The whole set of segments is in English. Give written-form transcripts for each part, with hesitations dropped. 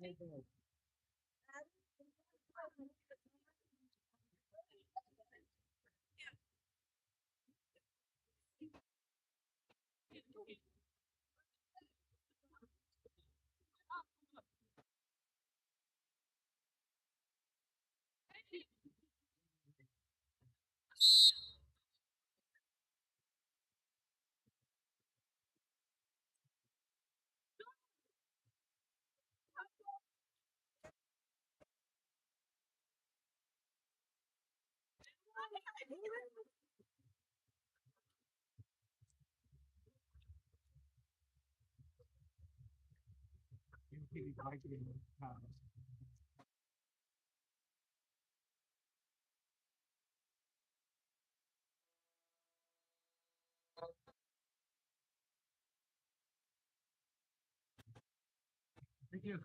Thank you.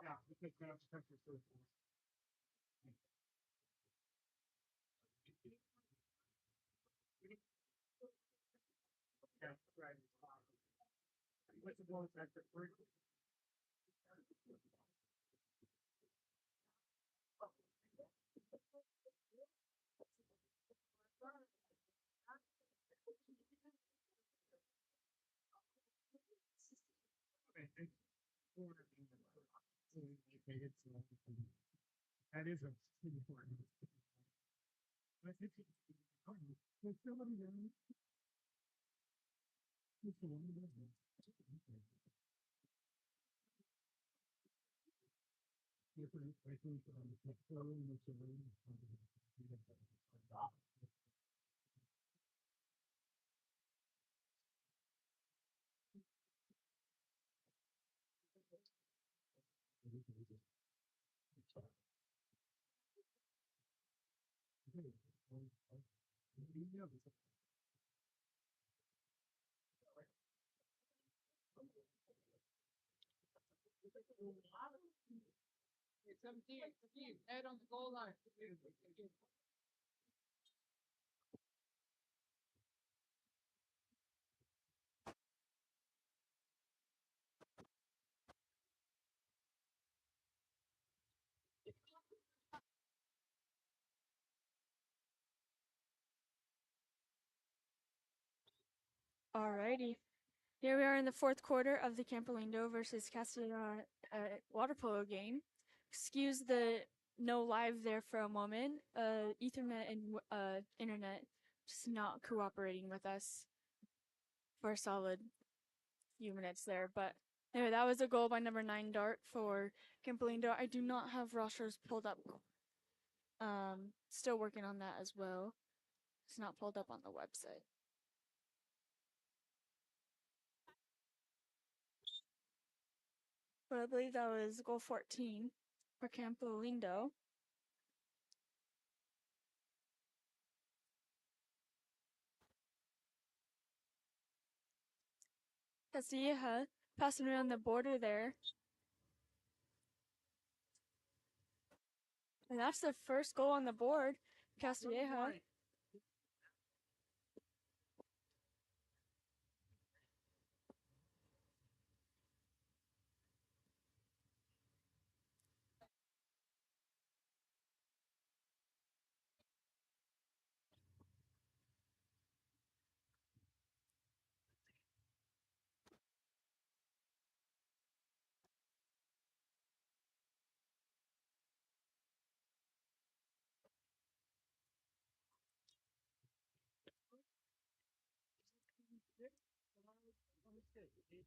Yeah, because that's Texas. Yeah, right. What's the bonus after three? Okay, it's 400. That is a important. But it's there's somebody there. There's somebody there. I think it's 17, head on the goal line. Alrighty. Here we are in the fourth quarter of the Campolindo versus Castilleja water polo game. Excuse the no live there for a moment. Ethernet and internet just not cooperating with us for a solid few minutes there. But anyway, that was a goal by number 9 Dart for Campolindo. I do not have rosters pulled up. Still working on that as well. It's not pulled up on the website. But I believe that was goal 14 for Campolindo. Castilleja passing around the border there. And that's the first goal on the board. Castilleja. Okay, 8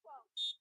drops.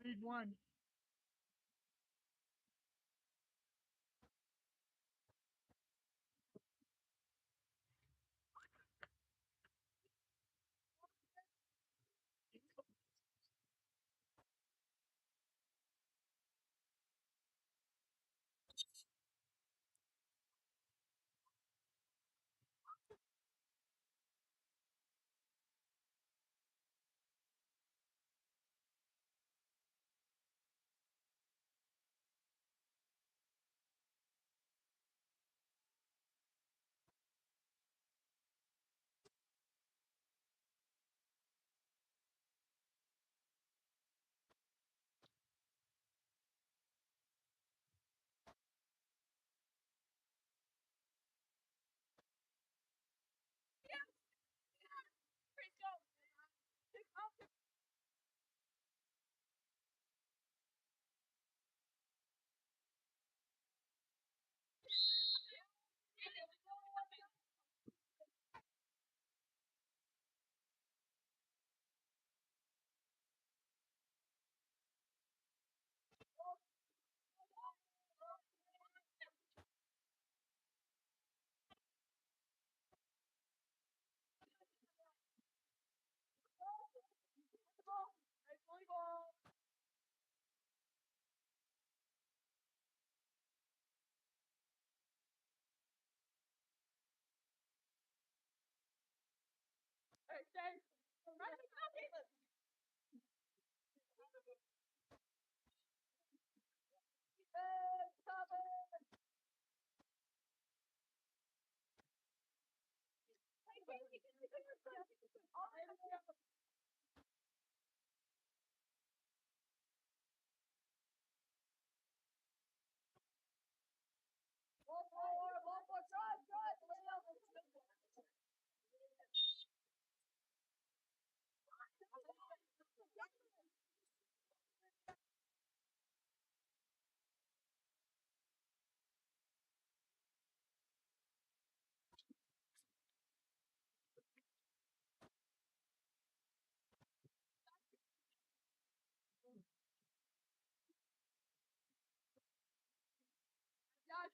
Lead one.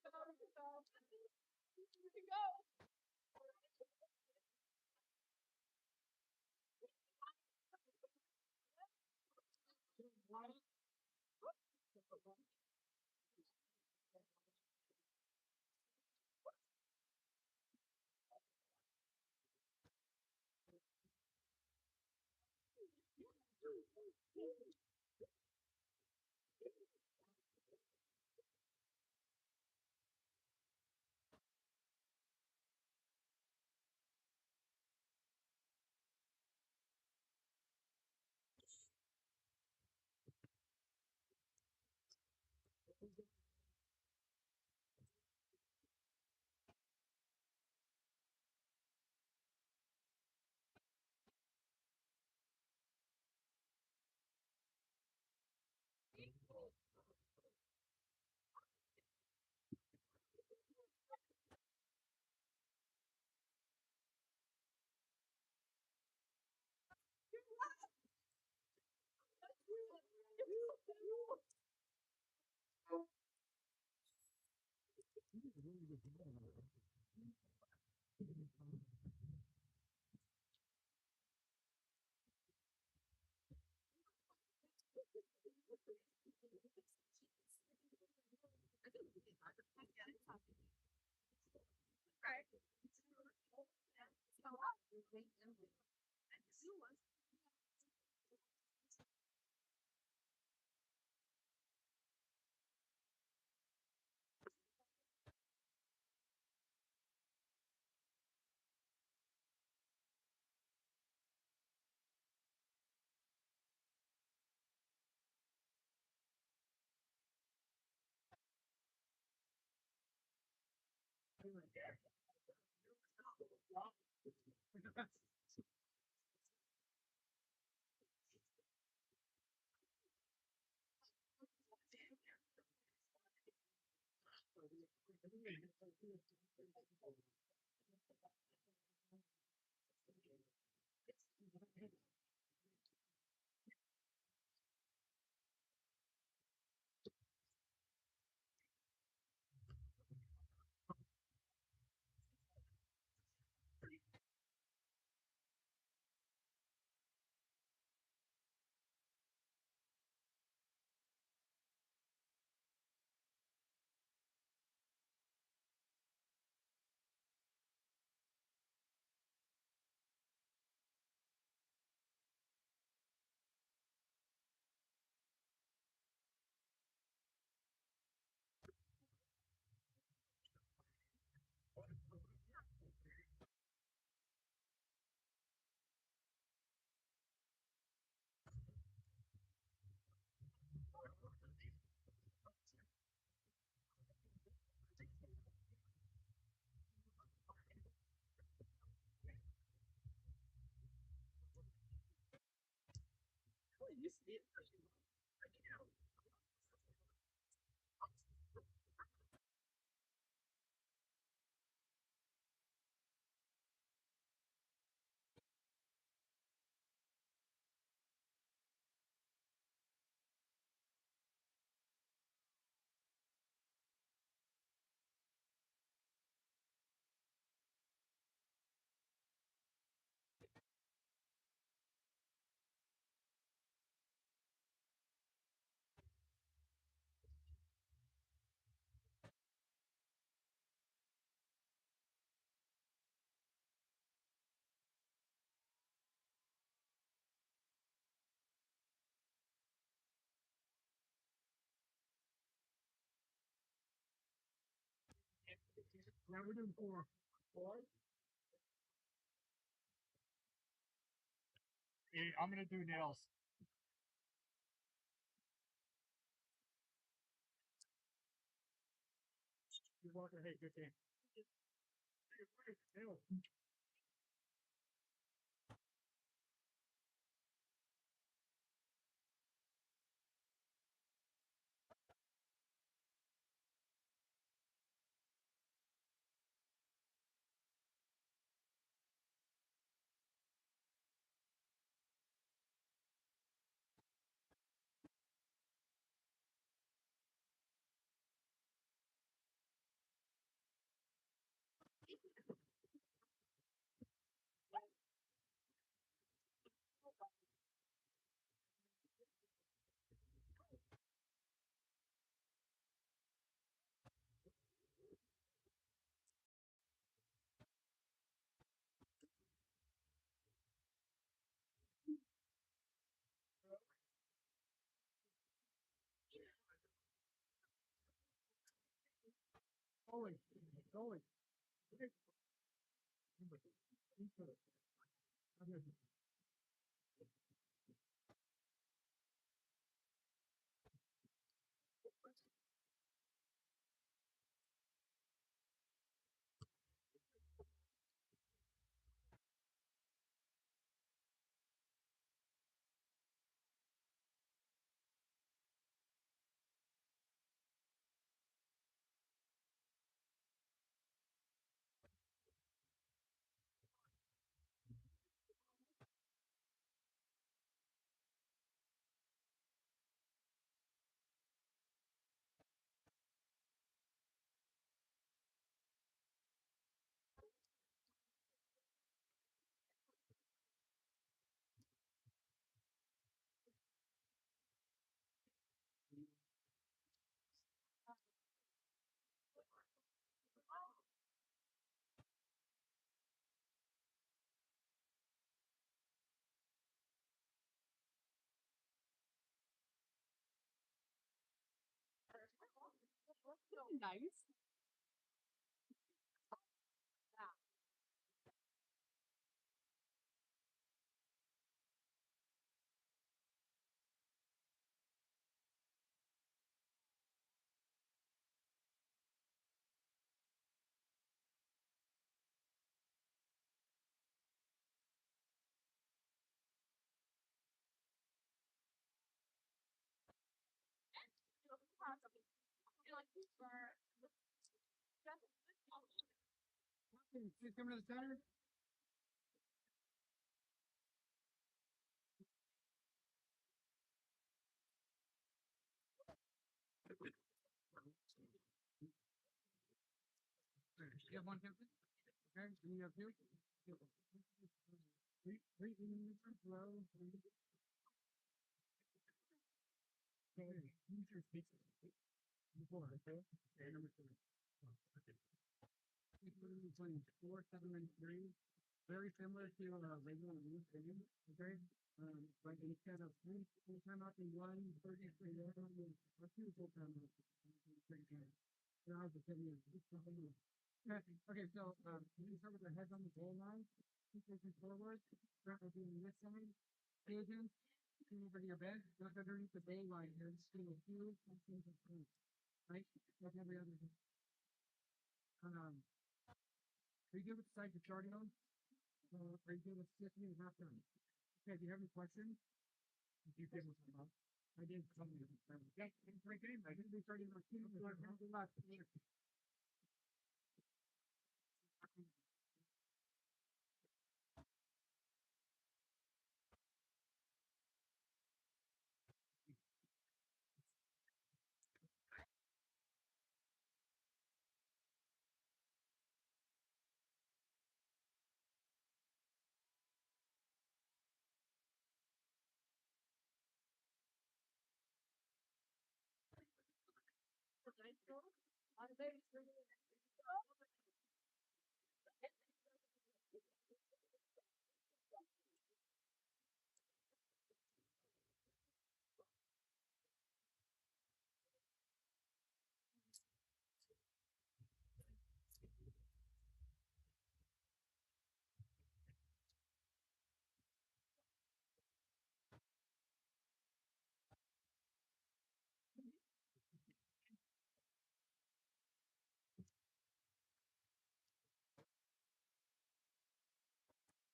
Now we're doing four. Four? Hey, I'm gonna do nails. You're welcome. Hey, good game. Nails. Always, always. Nice. Please come to the center. You have one captain? Okay, and you have two? Three, hello. Okay, who's your speaker? Before, okay? Okay, number three. Okay. 4, 7, and 3. Very similar to regular news game, okay? But instead of three full-time up in one, 33 or two full-time up. Now the thing is, okay, so you start with the heads on the goal line, keep looking forward, start with doing this side, agents, come over to your bed, look underneath the bay line here, just do a few, right? Like every other. Are you good with the side you're starting on? Are you good with 50 and half done? Okay, do you have any questions? You did with my mom. I did something. Yeah, it's great game. I didn't be starting on two.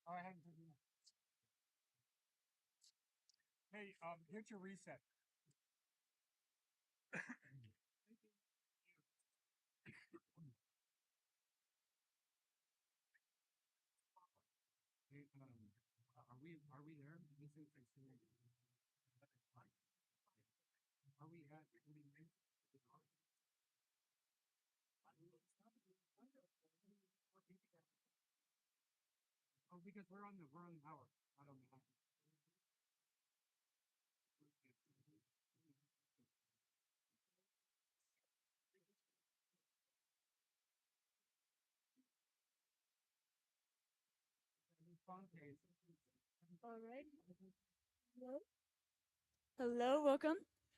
Oh, I haven't done that. Hey, here's your reset. Hey, are we there? This is are we at 20 minutes? Oh, because we're on the hour. I don't know. All right. Hello. Hello, welcome.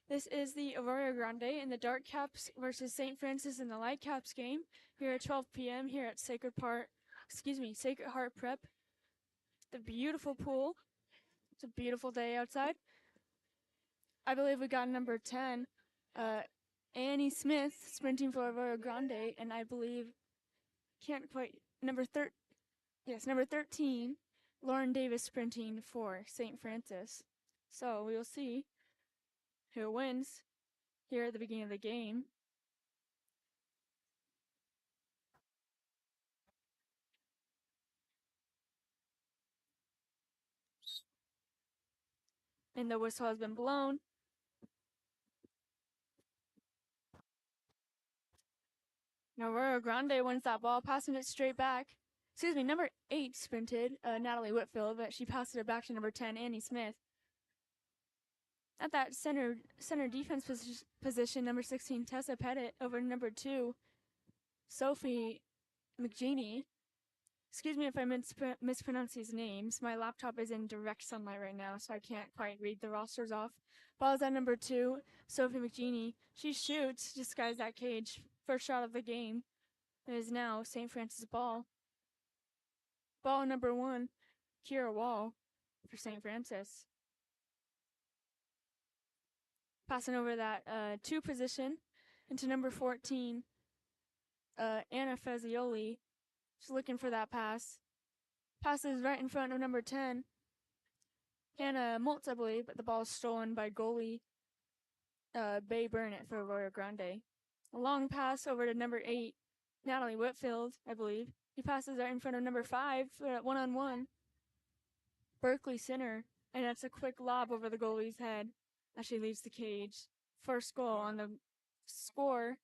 This is the Arroyo Grande in the Dark Caps versus St. Francis in the Light Caps game here at 12 p.m. here at Sacred Heart Prep. The beautiful pool. It's a beautiful day outside. I believe we got number 10, Annie Smith sprinting for Arroyo Grande, and I believe number 13, Lauren Davis sprinting for St. Francis. So we will see who wins here at the beginning of the game. And the whistle has been blown. Now Arroyo Grande wins that ball, passing it straight back. Number 8 sprinted, Natalie Whitfield, but she passed it back to number 10, Annie Smith. At that center defense position, number 16, Tessa Pettit, over number 2, Sophie McGeaney. Excuse me if I mispronounce these names. My laptop is in direct sunlight right now, so I can't quite read the rosters off. Ball's at number 2, Sophie McGeaney. She shoots, just skies that cage. First shot of the game. It is now St. Francis ball. Ball number 1, Kira Wall for St. Francis. Passing over that 2 position into number 14, Anna Fazioli. She's looking for that pass. Passes right in front of number 10, Hannah Moltz, I believe, but the ball is stolen by goalie Bay Burnett for Arroyo Grande. A long pass over to number 8, Natalie Whitfield, I believe. He passes right in front of number 5 for a one-on-one. Berkeley Sinner, and that's a quick lob over the goalie's head as she leaves the cage. First goal on the scoreboard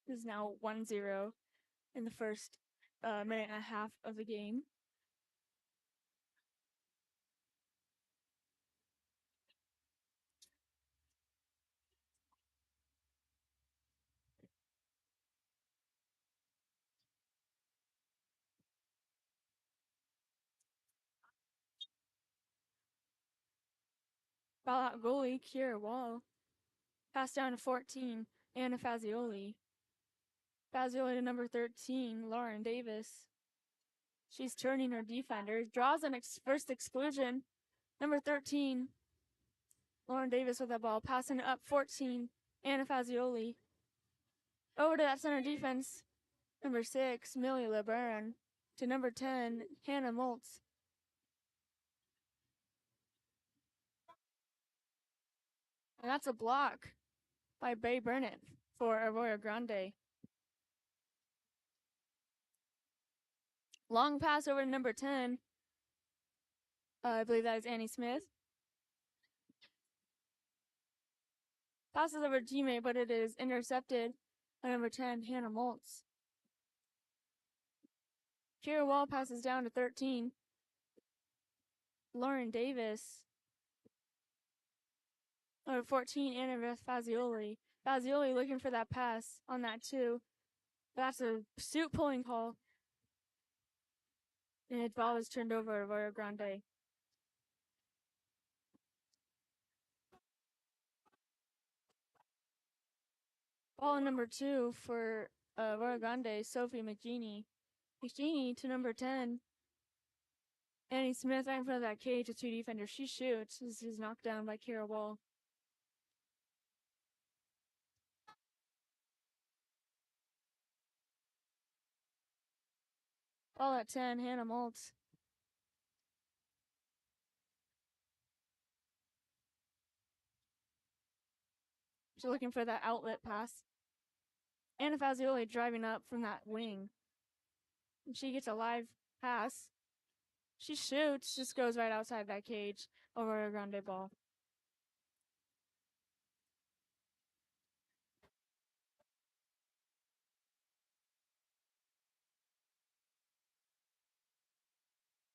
is now 1-0 in the first minute and a half of the game. Ball out goalie, Kira Wall. Pass down to 14, Anna Fazioli. Fazioli to number 13, Lauren Davis. She's turning her defenders. Draws an first exclusion. Number 13, Lauren Davis with that ball. Passing up 14, Anna Fazioli. Over to that center defense. Number 6, Millie LeBaron. To number 10, Hannah Moltz. And that's a block by Bay Burnett for Arroyo Grande. Long pass over to number 10. I believe that is Annie Smith. Passes over to teammate, but it is intercepted by number 10, Hannah Moltz. Kira Wall passes down to 13. Lauren Davis. Number 14, Anna Fazioli. Fazioli looking for that pass on that 2. That's a suit pulling call. And the ball is turned over to Arroyo Grande. Ball number 2 for Arroyo Grande, Sophie McGeaney. McGeaney to number 10. Annie Smith right in front of that cage with 2 defenders. She shoots. This is knocked down by Kira Wall. Ball at 10, Hannah Moltz. She's looking for that outlet pass. Anna Fazioli driving up from that wing. And she gets a live pass. She shoots, just goes right outside that cage over a Grande ball.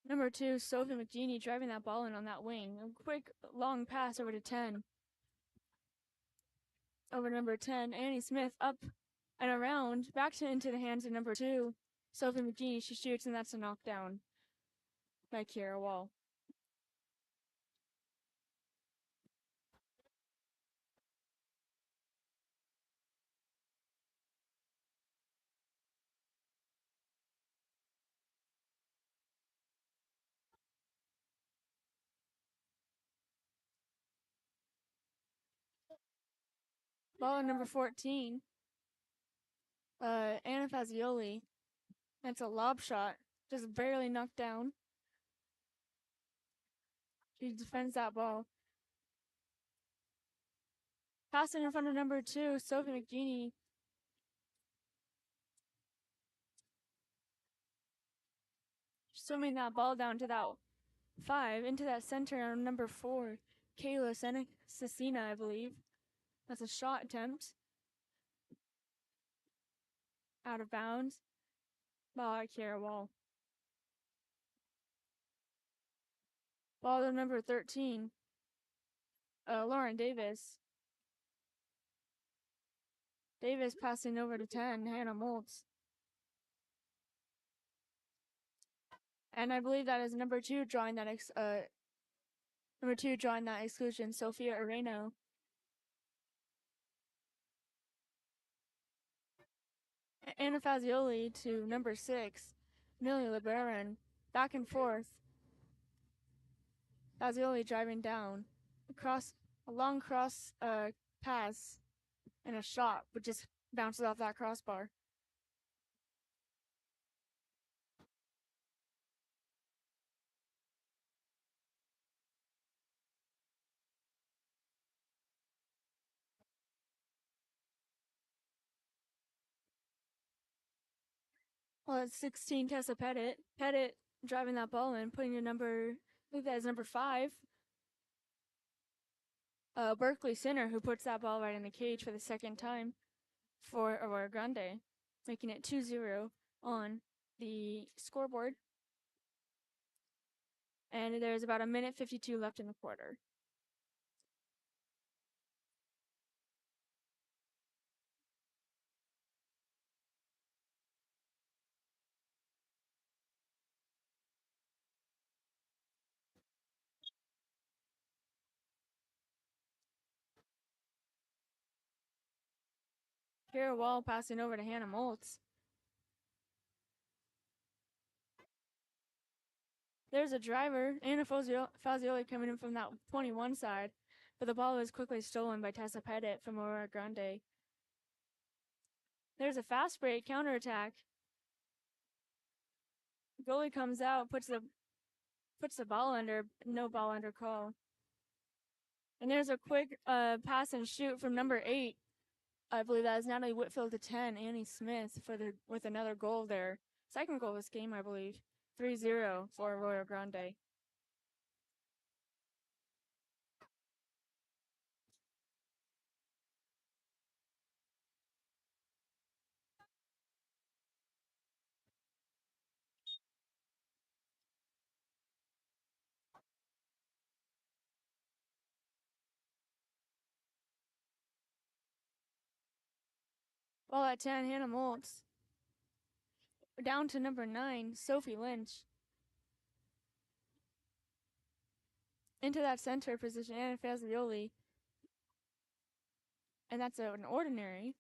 Number 2, Sophie McGeaney driving that ball in on that wing. A quick long pass over to 10. Over number 10, Annie Smith up and around, back into the hands of number 2, Sophie McGeaney. She shoots, and that's a knockdown by Kira Wall. Ball on number 14. Anna Fazioli. That's a lob shot. Just barely knocked down. She defends that ball. Passing in front of number 2, Sophie McGeaney. Swimming that ball down to that 5, into that center on number 4, Kayla Cecina, I believe. That's a shot attempt. Out of bounds. Ball at Kiera Wall. Ball to number 13, Lauren Davis. Davis passing over to 10, Hannah Moltz. And I believe that is number 2 drawing that exclusion, Sophia Areno. Anna Fazioli to number 6, Millie LeBaron. Back and forth. Fazioli driving down. A long cross pass and a shot, but just bounces off that crossbar. Well, it's 16, Tessa Pettit. Pettit driving that ball in, putting a number, I believe that is number 5. Berkeley Sinner, who puts that ball right in the cage for the second time for Arroyo Grande, making it 2-0 on the scoreboard. And there's about 1:52 left in the quarter. Kara Wall passing over to Hannah Moltz. There's a driver, Anna Fazioli coming in from that 21 side, but the ball was quickly stolen by Tessa Pettit from Arroyo Grande. There's a fast break counterattack. Goalie comes out, puts the ball under, no ball under call. And there's a quick pass and shoot from number 8. I believe that is Natalie Whitfield to 10, Annie Smith with another goal there. Second goal of this game, I believe. 3-0 for Arroyo Grande. Ball at 10, Hannah Moltz. Down to number 9, Sophie Lynch. Into that center position, Anna Fazioli. And that's an ordinary.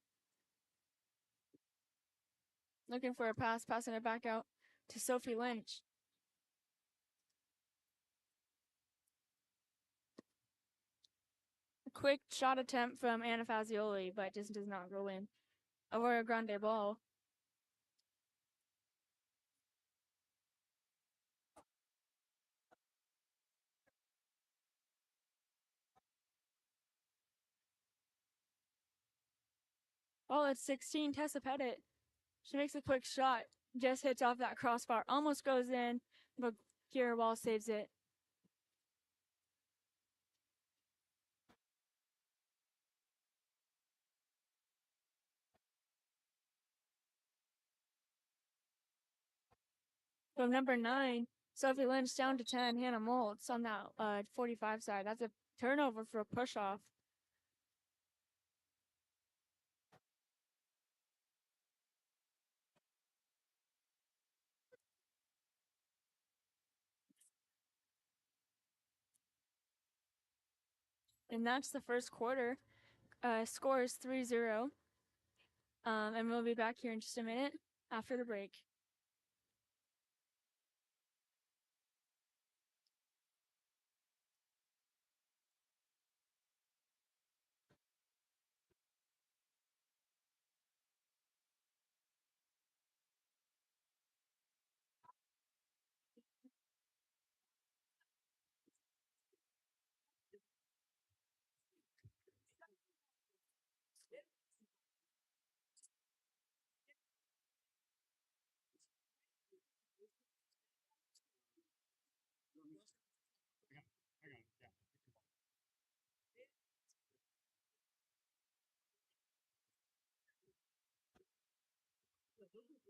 Looking for a pass, passing it back out to Sophie Lynch. A quick shot attempt from Anna Fazioli, but just does not go in. Arroyo Grande ball. Ball at 16, Tessa Pettit. She makes a quick shot, just hits off that crossbar, almost goes in, but Kira Wall saves it. From number 9, Sophie Lynch down to 10, Hannah Moltz on that 45 side. That's a turnover for a push-off. And that's the first quarter. Score is 3-0. And we'll be back here in just a minute after the break. Ready?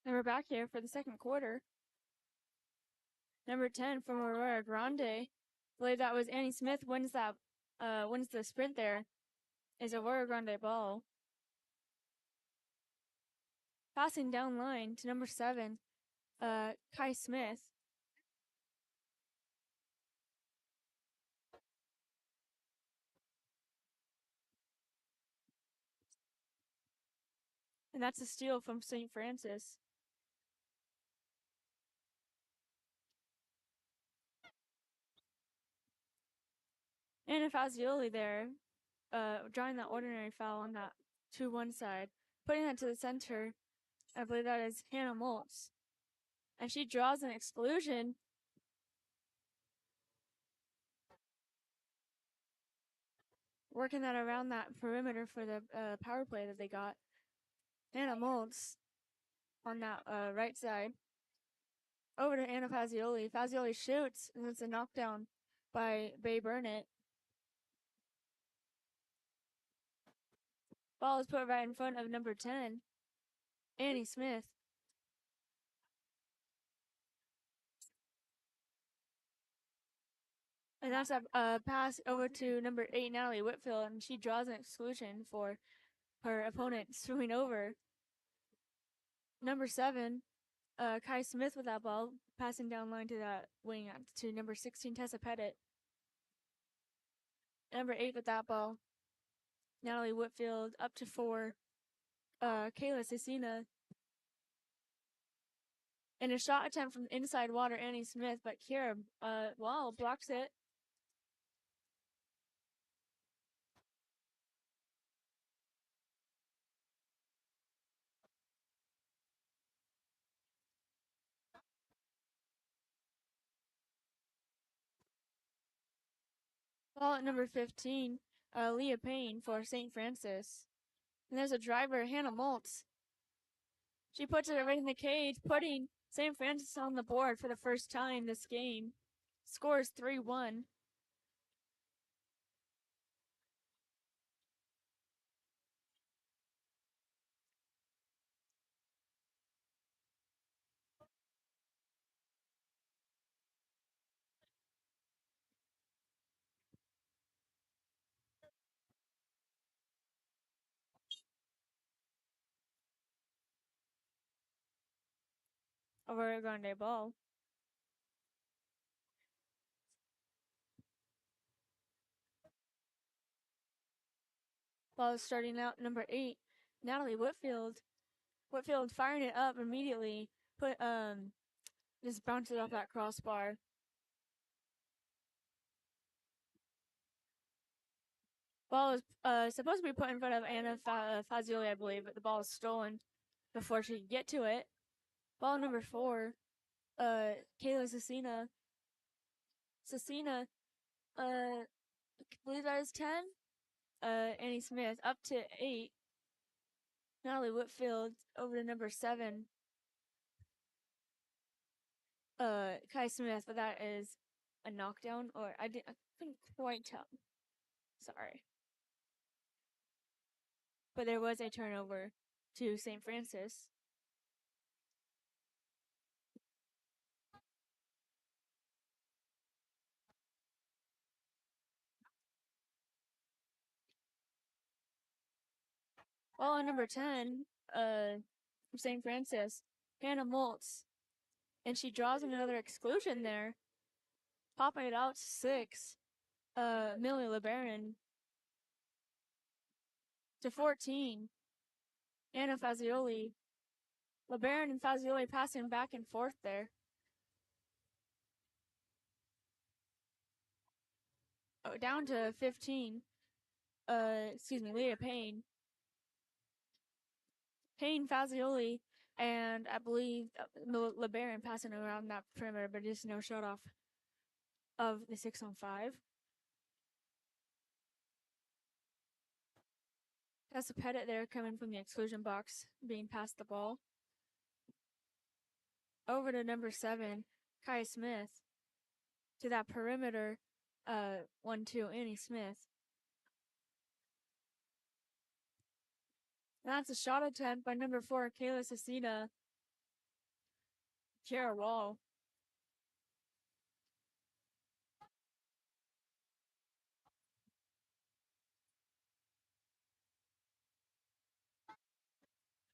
And we're back here for the second quarter. Number 10 from Arroyo Grande. I believe that was Annie Smith wins the sprint there. Is Arroyo Grande ball. Passing down line to number 7, Kai Smith. And that's a steal from St. Francis. And a Fazioli there, drawing that ordinary foul on that 2-1 side. Putting that to the center, I believe that is Hannah Moltz. And she draws an exclusion. Working that around that perimeter for the power play that they got. Hannah Moltz on that right side. Over to Anna Fazioli. Fazioli shoots, and it's a knockdown by Bay Burnett. Ball is put right in front of number 10, Annie Smith. And that's a pass over to number 8, Natalie Whitfield, and she draws an exclusion for her opponent swimming over. Number 7, Kai Smith with that ball, passing down line to that wing to number 16, Tessa Pettit. Number 8 with that ball, Natalie Whitfield, up to 4, Kayla Cecina. And a shot attempt from inside water, Annie Smith, but Kira Wall blocks it. Ball at number 15, Leah Payne for St. Francis. And there's a driver, Hannah Moltz. She puts it right in the cage, putting St. Francis on the board for the first time this game. Scores 3-1. Over a Grande ball. Ball is starting out number 8, Natalie Whitfield. Whitfield firing it up immediately. Just bounces off that crossbar. Ball is supposed to be put in front of Anna Fazioli, I believe, but the ball is stolen before she could get to it. Ball number 4, Kayla Cecina. Cecina, I believe that is 10. Annie Smith up to 8. Natalie Whitfield over to number 7, Kai Smith, but that is a knockdown, or I couldn't quite tell. Sorry. But there was a turnover to St. Francis. Ball on number 10, from St. Francis, Hannah Moltz. And she draws another exclusion there, popping it out to 6. Millie LeBaron to 14. Anna Fazioli. LeBaron and Fazioli passing back and forth there. Oh, down to 15. Leah Payne. Payne, Fazioli, and I believe LeBaron passing around that perimeter, but just no shot off of the 6-on-5. That's a Pettit there coming from the exclusion box, being passed the ball. Over to number 7, Kai Smith. To that perimeter, 1-2, Annie Smith. That's a shot attempt by number 4, Kayla Cecina. Kiara Wall.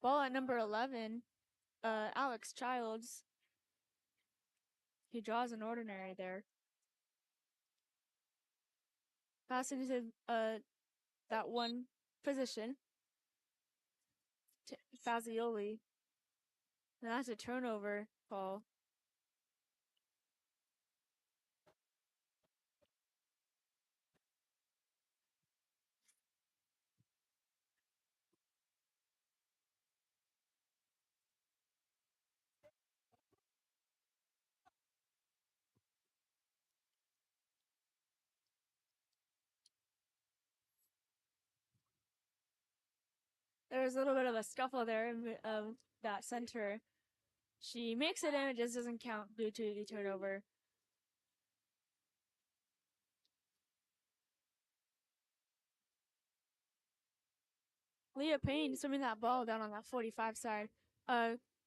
Ball at number 11, Alex Childs. He draws an ordinary there. Passing to that one position to Fazioli. And that's a turnover call. There was a little bit of a scuffle there of that center. She makes it in, it just doesn't count due to the turnover. Leah Payne swimming that ball down on that 45 side.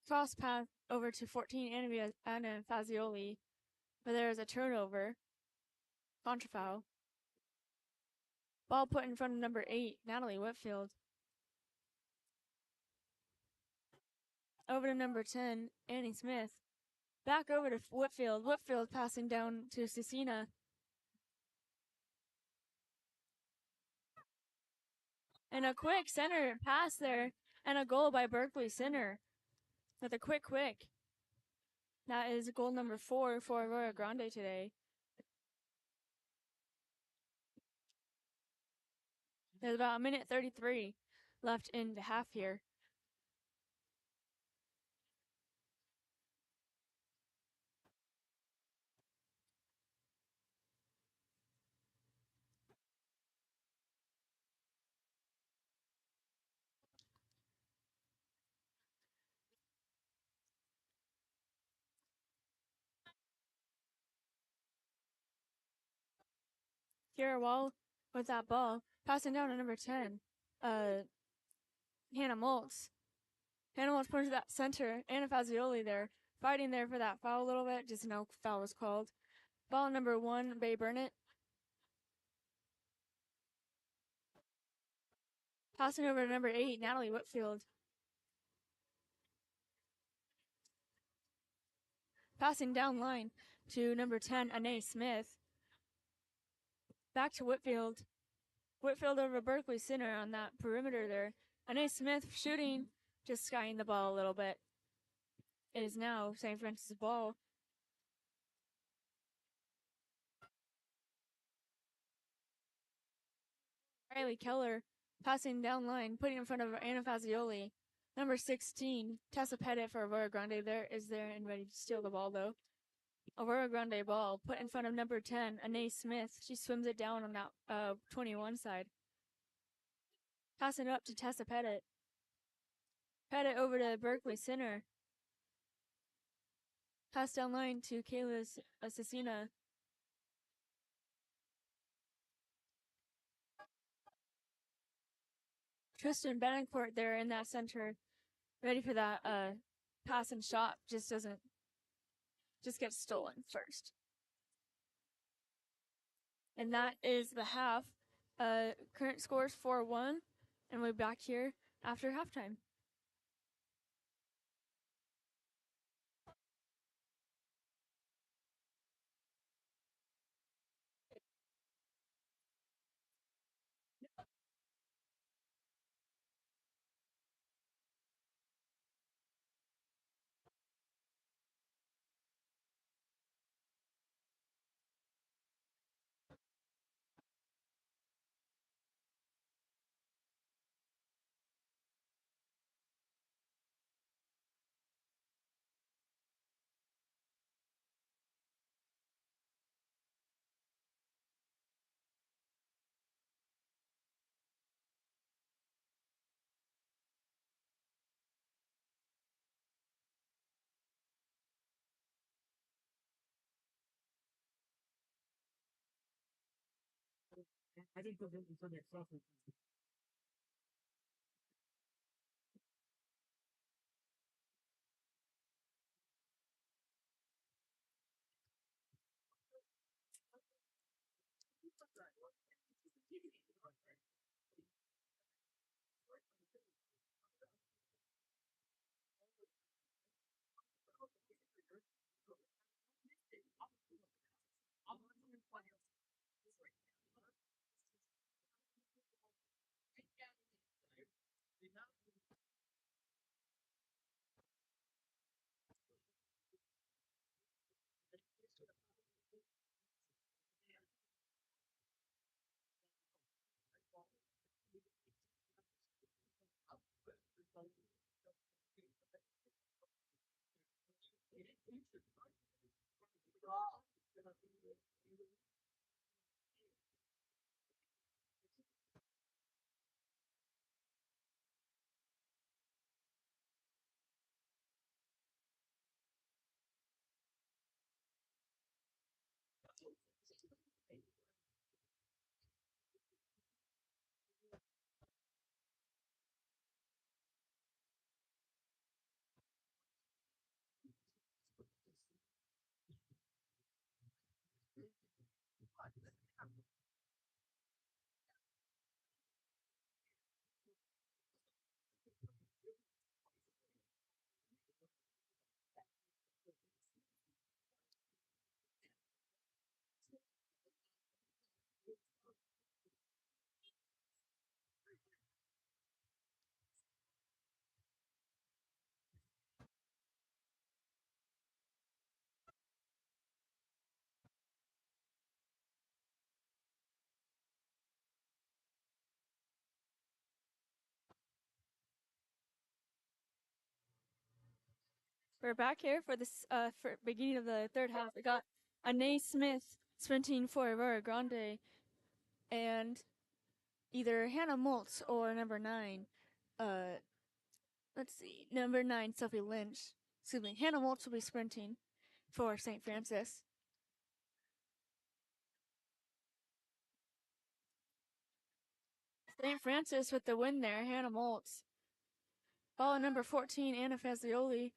Cross path over to 14, Anna Fazioli. But there is a turnover. Contrafoul. Ball put in front of number 8, Natalie Whitfield. Over to number 10, Annie Smith. Back over to Whitfield. Whitfield passing down to Cecina. And a quick center pass there. And a goal by Berkeley Center. With a quick. That is goal number 4 for Arroyo Grande today. There's about a minute 33 left in the half here. Kiara Wall with that ball. Passing down to number 10. Hannah Moltz. Hannah Moltz pushes that center. Anna Fazioli there. Fighting there for that foul a little bit. Just no foul was called. Ball number 1, Bay Burnett. Passing over to number 8, Natalie Whitfield. Passing down line to number 10, Anae Smith. Back to Whitfield. Whitfield over Berkeley Center on that perimeter there. Anae Smith shooting, just skying the ball a little bit. It is now St. Francis' ball. Riley Keller passing down line, putting in front of Anna Fazioli. Number 16, Tessa Pettit for Arroyo Grande is there and ready to steal the ball though. Arroyo Grande ball put in front of number 10, Anae Smith. She swims it down on that 21 side. Passing it up to Tessa Pettit. Head it over to Berkeley Center. Pass down line to Kayla Assassina. Tristan Betancourt there in that center, ready for that pass and shot. Just gets stolen first. And that is the half. Current score is 4-1, and we're back here after halftime. I think it's on the software. We're back here for this for beginning of the third half. We got Anae Smith sprinting for Aurora Grande, and either Hannah Moltz or number 9. Let's see, number 9 Sophie Lynch. Excuse me, Hannah Moltz will be sprinting for St. Francis. St. Francis with the win there, Hannah Moltz. Ball number 14, Anna Fazioli.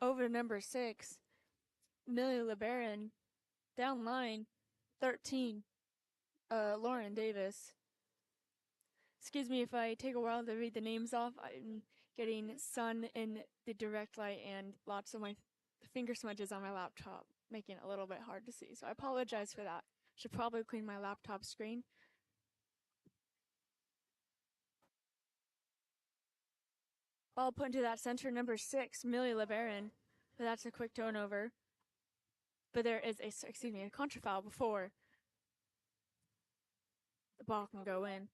Over to number 6, Millie LeBaron. Down line, 13, Lauren Davis. Excuse me if I take a while to read the names off. I'm getting sun in the direct light and lots of my finger smudges on my laptop, making it a little bit hard to see. So I apologize for that. Should probably clean my laptop screen. Ball put into that center, number 6, Millie LeBaron. But that's a quick turnover. But there is a contrafoul before the ball can go in.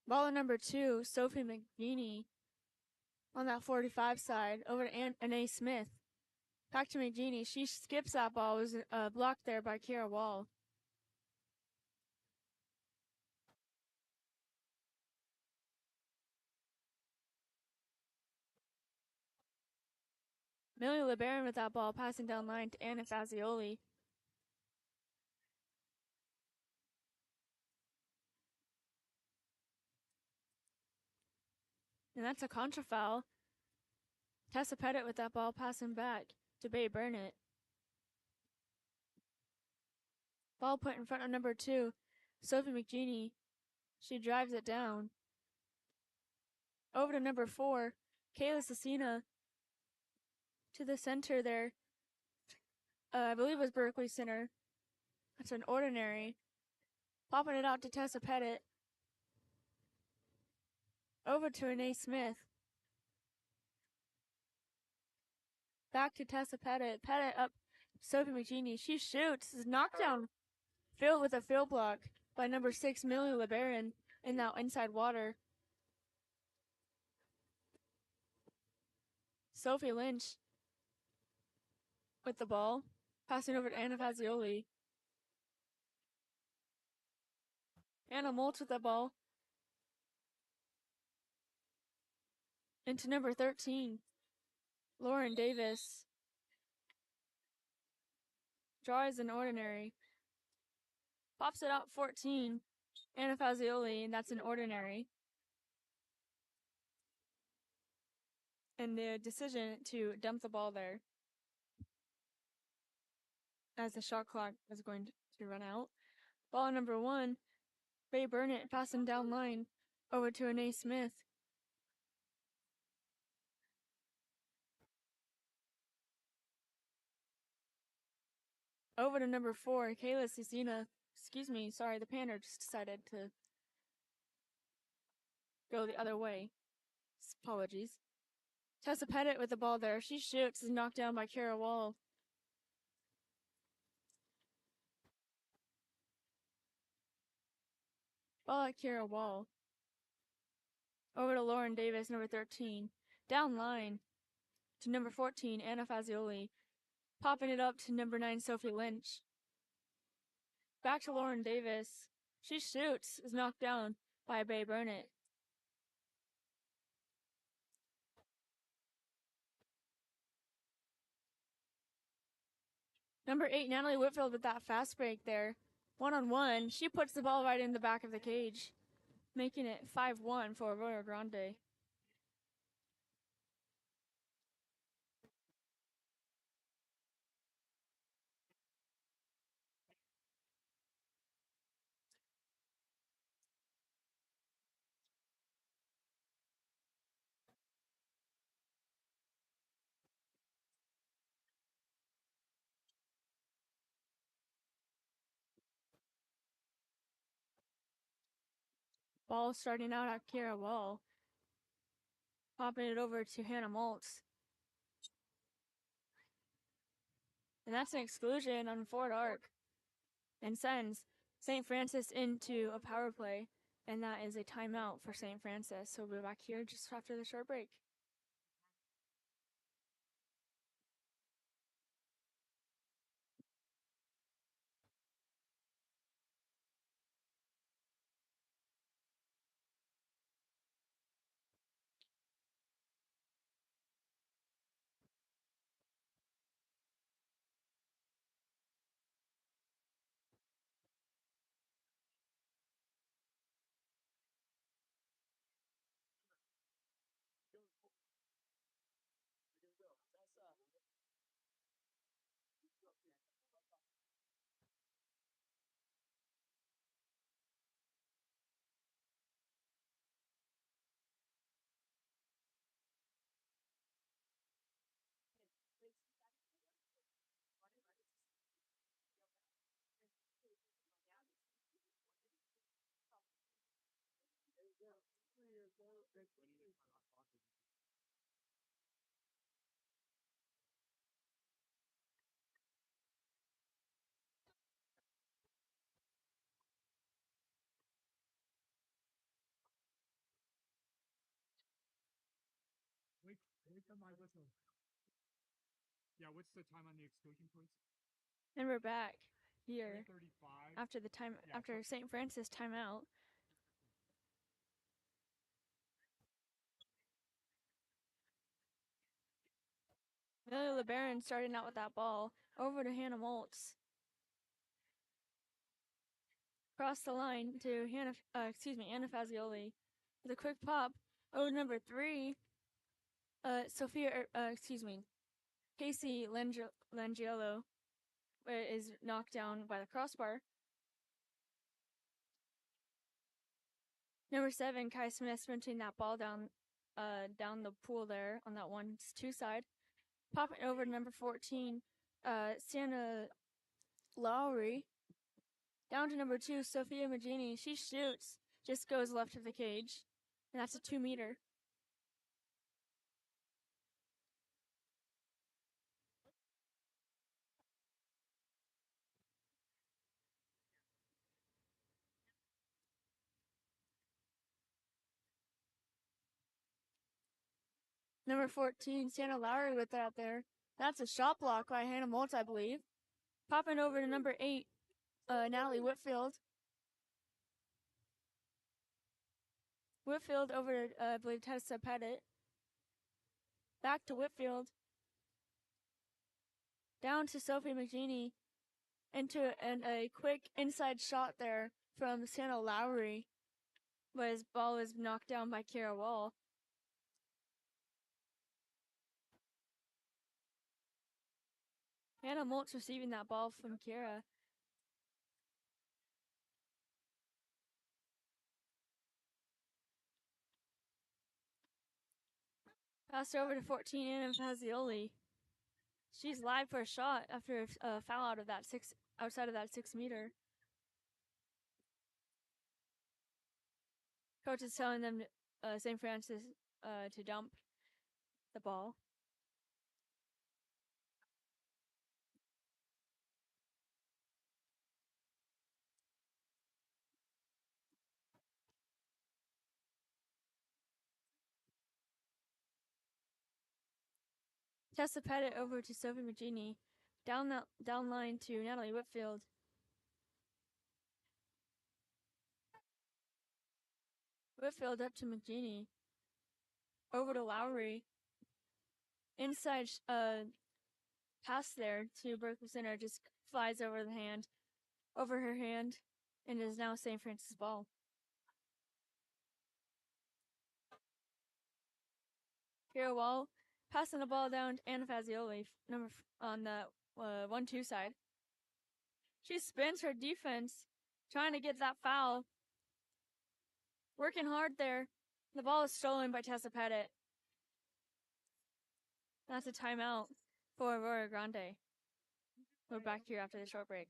Ball number 2, Sophie McGeaney on that 45 side, over to Anae Smith. Back to McGeaney. She skips that ball. It was blocked there by Kira Wall. Millie LeBaron with that ball, passing down line to Anna Fazioli. And that's a contra foul. Tessa Pettit with that ball, passing back to Babe Burnett. Ball put in front of number 2, Sophie McGeaney. She drives it down. Over to number 4, Kayla Cecina. To the center there. I believe it was Berkeley Center. That's an ordinary. Popping it out to Tessa Pettit. Over to Renee Smith. Back to Tessa Pettit. Pettit up Sophie McGeaney. She shoots. Is knocked down. Filled with a field block by number 6, Millie LeBaron, in that inside water. Sophie Lynch with the ball. Passing over to Anna Fazioli. Anna Moltz with the ball. Into number 13, Lauren Davis. Draw is an ordinary. Pops it out 14, Anna Fazioli, and that's an ordinary. And the decision to dump the ball there as the shot clock was going to run out. Ball number 1, Babe Burnett passing down line over to Renee Smith. Over to number 4, Kayla Cecina. Excuse me, sorry, the panner just decided to go the other way. Apologies. Tessa Pettit with the ball there. She shoots, is knocked down by Kara Wall. Ball at Kara Wall. Over to Lauren Davis, number 13. Down line to number 14, Anna Fazioli. Popping it up to number 9, Sophie Lynch. Back to Lauren Davis. She shoots, is knocked down by Babe Burnett. Number 8, Natalie Whitfield with that fast break there. 1-on-1. She puts the ball right in the back of the cage, making it 5-1 for Arroyo Grande. Ball starting out at Kara Wall. Popping it over to Hannah Maltz. And that's an exclusion on forward arc. And sends St. Francis into a power play. And that is a timeout for St. Francis. So we'll be back here just after the short break. Wait for my whistle. Yeah, what's the time on the exclusion, please? And we're back here 3:35. after the time after St. Francis timeout. Lily LeBaron starting out with that ball. Over to Hannah Moltz. Across the line to Anna Fazioli. With a quick pop. Oh, number 3. Casey Langiello is knocked down by the crossbar. Number 7, Kai Smith sprinting that ball down the pool there on that 1-2 side. Popping over to number 14, Santa Lowry. Down to number 2, Sophia Magini. She shoots, just goes left of the cage. And that's a 2-meter. Number 14, Santa Lowry with that there. That's a shot block by Hannah Moltz, I believe. Popping over to number 8, Natalie Whitfield. Whitfield over to, I believe, Tessa Pettit. Back to Whitfield. Down to Sophie McGeaney. And a quick inside shot there from Santa Lowry. But his ball was knocked down by Kira Wall. Hannah Moltz receiving that ball from Kira. Passed over to 14, Anna Fazioli. She's live for a shot after a foul outside of that 6-meter. Coach is telling them, St. Francis, to dump the ball. Tessa Pettit over to Sophie McGeaney. Down line to Natalie Whitfield. Whitfield up to McGeaney. Over to Lowry. Inside pass there to Berkeley Center, just flies over her hand, and is now St. Francis ball. Kira Wall passing the ball down to Anna Fazioli on the 1-2 side. She spins her defense, trying to get that foul. Working hard there. The ball is stolen by Tessa Pettit. That's a timeout for Arroyo Grande. We're back here after the short break.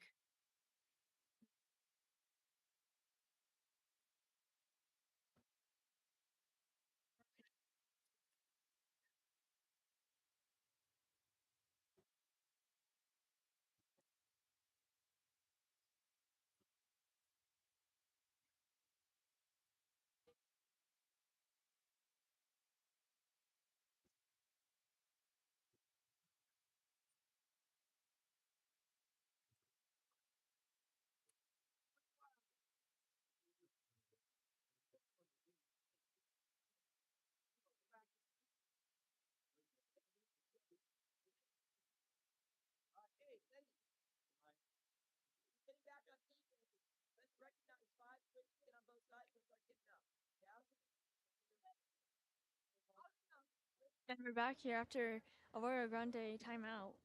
And we're back here after Arroyo Grande timeout.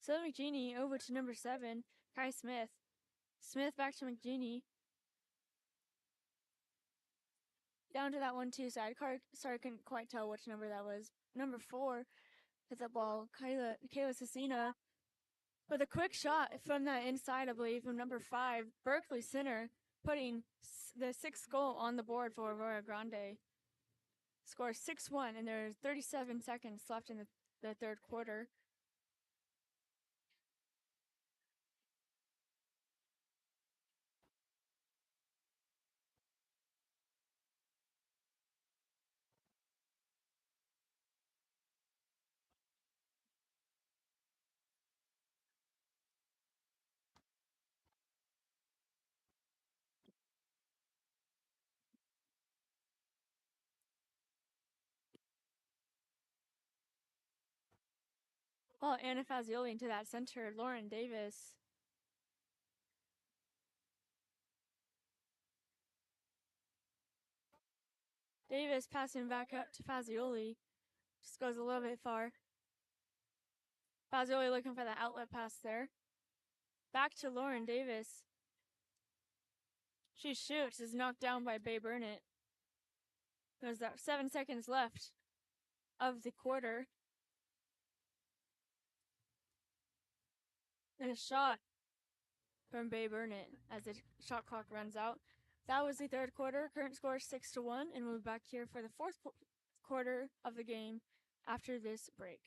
So McGeaney over to number 7, Kai Smith. Smith back to McGeaney. Down to that 1-2 side. Sorry, couldn't quite tell which number that was. Number 4 hit the ball. Kayla Cecina with a quick shot from that inside, I believe, from number 5, Berkeley Center, putting the 6th goal on the board for Arroyo Grande. Score 6-1, and there's 37 seconds left in the third quarter. Ball Anna Fazioli into that center. Lauren Davis. Davis passing back up to Fazioli. Just goes a little bit far. Fazioli looking for the outlet pass there. Back to Lauren Davis. She shoots, is knocked down by Bay Burnett. There's that 7 seconds left of the quarter. And a shot from Bay Burnett as the shot clock runs out. That was the third quarter. Current score 6-1, and we'll be back here for the fourth quarter of the game after this break.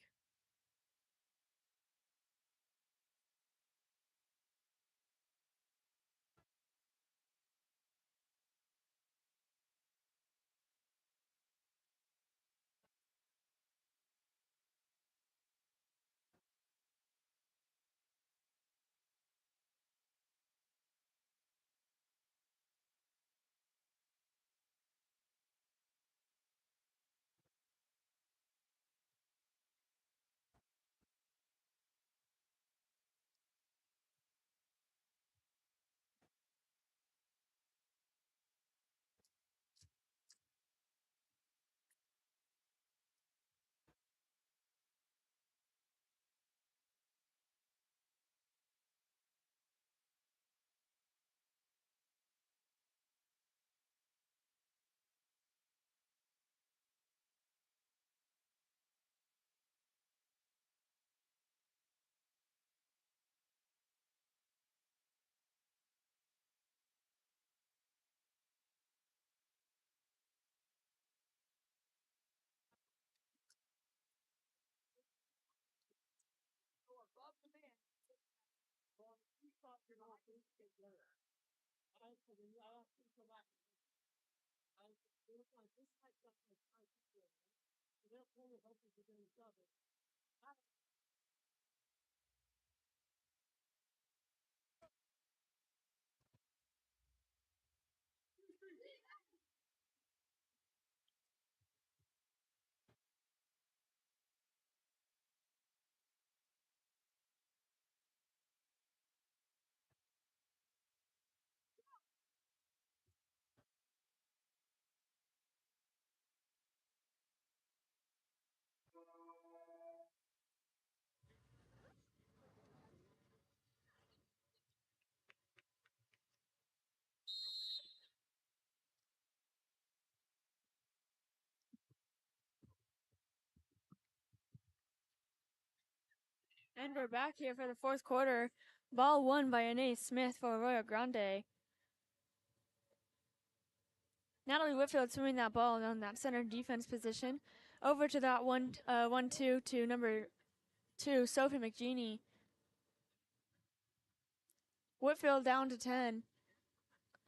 And we're back here for the fourth quarter. Ball won by Anais Smith for Arroyo Grande. Natalie Whitfield swinging that ball on that center defense position. Over to that 1-2 to number 2, Sophie McGeaney. Whitfield down to 10.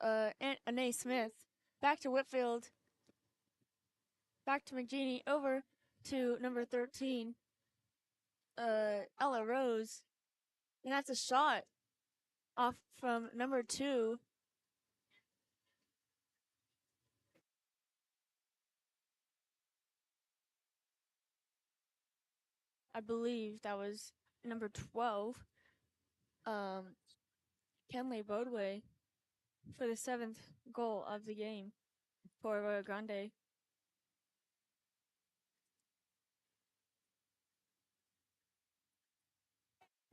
Anais Smith. Back to Whitfield. Back to McGeaney. Over to number 13, Ella Rose. And that's a shot off from number 2. I believe that was number 12. Kenley Bodway for the 7th goal of the game for Arroyo Grande.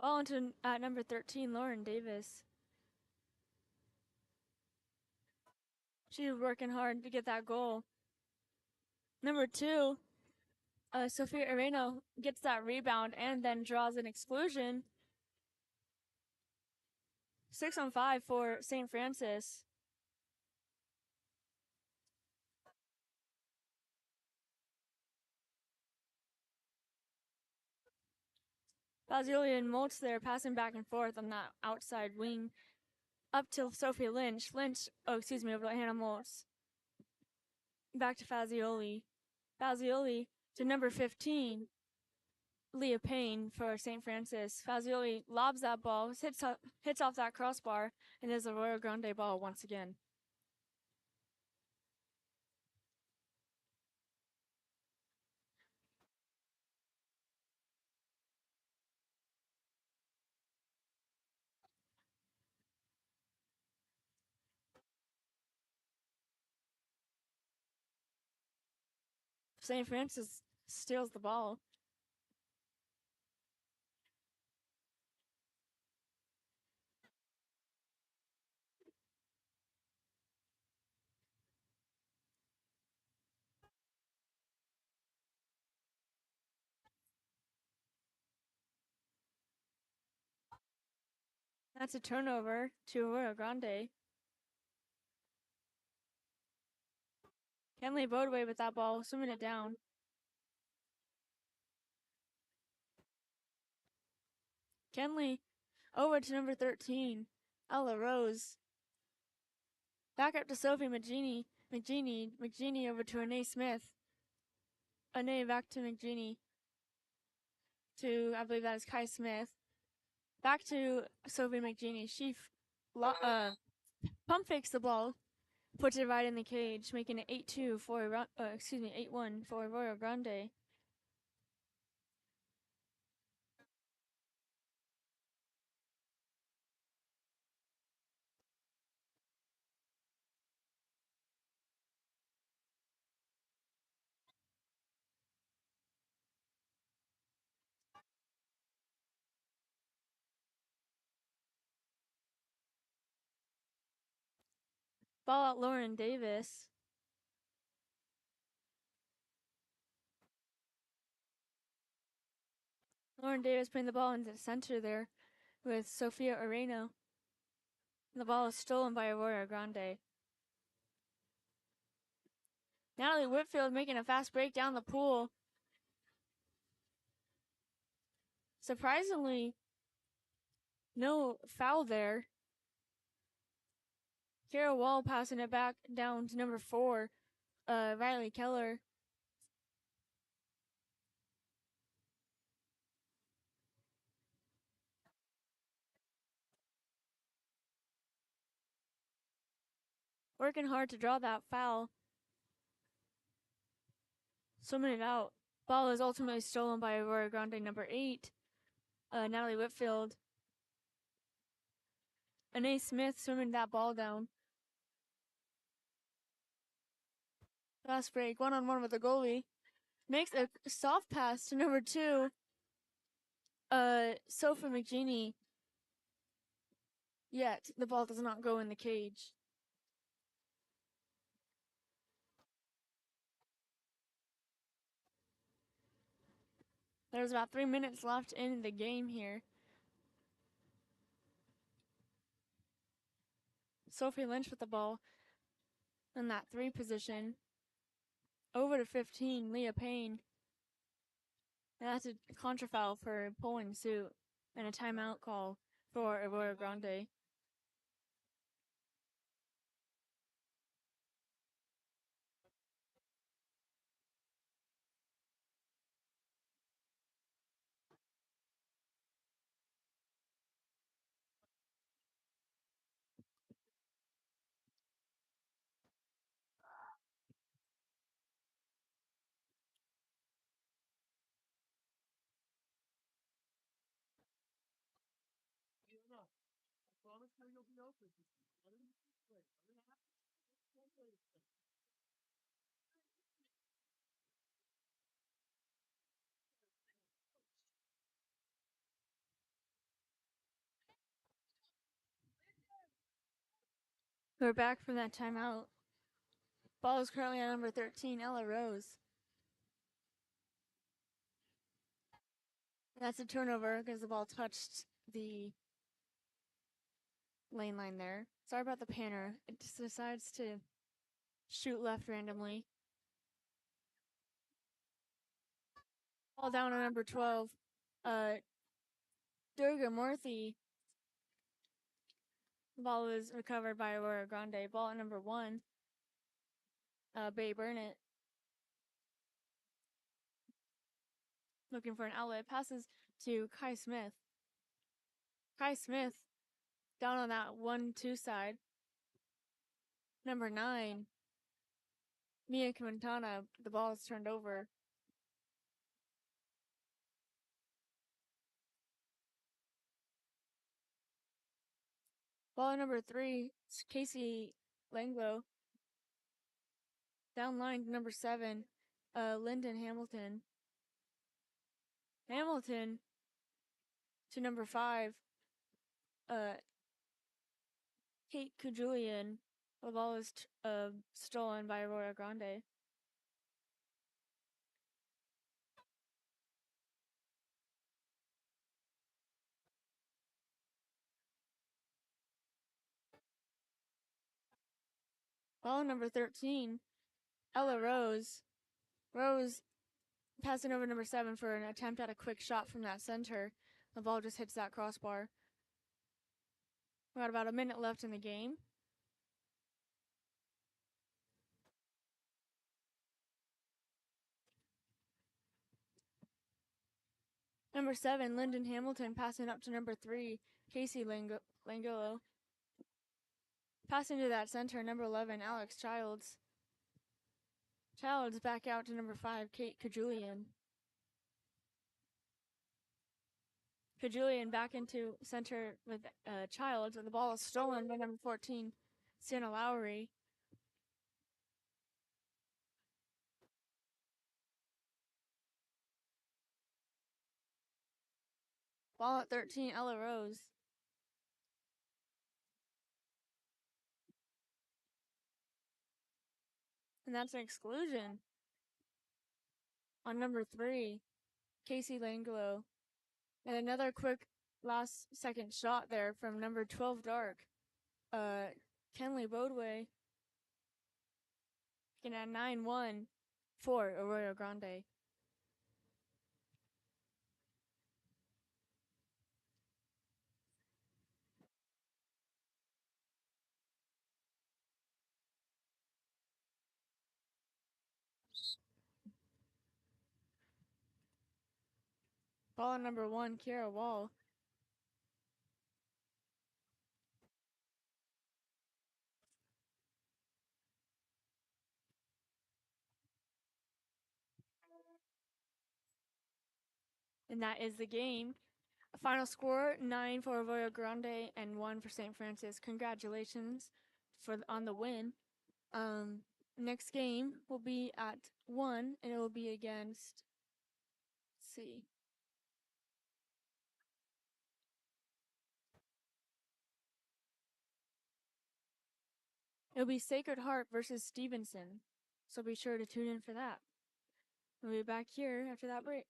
Ball into at number 13, Lauren Davis. She's working hard to get that goal. Number 2, Sophia Areno gets that rebound and then draws an exclusion. 6-on-5 for St. Francis. Fazioli and Moltz there passing back and forth on that outside wing up to Sophia Lynch. Over to Hannah Moltz. Back to Fazioli. Fazioli to number 15, Leah Payne for St. Francis. Fazioli lobs that ball, hits off that crossbar, and there's a Arroyo Grande ball once again. St. Francis steals the ball. That's a turnover to Arroyo Grande. Kenley Bodway with that ball, swimming it down. Kenley over to number 13, Ella Rose. Back up to Sophie McGeaney. McGeaney over to Renee Smith. Renee back to McGeaney. To, I believe that is Kai Smith. Back to Sophie McGeaney. She pump fakes the ball, puts it right in the cage, making it 8-2 for 8-1 for Arroyo Grande. Ball out Lauren Davis. Lauren Davis putting the ball into the center there with Sofia Areno. The ball is stolen by Arroyo Grande. Natalie Whitfield making a fast break down the pool. Surprisingly, no foul there. Kara Wall passing it back down to number 4, Riley Keller. Working hard to draw that foul. Swimming it out. Ball is ultimately stolen by Arroyo Grande number 8, Natalie Whitfield. Anae Smith swimming that ball down. Fast break, one-on-one with the goalie. Makes a soft pass to number 2, Sophie McGeaney. Yet, the ball does not go in the cage. There's about 3 minutes left in the game here. Sophie Lynch with the ball in that 3 position. Over to 15, Leah Payne. And that's a contrafoul for pulling suit and a timeout call for Arroyo Grande. We're back from that timeout. Ball is currently on number 13, Ella Rose. That's a turnover because the ball touched the lane line there. Sorry about the panner. It just decides to shoot left randomly. Ball down on number 12. Durga Murthy. The ball was recovered by Arroyo Grande. Ball at number 1. Bay Burnett. Looking for an outlet. Passes to Kai Smith. Kai Smith down on that 1-2 side. Number 9. Mia Quintana. The ball is turned over. Ball at number 3. Casey Langlo. Down line to number 7. Lyndon Hamilton. Hamilton to number 5, Kate Kujulian. The ball was stolen by Arroyo Grande. Ball number 13, Ella Rose. Rose passing over number 7 for an attempt at a quick shot from that center. The ball just hits that crossbar. We got about a minute left in the game. Number 7, Lyndon Hamilton passing up to number 3, Casey Langolo. Passing to that center, number 11, Alex Childs. Childs back out to number 5, Kate Kajulian. Kajulian back into center with Childs, and the ball is stolen by number 14, Sienna Lowry. Ball at 13, Ella Rose. And that's an exclusion on number 3, Casey Langlo. And another quick last second shot there from number 12, Dark. Kenley Bodway. Looking at 9-1 for Arroyo Grande. Ball on number 1, Kiera Wall. And that is the game. Final score, 9 for Arroyo Grande and 1 for St. Francis. Congratulations on the win. Next game will be at 1, and it will be against, let's see. It'll be Sacred Heart versus Stevenson. So be sure to tune in for that. We'll be back here after that break.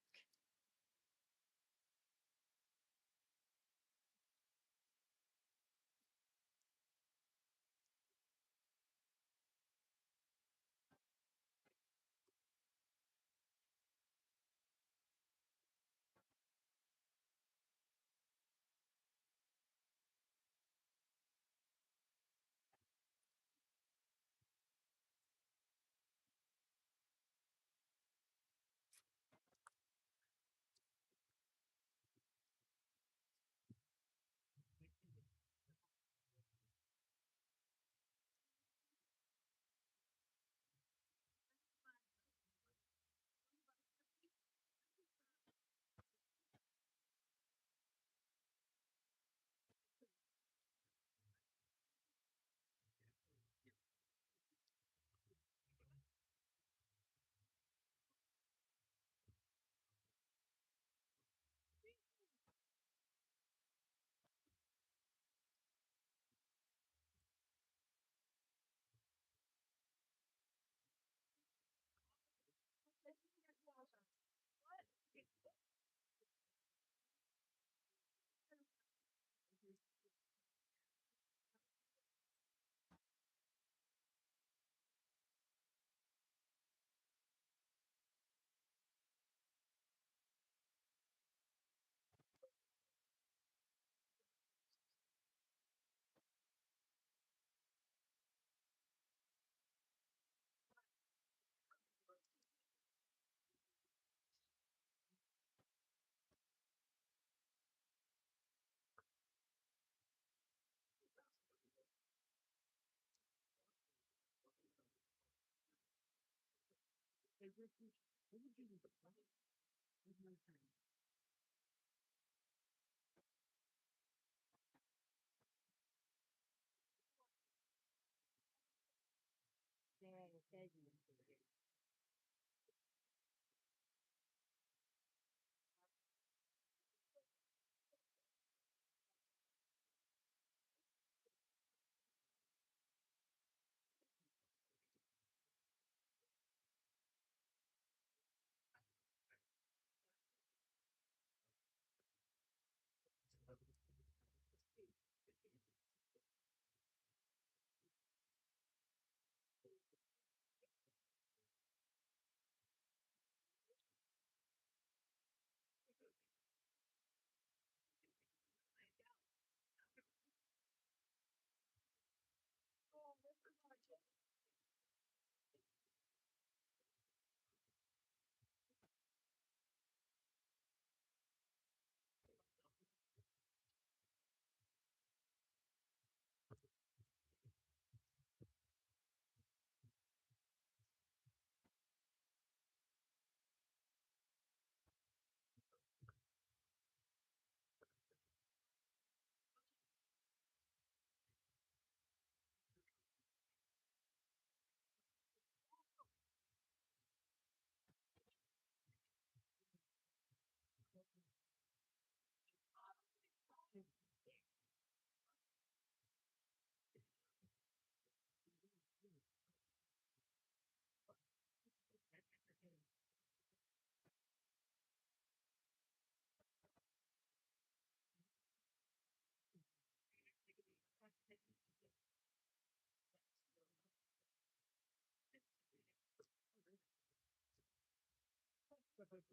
What's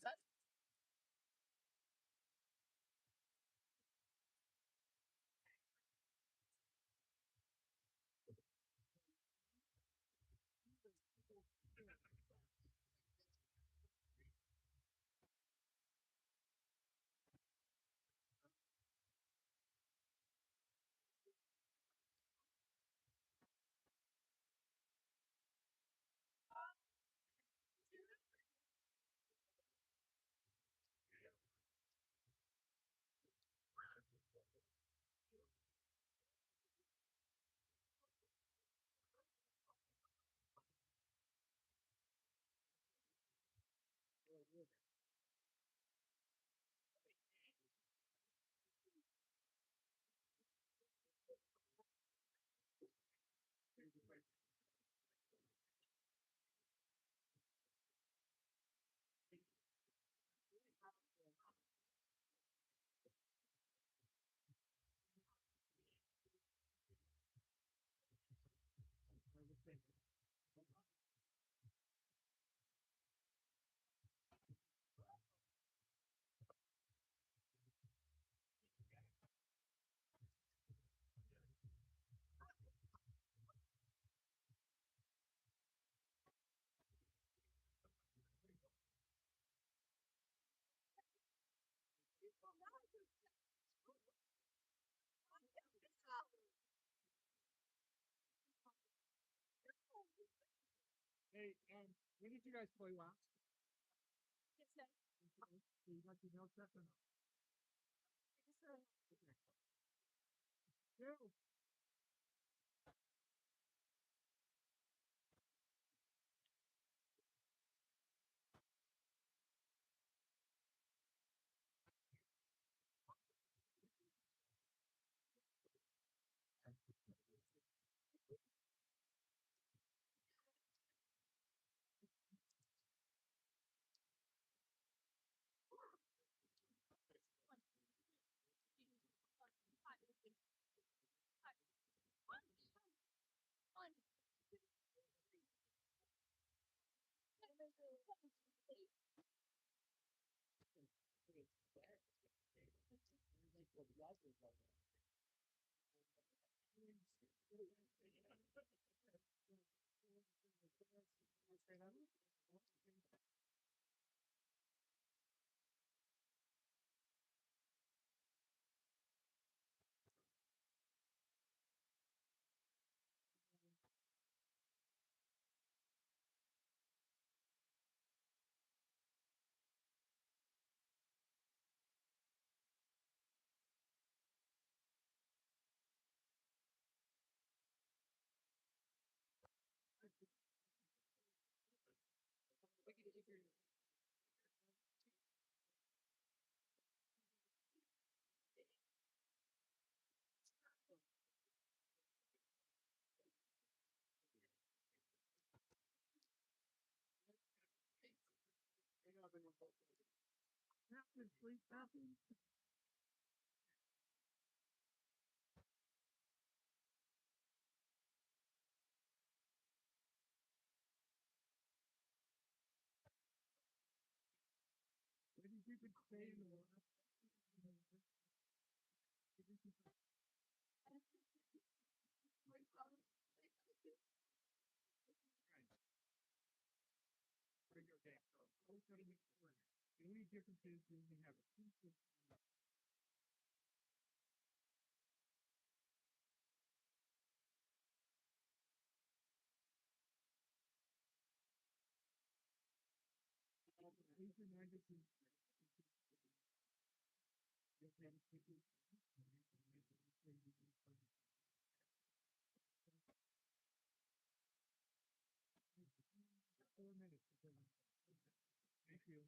that? Hey, when did you guys play last? You got your notes up or not? No. Captain, please, Captain. Maybe you could stay in the okay. The only difference is you can have a piece of Four minutes. Thank you.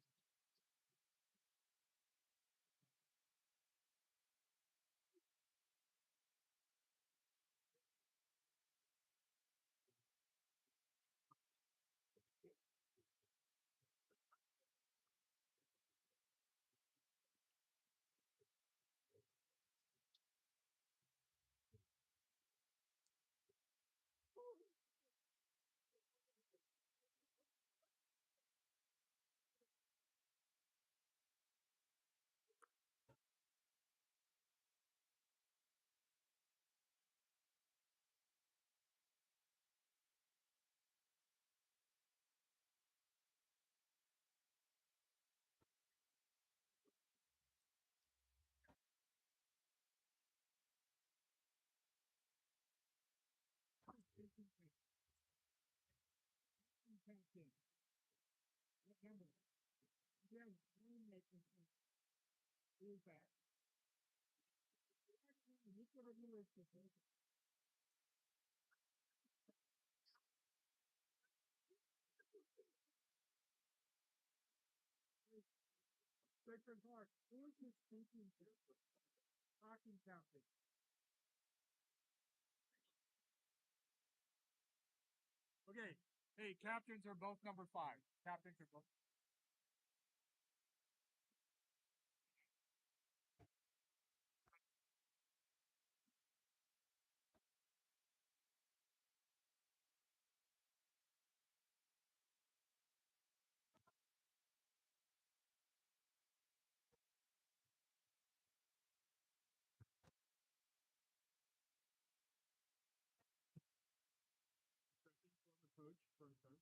Sacred Heart. Who is this thinking? Hockey captain. Okay. Hey, captains are both number 5. Captains are both. Coach for coach.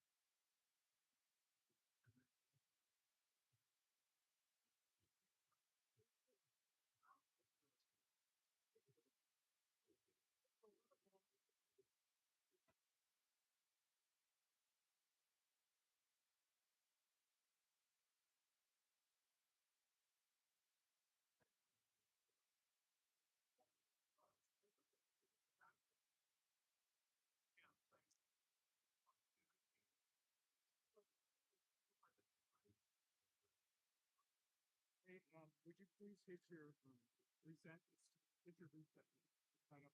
Hey, would you please hit your reset? Hit your reset. Sign up.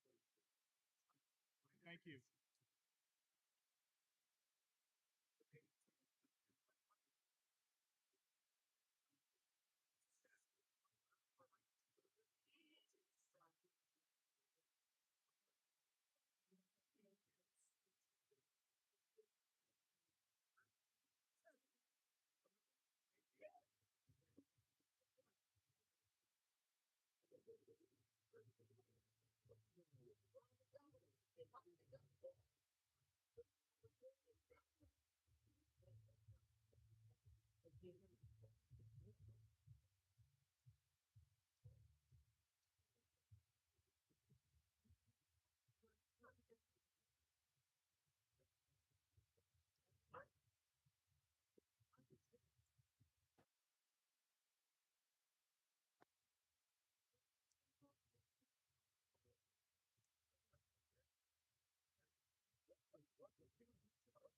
Thank you.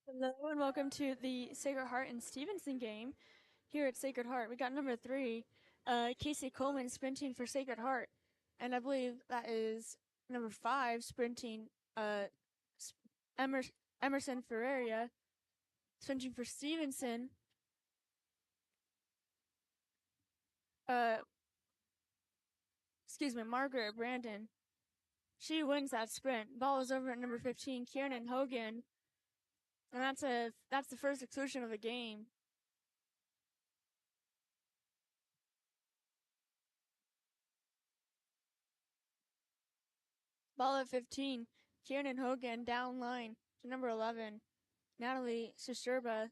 Hello and welcome to the Sacred Heart and Stevenson game. Here at Sacred Heart, we got number 3, Casey Coleman sprinting for Sacred Heart, and I believe that is number 5 sprinting, Emerson Ferreira sprinting for Stevenson. Margaret Brandon. She wins that sprint. Ball is over at number 15, Kieran Hogan, and that's the first exclusion of the game. Ball at 15, Kieran Hogan down line to number 11, Natalie Sisterba.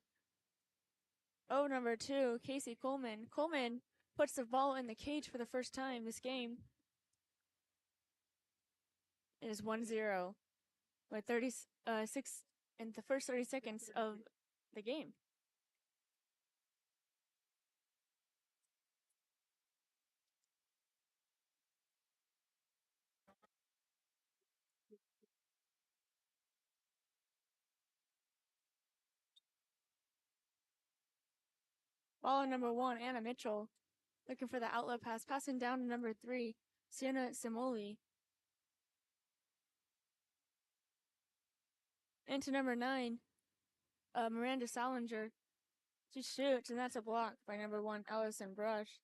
Oh, number 2, Casey Coleman. Coleman puts the ball in the cage for the first time this game. It is 1-0 with 36 in the first 30 seconds of the game. Ball number 1, Anna Mitchell, looking for the outlet pass, passing down to number 3, Sienna Simoli. Into number 9, Miranda Salinger. She shoots, and that's a block by number 1, Allison Brush.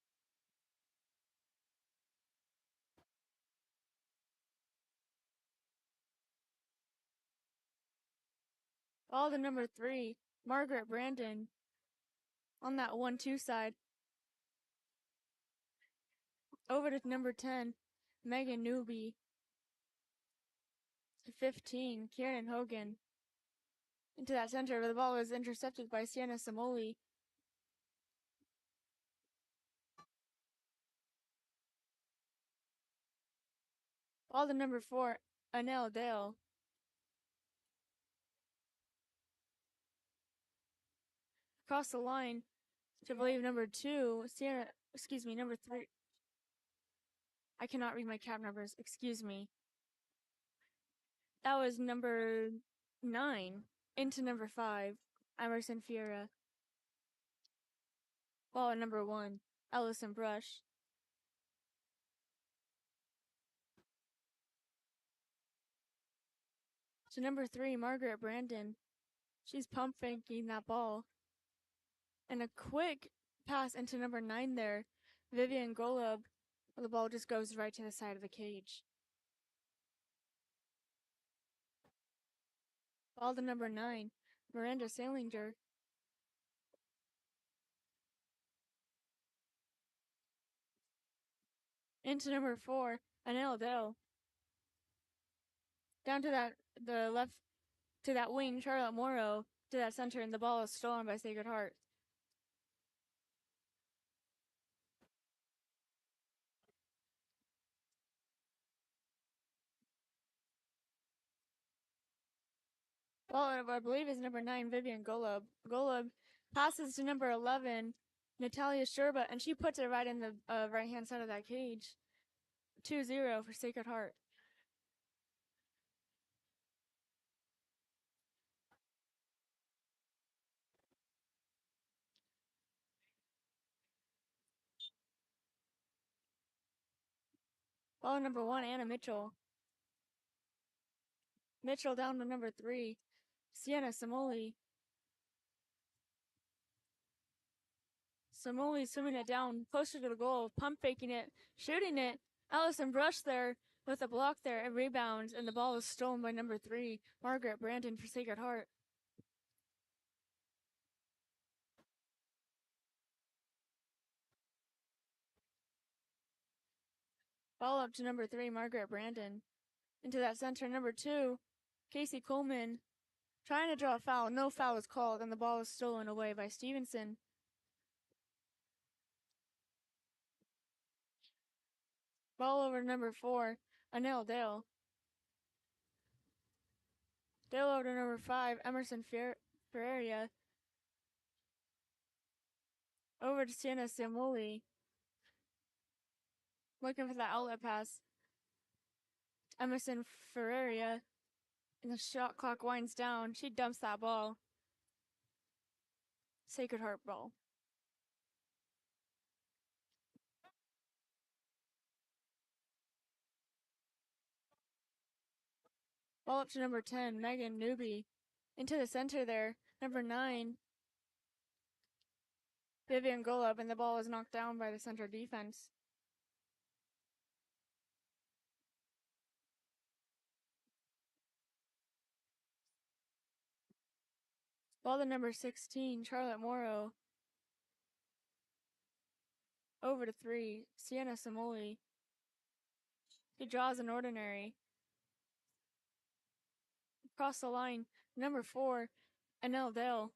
Ball to number 3, Margaret Brandon, on that 1-2 side. Over to number 10, Megan Newby. 15, Kieran Hogan. Into that center, where the ball was intercepted by Sienna Simoli. Ball to number 4, Anel Dale. Across the line to, I believe, number 2, number 3. I cannot read my cab numbers, excuse me. That was number 9 into number 5, Emerson Fiera. Ball at number 1, Ellison Brush. To number 3, Margaret Brandon. She's pump faking that ball. And a quick pass into number 9 there, Vivian Golub. The ball just goes right to the side of the cage. Ball to number 9, Miranda Salinger. Into number 4, Anel Dell. Down to the left, to that wing, Charlotte Morrow, to that center, and the ball is stolen by Sacred Heart. Ball, I believe, is number 9, Vivian Golub. Golub passes to number 11, Natalia Sherba, and she puts it right in the right-hand side of that cage. 2-0 for Sacred Heart. Ball number 1, Anna Mitchell. Mitchell down to number 3, Sienna Samoli. Samoli swimming it down, closer to the goal, pump faking it, shooting it. Allison Brush there with a block there and rebounds, and the ball is stolen by number 3, Margaret Brandon for Sacred Heart. Ball up to number 3, Margaret Brandon. Into that center, number 2, Casey Coleman. Trying to draw a foul. No foul was called, and the ball was stolen away by Stevenson. Ball over to number 4, Anel Dale. Dale over to number 5, Emerson Ferreira. Over to Sienna Samoli. Looking for that outlet pass. Emerson Ferreira. And the shot clock winds down. She dumps that ball. Sacred Heart ball. Ball up to number 10, Megan Newby. Into the center there. Number 9, Vivian Golub, and the ball is knocked down by the center defense. Ball to number 16, Charlotte Morrow. Over to 3, Sienna Samoli. He draws an ordinary. Across the line, number 4, Anel Dale.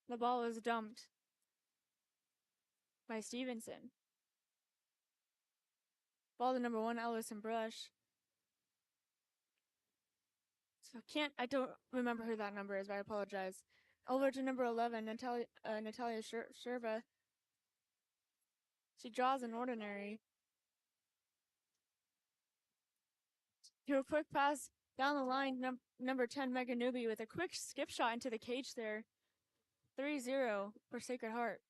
The ball is dumped by Stevenson. Ball to number 1, Ellison Brush. So I don't remember who that number is, but I apologize. Over to number 11, Natalia Sherba. She draws an ordinary. To a quick pass down the line, number 10, Megan Newby with a quick skip shot into the cage there. 3-0 for Sacred Heart.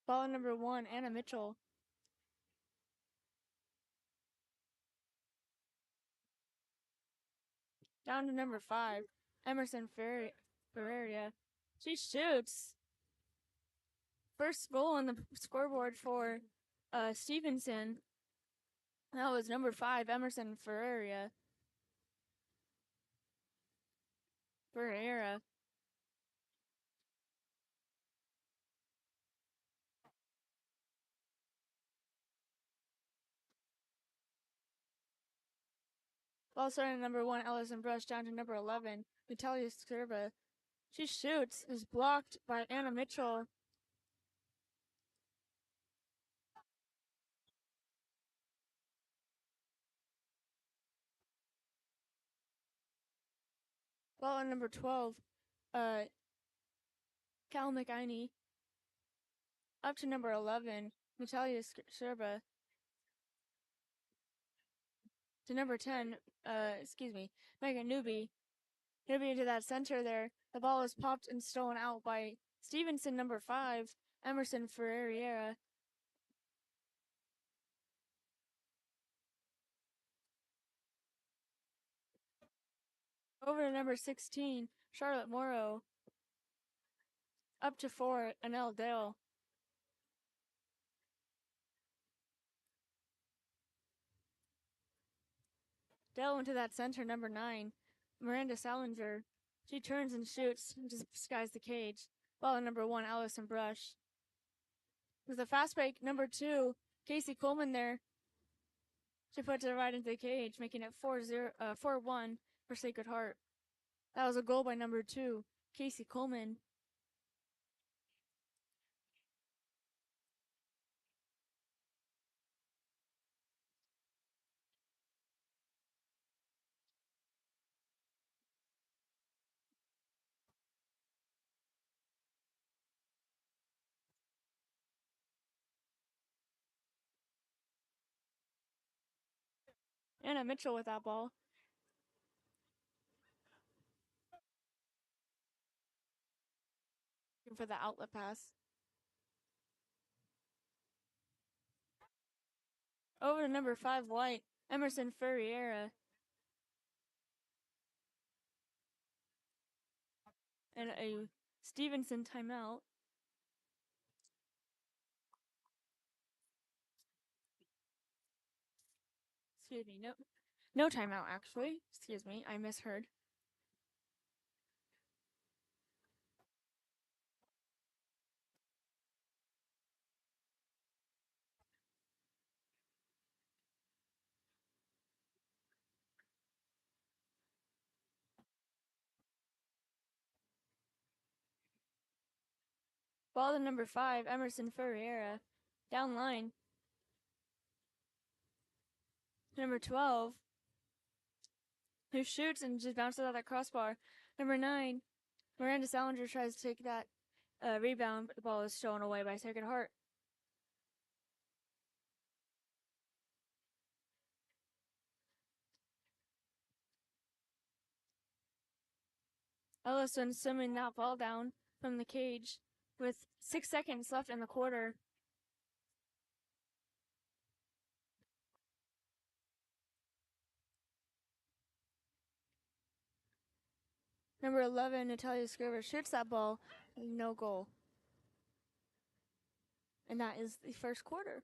Ball number 1, Anna Mitchell. Down to number 5, Emerson Ferreira. She shoots. First goal on the scoreboard for Stevenson. That was number 5, Emerson Ferreira. Ball starting number 1, Allison Brush, down to number 11, Natalia Skirba. She shoots, is blocked by Anna Mitchell. Ball on number 12, Cal McIney. Up to number 11, Natalia Skirba. To number 10, Megan Newby. Newby into that center there. The ball is popped and stolen out by Stevenson, number 5, Emerson Ferreira. Over to number 16, Charlotte Morrow. Up to 4, Anel Dale. Dale into that center, number 9, Miranda Salinger. She turns and shoots, and just skies the cage. Ball on number 1, Allison Brush. With a fast break, number 2, Casey Coleman there. She puts it right into the cage, making it 4-1 for Sacred Heart. That was a goal by number 2, Casey Coleman. Anna Mitchell with that ball. Looking for the outlet pass. Over to number 5, White, Emerson Ferreira. And a Stevenson timeout. Excuse me, no timeout actually. Excuse me, I misheard. Ball to number 5, Emerson Ferreira. Down line. Number 12, who shoots and just bounces out that crossbar. Number 9, Miranda Salinger tries to take that rebound, but the ball is stolen away by Sacred Heart. Ellison swimming that ball down from the cage with 6 seconds left in the quarter. Number 11, Natalia Scriver shoots that ball, no goal. And that is the first quarter.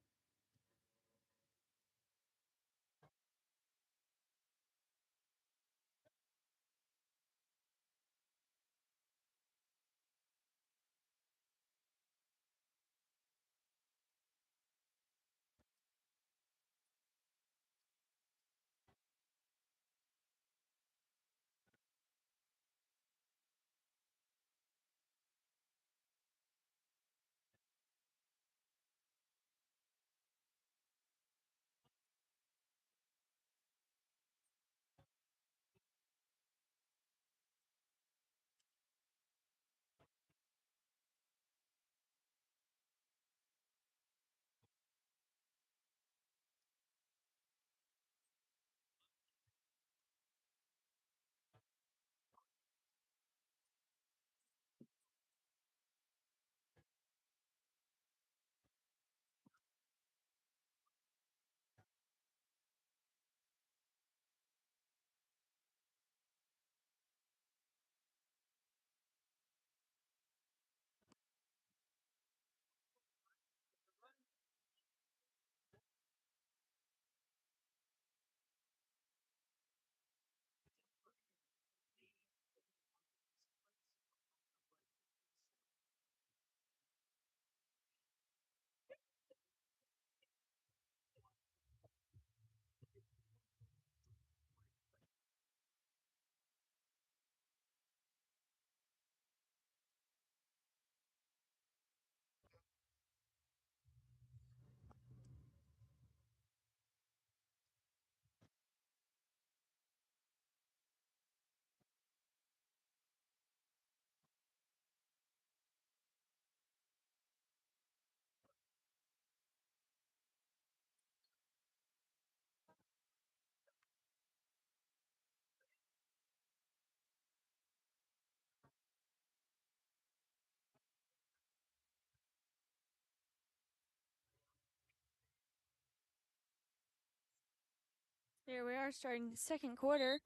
Here we are starting the second quarter.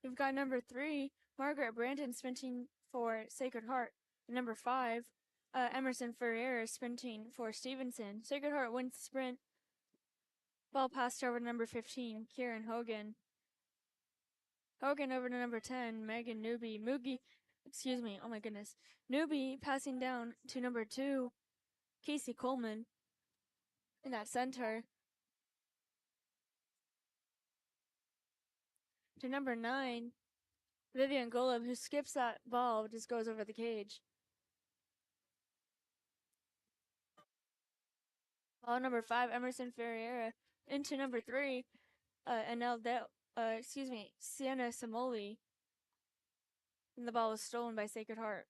We've got number 3, Margaret Brandon sprinting for Sacred Heart. Number 5, Emerson Ferreira sprinting for Stevenson. Sacred Heart wins the sprint. Ball passed over to number 15, Kieran Hogan. Hogan over to number 10, Megan Newby. Oh my goodness. Newby passing down to number 2, Casey Coleman in that center. To number 9, Vivian Golub, who skips that ball, just goes over the cage. Ball number 5, Emerson Ferreira. Into number 3, Sienna Samoli. And the ball was stolen by Sacred Heart.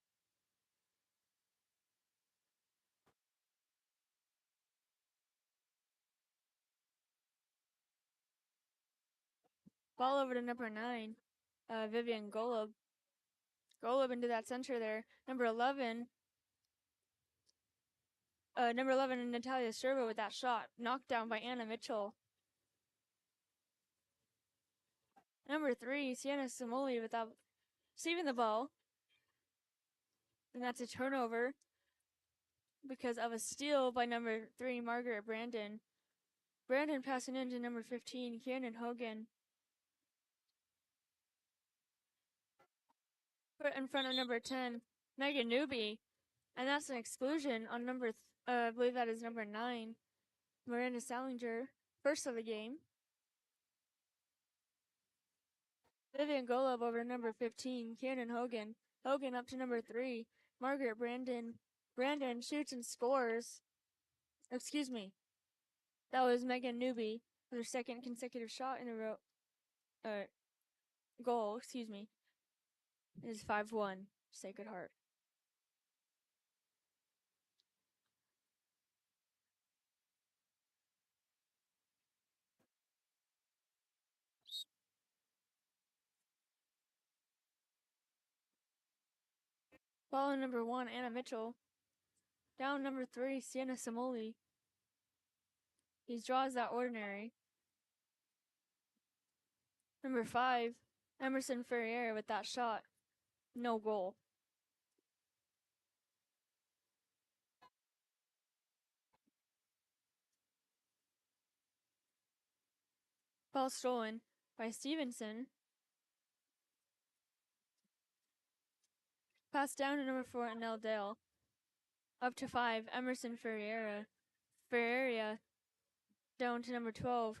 Ball over to number 9, Vivian Golub. Golub into that center there. Number 11, and Natalia Sherba with that shot. Knocked down by Anna Mitchell. Number 3, Sienna Samoli without receiving the ball. And that's a turnover because of a steal by number 3, Margaret Brandon. Brandon passing in to number 15, Kieran Hogan. Put in front of number 10, Megan Newby. And that's an exclusion on I believe that is number 9, Miranda Salinger. First of the game. Vivian Golub over to number 15, Kieran Hogan. Hogan up to number 3, Margaret Brandon. Brandon shoots and scores. Excuse me. That was Megan Newby with her second consecutive shot in a row. Goal, excuse me. It is 5-1, Sacred Heart. Ball on number 1, Anna Mitchell. Down number 3, Sienna Samoli. He draws that ordinary. Number 5, Emerson Ferrier with that shot. No goal. Ball stolen by Stevenson. Pass down to number 4, Nell Dale. Up to 5, Emerson Ferreira. Ferreira down to number 12,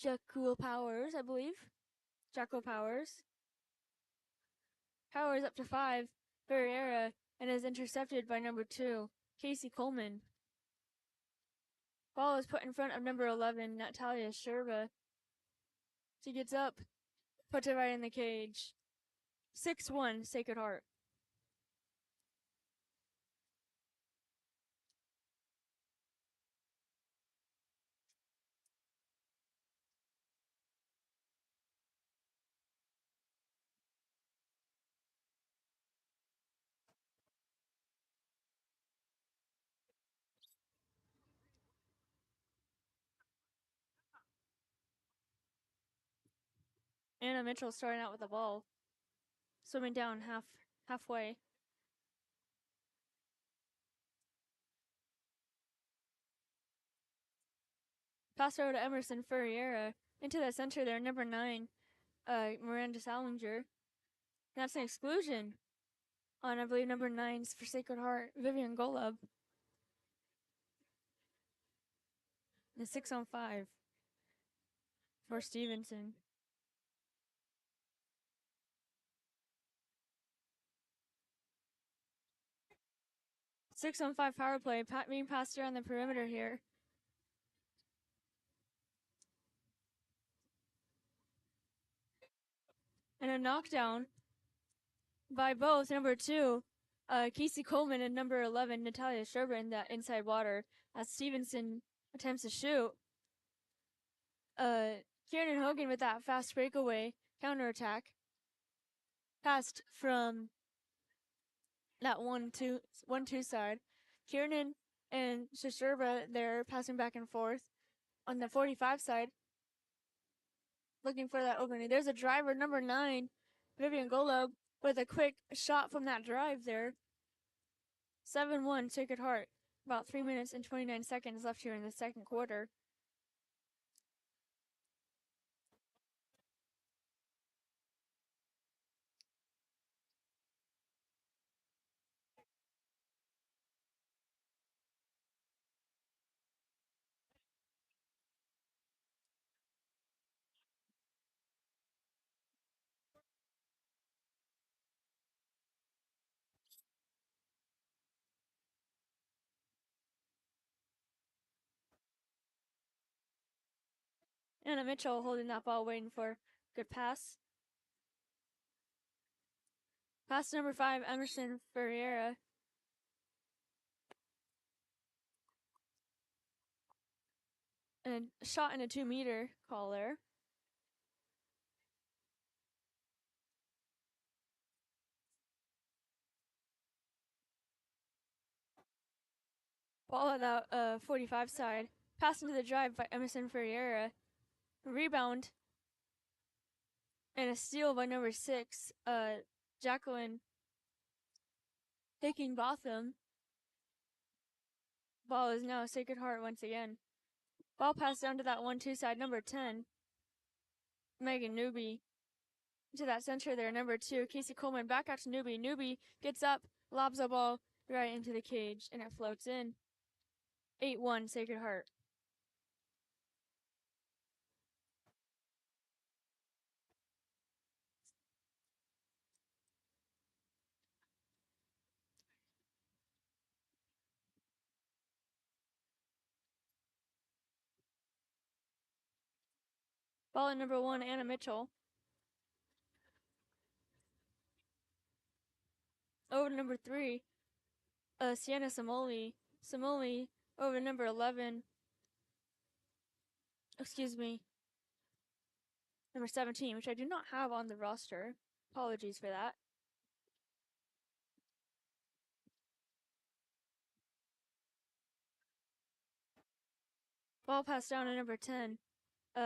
Jacko Powers, I believe. Jacko Powers. Powers up to 5, Ferreira, and is intercepted by number 2, Casey Coleman. Ball is put in front of number 11, Natalia Sherba. She gets up, puts it right in the cage. 6-1, Sacred Heart. Anna Mitchell starting out with the ball. Swimming down halfway. Pass over to Emerson Ferreira. Into the center there, number 9, Miranda Salinger. That's an exclusion on, I believe, number 9's for Sacred Heart, Vivian Golub. The 6-on-5 for Stevenson. Six-on-5 power play, being passed around the perimeter here. And a knockdown by both number 2, Casey Coleman, and number 11, Natalia Sherber in that inside water as Stevenson attempts to shoot. Kieran Hogan with that fast breakaway counterattack. Passed from that 1-2 side. Kieran and Shishurba there passing back and forth on the 45 side, looking for that opening. There's a driver, number 9, Vivian Golob, with a quick shot from that drive there. 7-1 Sacred Heart. About 3 minutes and 29 seconds left here in the second quarter. Anna Mitchell holding that ball, waiting for good pass. Pass to number 5, Emerson Ferreira. And a shot in a 2-meter call there. Ball at that 45 side. Pass into the drive by Emerson Ferreira. Rebound. And a steal by number 6, Jacqueline Hicking-Botham. Ball is now Sacred Heart once again. Ball passed down to that 1-2 side, number 10, Megan Newby. To that center there, number 2, Casey Coleman. Back out to Newby. Newby gets up, lobs the ball right into the cage, and it floats in. 8-1 Sacred Heart. Ball at number 1, Anna Mitchell. Over to number 3, Sienna Samoli. Samoli over to number 11. Excuse me. Number 17, which I do not have on the roster. Apologies for that. Ball passed down to number 10,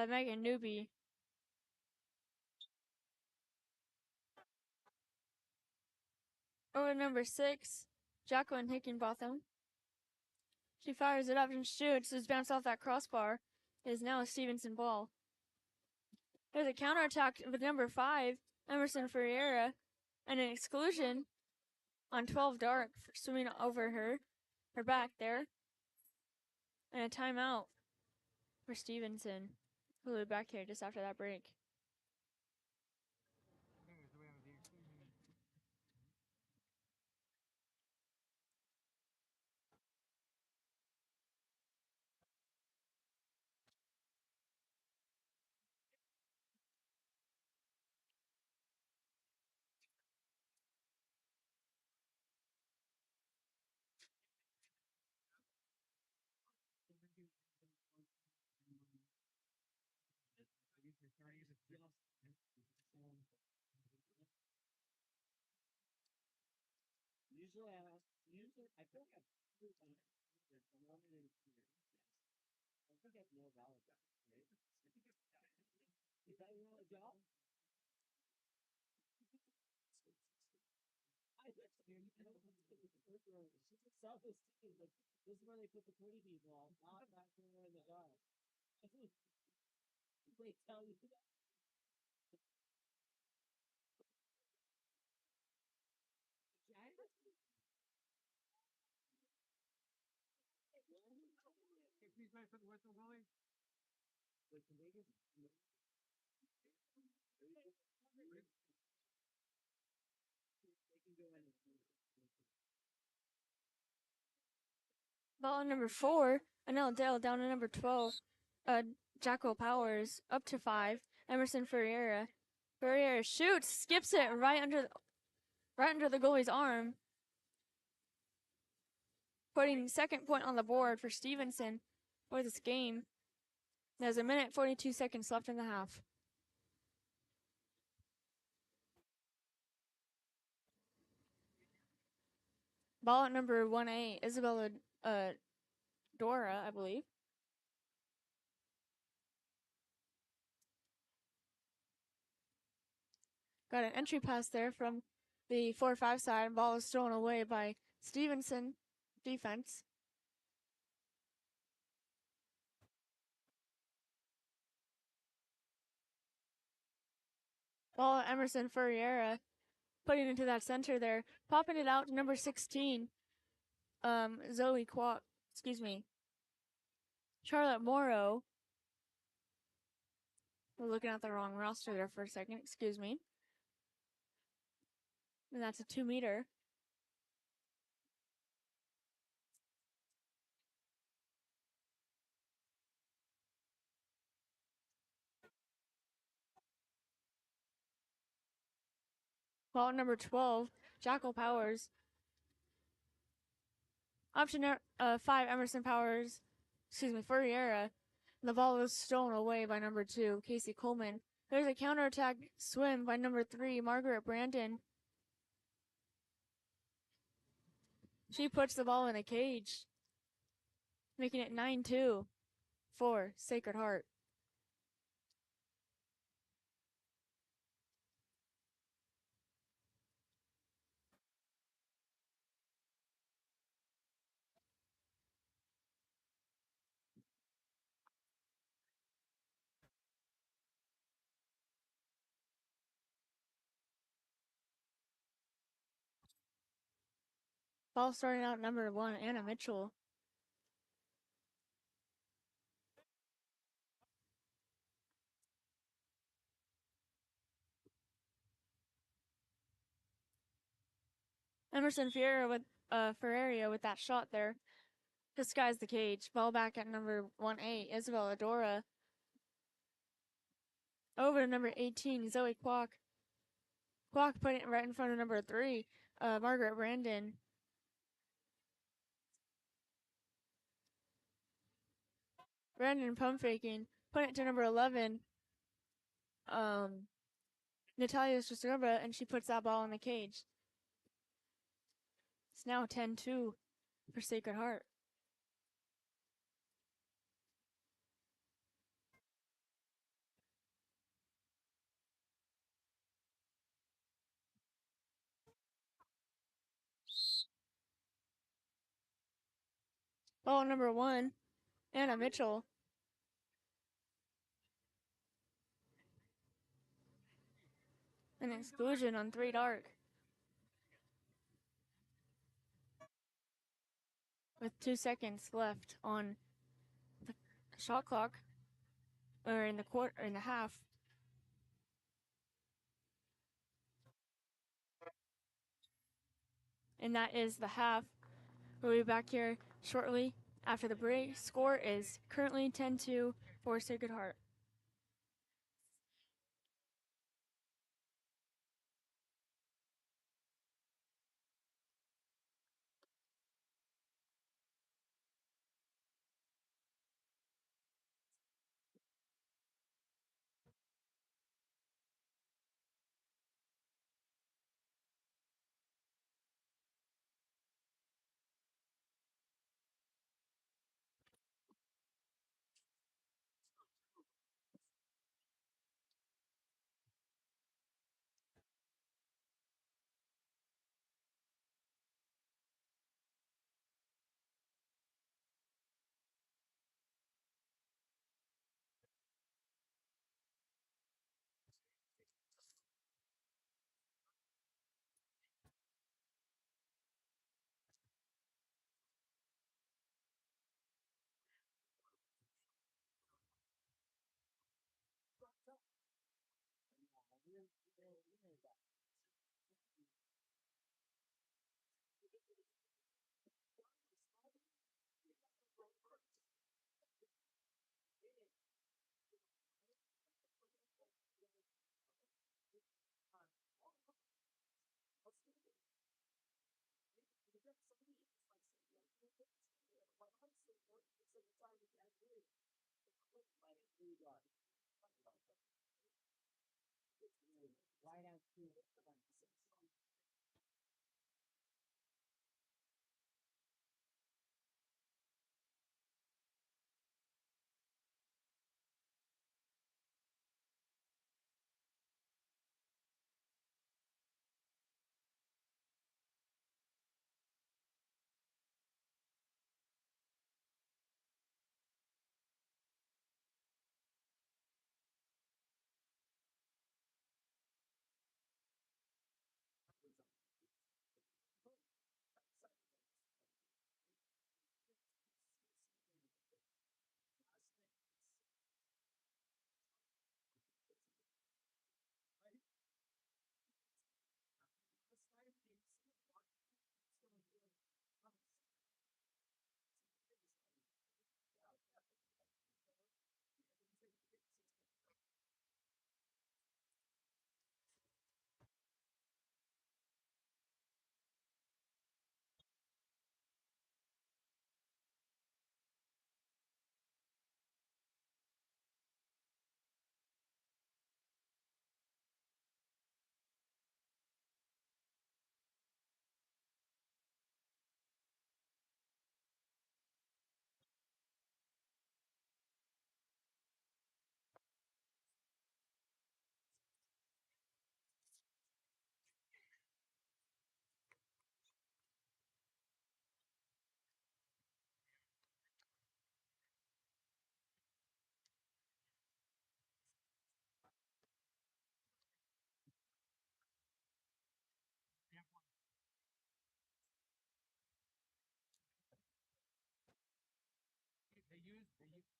Megan Newby. Over to number 6, Jacqueline Hickenbotham. She fires it up and shoots. It's bounced off that crossbar. It is now a Stevenson ball. There's a counterattack with number 5, Emerson Ferreira, and an exclusion on 12 Dark for swimming over her back there. And a timeout for Stevenson, who will be back here just after that break. Usually, I feel like I wanted to experience. I think that's more valid, right? Is that your job? I just self-esteem. Like, this is where they put the pretty people on, not back where the job. They tell you that. Hey, please wait for the whistle, Willie. Wait, can they get... They can go in. Ball at number 4, Anel Dale down to number 12, Jacko Powers up to 5, Emerson Ferreira. Ferreira shoots, skips it right under the goalie's arm, putting second point on the board for Stevenson for this game. There's 1:42 left in the half. Ball at number 1A, Isabella Dora, I believe. Got an entry pass there from the 4-5 side. Ball is stolen away by Stevenson defense. Ball Emerson Ferreira putting it into that center there, popping it out to number 16. Charlotte Morrow. We're looking at the wrong roster there for a second, excuse me. And that's a 2-meter. Ball number 12, Jackal Powers. Option 5, Emerson Powers, Ferreira. The ball was stolen away by number 2, Casey Coleman. There's a counterattack swim by number 3, Margaret Brandon. She puts the ball in the cage, making it 9-2 for Sacred Heart. Ball starting out number 1, Anna Mitchell. Emerson Ferreira with that shot there. Disguised the cage. Ball back at number 1A, Isabella Dora. Over to number 18, Zoe Kwok. Kwok putting it right in front of number 3, Margaret Brandon. Brandon pump faking. Put it to number 11, Natalia Strasova, and she puts that ball in the cage. It's now 10-2 for Sacred Heart. Ball number 1, Anna Mitchell. An exclusion on 3 dark. With 2 seconds left on the shot clock, or in the half. And that is the half. We'll be back here shortly after the break. Score is currently 10-2 for Sacred Heart.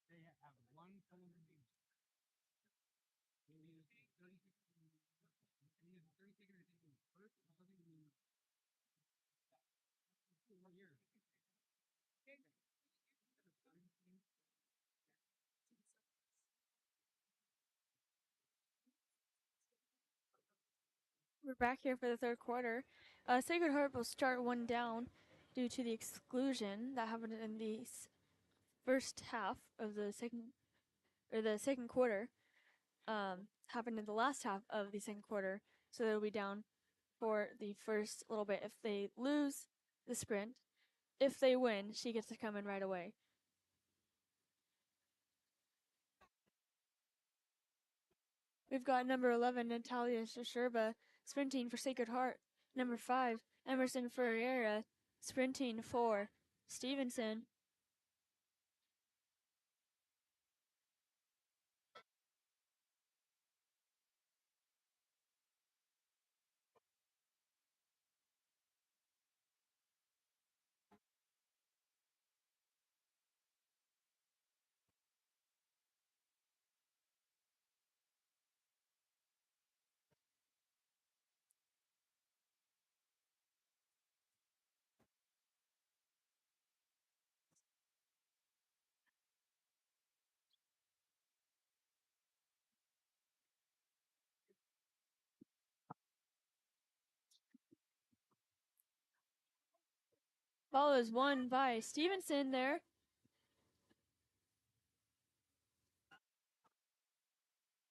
they have one calendar week. They use 36. They use 36 or something. First, something in 1 year. We're back here for the third quarter. Sacred Heart will start one down due to the exclusion that happened in the first half of the second quarter. Happened in the last half of the second quarter, so they'll be down for the first little bit. If they lose the sprint, if they win, she gets to come in right away. We've got number 11, Natalia Shasherba, sprinting for Sacred Heart. Number 5, Emerson Ferreira, sprinting for Stevenson. Ball is won by Stevenson there.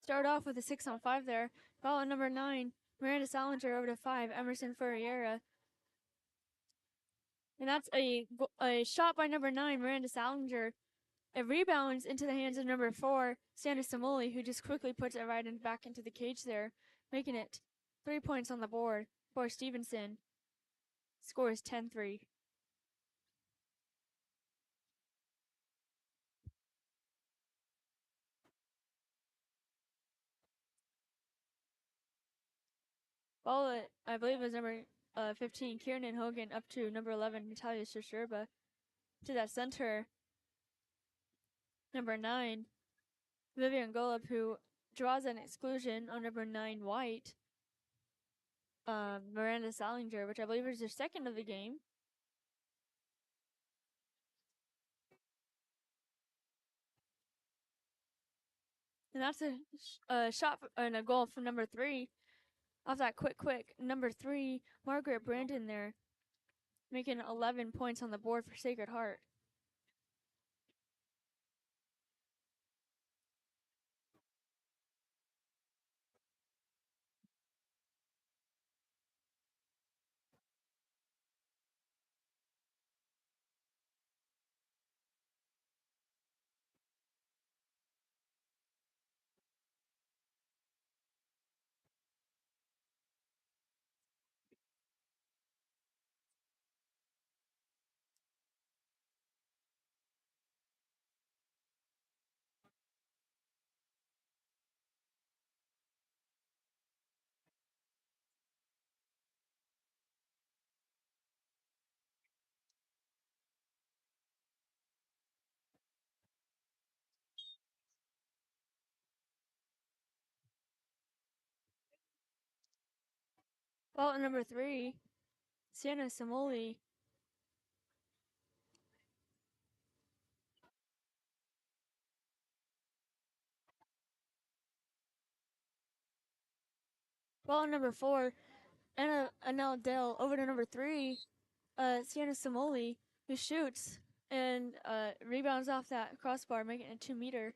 Start off with a 6-on-5 there. Ball at number 9, Miranda Salinger over to 5, Emerson Ferreira. And that's a shot by number 9, Miranda Salinger. It rebounds into the hands of number 4, Santa Samoli, who just quickly puts it right back into the cage there, making it 3 points on the board for Stevenson. Score is 10-3. Ball at, I believe, is number 15, Kieran Hogan, up to number 11, Natalia Shasherba. To that center, number 9, Vivian Golub, who draws an exclusion on number 9, White, Miranda Salinger, which I believe is their second of the game. And that's a shot and a goal from number 3. Off that quick. Number 3, Margaret Brandon there, making 11 points on the board for Sacred Heart. Ball at number 3, Santa Samoli. Ball at number 4, Anel Dell over to number 3, Sienna Samoli, who shoots and rebounds off that crossbar, making it a 2-meter.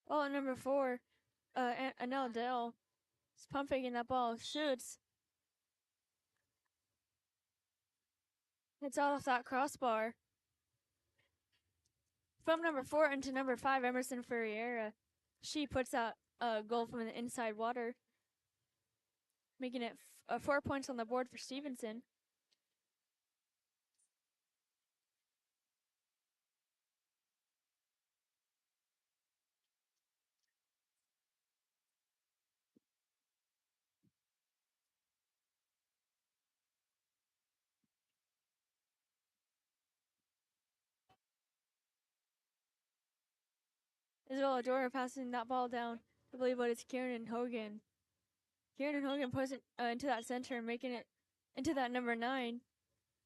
Ball at number 4, Anel Dell is pump faking that ball, shoots. It's off that crossbar. From number 4 into number 5, Emerson Ferreira. She puts out a goal from the inside water, making it 4 points on the board for Stevenson. Isabella Dora passing that ball down. I believe what it's Kieran Hogan. Kieran Hogan puts it into that center, making it into that number 9,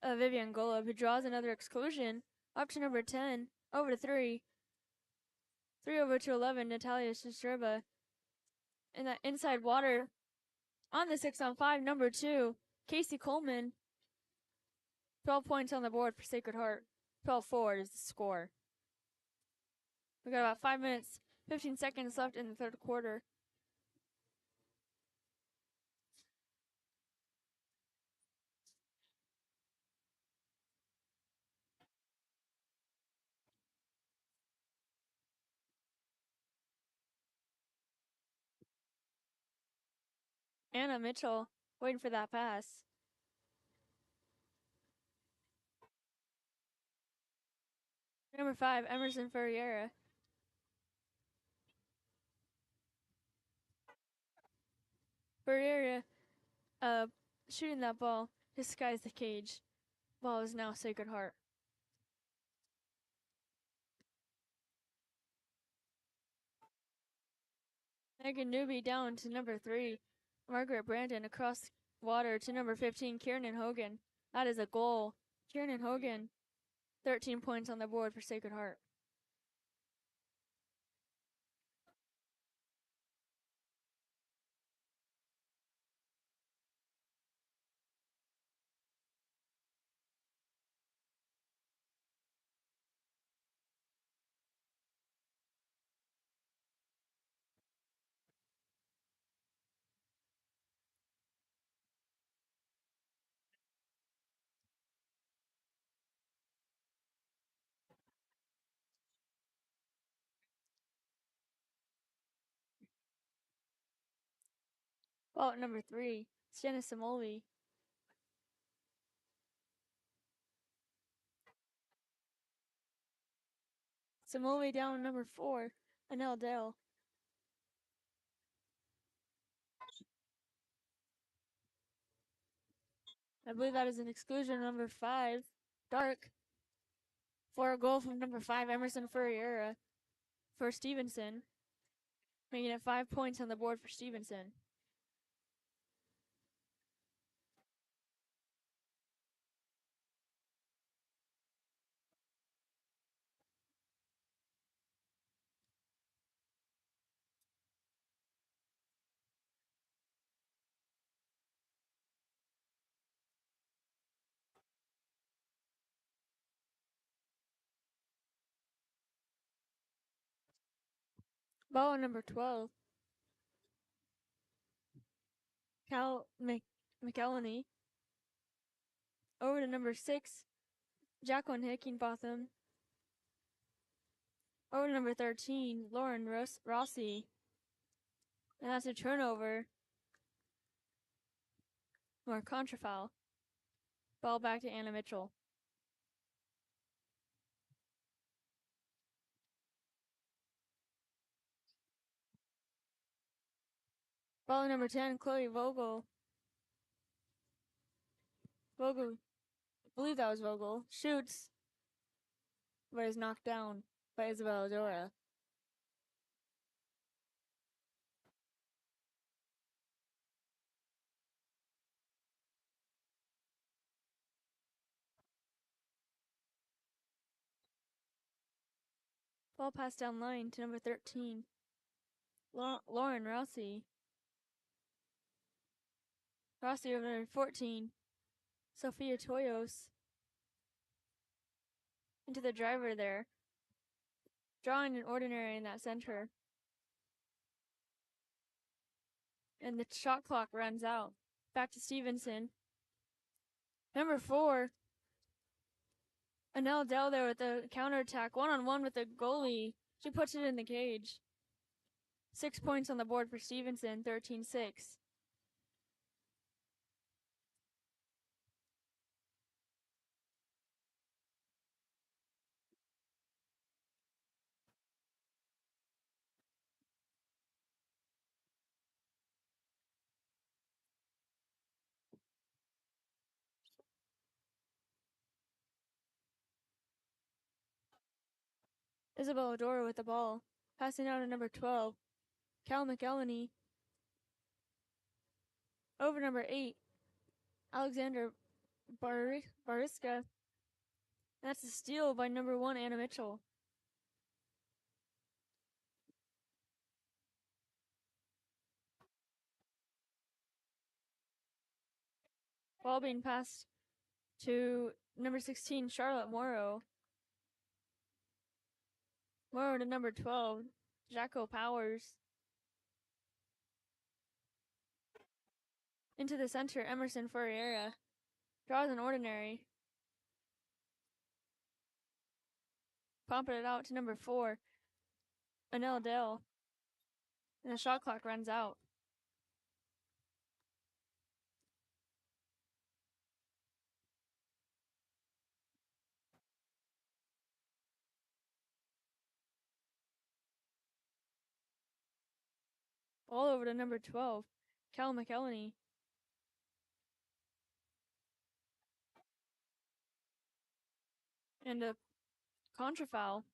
Vivian Golub, who draws another exclusion. Up to number 10, over to 3. 3 over to 11, Natalia Shishrba. In that inside water, on the 6-on-5, number 2, Casey Coleman. 12 points on the board for Sacred Heart. 12-4 is the score. We got about 5 minutes, 15 seconds left in the third quarter. Anna Mitchell waiting for that pass. Number 5, Emerson Ferreira. Ferreira shooting that ball disguised the cage. Ball is now Sacred Heart. Megan Newby down to number 3. Margaret Brandon across water to number 15, Kieran Hogan. That is a goal. Kieran Hogan, 13 points on the board for Sacred Heart. Ball at number 3, Sienna Simoli. Simoli down number 4, Anel Dale. I believe that is an exclusion. Number 5, Dark. For a goal from number 5, Emerson Ferreira for Stevenson. Making it 5 points on the board for Stevenson. Ball at number 12, Cal McElhenney. Over to number 6, Jacqueline Hickinbotham. Over to number 13, Lauren Rossi. And that's a turnover. Or contrafoul. Ball back to Anna Mitchell. Ball at number 10, Chloe Vogel. Vogel, I believe that was Vogel. Shoots, but is knocked down by Isabella Dora. Ball passed down line to number 13, Lauren Rossi. Rossi over number 14, Sophia Toyos. Into the driver there. Drawing an ordinary in that center. And the shot clock runs out. Back to Stevenson. Number 4, Anel Dell there with the counterattack. 1-on-1 with the goalie. She puts it in the cage. 6 points on the board for Stevenson, 13-6. Isabella Dora with the ball. Passing out to number 12, Cal McElhenney. Over number 8, Alexander Bariska. That's a steal by number 1, Anna Mitchell. Ball being passed to number 16, Charlotte Morrow. Morrow to number 12, Jacko Powers. Into the center, Emerson Ferreira. Draws an ordinary. Pumping it out to number 4, Anel Dell. And the shot clock runs out. Ball over to number 12, Cal McElhenney. And a contra foul.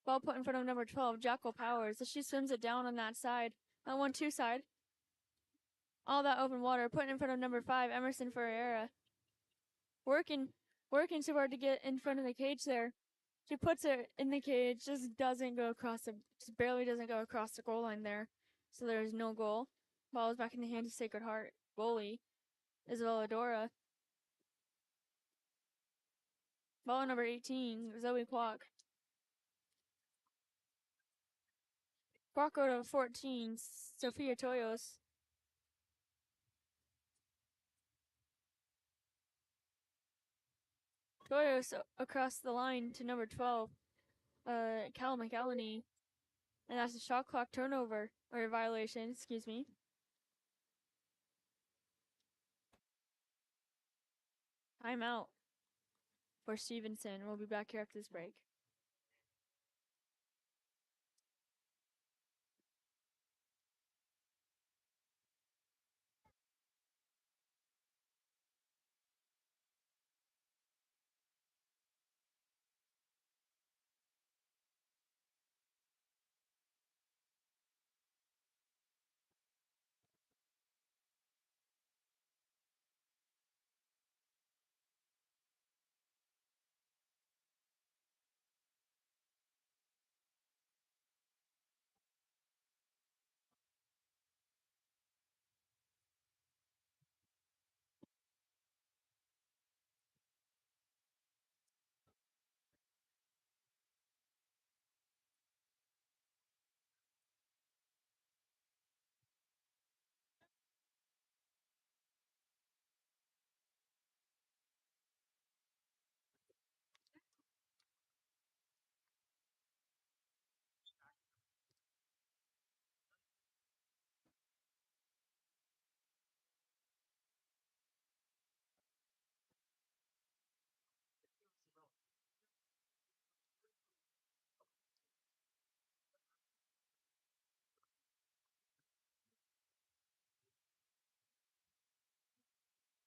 Ball put in front of number 12, Jacko Powers, as she swims it down on that side. On 1-2 side. All that open water, put in front of number 5, Emerson Ferreira. Working so hard to get in front of the cage there. She puts it in the cage, just barely doesn't go across the goal line there. So there's no goal. Ball is back in the hands of Sacred Heart goalie, Isabella Dora. Ball number 18, Zoe Kwok. Kwok to 14, Sophia Toyos. Toyos across the line to number 12, Cal McElhenney. And that's a shot clock turnover, or violation, excuse me. Timeout for Stevenson. We'll be back here after this break.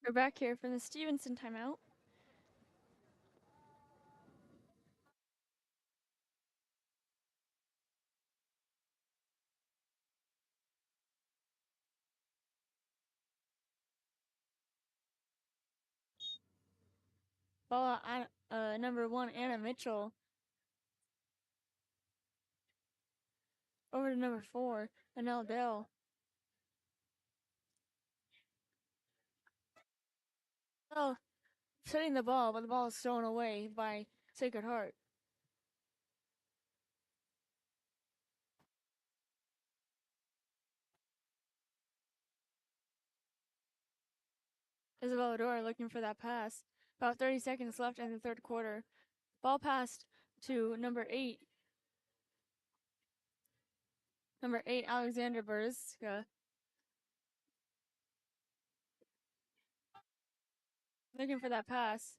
We're back here from the Stevenson timeout. Ball at number 1, Anna Mitchell. Over to number 4, Anel Dell. Oh, setting the ball, but the ball is thrown away by Sacred Heart. Isabella Dora looking for that pass. About 30 seconds left in the third quarter. Ball passed to number 8. Number 8, Alexander Bariska. Looking for that pass.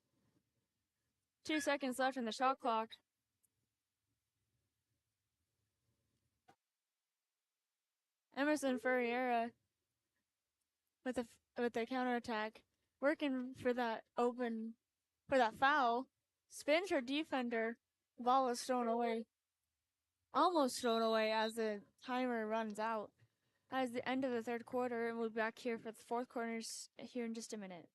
2 seconds left in the shot clock. Emerson Ferreira with the counterattack, working for that foul, spins her defender, ball is thrown away. almost thrown away as the timer runs out. That is the end of the third quarter, and we'll be back here for the fourth quarters here in just a minute.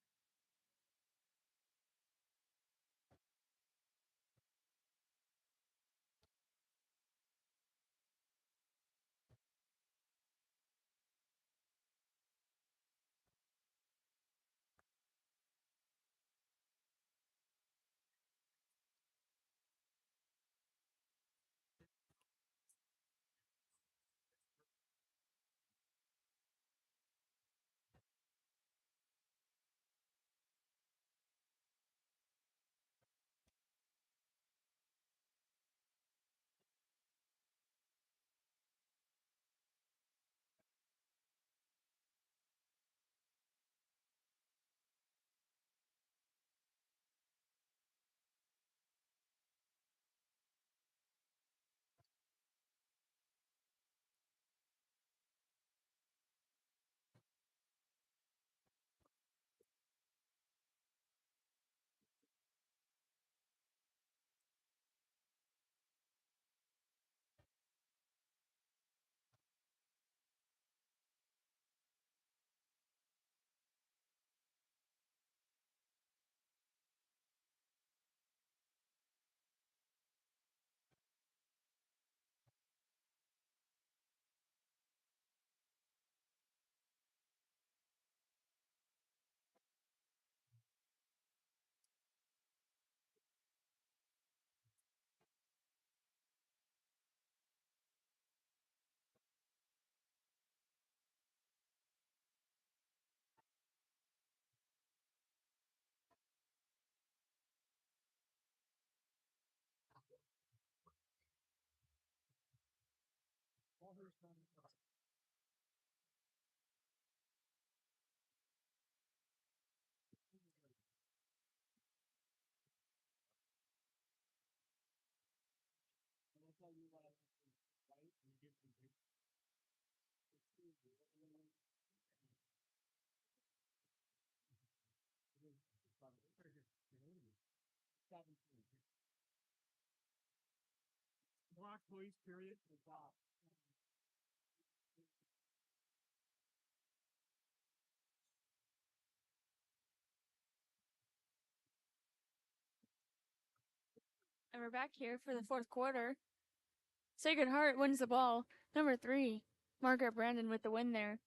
Block, please, period. And we're back here for the fourth quarter. Sacred Heart wins the ball. Number 3, Margaret Brandon with the win there.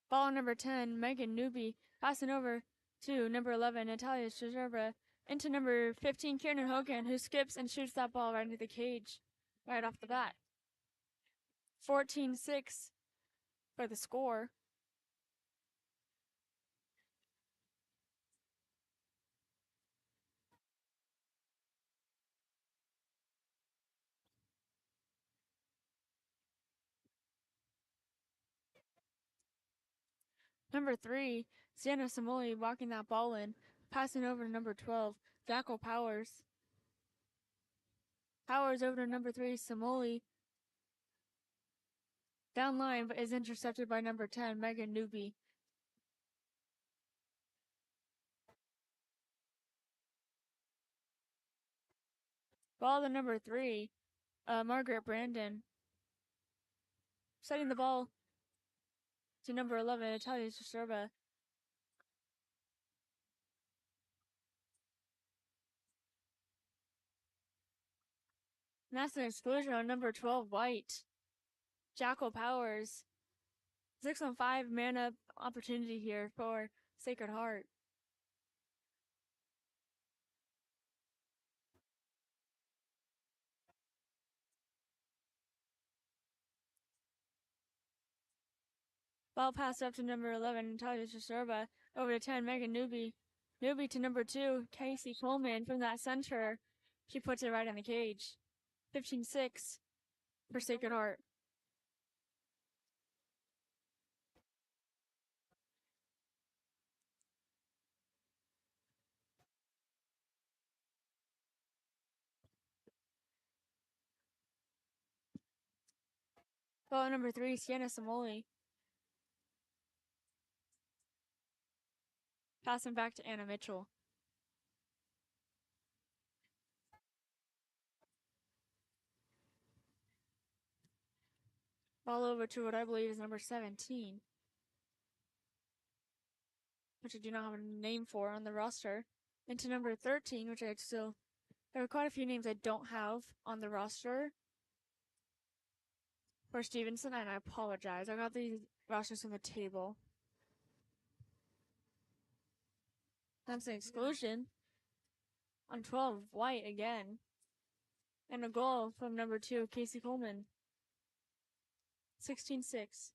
Ball number 10, Megan Newby, passing over to number 11, Natalia Shazerba, into number 15, Kieran Hogan, who skips and shoots that ball right into the cage right off the bat. 14-6 for the score. Number 3, Sienna Samoli walking that ball in, passing over to number 12, Jackal Powers. Powers over to number 3, Samoli. Down line, but is intercepted by number 10, Megan Newby. Ball to number 3, Margaret Brandon. Setting the ball to number 11, Natalia Shazerba. And that's an exclusion on number 12, White. Jackal Powers. 6-on-5 man-up opportunity here for Sacred Heart. Ball passed up to number 11, Natalia Shazerba. Over to 10, Megan Newby. Newby to number 2, Casey Coleman from that center. She puts it right in the cage. 15-6 for Sacred Heart. Ball number 3, Sienna Samoli. Passing back to Anna Mitchell. Ball over to what I believe is number 17, which I do not have a name for on the roster. Into number 13, which there are quite a few names I don't have on the roster for Stevenson, and I apologize. I got these rosters from the table. That's an exclusion on 12, White again. And a goal from number 2, Casey Coleman. 16-6.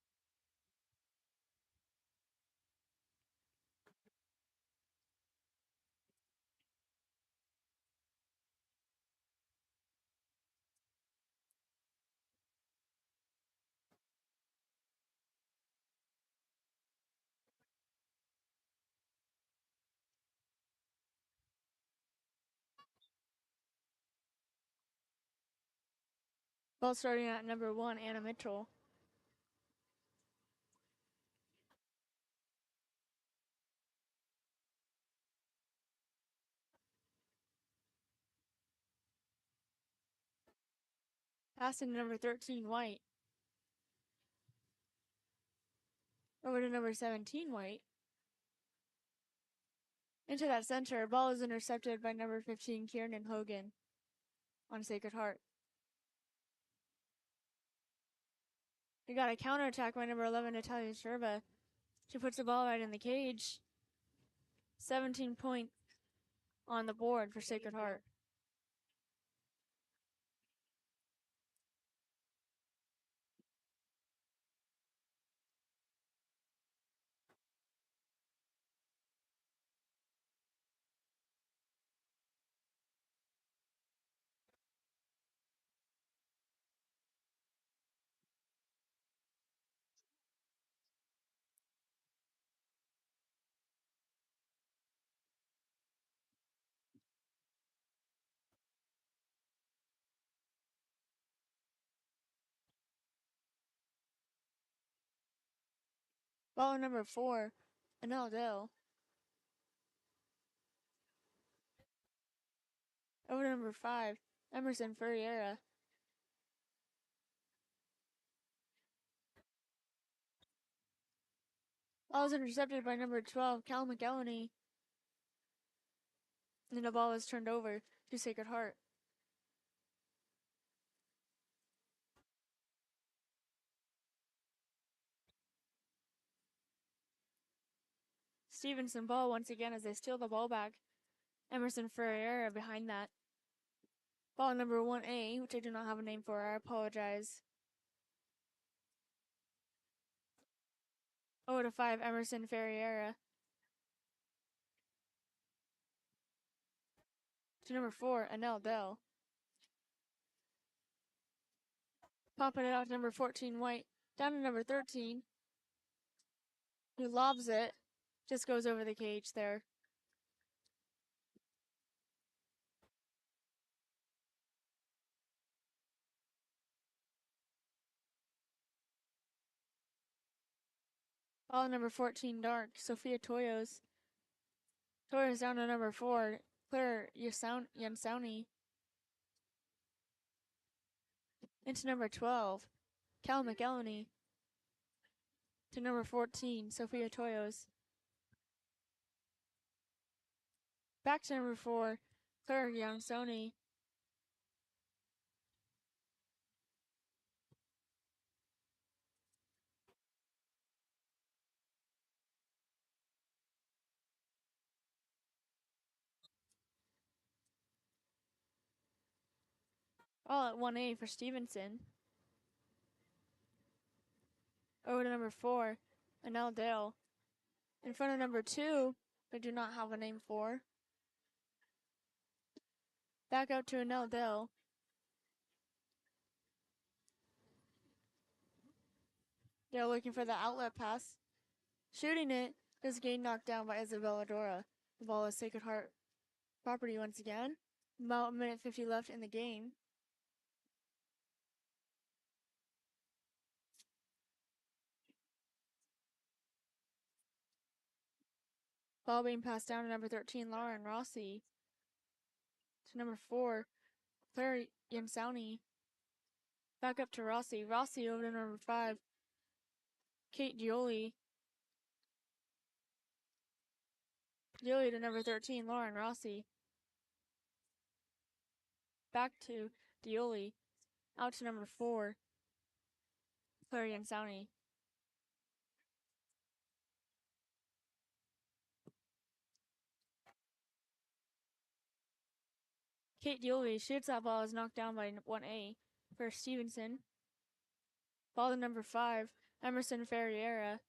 Ball starting at number 1, Anna Mitchell. Passing to number 13, White. Over to number 17, White. Into that center, ball is intercepted by number 15, Kieran Hogan on Sacred Heart. We got a counterattack by number 11, Natalia Sherba. She puts the ball right in the cage. 17 points on the board for Sacred Heart. Ball number 4, Anel Dell. Over to number 5, Emerson Ferreira. Ball was intercepted by number 12, Cal McElhenney. And the ball was turned over to Sacred Heart. Stevenson ball once again as they steal the ball back. Emerson Ferreira behind that. Ball number 1A, which I do not have a name for, I apologize. Over to 5, Emerson Ferreira. To number 4, Anel Dell. Popping it out to number 14, White. Down to number 13, who lobs it. Just goes over the cage there. Ball number 14, Dark, Sophia Toyos. Toyos down to number 4, Claire Yansauni. Into number 12, Cal McElhenney. To number 14, Sophia Toyos. Back to number 4, Claire Yansoni. All at 1A for Stevenson. Over to number 4, Anel Dale. In front of number 2, they do not have a name for. Back out to Anel Dale. They're looking for the outlet pass. Shooting it is getting knocked down by Isabella Dora. The ball is Sacred Heart property once again. About a minute 50 left in the game. Ball being passed down to number 13, Lauren Rossi. To number 4, Claire Yansauni. Back up to Rossi. Rossi over to number 5. Kate Dioli. Dioli to number 13, Lauren Rossi. Back to Dioli. Out to number 4, Clarion Sowney. Kate Dioli shoots that ball, is knocked down by 1A for Stevenson. Ball to number 5, Emerson Ferreira.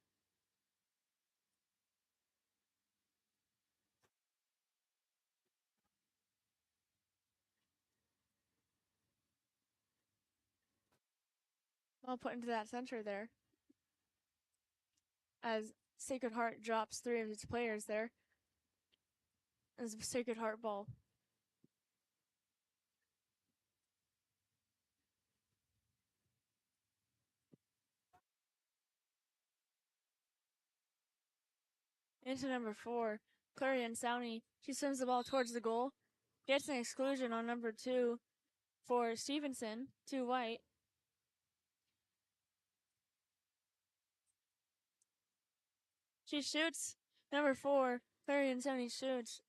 Ball put into that center there. As Sacred Heart drops 3 of its players there. As a Sacred Heart ball. Into number 4, Clarion Sowney. She sends the ball towards the goal. Gets an exclusion on number 2 for Stevenson, 2 white. She shoots. Number 4, Clarion Sowney shoots.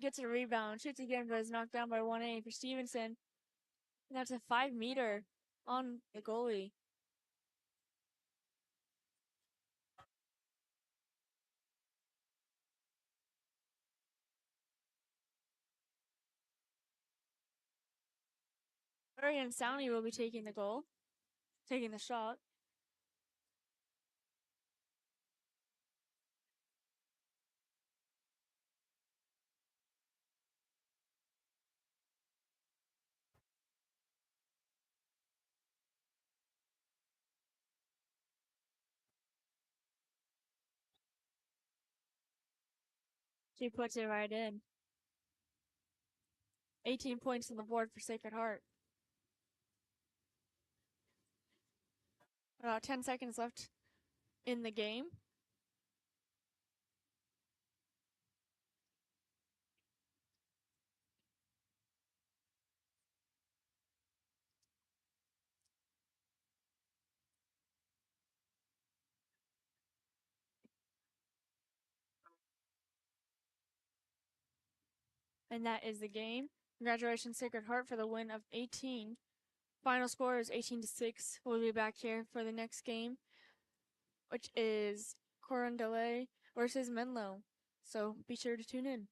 Gets a rebound. Shoots again, but is knocked down by 1A for Stevenson. And that's a 5-meter on the goalie. Clarion Sowney will be taking the goal. Taking the shot. She puts it right in. 18 points on the board for Sacred Heart. About 10 seconds left in the game. And that is the game. Congratulations, Sacred Heart, for the win of 18. Final score is 18-6. We'll be back here for the next game, which is Coronado versus Menlo. So be sure to tune in.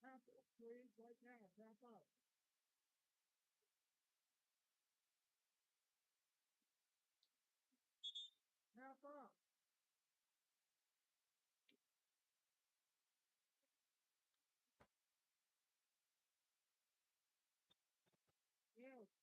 Tap up, please, right now. Tap up. Tap up. Yes.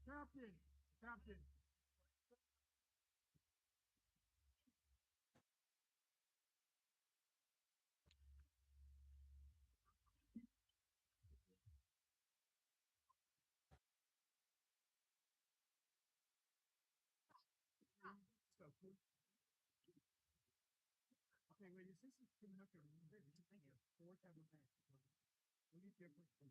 Captain. Captain. Okay, wait, is this coming up here? Thank you. Four type of match. What do you different from?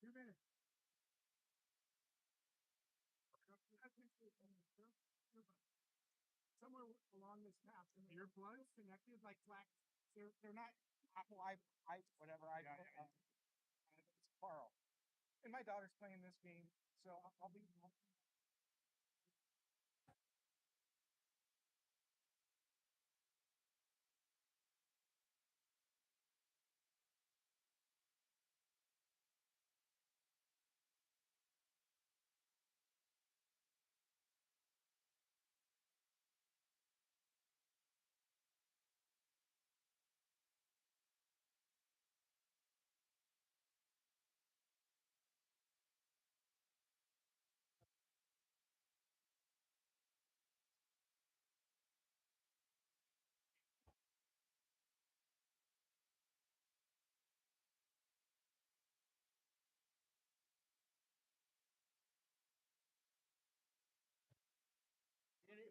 Two minutes. Somewhere along this path, some earplugs connected like flat. They're not Apple whatever it's Carl. And my daughter's playing this game, so I'll be.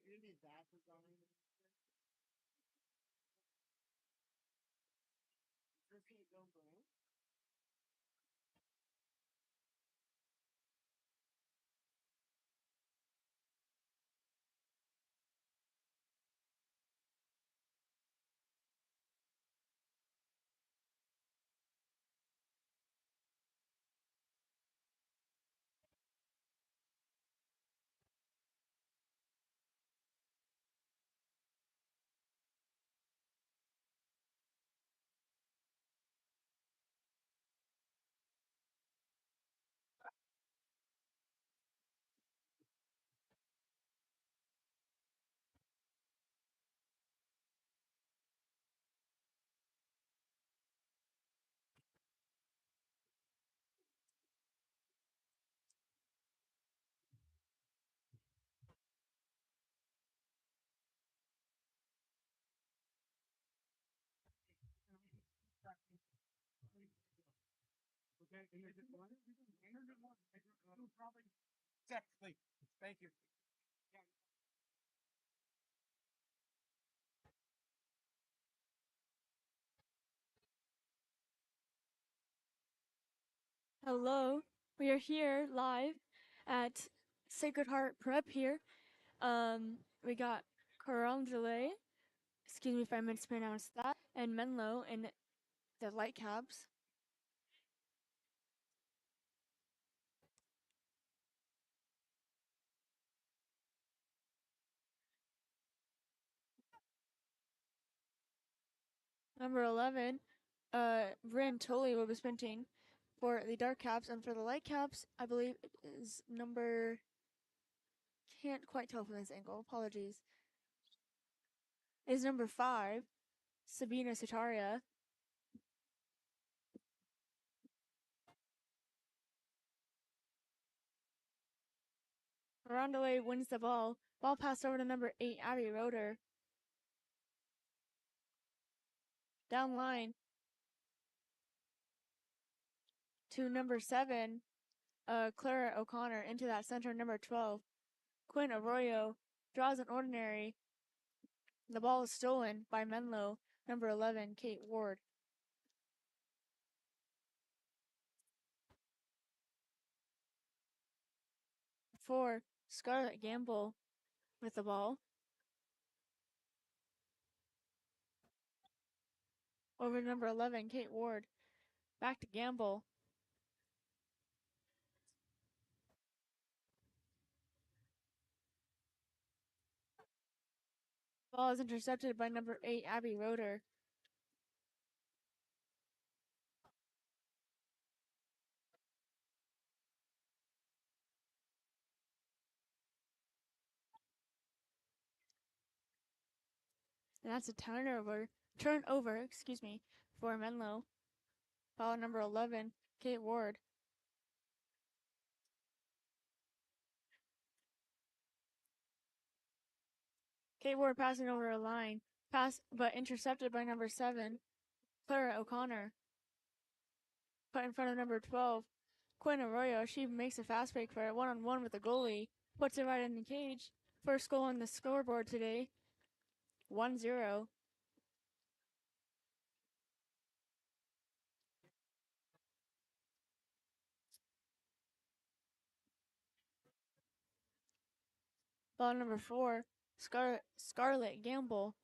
You need that design. This ain't no brand. Exactly. Thank you. Hello, we are here live at Sacred Heart Prep here. We got Grande, excuse me if I mispronounced that, and Menlo in the light caps. Number 11, Bryn Tully will be sprinting for the dark caps, and for the light caps, I believe it is number, can't quite tell from this angle, apologies, is number 5, Sabina Sitaria. Rondelay wins the ball. Ball passed over to number 8, Abby Roeder. Down line to number 7, Clara O'Connor, into that center, number 12. Quinn Arroyo draws an ordinary. The ball is stolen by Menlo, number 11, Kate Ward. For Scarlett Gamble with the ball. Over to number 11, Kate Ward. Back to Gamble. Ball is intercepted by number 8, Abby Roeder. And that's a turnover, for Menlo. Ball number 11, Kate Ward. Kate Ward passing over a line. Pass, but intercepted by number 7, Clara O'Connor. Put in front of number 12, Quinn Arroyo. She makes a fast break for it, one-on-one with the goalie. Puts it right in the cage. First goal on the scoreboard today. 1-0. Ball number 4, Scarlett Gamble.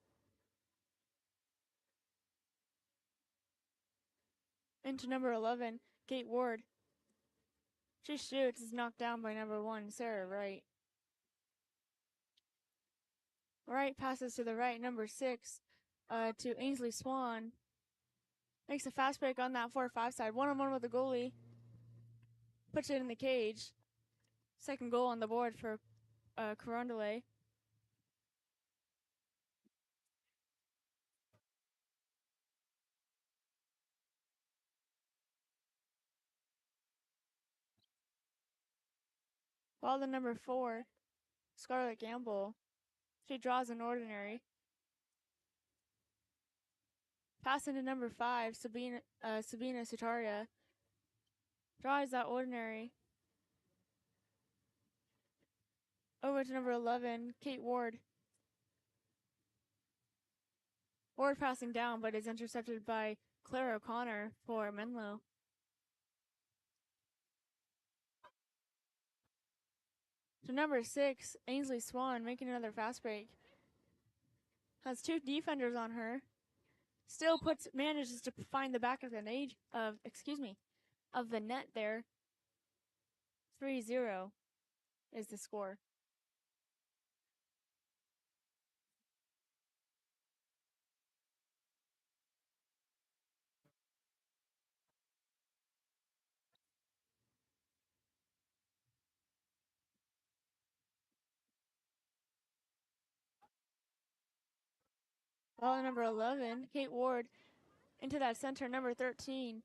Into number 11, Kate Ward. She shoots, is knocked down by number 1, Sarah Wright. Wright passes to the right, number 6, to Ainsley Swan. Makes a fast break on that 4-5 side. One-on-one with the goalie. Puts it in the cage. Second goal on the board for Coronado. Ball to number 4, Scarlett Gamble. She draws an ordinary. Passing to number 5, Sabina Sitaria. Draws that ordinary. Over to number 11, Kate Ward. Ward passing down, but is intercepted by Clara O'Connor for Menlo. To number 6, Ainsley Swan making another fast break. Has 2 defenders on her. Still manages to find the back of the net there. 3-0 is the score. Ball number 11, Kate Ward, into that center, number 13,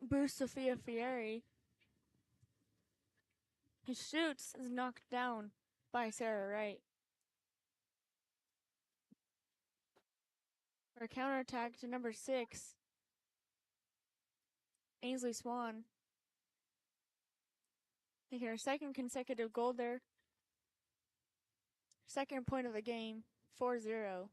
Bruce Sophia Fieri. He shoots, is knocked down by Sarah Wright. For a counterattack to number 6, Ainsley Swan making her second consecutive goal there. Second point of the game, 4-0.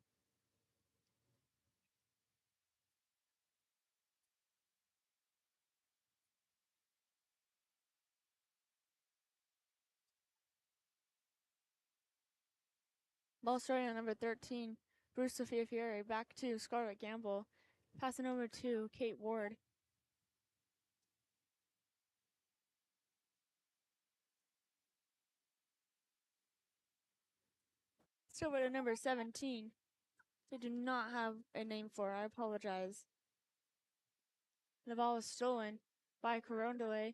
Ball starting on number 13, Bruce Sophia Fieri, back to Scarlett Gamble. Passing over to Kate Ward. Still with a number 17. They do not have a name for it. I apologize. The ball was stolen by Coronado.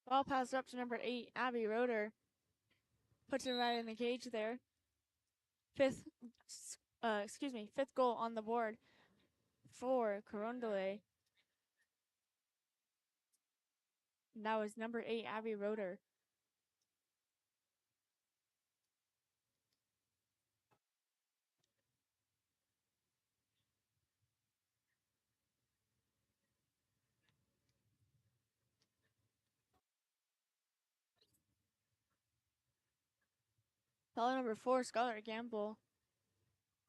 Ball passed up to number 8, Abby Roeder. Puts it right in the cage there. Fifth goal on the board for Coronado. And that was number 8, Abby Roeder. Ball number 4, Scarlett Gamble.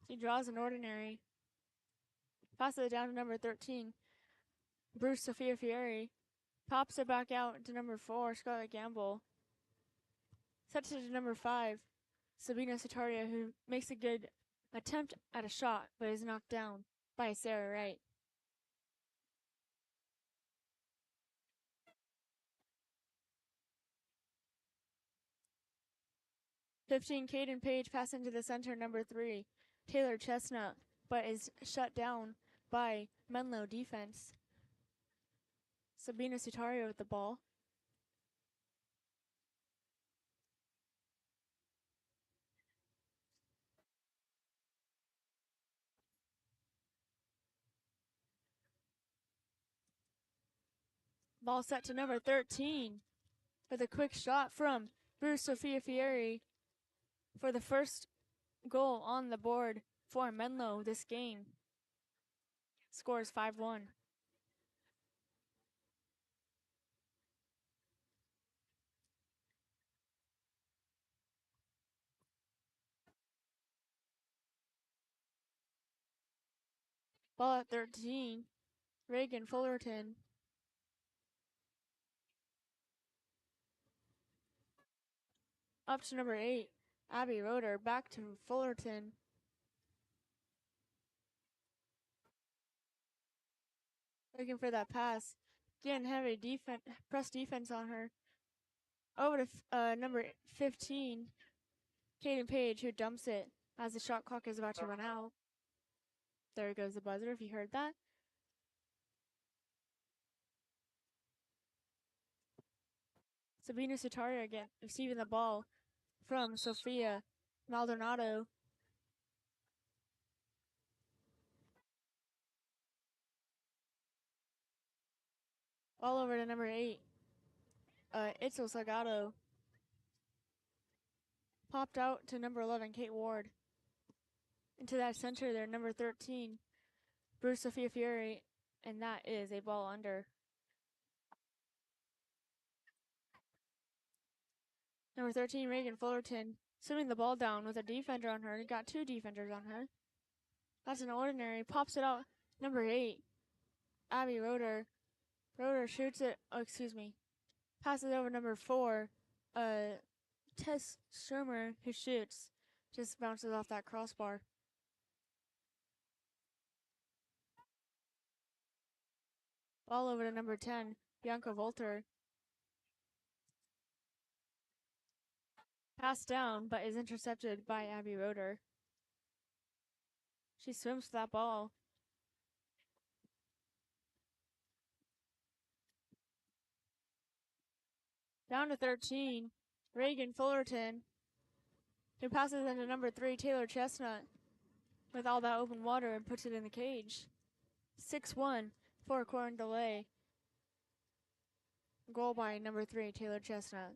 She draws an ordinary. Passes it down to number 13, Bruce Sophia Fieri. Pops it back out to number 4, Scarlett Gamble. Sets it to number 5, Sabina Sataria, who makes a good attempt at a shot, but is knocked down by Sarah Wright. 15, Caden Page passing to the center, number 3, Taylor Chestnut, but is shut down by Menlo defense. Sabina Sitario with the ball. Ball set to number 13 with a quick shot from Bruce Sophia Fieri for the first goal on the board for Menlo this game. Scores 5-1. Ball at 13, Reagan Fullerton. Up to number 8, Abby Roeder. Back to Fullerton. Looking for that pass. Didn't have a press defense on her. Over to number 15, Caden Page, who dumps it as the shot clock is about to run out. There goes the buzzer, if you heard that. Sabina Sitaria again receiving the ball from Sophia Maldonado. All over to number 8, Itzel Salgado. Popped out to number 11, Kate Ward. Into that center there, number 13, Bruce Sophia Fieri, and that is a ball under. Number 13, Reagan Fullerton, swimming the ball down with a defender on her. Got 2 defenders on her. That's an ordinary. Pops it out. Number 8, Abby Roeder. Roeder shoots it. Oh, excuse me. Passes over number 4, Tess Shermer, who shoots. Just bounces off that crossbar. Ball over to number 10, Bianca Volter. Passed down, but is intercepted by Abby Roeder. She swims to that ball. Down to 13, Reagan Fullerton, who passes into number 3, Taylor Chestnut, with all that open water and puts it in the cage. 6-1 for Coronado. Goal by number 3, Taylor Chestnut.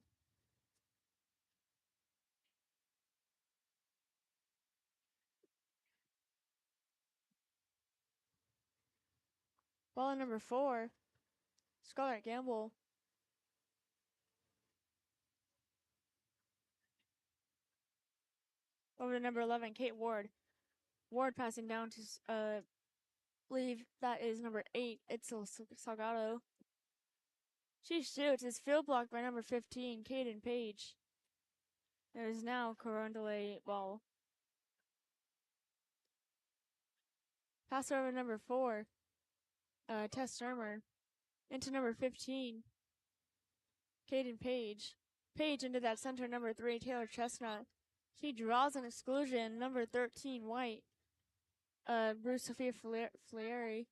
Ball number 4, Scarlett Gamble. Over to number 11, Kate Ward. Ward passing down to, believe that is number 8, Itzel Salgado. She shoots, is field blocked by number 15, Caden Page. It is now Coronado ball. Pass over number 4, Tess Sturmer. Into number 15, Caden Page. Page into that center, number 3, Taylor Chestnut. She draws an exclusion, number 13, White. Bruce Sophia Flairi.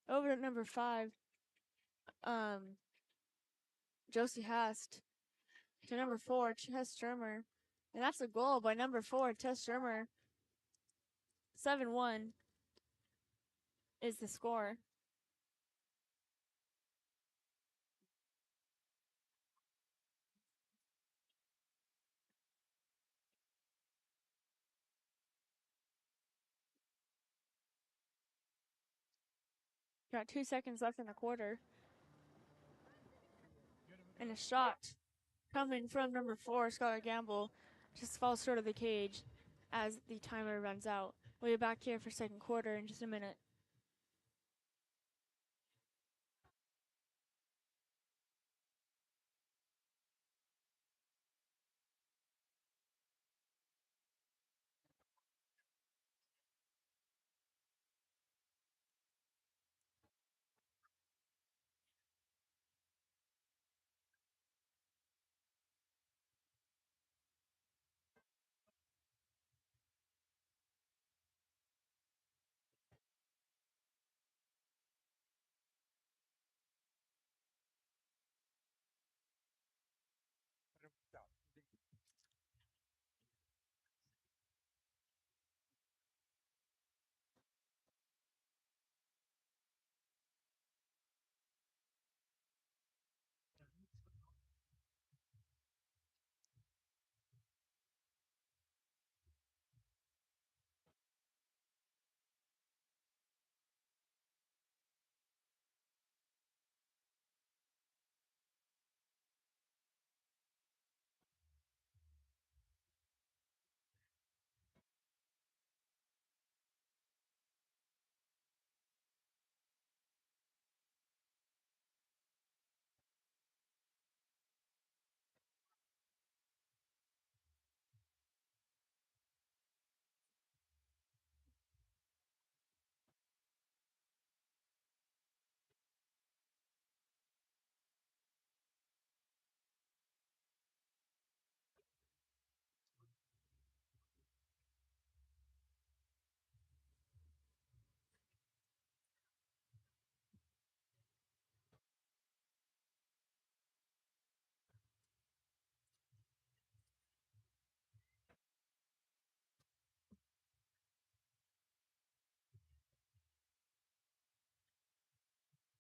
Over to number 5, Josie Hast. To number 4, Tess Sturmer. And that's a goal by number 4, Tess Sturmer. 7-1 is the score. Got 2 seconds left in the quarter. And a shot coming from number 4, Scarlett Gamble, just falls short of the cage as the timer runs out. We'll be back here for second quarter in just a minute.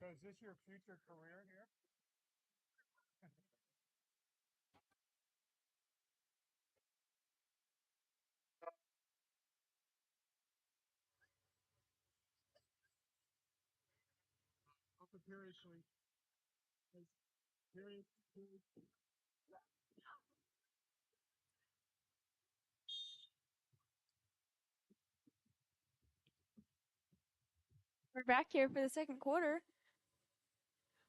So is this your future career here? Seriously. Very, We're back here for the second quarter.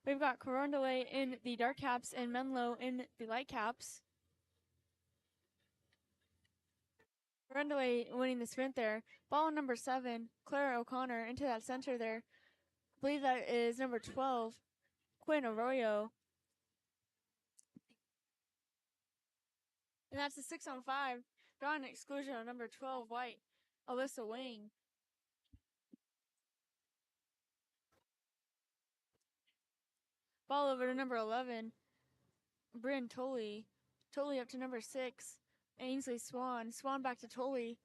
We've got Coronado in the dark caps and Menlo in the light caps. Coronado winning the sprint there. Ball number 7, Clara O'Connor into that center there. I believe that is number 12, Quinn Arroyo. And that's a 6-on-5. Drawing an exclusion on number 12, White, Alyssa Wing. Ball over to number 11, Bryn Tolley. Tolley up to number 6, Ainsley Swan. Swan back to Tolley.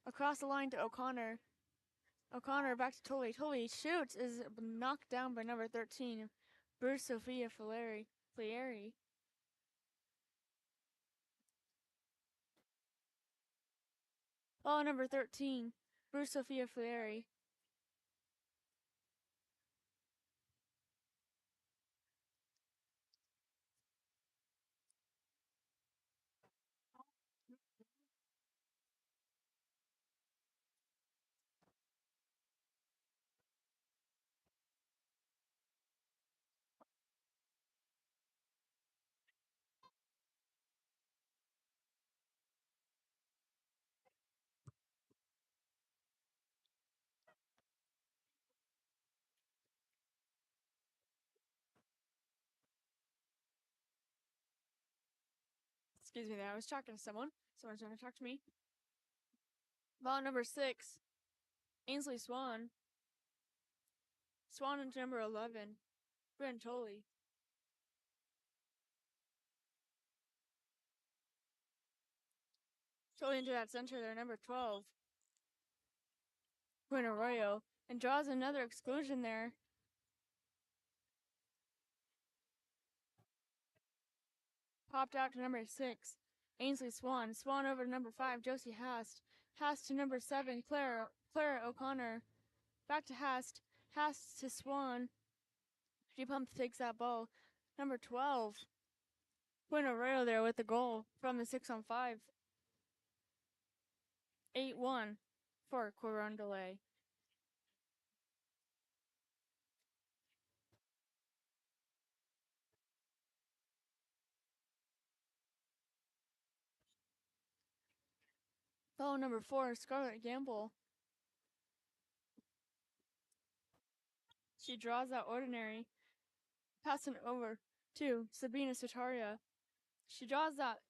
Across the line to O'Connor. O'Connor back to Tolley. Tolley shoots, is knocked down by number 13, Bruce Sophia Flairi. Ball number 13, Bruce Sophia Fieri. Excuse me there, I was talking to someone. Someone's trying to talk to me. Ball number 6, Ainsley Swan. Swan into number 11, Brent Tolley. Tolley into that center there, number 12, Arroyo, and draws another exclusion there. Popped out to number 6, Ainsley Swan. Swan over to number 5, Josie Hast. Hast to number 7, Clara O'Connor. Back to Hast. Hast to Swan. She pumps, takes that ball. Number 12, Arroyo there with the goal from the 6-on-5. 8-1 for Coronado. Ball number 4, Scarlett Gamble. She draws out ordinary, passing over to Sabina Sutaria. She draws that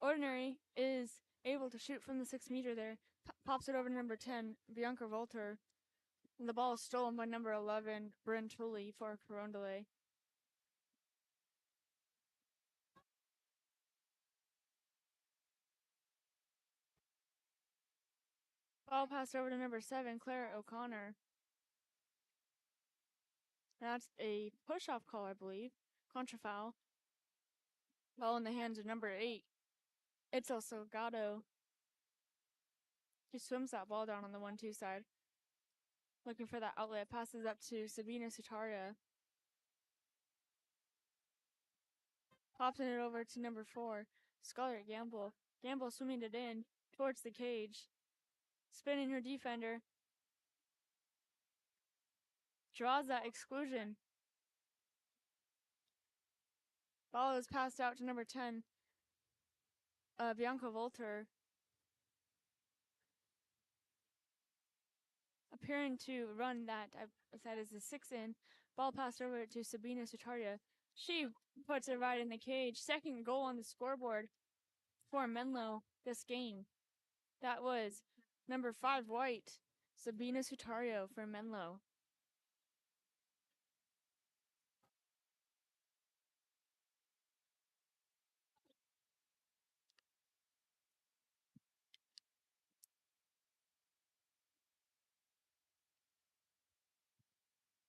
ordinary, is able to shoot from the 6-meter there, pops it over to number 10, Bianca Volter. And the ball is stolen by number 11, Bryn Tully for Coronado. Ball passed over to number 7, Clara O'Connor. That's a push-off call, I believe. Contra foul. Ball in the hands of number 8. It's El Salgado. He swims that ball down on the 1-2 side. Looking for that outlet. Passes up to Sabina Sutaria. Pops it over to number 4, Scarlett Gamble. Gamble swimming it in towards the cage. Spinning her defender. Draws that exclusion. Ball is passed out to number 10, Bianca Volter. Appearing to run that is a 6-in. Ball passed over to Sabina Sutaria. She puts it right in the cage. Second goal on the scoreboard for Menlo this game. That was number 5 white, Sabina Sutario for Menlo.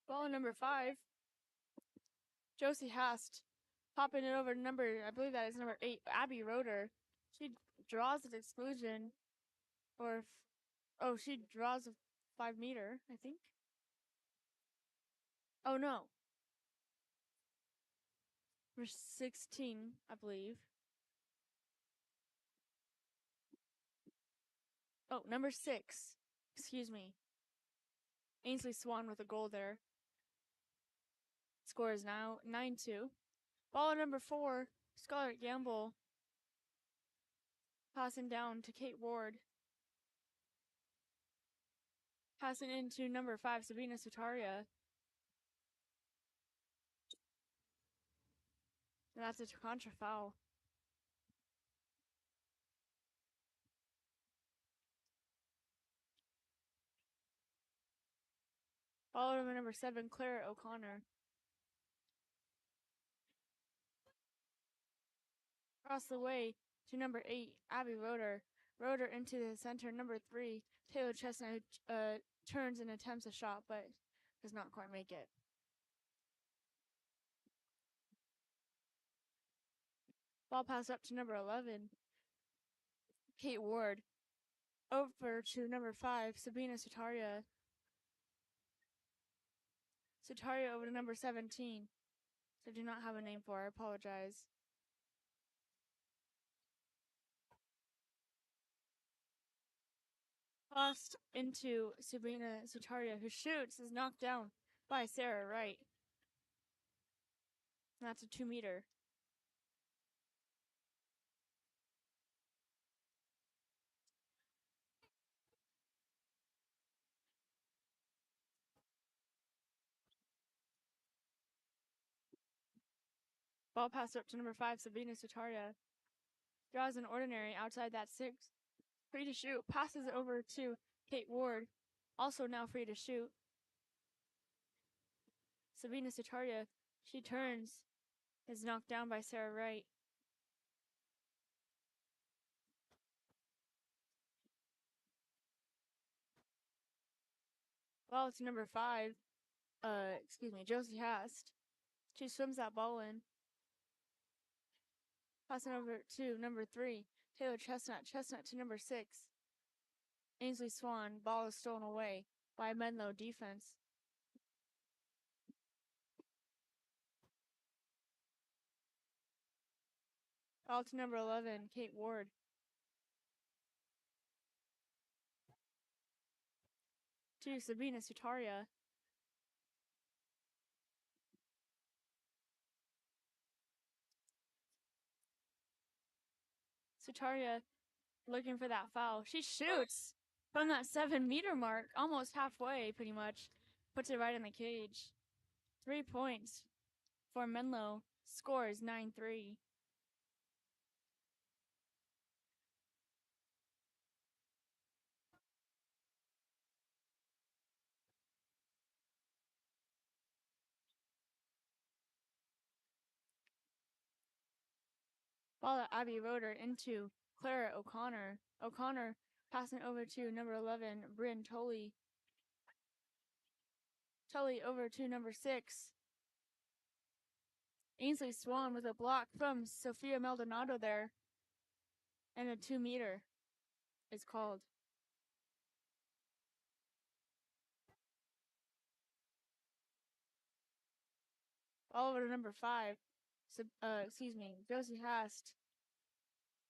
Ball number 5, Josie Hast. Popping it over to number, I believe that is number 8, Abby Roeder. She draws an exclusion. She draws a 5-meter, I think. Oh no. We're 16, I believe. Oh, number 6. Excuse me. Ainsley Swan with a goal there. Score is now 9-2. Ball number 4, Scarlett Gamble. Passing down to Kate Ward. Passing into number 5, Sabina Sutaria. And that's a contra foul. Followed by number 7, Clara O'Connor. Across the way to number 8, Abby Roeder. Roeder into the center. Number 3, Taylor Chestnut turns and attempts a shot, but does not quite make it. Ball pass up to number 11, Kate Ward. over to number 5, Sabina Sutaria. Sutaria over to number 17. I do not have a name for her. I apologize. Tossed into Sabina Sutaria, who shoots, is knocked down by Sarah Wright. That's a 2-meter. Ball passed up to number 5, Sabina Sutaria. Draws an ordinary outside that 6. Free to shoot. Passes it over to Kate Ward. Also now free to shoot. Sabina Sutaria, she turns, is knocked down by Sarah Wright. Ball to number 5. Josie Hast. She swims that ball in. Passing over to number 3, Taylor Chestnut. Chestnut to number 6, Ainsley Swan. Ball is stolen away by Menlo defense. Ball to number 11, Kate Ward. To Sabina Sutaria. Sutaria looking for that foul. She shoots from that 7-meter mark, almost halfway, pretty much. Puts it right in the cage. 3 points for Menlo. Score is 9-3. Ball at Abby Roeder into Clara O'Connor. O'Connor passing over to number 11, Bryn Tully. Tully over to number 6. Ainsley Swan with a block from Sophia Maldonado there. And a 2-meter is called. All over to number 5. Josie Hast.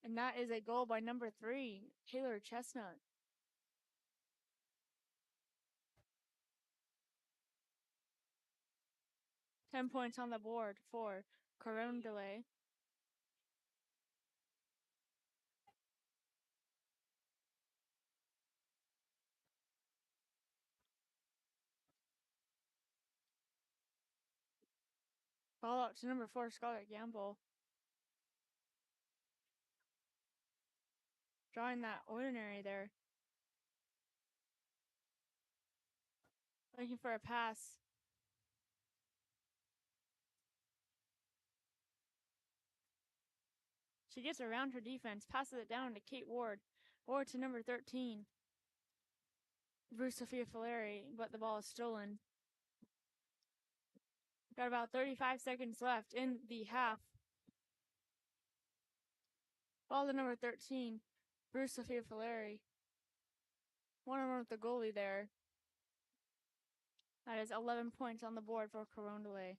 And that is a goal by number 3, Taylor Chestnut. Ten points on the board for Coronado. Ball out to number 4, Scarlett Gamble. Drawing that ordinary there. Looking for a pass. She gets around her defense, passes it down to Kate Ward. Ward to number 13, Bruce Sophia Fileri, but the ball is stolen. Got about 35 seconds left in the half. Ball to number 13, Bruce Sophia Fileri. One-on-one with the goalie there. That is 11 points on the board for Coronado.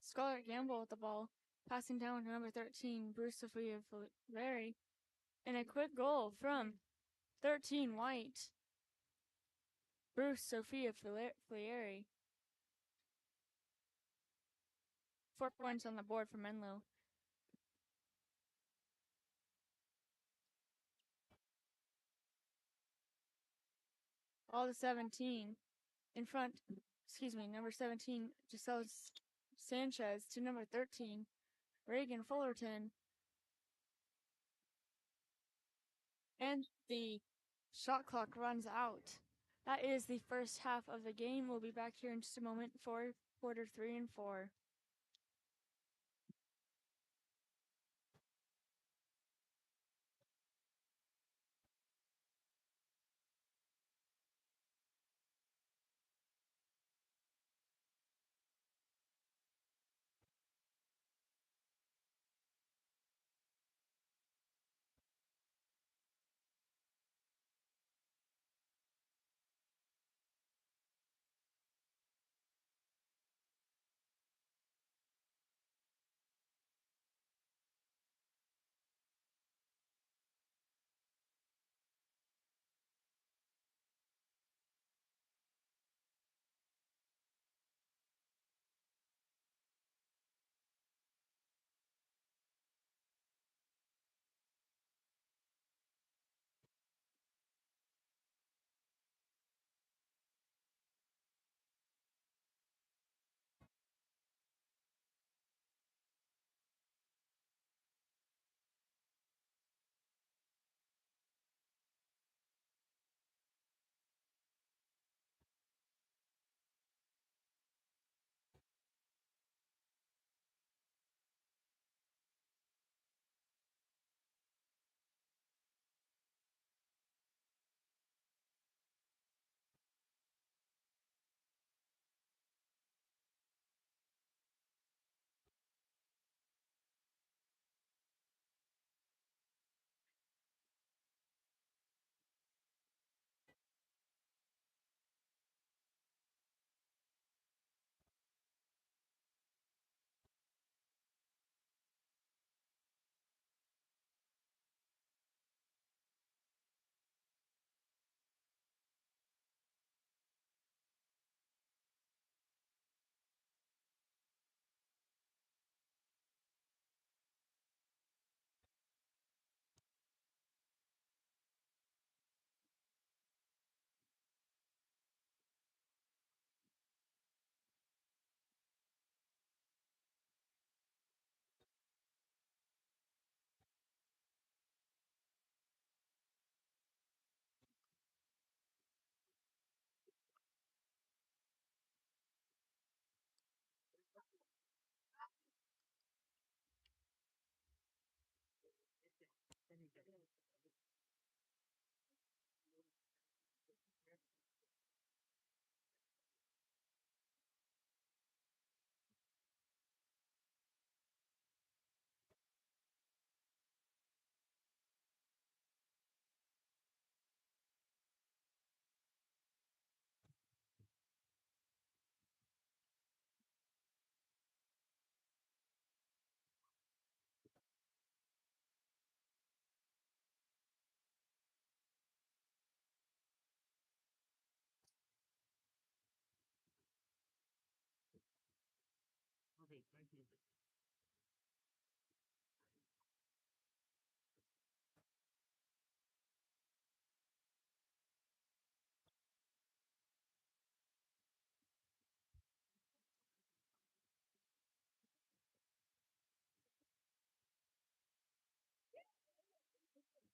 Scarlett Gamble with the ball, passing down to number 13, Bruce Sophia Fileri. And a quick goal from 13 White, Bruce Sophia Fileri. 4 points on the board for Menlo. All to 17. In front, number 17, Giselle Sanchez to number 13, Reagan Fullerton. And the shot clock runs out. That is the first half of the game. We'll be back here in just a moment for quarter 3 and 4.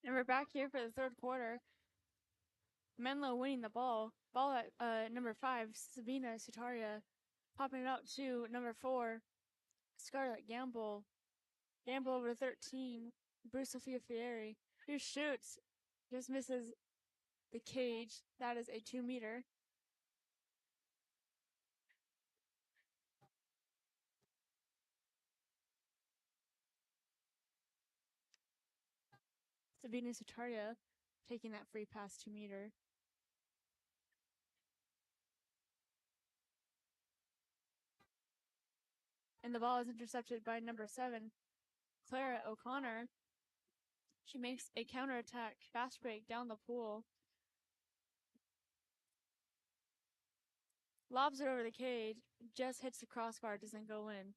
And we're back here for the third quarter. Menlo winning the ball. Ball at number 5, Sabina Sutaria, popping it out to number 4, Scarlett Gamble. Gamble over to 13, Bruce Sophia Fieri, who shoots, just misses the cage. That is a 2-meter. Sabina Sutaria taking that free pass 2-meter. And the ball is intercepted by number 7, Clara O'Connor. She makes a counterattack fast break down the pool. Lobs it over the cage, just hits the crossbar, doesn't go in.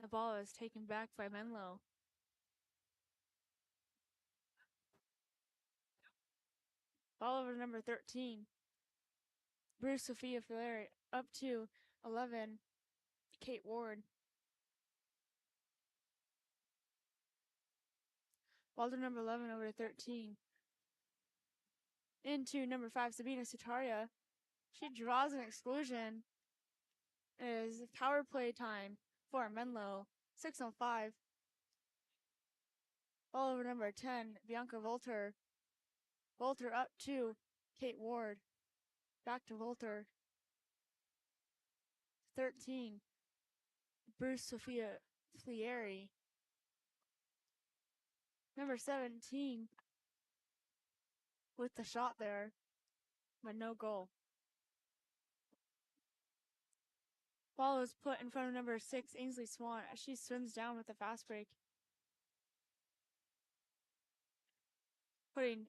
The ball is taken back by Menlo. Ball over to number 13, Bruce Sophia Fieri, up to 11, Kate Ward. Ball to number 11 over to 13. Into number 5, Sabina Sutaria. She draws an exclusion. It is power play time for Menlo. 6:05. Ball over number 10, Bianca Volter. Volter up to Kate Ward. Back to Volter. 13, Bruce Sophia Fieri. Number 17 with the shot there, but no goal. Ball is put in front of number 6, Ainsley Swan, as she swims down with a fast break, putting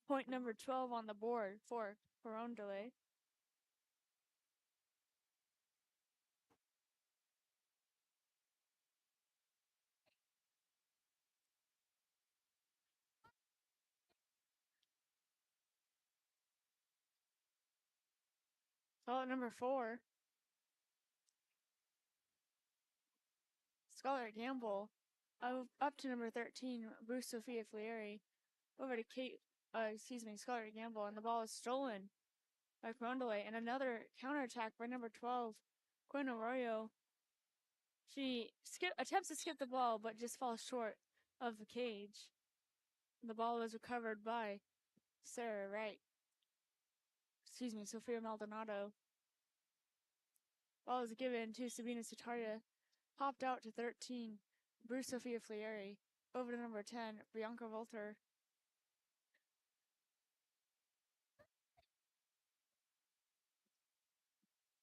point number 12 on the board for Coronado. Ball at number 4, Scarlett Gamble. Up to number 13, Bruce Sophia Fieri. Over to Scarlett Gamble, and the ball is stolen by Coronado. And another counterattack by number 12, Quinn Arroyo. She attempts to skip the ball, but just falls short of the cage. The ball was recovered by Sophia Maldonado. Ball is given to Sabina Sutaria. Popped out to 13, Bruce Sophia Fieri. Over to number 10, Bianca Volter.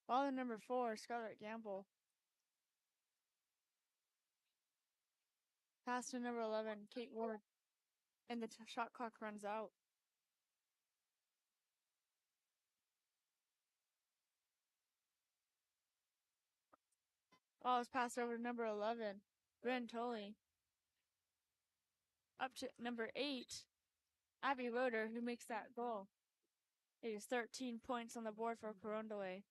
Ball to number 4, Scarlett Gamble. Pass to number 11, Kate Ward. And the shot clock runs out. Ball is passed over to number 11, Bryn Tolley. Up to number 8, Abby Roeder, who makes that goal. It is 13 points on the board for Coronado.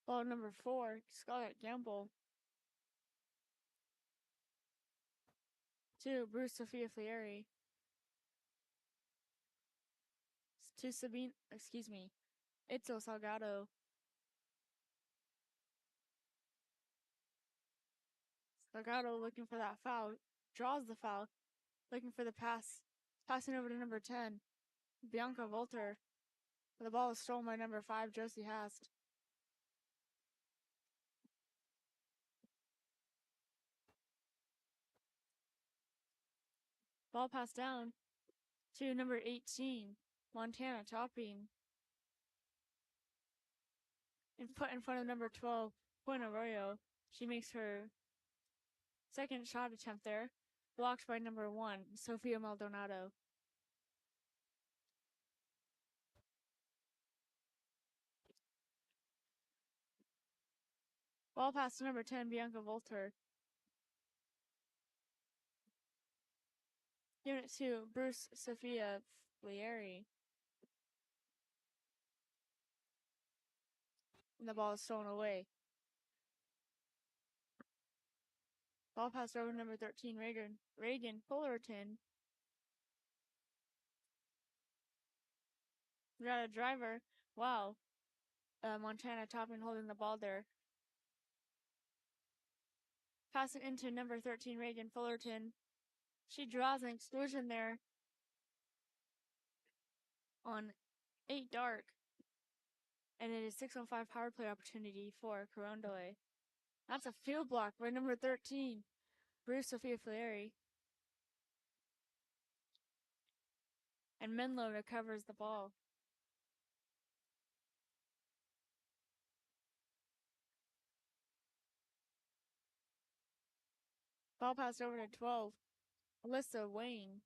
Ball number 4, Scarlett Gamble. To Bruce Sophia Fieri. To Itzo Salgado. Salgado looking for that foul. Draws the foul. Looking for the pass. Passing over to number 10, Bianca Volter. The ball is stolen by number 5, Josie Hast. Ball passed down to number 18, Montana Topping. And put in front of number 12, Quinn Arroyo. She makes her second shot attempt there. Blocked by number 1, Sophia Maldonado. Ball pass to number 10, Bianca Volter. Unit 2, Bruce Sophia Flieri. And the ball is stolen away. Ball passed over to number 13, Reagan Fullerton. We got a driver. Wow. Montana Toppin holding the ball there. Pass it into number 13, Reagan Fullerton. She draws an exclusion there on 8 dark. And it is 6:05 power play opportunity for Coronado. That's a field block by number 13, Bruce Sophia Flieri. And Menlo recovers the ball. Ball passed over to 12, Alyssa Wayne.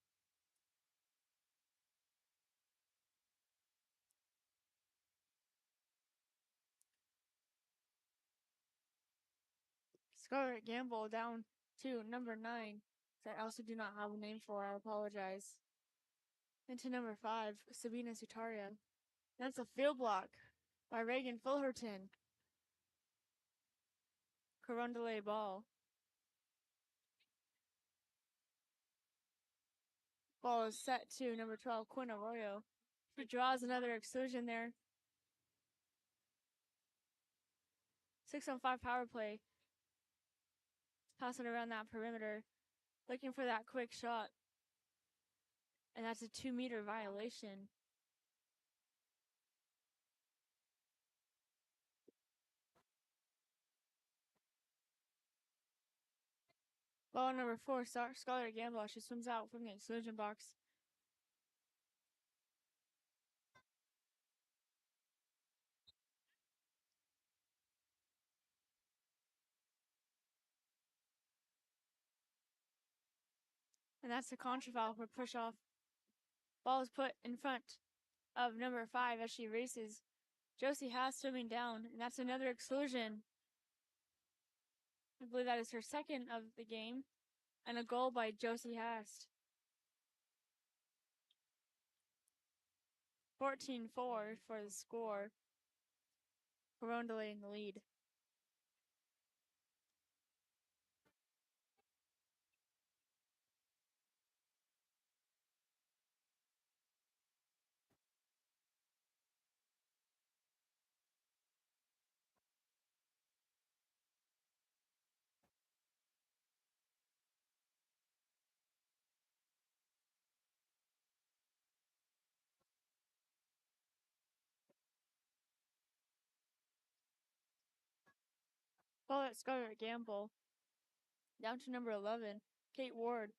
Scarlett Gamble down to number 9. That I also do not have a name for, I apologize. Into number 5, Sabina Sutaria. That's a field block by Reagan Fullerton. Carondelet ball. Ball is set to number 12, Quinn Arroyo. She draws another exclusion there. 6:05 power play. Passing around that perimeter. Looking for that quick shot. And that's a 2-meter violation. Ball number 4, Scarlett Gamble. She swims out from the exclusion box. And that's the contra foul for push off. Ball is put in front of number 5 as she races. Josie Haas swimming down, and that's another exclusion. I believe that is her second of the game. And a goal by Josie Haas. 14-4 for the score. Carondelet in the lead. Ball at Scarlett Gamble. Down to number 11, Kate Ward.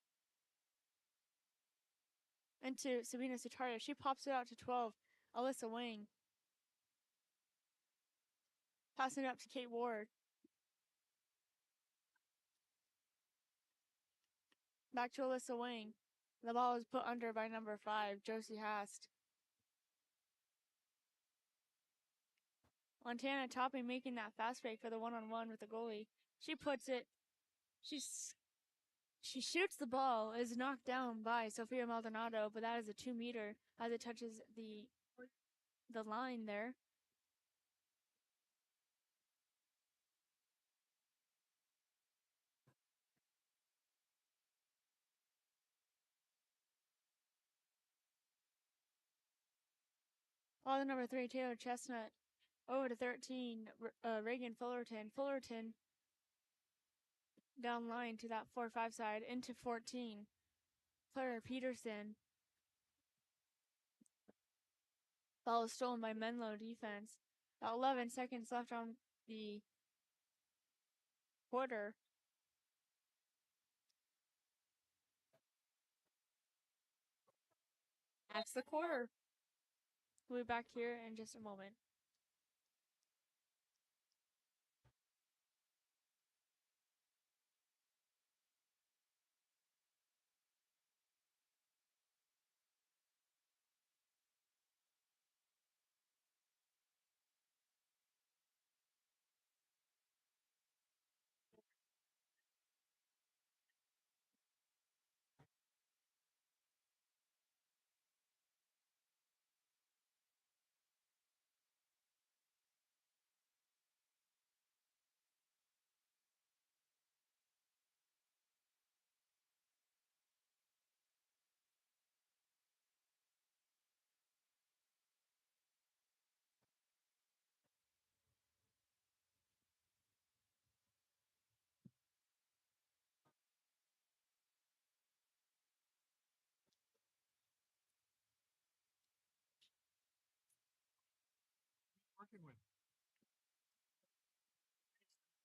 Into Sabina Sutaria. She pops it out to 12, Alyssa Wang. Passing it up to Kate Ward. Back to Alyssa Wang. The ball is put under by number 5, Josie Hast. Montana Topping making that fast break for the one-on-one with the goalie. She puts it. She shoots the ball. Is knocked down by Sofia Maldonado, but that is a 2-meter as it touches the line there. Ball to number 3, Taylor Chestnut. Over to 13, Reagan Fullerton. Fullerton down line to that 4-5 side into 14, Clara Peterson. Ball is stolen by Menlo defense. About 11 seconds left on the quarter. That's the quarter. We'll be back here in just a moment. working with?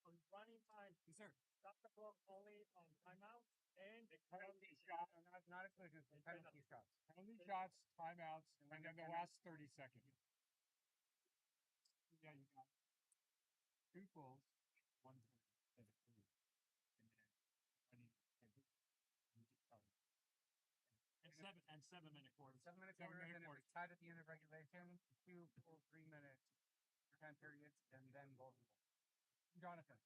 On running time. Yes, sir. Stop the clock only on timeout and the penalty shot. Not exclusions, penalty shots. Penalty shots, timeouts, and then the last 30 seconds. Yeah, you got 2 goals, 1 and 3. And then and 7-minute quarters. 7 minute quarters, and it was tied at the end of regulation. 2 full 3-minute time periods, and then goal. Jonathan.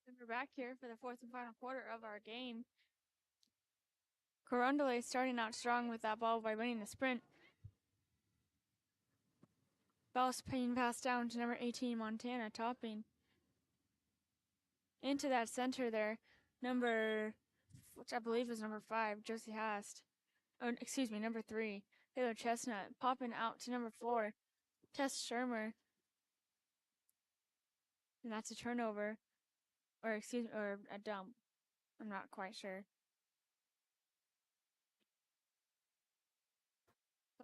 And we're back here for the fourth and final quarter of our game. Coronado starting out strong with that ball by winning the sprint. Ball's being passed down to number 18, Montana, topping. Into that center there, which I believe is number 5, Josie Hast. Oh, excuse me, number 3, Taylor Chestnut, popping out to number 4, Tess Shermer. And that's a turnover, or a dump. I'm not quite sure.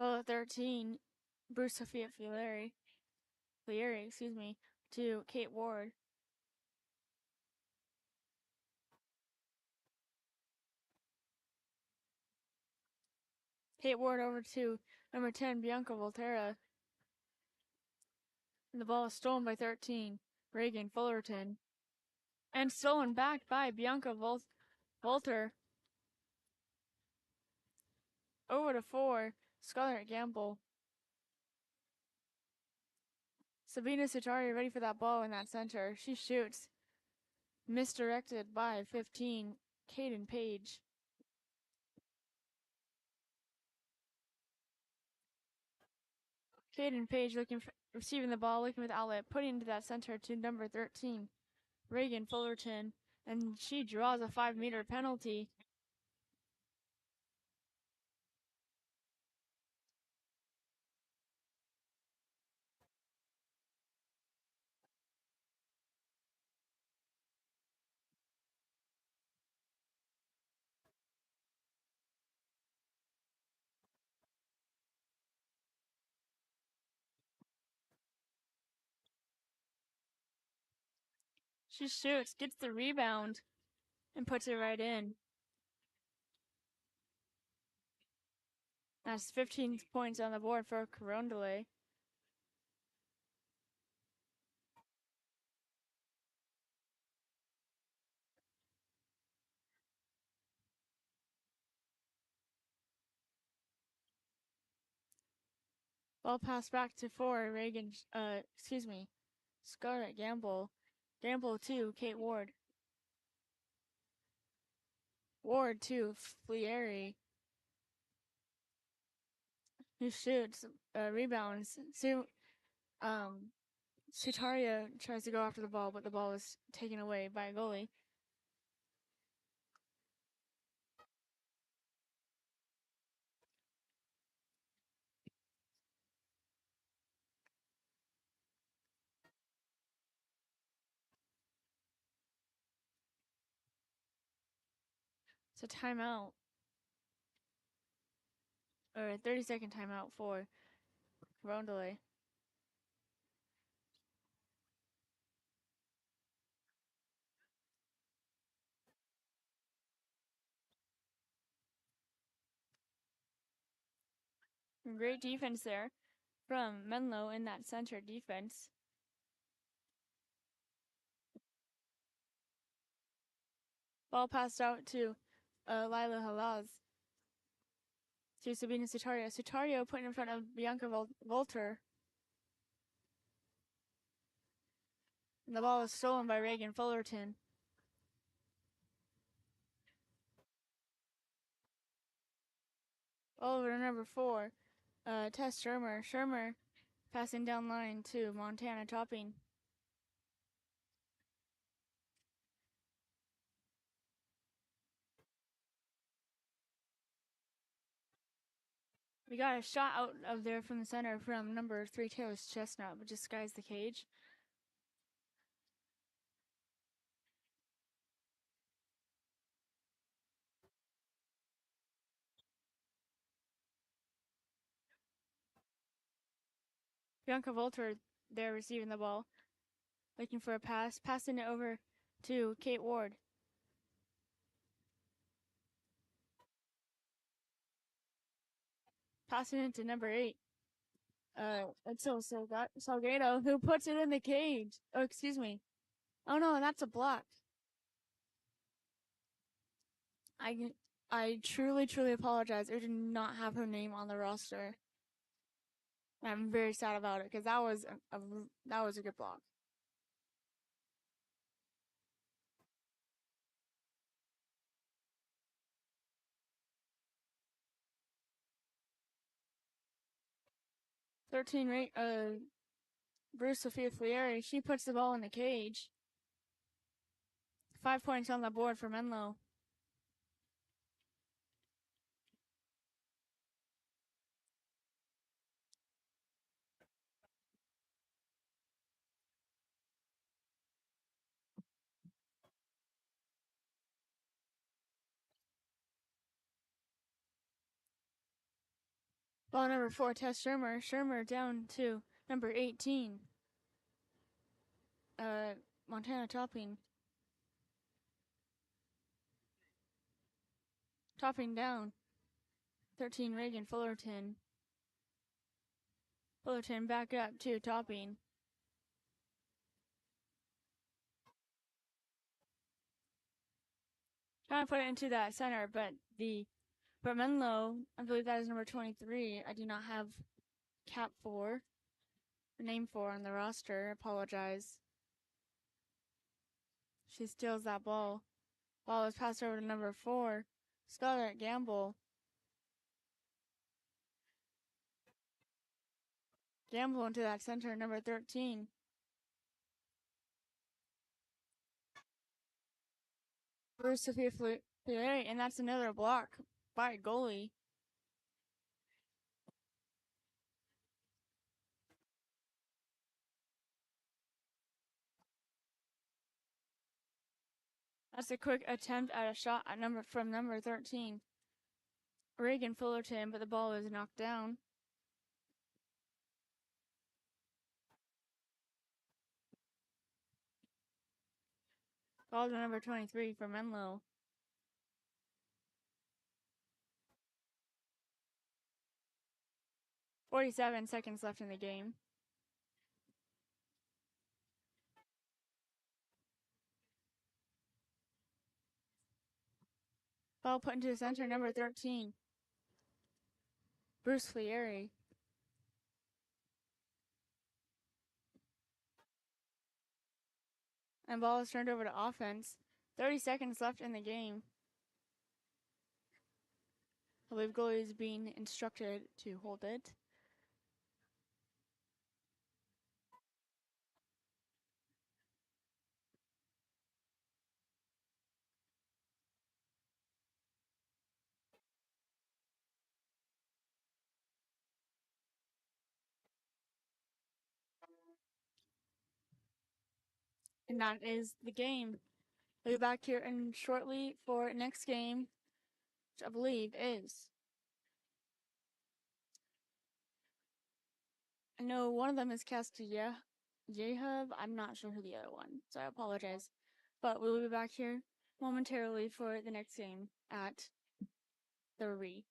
Well, 13, Bruce Sophia Flieri, to Kate Ward. Kate Ward over to number 10, Bianca Volterra. And the ball is stolen by 13, Reagan Fullerton. And stolen back by Bianca Volter. Over to 4, Scarlett Gamble. Sabina Sutari ready for that ball in that center. She shoots. Misdirected by 15, Caden Page. Caden Page receiving the ball, looking for the outlet, putting into that center to number 13, Reagan Fullerton, and she draws a 5-meter penalty. She shoots, gets the rebound, and puts it right in. That's 15 points on the board for Coronado. Ball passed back to 4, Scarlett Gamble. Gamble to Kate Ward. Ward to Flieri, who shoots, rebounds. Sutaria tries to go after the ball, but the ball is taken away by a goalie. It's a timeout. or a 30-second timeout for Grande. Great defense there from Menlo in that center defense. Ball passed out to Lila Halaz. To Sabina Sutario. Sutario put in front of Bianca Volter. And the ball was stolen by Reagan Fullerton. All over to number 4, Tess Shermer. Shermer passing down line to Montana Topping. We got a shot out of there from the center from number 3 Taylor's Chestnut, but just skies the cage. Bianca Volter there receiving the ball, looking for a pass, passing it over to Kate Ward. Passing it to number 8. It's Salgado, who puts it in the cage. Oh, excuse me. Oh no, that's a block. I truly apologize. I did not have her name on the roster. I'm very sad about it because that was a good block. Bruce Sophia Flieri, she puts the ball in the cage. 5 points on the board for Menlo. Ball number 4, Tess Shermer. Shermer down to number 18. Montana Topping. Topping down. 13 Reagan Fullerton. Fullerton back up to Topping. Trying to put it into that center, but Menlo, I believe that is number 23. I do not have cap for, the name for on the roster. Apologize. She steals that ball. Ball is passed over to number 4, Scarlett Gamble. Gamble into that center, number 13. Bruce Sophia Flieri, and that's another block by a goalie. That's a quick attempt at a shot at from number 13. Reagan Fullerton, but the ball is knocked down. Ball to number 23 for Menlo. 47 seconds left in the game. Ball put into the center, number 13. Bruce Flieri. And ball is turned over to offense. 30 seconds left in the game. I believe goalie is being instructed to hold it. And that is the game. We'll be back here in shortly for next game, which I believe is I know one of them is Castilleja. I'm not sure who the other one, so I apologize. But we'll be back here momentarily for the next game at the Re.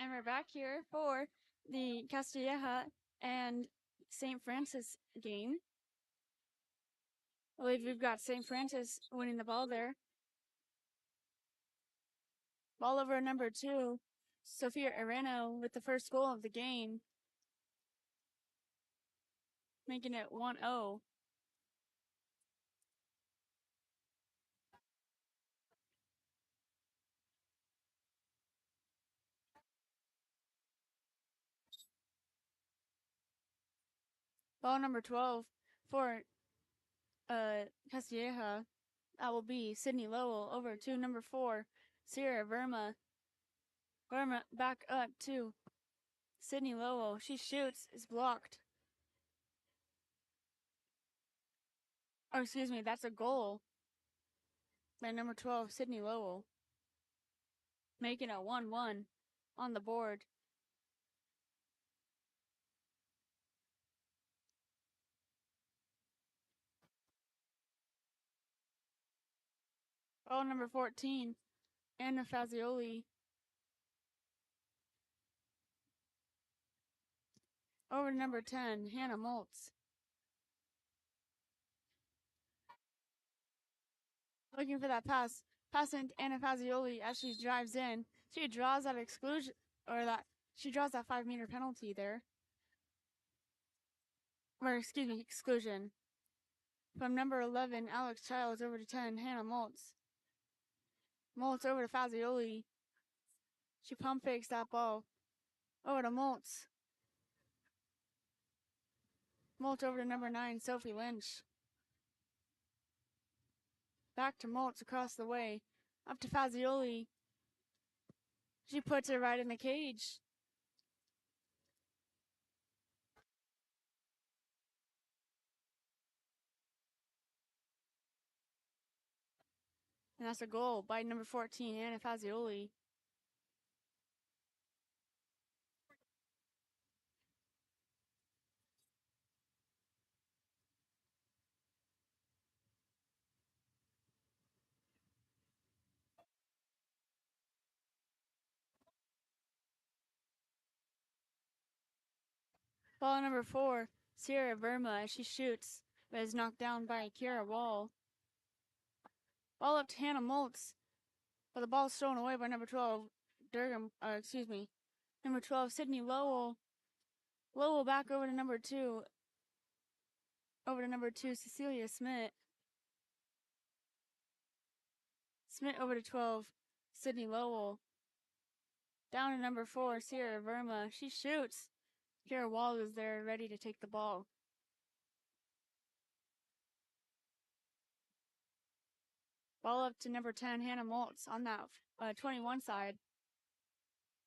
And we're back here for the Castilleja and St. Francis game. I believe we've got St. Francis winning the ball there. Ball over number 2, Sofia Arroyo with the first goal of the game, making it 1-0. Ball number 12 for Castilleja. That will be Sydney Lowell over to number 4, Sierra Verma. Verma back up to Sydney Lowell. She shoots, is blocked. Oh, excuse me, that's a goal by number 12, Sydney Lowell, making it 1-1 on the board. Ball number 14, Anna Fazioli over to number 10, Hannah Moltz. Looking for that pass. Passing to Anna Fazioli as she drives in. She draws that exclusion, or that she draws that 5-meter penalty there. Or excuse me, exclusion. From number 11, Alex Childs over to 10, Hannah Moltz. Moltz over to Fazioli. She pump fakes that ball. Over to Moltz. Moltz over to number 9, Sophie Lynch. Back to Moltz across the way. Up to Fazioli. She puts it right in the cage. And that's a goal by number 14, Anna Fazioli. Ball number 4, Sierra Verma as she shoots, but is knocked down by Kira Wall. Ball up to Hannah Moltz, but the ball is thrown away by number 12, number 12, Sydney Lowell. Lowell back over to number 2, Cecilia Smith. Smith over to 12, Sydney Lowell. Down to number 4, Sierra Verma. She shoots. Kara Wall is there ready to take the ball. Ball up to number 10, Hannah Moltz on that 21 side.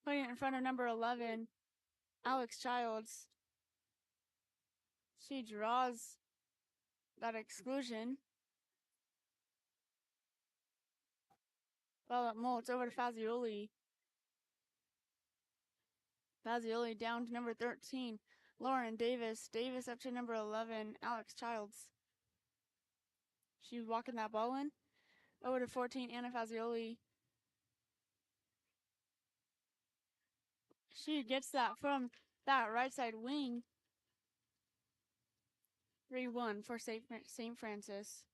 Putting it in front of number 11, Alex Childs. She draws that exclusion. Ball up Moltz over to Fazioli. Fazioli down to number 13, Lauren Davis. Davis up to number 11, Alex Childs. She's walking that ball in. Over to 14, Anna Fazioli. She gets that from that right side wing. 3-1 for St. Francis.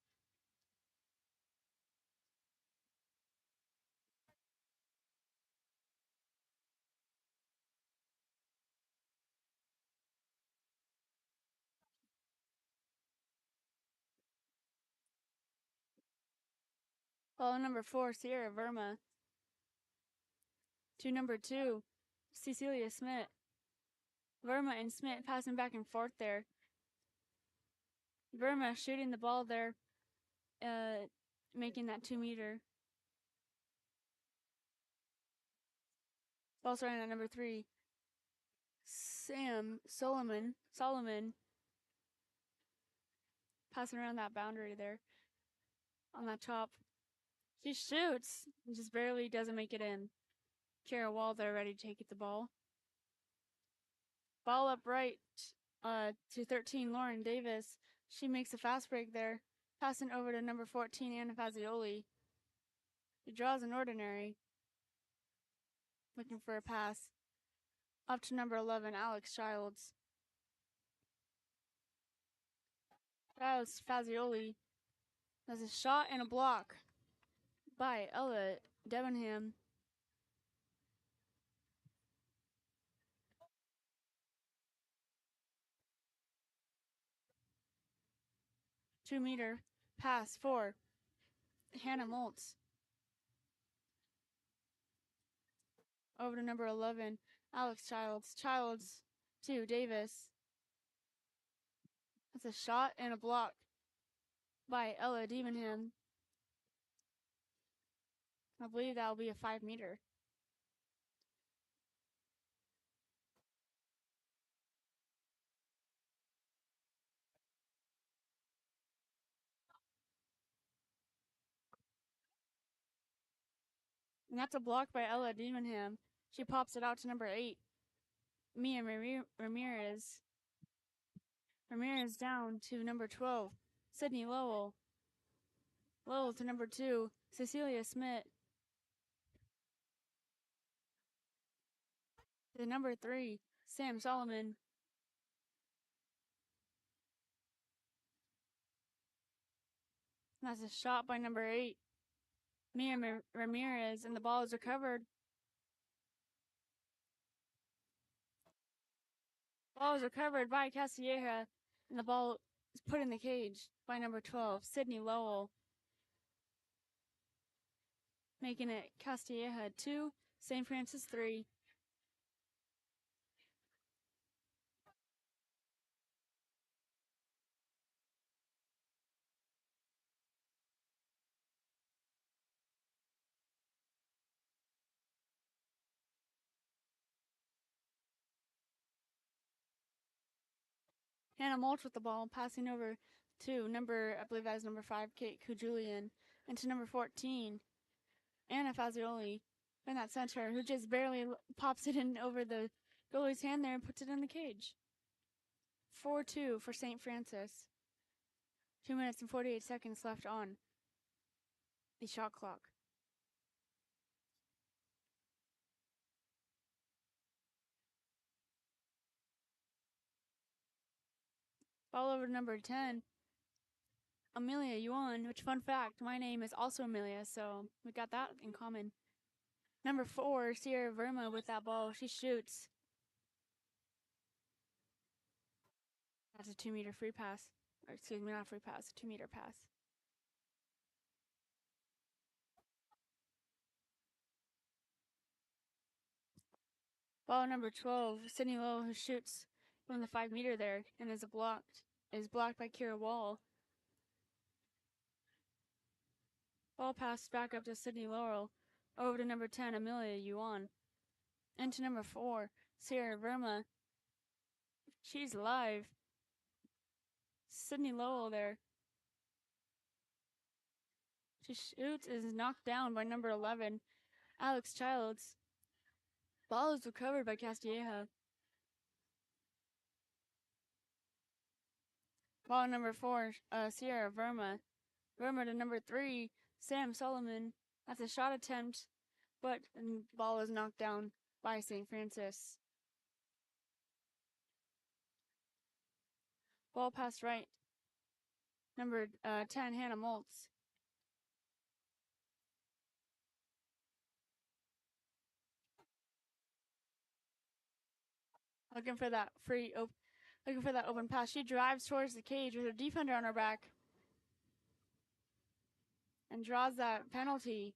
Ball number 4, Sierra Verma. To number 2, Cecilia Smith. Verma and Smith passing back and forth there. Verma shooting the ball there, making that 2-meter. Ball starting at number 3, Solomon passing around that boundary there on that top. She shoots, just barely doesn't make it in. Kara Wall there ready to take the ball. Ball up right to 13, Lauren Davis. She makes a fast break there, passing over to number 14, Anna Fazioli. She draws an ordinary, looking for a pass. Up to number 11, Alex Childs. Draws Fazioli. There's a shot and a block by Ella Debenham. Two-meter pass for Hannah Moltz. Over to number 11, Alex Childs. Childs to Davis. That's a shot and a block by Ella Debenham. I believe that will be a 5-meter. And that's a block by Ella Debenham. She pops it out to number 8, Mia Ramirez. Ramirez down to number 12, Sydney Lowell. Lowell to number 2, Cecilia Smith. To number 3, Sam Solomon. That's a shot by number 8, Mia Ramirez, and the ball is recovered. Ball is recovered by Castilleja, and the ball is put in the cage by number 12, Sydney Lowell. Making it Castilleja 2, St. Francis 3. Hannah Moltz with the ball, passing over to I believe that is number 5, Kate Kujulian, and to number 14, Anna Fazioli, in that center, who just barely pops it in over the goalie's hand there and puts it in the cage. 4-2 for St. Francis. 2 minutes and 48 seconds left on the shot clock. Ball over to number 10, Amelia Yuan, which, fun fact, my name is also Amelia, so we got that in common. Number 4, Sierra Verma with that ball. She shoots. That's a 2-meter free pass. Or excuse me, not a free pass, a 2-meter pass. Ball number 12, Sydney Lowe, who shoots from the 5-meter there and is blocked by Kira Wall. Ball passed back up to Sydney Laurel, over to number 10, Amelia Yuan. Into number 4, Sierra Verma. She's alive. Sydney Lowell there. She shoots, is knocked down by number 11, Alex Childs. Ball is recovered by Castilleja. Ball number 4, Sierra Verma. Verma to number 3, Sam Solomon. That's a shot attempt, but the ball is knocked down by St. Francis. Ball passed right. Number 10, Hannah Moltz. Looking for that open pass. She drives towards the cage with her defender on her back and draws that penalty,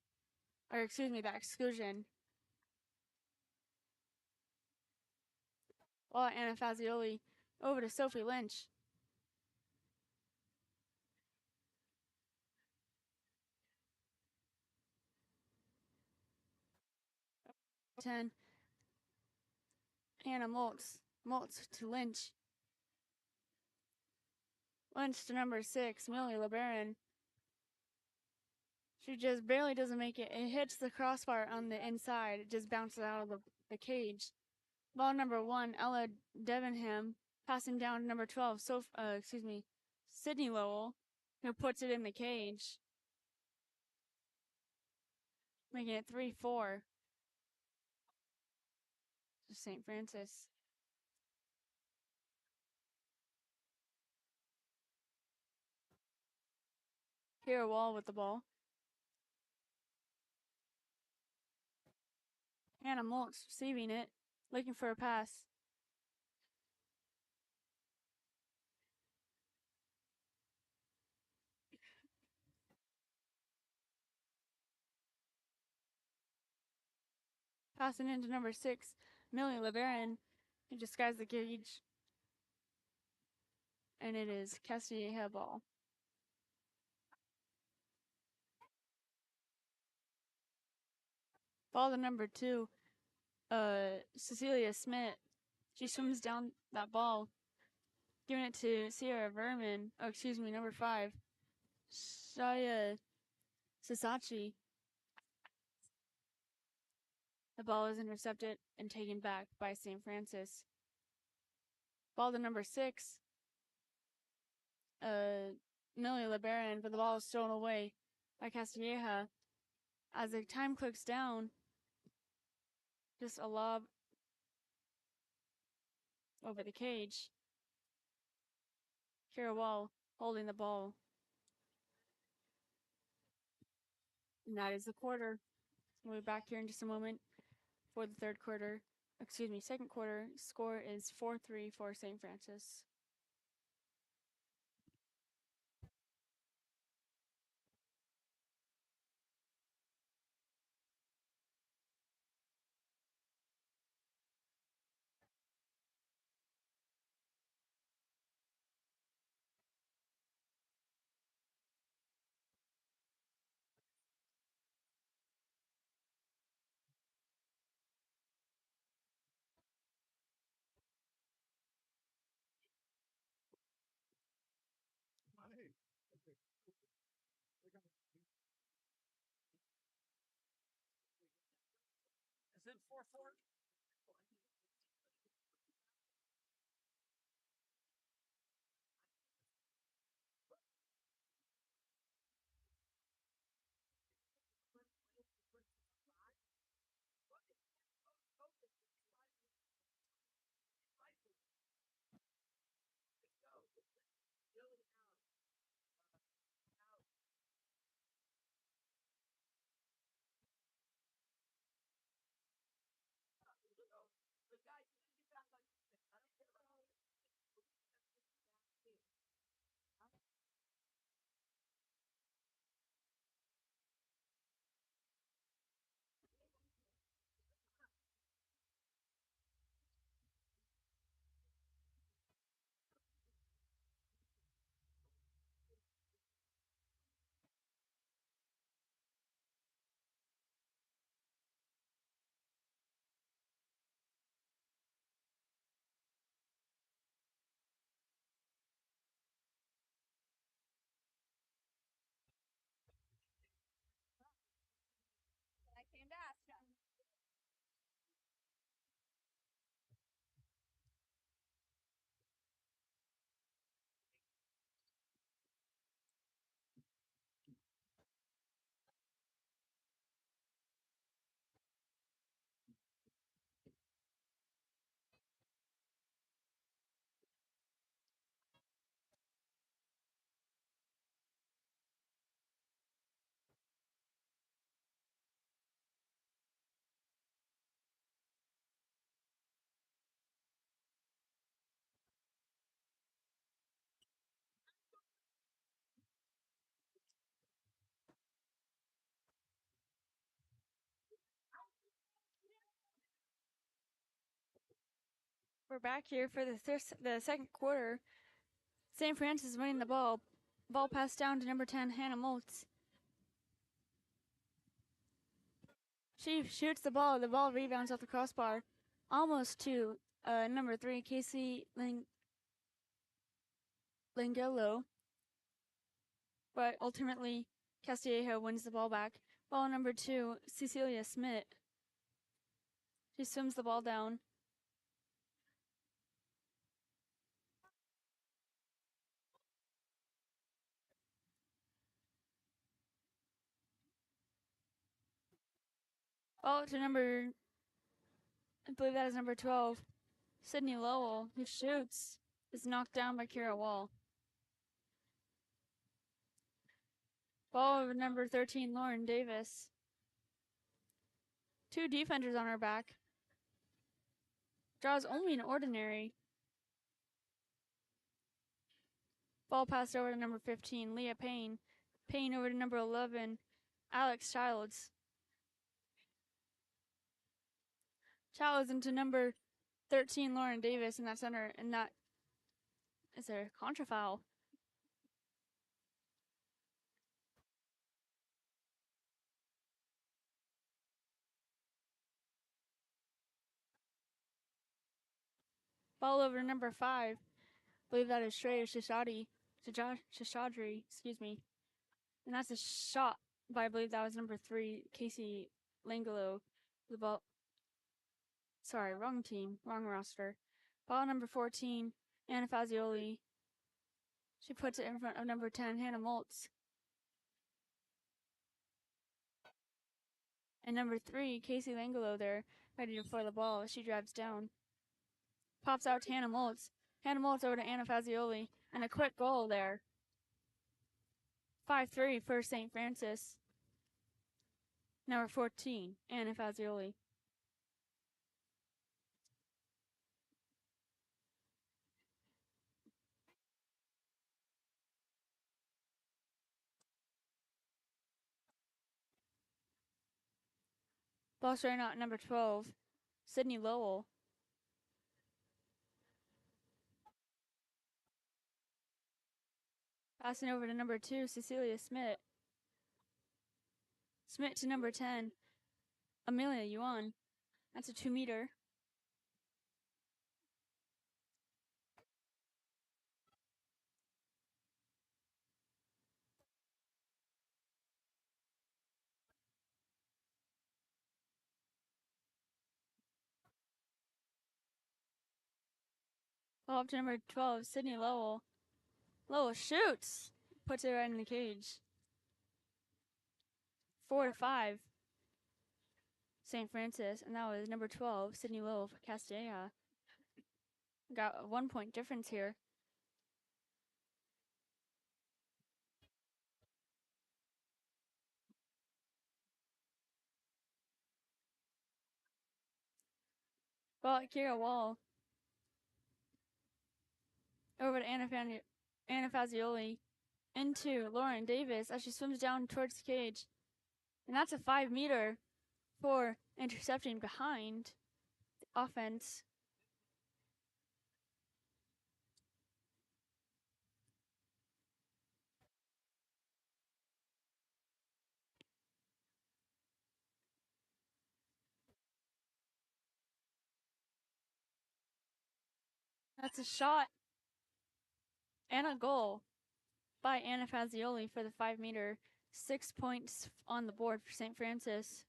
or excuse me, that exclusion. Ball at Anna Fazioli, over to Sophie Lynch. Ten, Hannah Moltz. Moltz to Lynch. Lynch to number 6, Millie LeBaron. She just barely doesn't make it. It hits the crossbar on the inside. It just bounces out of the cage. Ball number 1, Ella Devenham, passing down to number 12, Sydney Lowell, who puts it in the cage, making it 3-4 to St. Francis. Kira Wall with the ball. Hannah Moltz receiving it, looking for a pass. Passing into number 6, Millie LeBaron, who just skies the cage. And it is Castilleja ball. Ball to number 2, Cecilia Smith. She swims down that ball, giving it to Sierra Verman. Oh, excuse me, number 5, Shaya Sasachi. The ball is intercepted and taken back by St. Francis. Ball to number 6, Millie LeBaron, but the ball is thrown away by Castilleja. As the time clicks down, just a lob over the cage. Kira Wall holding the ball. And that is the quarter. We'll be back here in just a moment for the second quarter. Score is 4-3 for St. Francis. Is it 4-4? We're back here for the second quarter. St. Francis winning the ball. Ball passed down to number 10, Hannah Moltz. She shoots the ball. The ball rebounds off the crossbar. Almost to number 3, Casey Langillo. But ultimately, Castilleja wins the ball back. Ball number 2, Cecilia Smith. She swims the ball down. Ball to number, I believe that is number 12, Sydney Lowell, who shoots, is knocked down by Kira Wall. Ball over number 13, Lauren Davis. 2 defenders on her back. Draws only an ordinary. Ball passed over to number 15, Leah Payne. Payne over to number 11, Alex Childs. Childs into number 13, Lauren Davis, in that center, and that is a contra foul. Ball over to number 5. I believe that is Shreya Shashadri, excuse me. And that's a shot by, I believe that was number 3, Casey Langelo. The ball. Sorry, wrong team, wrong roster. Ball number 14, Anna Fazioli. She puts it in front of number 10, Hannah Moltz. And number 3, Casey Langelo there, ready to play the ball. She drives down. Pops out to Hannah Moltz. Hannah Moltz over to Anna Fazioli. And a quick goal there. 5-3 for St. Francis. Number 14, Anna Fazioli. Ball straight out number 12, Sydney Lowell. Passing over to number 2, Cecilia Smith. Smith to number 10, Amelia Yuan. That's a 2-meter. Ball up to number 12, Sydney Lowell. Lowell shoots. Puts it right in the cage. 4-5. St. Francis. And that was number 12, Sydney Lowell for Castilleja. Got a 1-point difference here. Ball at Kira Wall. Over to Anna Fazioli. Into Lauren Davis as she swims down towards the cage. And that's a 5-meter for intercepting behind the offense. That's a shot and a goal by Anna Fazioli for the 5-meter. 6 points on the board for St. Francis.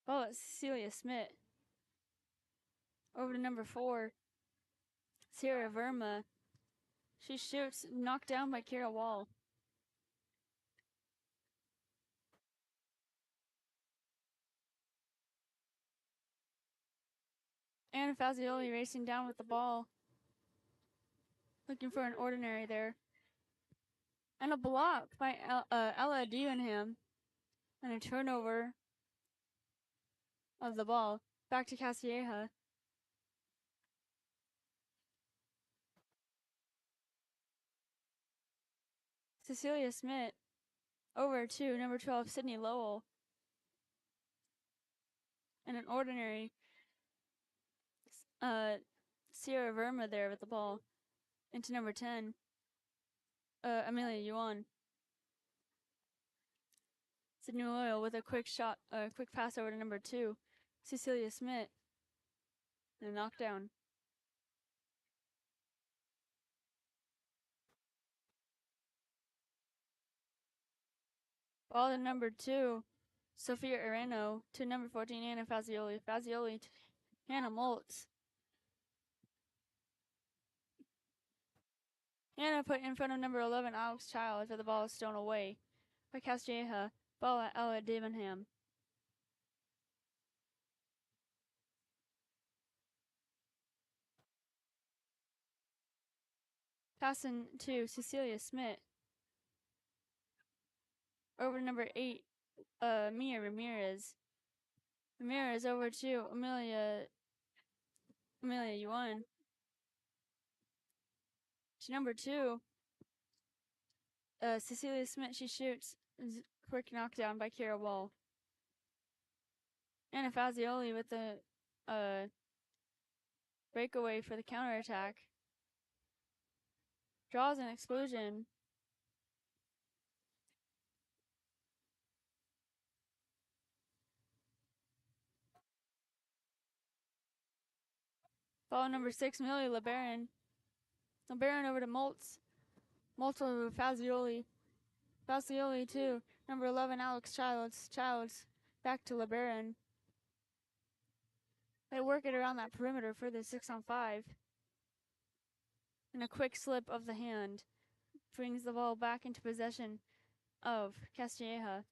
Oh, it's Cecilia Smith. Over to number 4, Sierra Verma. She shoots, knocked down by Kira Wall. Anna Fazioli racing down with the ball. Looking for an ordinary there. And a block by Ella Dewenham. And a turnover of the ball. Back to Castilleja. Cecilia Smith over to number 12, Sydney Lowell. And an ordinary Sierra Verma there with the ball into number 10, Amelia Yuan. Sydney Lowell with a quick pass over to number 2, Cecilia Smith. And a knockdown. Ball to number 2, Sophia Areno to number 14, Anna Fazioli. Fazioli to Hannah Moltz. Hannah put in front of number 11, Alex Childs, but the ball is stolen away by Castilleja. Ball at Ella Davenham. Passing to Cecilia Smith. Over to number 8, Mia Ramirez. Ramirez over to Amelia Yuan. To number 2, Cecilia Smith, she shoots. Quick knockdown by Kira Wall. Anna Fazioli with the breakaway for the counterattack. Draws an explosion. Ball number 6, Millie LeBaron. LeBaron over to Moltz. Moltz over to Fazioli. Fazioli to number 11, Alex Childs. Childs back to LeBaron. They work it around that perimeter for the 6-on-5. And a quick slip of the hand brings the ball back into possession of Castilleja.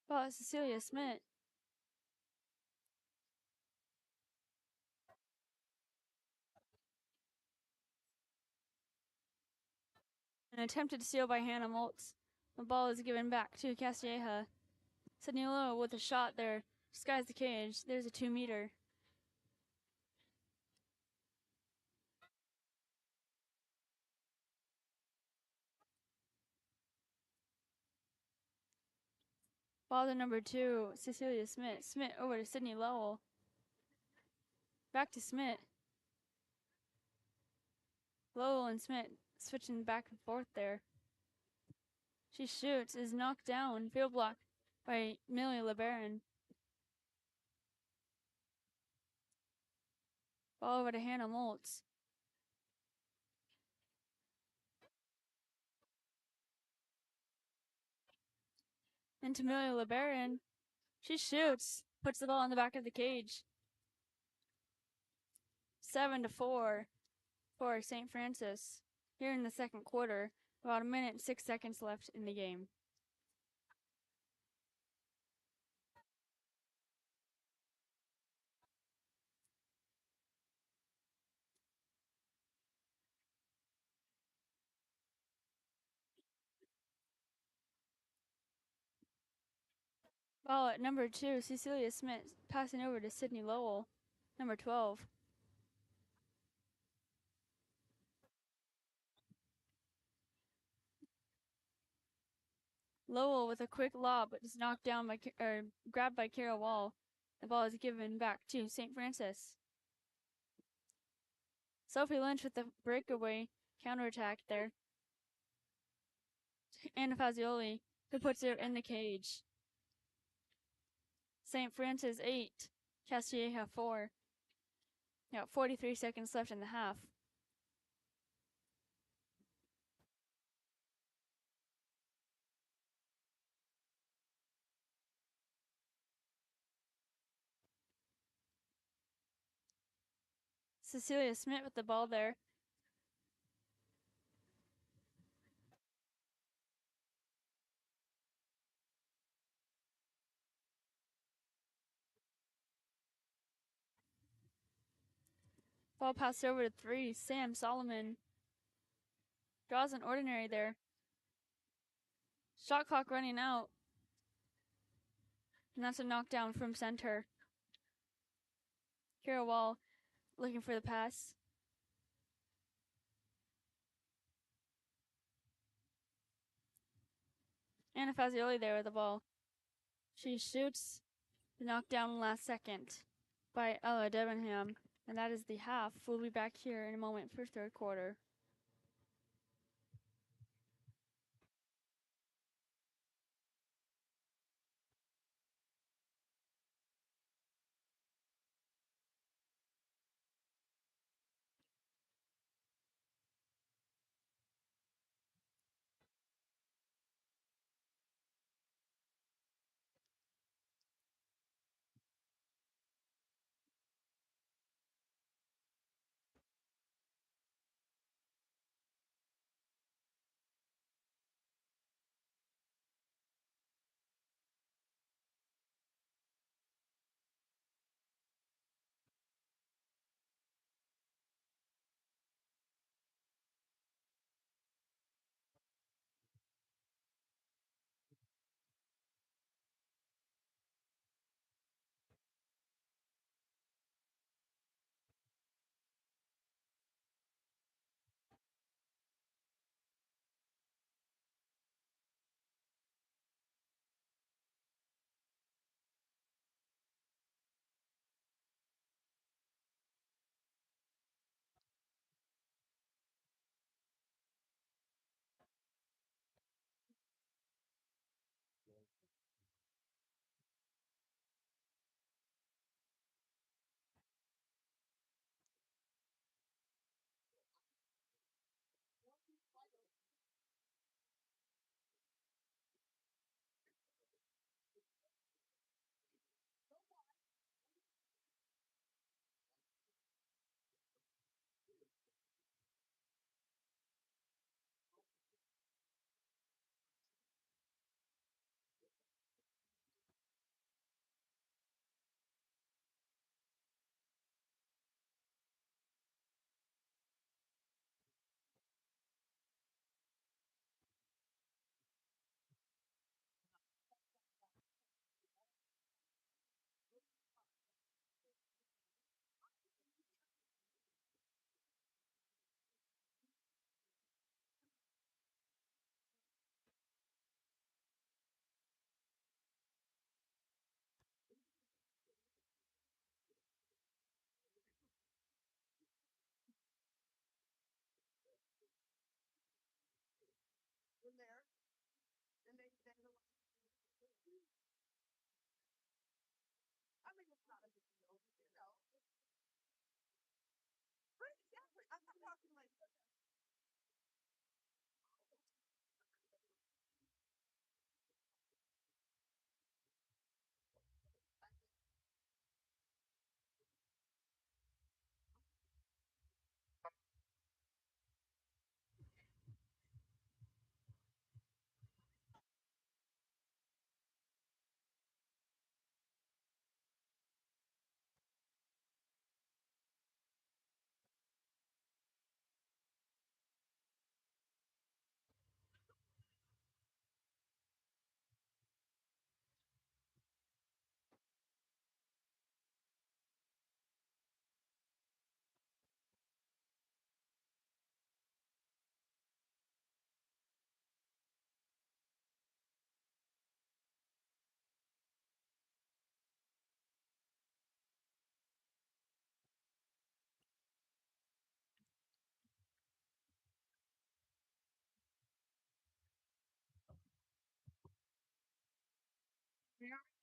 Ball at Cecilia Smith. An attempted steal by Hannah Moltz. The ball is given back to Castilleja. Sydney Lowe with a shot there. Skies the cage. There's a 2-meter. Ball to number 2, Cecilia Smith. Smith over to Sydney Lowell. Back to Smith. Lowell and Smith switching back and forth there. She shoots, is knocked down. Field block by Millie LeBaron. Ball over to Hannah Moltz. Into Millie LeBaron. She shoots, puts the ball in the back of the cage. 7-4 for St. Francis here in the second quarter. About 1 minute and 6 seconds left in the game. Ball at number 2, Cecilia Smith, passing over to Sydney Lowell, number 12. Lowell with a quick lob, but is knocked down by grabbed by Kara Wall. The ball is given back to St. Francis. Sophie Lynch with the breakaway counterattack there. Anna Fazioli, who puts it in the cage. St. Francis 8, Castilleja 4. Now 43 seconds left in the half. Cecilia Smith with the ball there. Ball passed over to 3, Sam Solomon. Draws an ordinary there. Shot clock running out. And that's a knockdown from center. Hero Wall looking for the pass. Anna Fazioli there with the ball. She shoots the knockdown last second by Ella Debenham. And that is the half. We'll be back here in a moment for third quarter.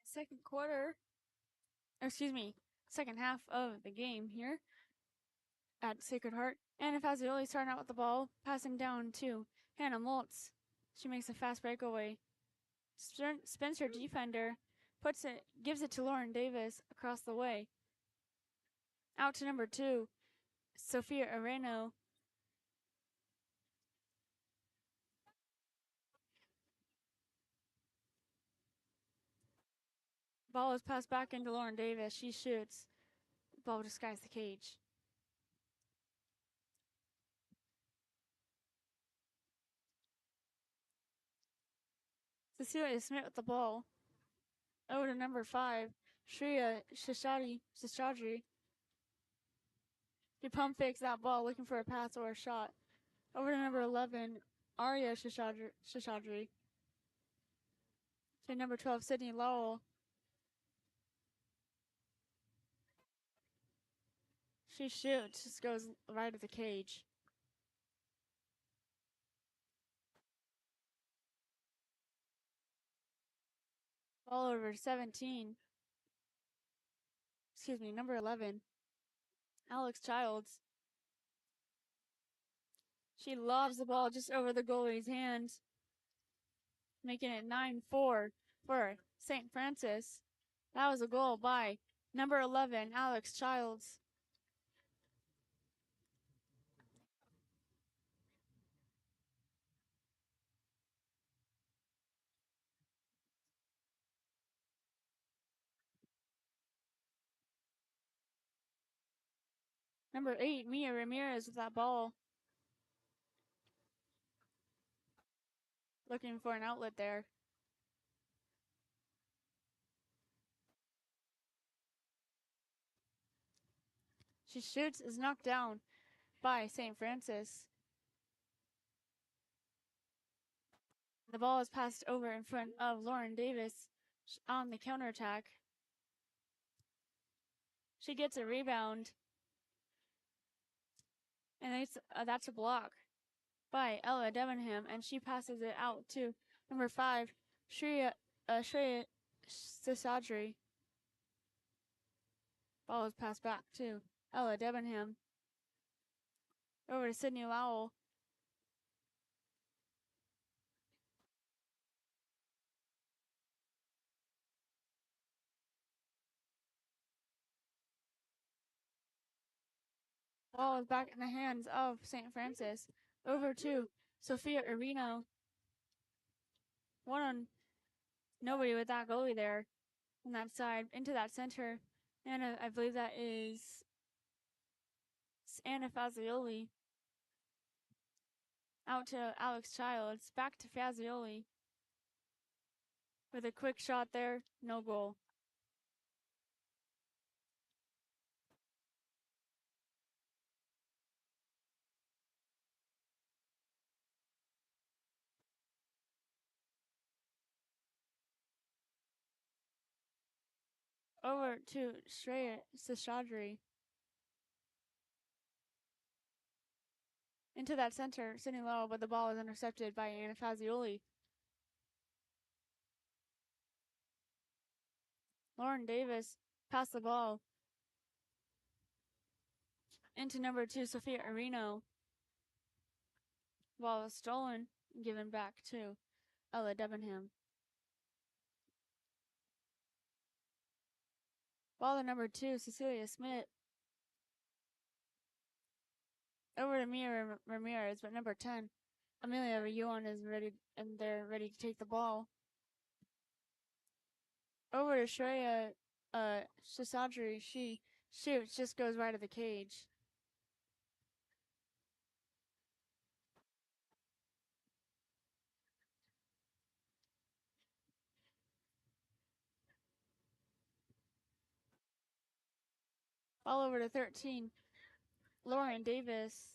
Second quarter, second half of the game here at Sacred Heart. Anna Fazioli starting out with the ball, passing down to Hannah Moltz. She makes a fast breakaway. Spins her defender, gives it to Lauren Davis across the way. Out to number 2, Sophia Areno. Ball is passed back into Lauren Davis. She shoots. Ball just skies the cage. Cecilia Smith with the ball. Over to number 5, Shreya Shishadri. She pump fakes that ball, looking for a pass or a shot. Over to number 11, Arroyo Shishadri. To number 12, Sydney Lowell. She shoots, just goes right at the cage. Ball over to 17. Excuse me, number 11, Alex Childs. She lobs the ball just over the goalie's hands, making it 9-4 for St. Francis. That was a goal by number 11, Alex Childs. Number 8, Mia Ramirez with that ball. Looking for an outlet there. She shoots, is knocked down by St. Francis. The ball is passed over in front of Lauren Davis on the counterattack. She gets a rebound. And that's a block by Ella Debenham, and she passes it out to number 5, Shreya Sisadri. Ball is passed back to Ella Debenham. Over to Sydney Lowell. Ball is back in the hands of St. Francis. Over to Sophia Areno. One on nobody with that goalie there on that side. Into that center. And I believe that is Anna Fazioli. Out to Alex Childs. Back to Fazioli. With a quick shot there. No goal. Over to Shreya Seshadri. Into that center, Sydney Lowell, but the ball is intercepted by Anna Fazioli. Lauren Davis passed the ball into number 2, Sophia Areno. Ball is stolen and given back to Ella Debenham. Ball to number 2, Cecilia Smith. Over to Mia Ramirez, but number 10, Amelia Yuan is ready, and they're ready to take the ball. Over to Shreya Shasadri. She shoots, just goes right at the cage. Ball over to 13, Lauren Davis.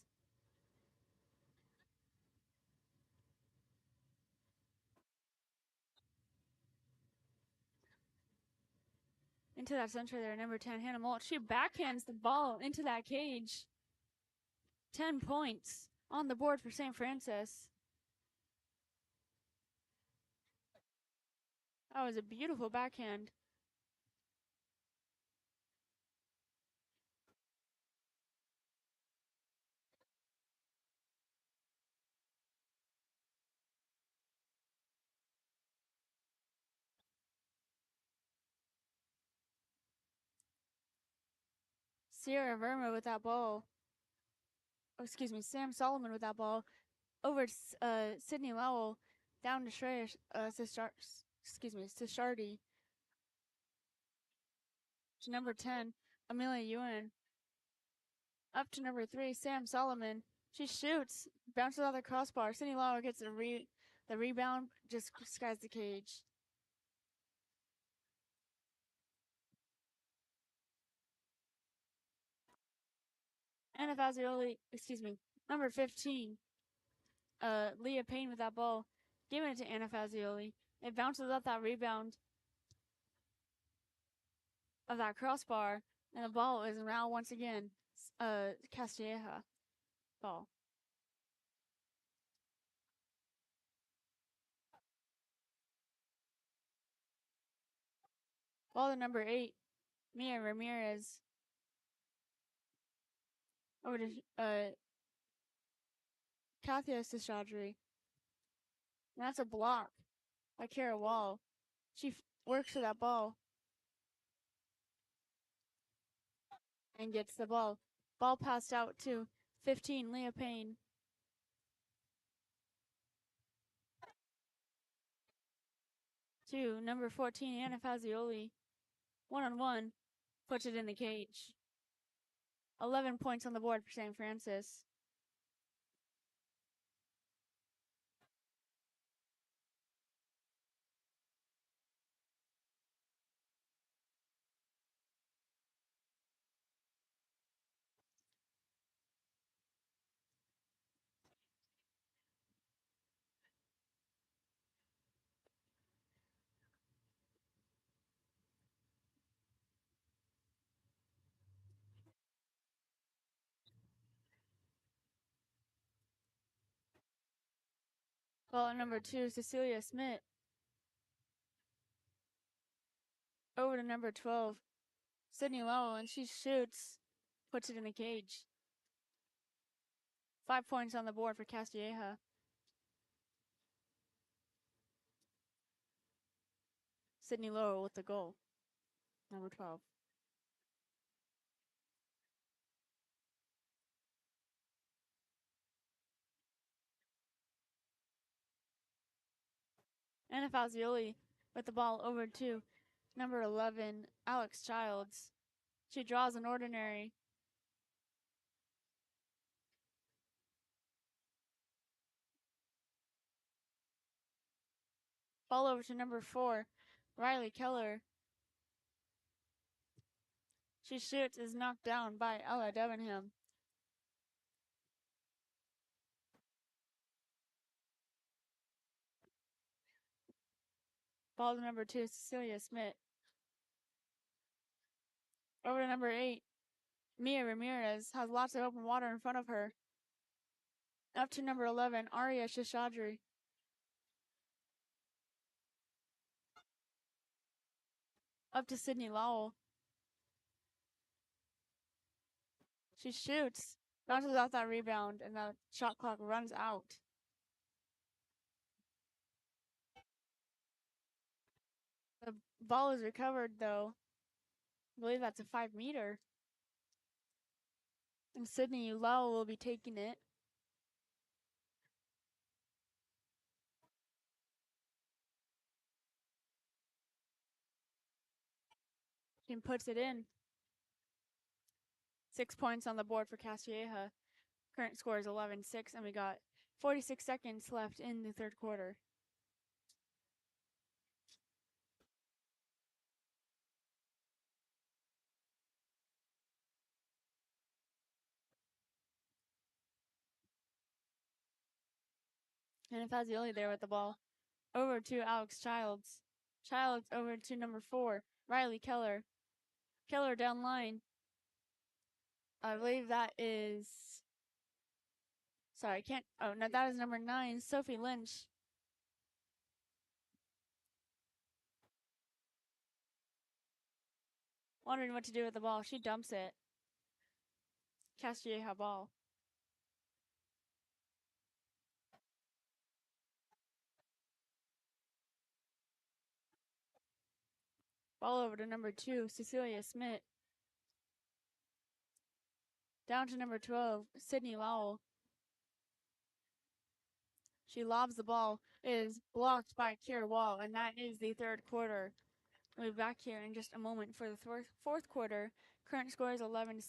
Into that center there, number 10, Hannah Molt. She backhands the ball into that cage. 10 points on the board for St. Francis. That was a beautiful backhand. Sierra Verma with that ball. Oh, excuse me, Sam Solomon with that ball. Over to Sydney Lowell. Down to Shreya Sishardi. To number 10, Amelia Ewan. Up to number 3, Sam Solomon. She shoots, bounces out the crossbar. Sydney Lowell gets the rebound, just skies the cage. Number 15, Leah Payne with that ball, giving it to Anafazioli. It bounces off that rebound of that crossbar, and the ball is now once again Castilleja ball. Ball to number 8, Mia Ramirez. Over to Katia Seshadri. And that's a block by Kara Wall. She works for that ball and gets the ball. Ball passed out to 15, Leah Payne. To number 14, Anna Fazioli. 1-on-1, puts it in the cage. 11 points on the board for St. Francis. Ball at number 2, Cecilia Smith. Over to number 12, Sydney Lowell, and she shoots, puts it in the cage. 5 points on the board for Castilleja. Sydney Lowell with the goal. Number 12. Anna Fazioli with the ball over to number 11, Alex Childs. She draws an ordinary. Ball over to number 4, Riley Keller. She shoots, is knocked down by Ella Debenham. Ball to number 2, Cecilia Smith. Over to number 8, Mia Ramirez has lots of open water in front of her. Up to number 11, Arya Shashadri. Up to Sydney Lowell. She shoots, bounces off that rebound, and the shot clock runs out. The ball is recovered, though. I believe that's a 5-meter. And Sydney Lowell will be taking it. And puts it in. 6 points on the board for Castilleja. Current score is 11-6, and we got 46 seconds left in the third quarter. And Fazioli there with the ball. Over to Alex Childs. Childs over to number 4, Riley Keller. Keller down line. I believe that is... Sorry, I can't... Oh, no, that is number 9, Sophie Lynch. Wondering what to do with the ball. She dumps it. Castilleja ball. Ball over to number 2, Cecilia Smith. Down to number 12, Sydney Lowell. She lobs the ball. It is blocked by Kira Wall, and that is the third quarter. We'll be back here in just a moment for the fourth quarter. Current score is 11-6.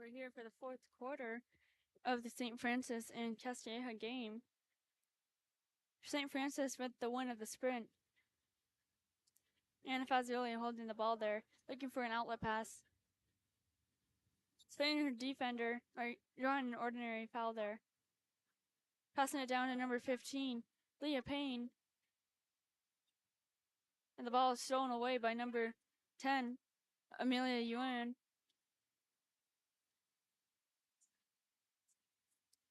We're here for the fourth quarter of the St. Francis and Castilleja game. St. Francis with the win of the sprint. Anna Fazioli holding the ball there, looking for an outlet pass. Spinning her defender, or drawing an ordinary foul there. Passing it down to number 15, Leah Payne. And the ball is stolen away by number 10, Amelia Yuan.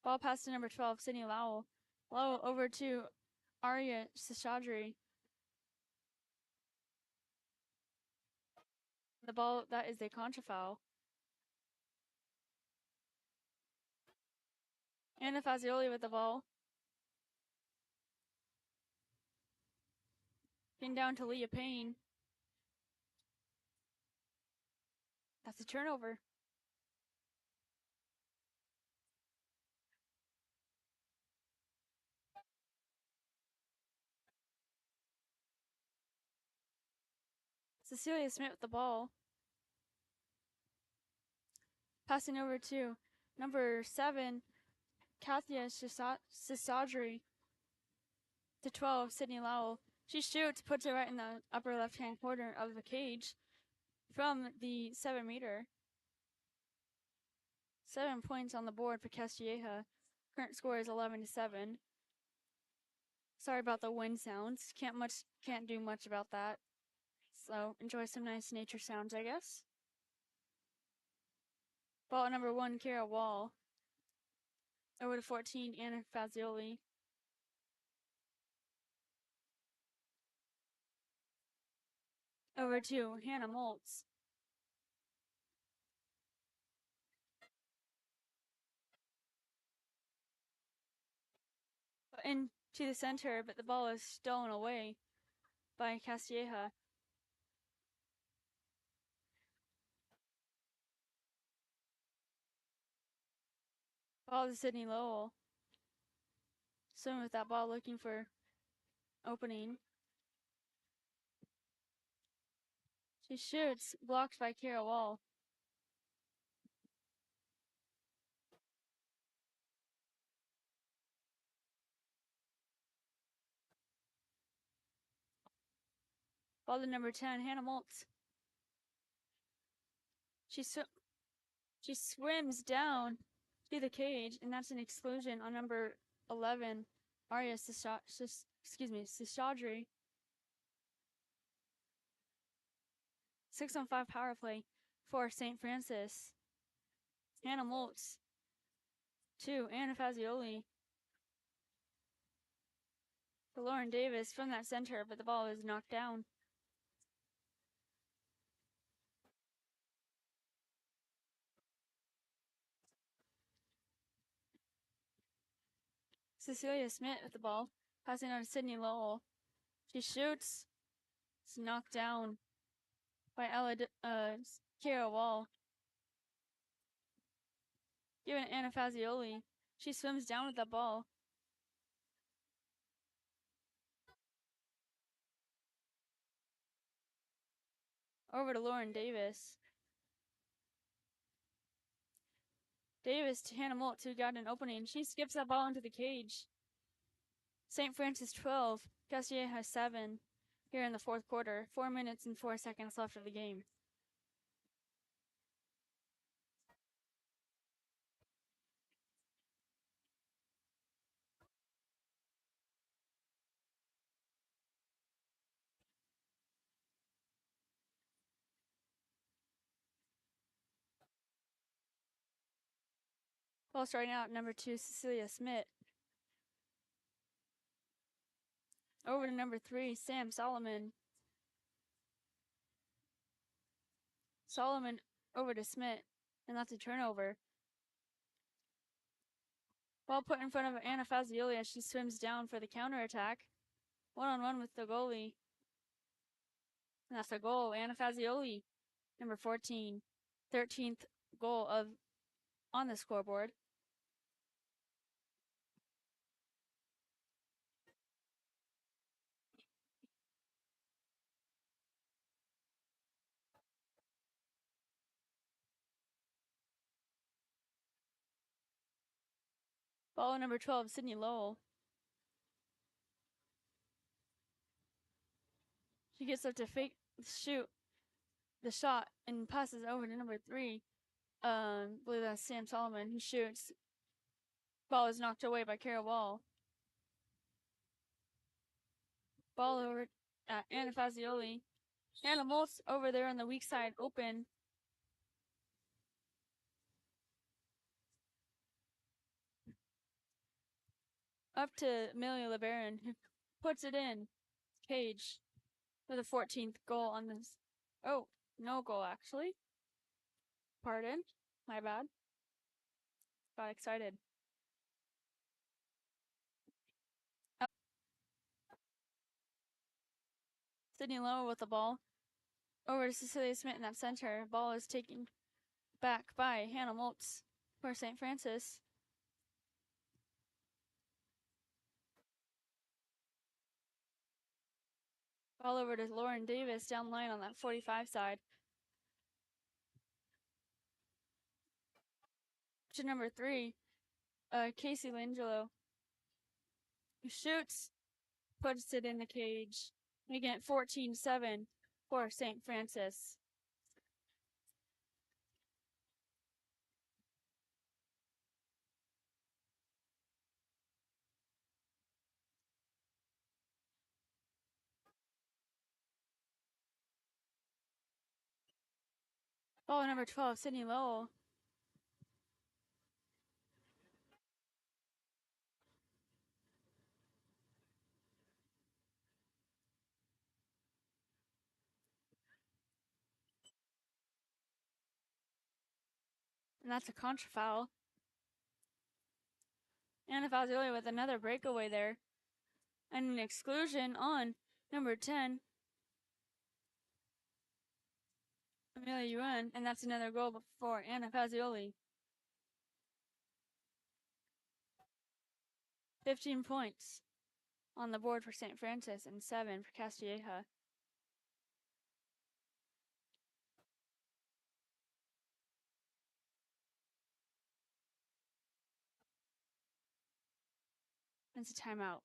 Ball passed to number 12, Sydney Lowell. Lowell over to Arya Seshadri. The ball, that is a contra foul. Anna Fazioli with the ball. Getting down to Leah Payne. That's a turnover. Cecilia Smith with the ball. Passing over to number 7, Kathia Sisadri. To 12, Sydney Lowell. She shoots, puts it right in the upper left-hand corner of the cage from the 7-meter. 7 points on the board for Castilleja. Current score is 11-7. Sorry about the wind sounds. Can't do much about that. So enjoy some nice nature sounds, I guess. Ball number 1, Kara Wall. Over to 14, Anna Fazioli. Over to Hannah Moltz. Into the center, but the ball is stolen away by Castilleja. Ball to Sydney Lowell. Swimming with that ball, looking for opening. She shoots, blocked by Kara Wall. Ball to number 10, Hannah Moltz. She swims down to the cage, and that's an exclusion on number 11, Arya Sisadri. 6-on-5 power play for St. Francis. Hannah Moltz to Anna Fazioli. To Lauren Davis from that center, but the ball is knocked down. Cecilia Smith with the ball, passing on to Sydney Lowell. She shoots. It's knocked down by Kara Wall. Given Anna Fazioli. She swims down with the ball. Over to Lauren Davis. Davis to Hannah Molt, who got an opening. She skips that ball into the cage. St. Francis 12, Castilleja 7 here in the fourth quarter. 4 minutes and 4 seconds left of the game. Ball starting out, number 2, Cecilia Smith. Over to number 3, Sam Solomon. Solomon over to Smith, and that's a turnover. Ball put in front of Anna Fazioli as she swims down for the counterattack. 1-on-1 with the goalie. And that's a goal. Anna Fazioli, number 14. 13th goal on the scoreboard. Ball number 12, Sydney Lowell. She gets up to fake shoot the shot and passes over to number 3. I believe that's Sam Solomon, who shoots. Ball is knocked away by Kara Wall. Ball over at Anna Fazioli. Anna Moltz over there on the weak side, open. Up to Amelia LeBaron, who puts it in. Cage for the 14th goal on this. Oh, no goal actually. Pardon. My bad. Got excited. Sydney Lowe with the ball. Over to Cecilia Smith in that center. Ball is taken back by Hannah Moltz for St. Francis. Ball over to Lauren Davis down the line on that 45 side. To number 3, Casey Langelo, who shoots, puts it in the cage, making it 14-7 for St. Francis. Ball number 12, Sydney Lowell. And that's a contra foul. Anna Fazioli with another breakaway there. And an exclusion on number 10, Amelia Yuen. And that's another goal for Anna Fazioli. 15 points on the board for St. Francis and 7 for Castilleja. It's a timeout.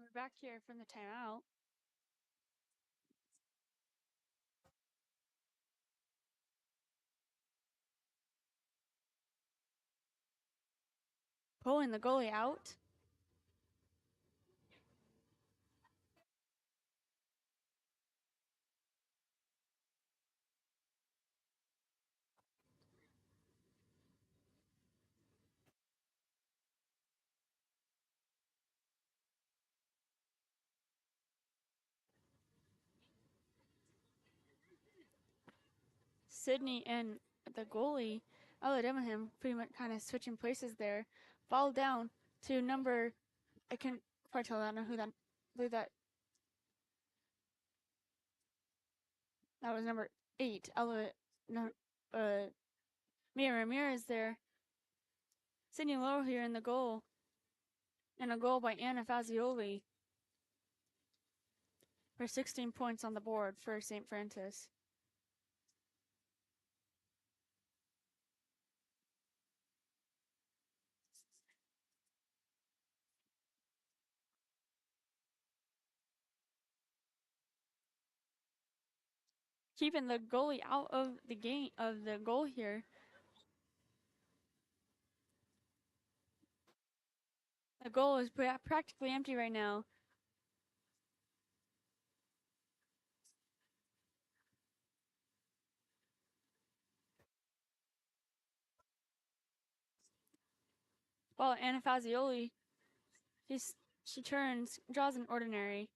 We're back here from the timeout. Pulling the goalie out. Sydney and the goalie, Ella Debenham, pretty much kind of switching places there. Ball down to number, I can't quite tell, I don't know who that, believe that was number 8. Ella, no, Mia Ramirez there. Sydney Lowe here in the goal. And a goal by Anna Fazioli for 16 points on the board for St. Francis. Keeping the goalie out of the game, of the goal here. The goal is practically empty right now. Ball Anna Fazioli. She turns, draws an ordinary.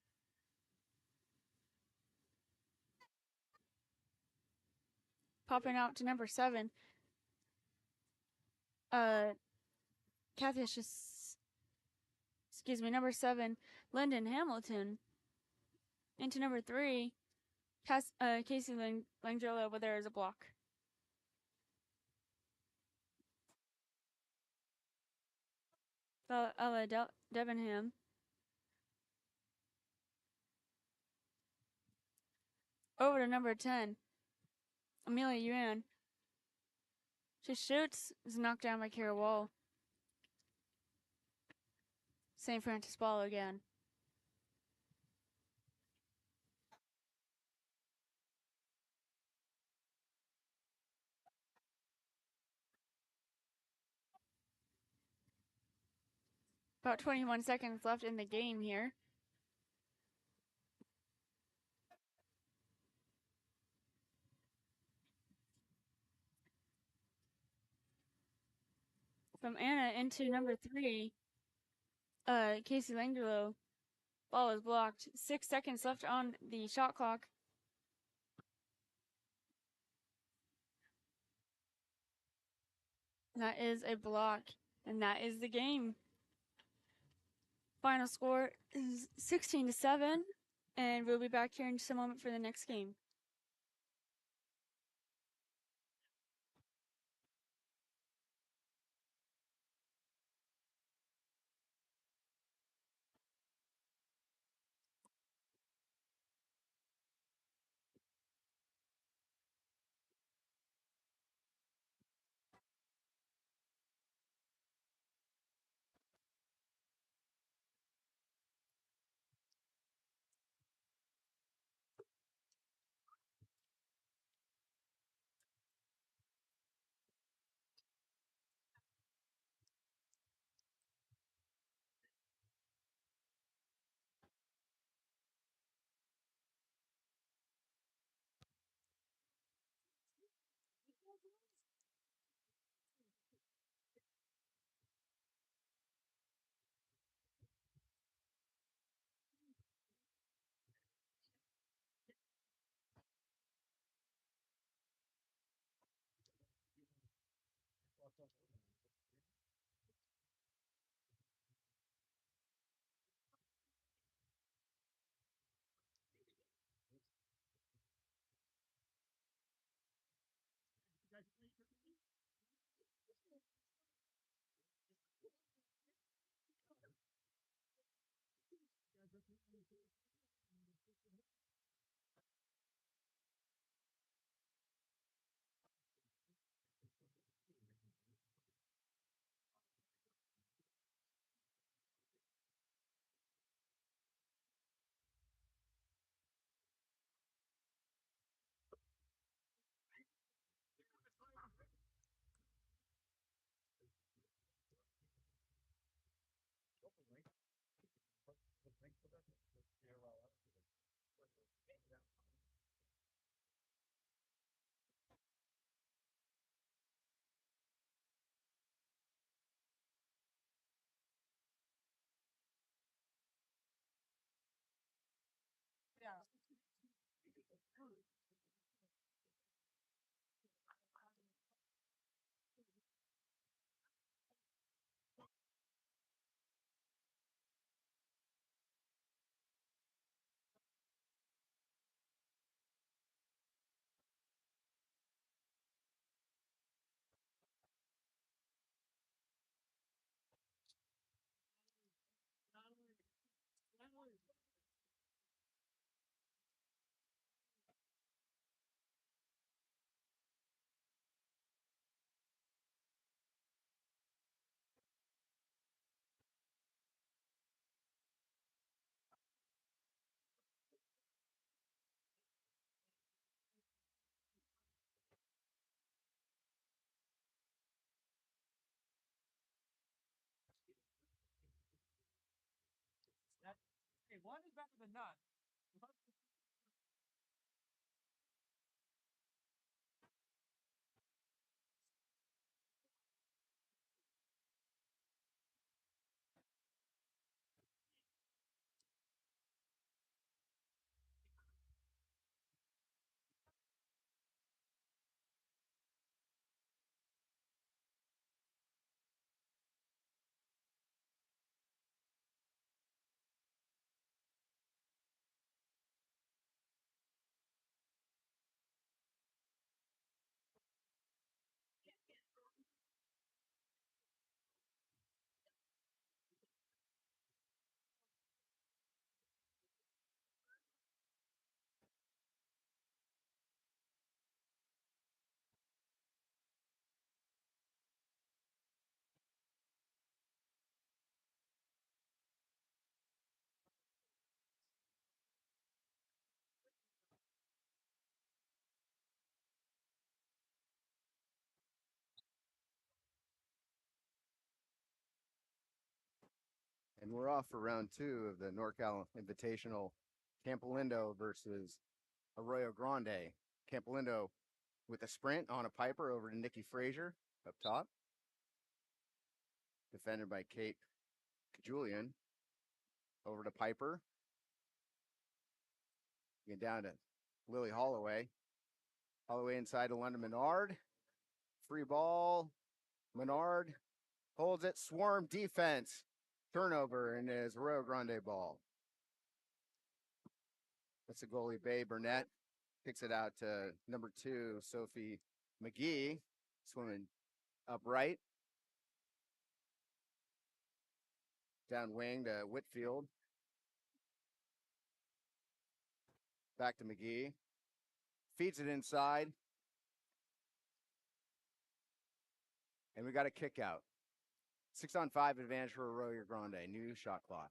Popping out to number 7. Catfish is, number 7, Lyndon Hamilton. Into number 3, Casey Langella, but there is a block. Ella Debenham. Over to number 10, Amelia Yuan. She shoots, is knocked down by Kara Wall. St. Francis ball again. About 21 seconds left in the game here. From Anna into number 3, Casey Langelo. Ball is blocked. 6 seconds left on the shot clock. That is a block, and that is the game. Final score is 16-7, and we'll be back here in just a moment for the next game. one is better than none. And we're off for round 2 of the NorCal Invitational, Campolindo versus Arroyo Grande. Campolindo with a sprint on a piper over to Nikki Frazier up top. Defended by Kate Julian. Over to Piper. Get down to Lily Holloway. Holloway inside to London Menard. Free ball. Menard holds it. Swarm defense. Turnover, and is Arroyo Grande ball. That's the goalie, Babe Burnett. Kicks it out to number 2, Sophie McGee. Swimming upright. Down wing to Whitfield. Back to McGee. Feeds it inside. And we got a kick out. 6-on-5 advantage for Arroyo Grande. New shot clock.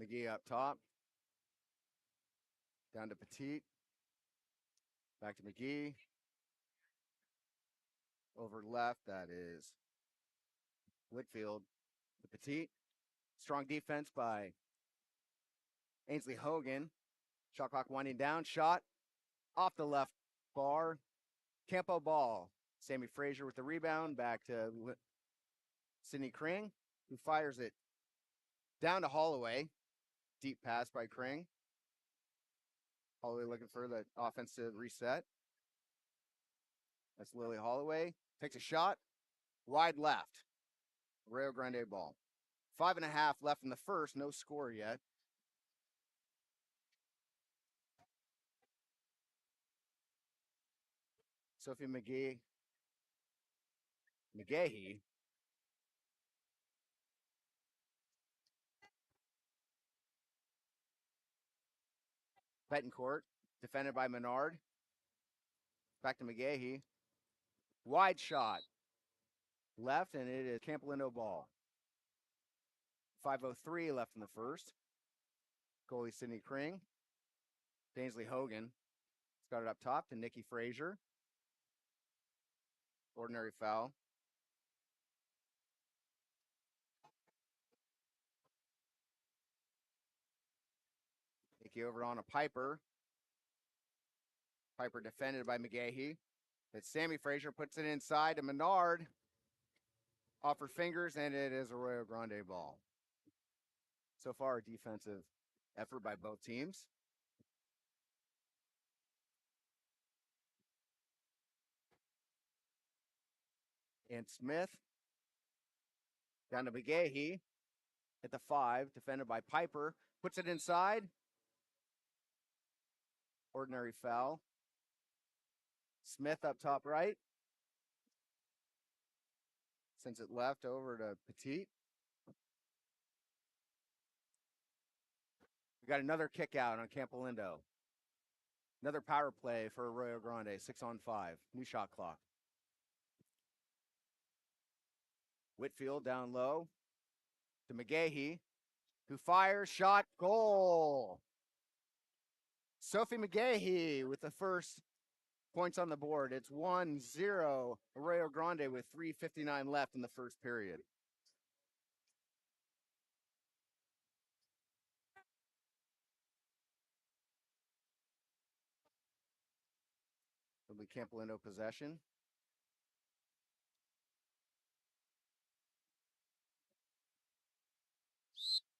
McGee up top. Down to Petit. Back to McGee. Over left, that is Whitfield to Petit. Strong defense by Ainsley Hogan. Shot clock winding down. Shot off the left bar. Campo ball. Sammy Frazier with the rebound. Back to Sydney Kring, who fires it down to Holloway. Deep pass by Kring. Holloway looking for the offensive reset. That's Lily Holloway. Takes a shot. Wide left. Rio Grande ball. 5.5 left in the first. No score yet. Sophie McGahee. Betancourt. Defended by Menard. Back to McGahee. Wide shot. Left, and it is Campolindo ball. 5:03 left in the first. Goalie Sydney Kring. Ainsley Hogan. It's got it up top to Nikki Frazier. Ordinary foul. Nikki over on a Piper. Piper defended by McGahee. But Sammy Frazier puts it inside to Menard. Off her fingers, and it is Arroyo Grande ball. So far, a defensive effort by both teams. And Smith down to McGahee at the 5, defended by Piper. Puts it inside. Ordinary foul. Smith up top right. Sends it left over to Petit. We got another kick out on Campolindo. Another power play for Arroyo Grande, 6-on-5. New shot clock. Whitfield down low to McGahee, who fires, shot, goal. Sophie McGahee with the first points on the board. It's 1-0 Arroyo Grande with 3:59 left in the first period. be Campolindo possession.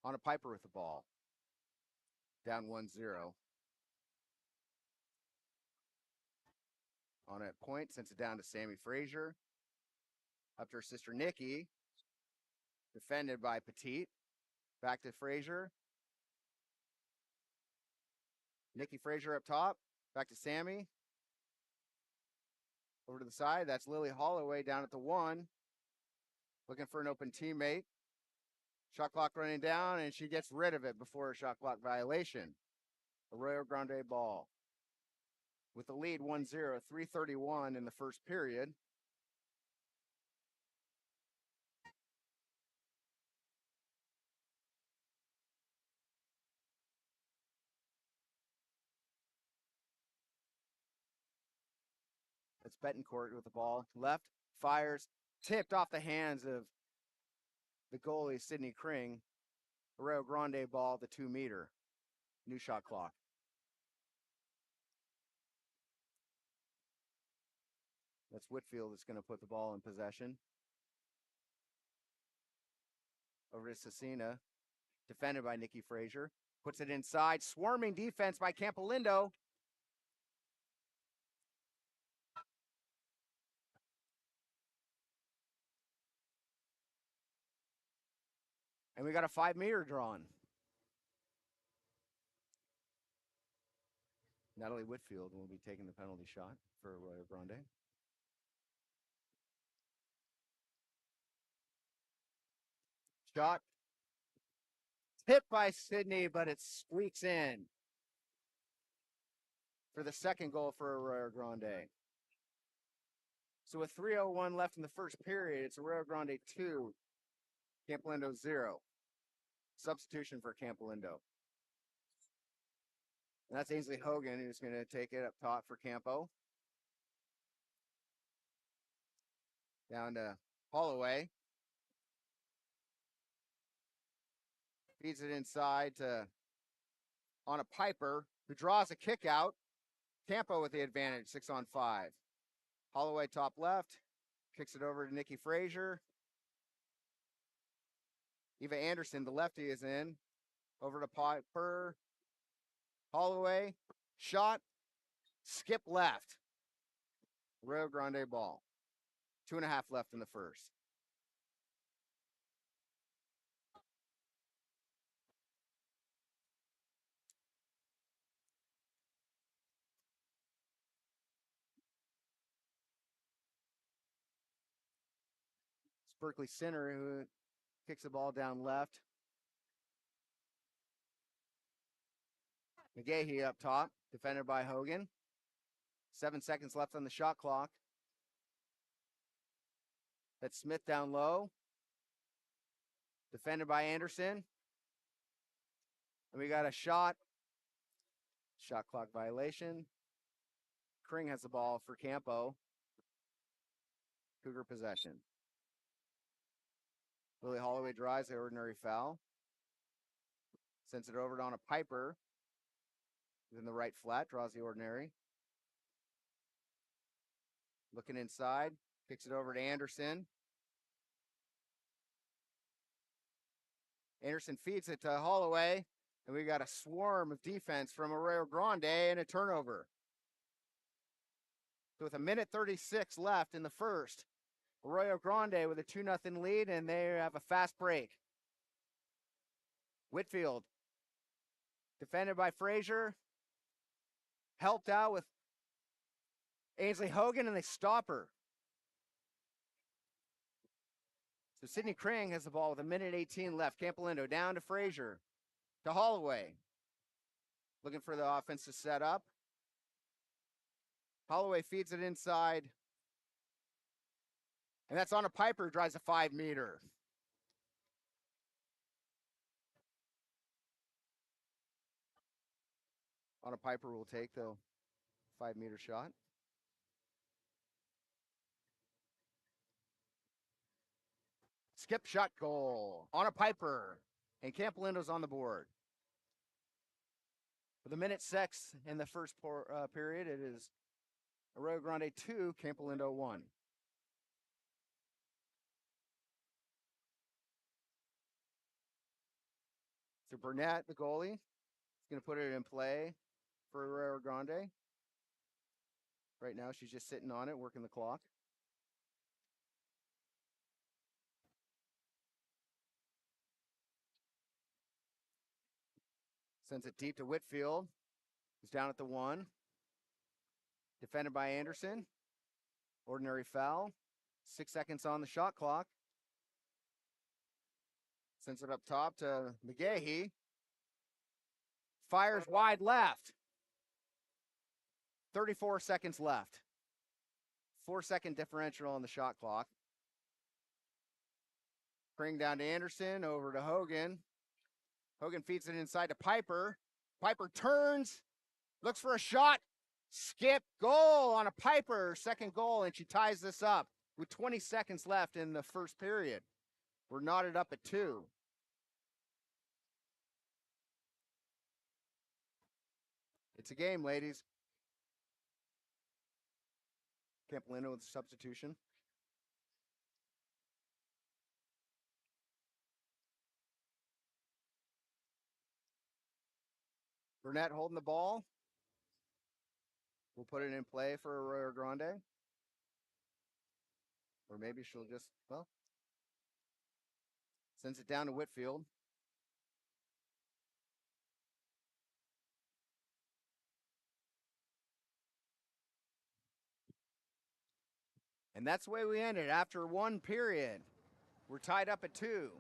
On a Piper with the ball. Down 1-0. On a point, sends it down to Sammy Frazier. Up to her sister Nikki. Defended by Petit. Back to Frazier. Nikki Frazier up top. Back to Sammy. Over to the side. That's Lily Holloway down at the 1. Looking for an open teammate. Shot clock running down, and she gets rid of it before a shot clock violation. Arroyo Grande ball. With the lead 1-0, 3:31 in the first period. It's Betancourt with the ball. Left, fires, tipped off the hands of the goalie, Sydney Kring. Arroyo Grande ball, the 2-meter. New shot clock. That's Whitfield that's going to put the ball in possession. Over to Cecina. Defended by Nikki Frazier. Puts it inside. Swarming defense by Campolindo. And we got a 5-meter drawn. Natalie Whitfield will be taking the penalty shot for Arroyo Grande. Shot. Hit by Sydney, but it squeaks in for the second goal for Arroyo Grande. So with 3:01 left in the first period, it's Arroyo Grande 2, Campolindo 0. Substitution for Campolindo. And that's Ainsley Hogan who's going to take it up top for Campo. Down to Holloway. Feeds it inside to on a Piper, who draws a kick out. Campo with the advantage, 6-on-5. Holloway top left. Kicks it over to Nikki Frazier. Eva Anderson, the lefty, is in. Over to Piper. Holloway. Shot. Skip left. Rio Grande ball. 2.5 left in the first. It's Berkeley Center who kicks the ball down left. McGahee up top, defended by Hogan. 7 seconds left on the shot clock. That's Smith down low. Defended by Anderson. And we got a shot. Shot clock violation. Kring has the ball for Campo. Cougar possession. Lily Holloway drives the ordinary foul. Sends it over on a Piper. In the right flat, draws the ordinary. Looking inside, kicks it over to Anderson. Anderson feeds it to Holloway, and we got a swarm of defense from Arroyo Grande and a turnover. So with 1:36 left in the first, Arroyo Grande with a 2-0 lead, and they have a fast break. Whitfield, defended by Frazier, helped out with Ainsley Hogan, and they stop her. So Sydney Kring has the ball with 1:18 left. Campolindo down to Frazier, to Holloway. Looking for the offense to set up. Holloway feeds it inside. And that's on a Piper, drives a 5-meter. On a Piper will take the 5-meter shot. Skip shot goal on a Piper. And Campolindo's on the board. With 1:06 in the first period, it is Arroyo Grande 2, Campolindo 1. So Burnett, the goalie, is going to put it in play for Arroyo Grande. Right now, she's just sitting on it, working the clock. Sends it deep to Whitfield. He's down at the 1. Defended by Anderson. Ordinary foul. 6 seconds on the shot clock. Sends it up top to McGahee. Fires wide left. 34 seconds left. 4-second differential on the shot clock. Bring down to Anderson, over to Hogan. Hogan feeds it inside to Piper. Piper turns, looks for a shot. Skip, goal on a Piper, second goal, and she ties this up with 20 seconds left in the first period. We're knotted up at 2. It's a game, ladies. Campolindo with a substitution. Burnett holding the ball. We'll put it in play for Arroyo Grande. Or maybe she'll just, well, sends it down to Whitfield. And that's the way we ended after 1 period. We're tied up at 2.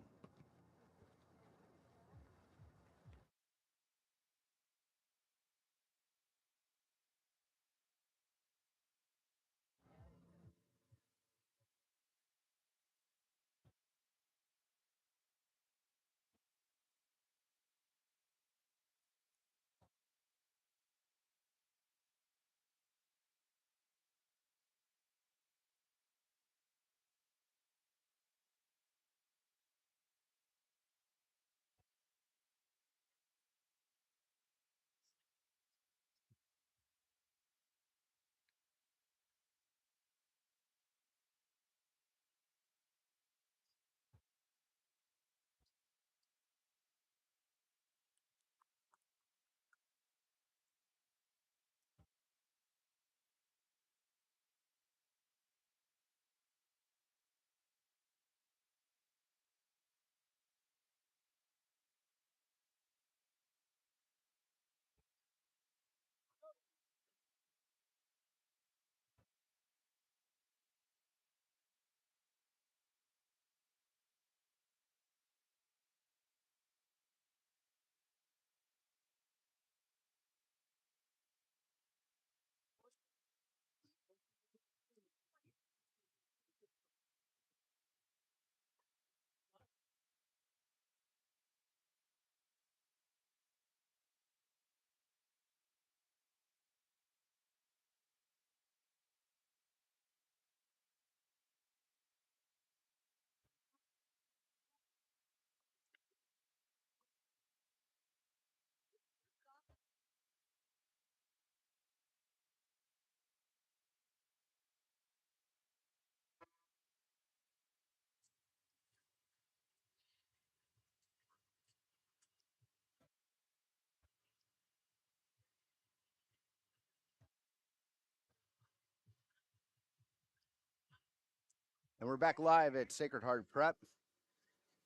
And we're back live at Sacred Heart Prep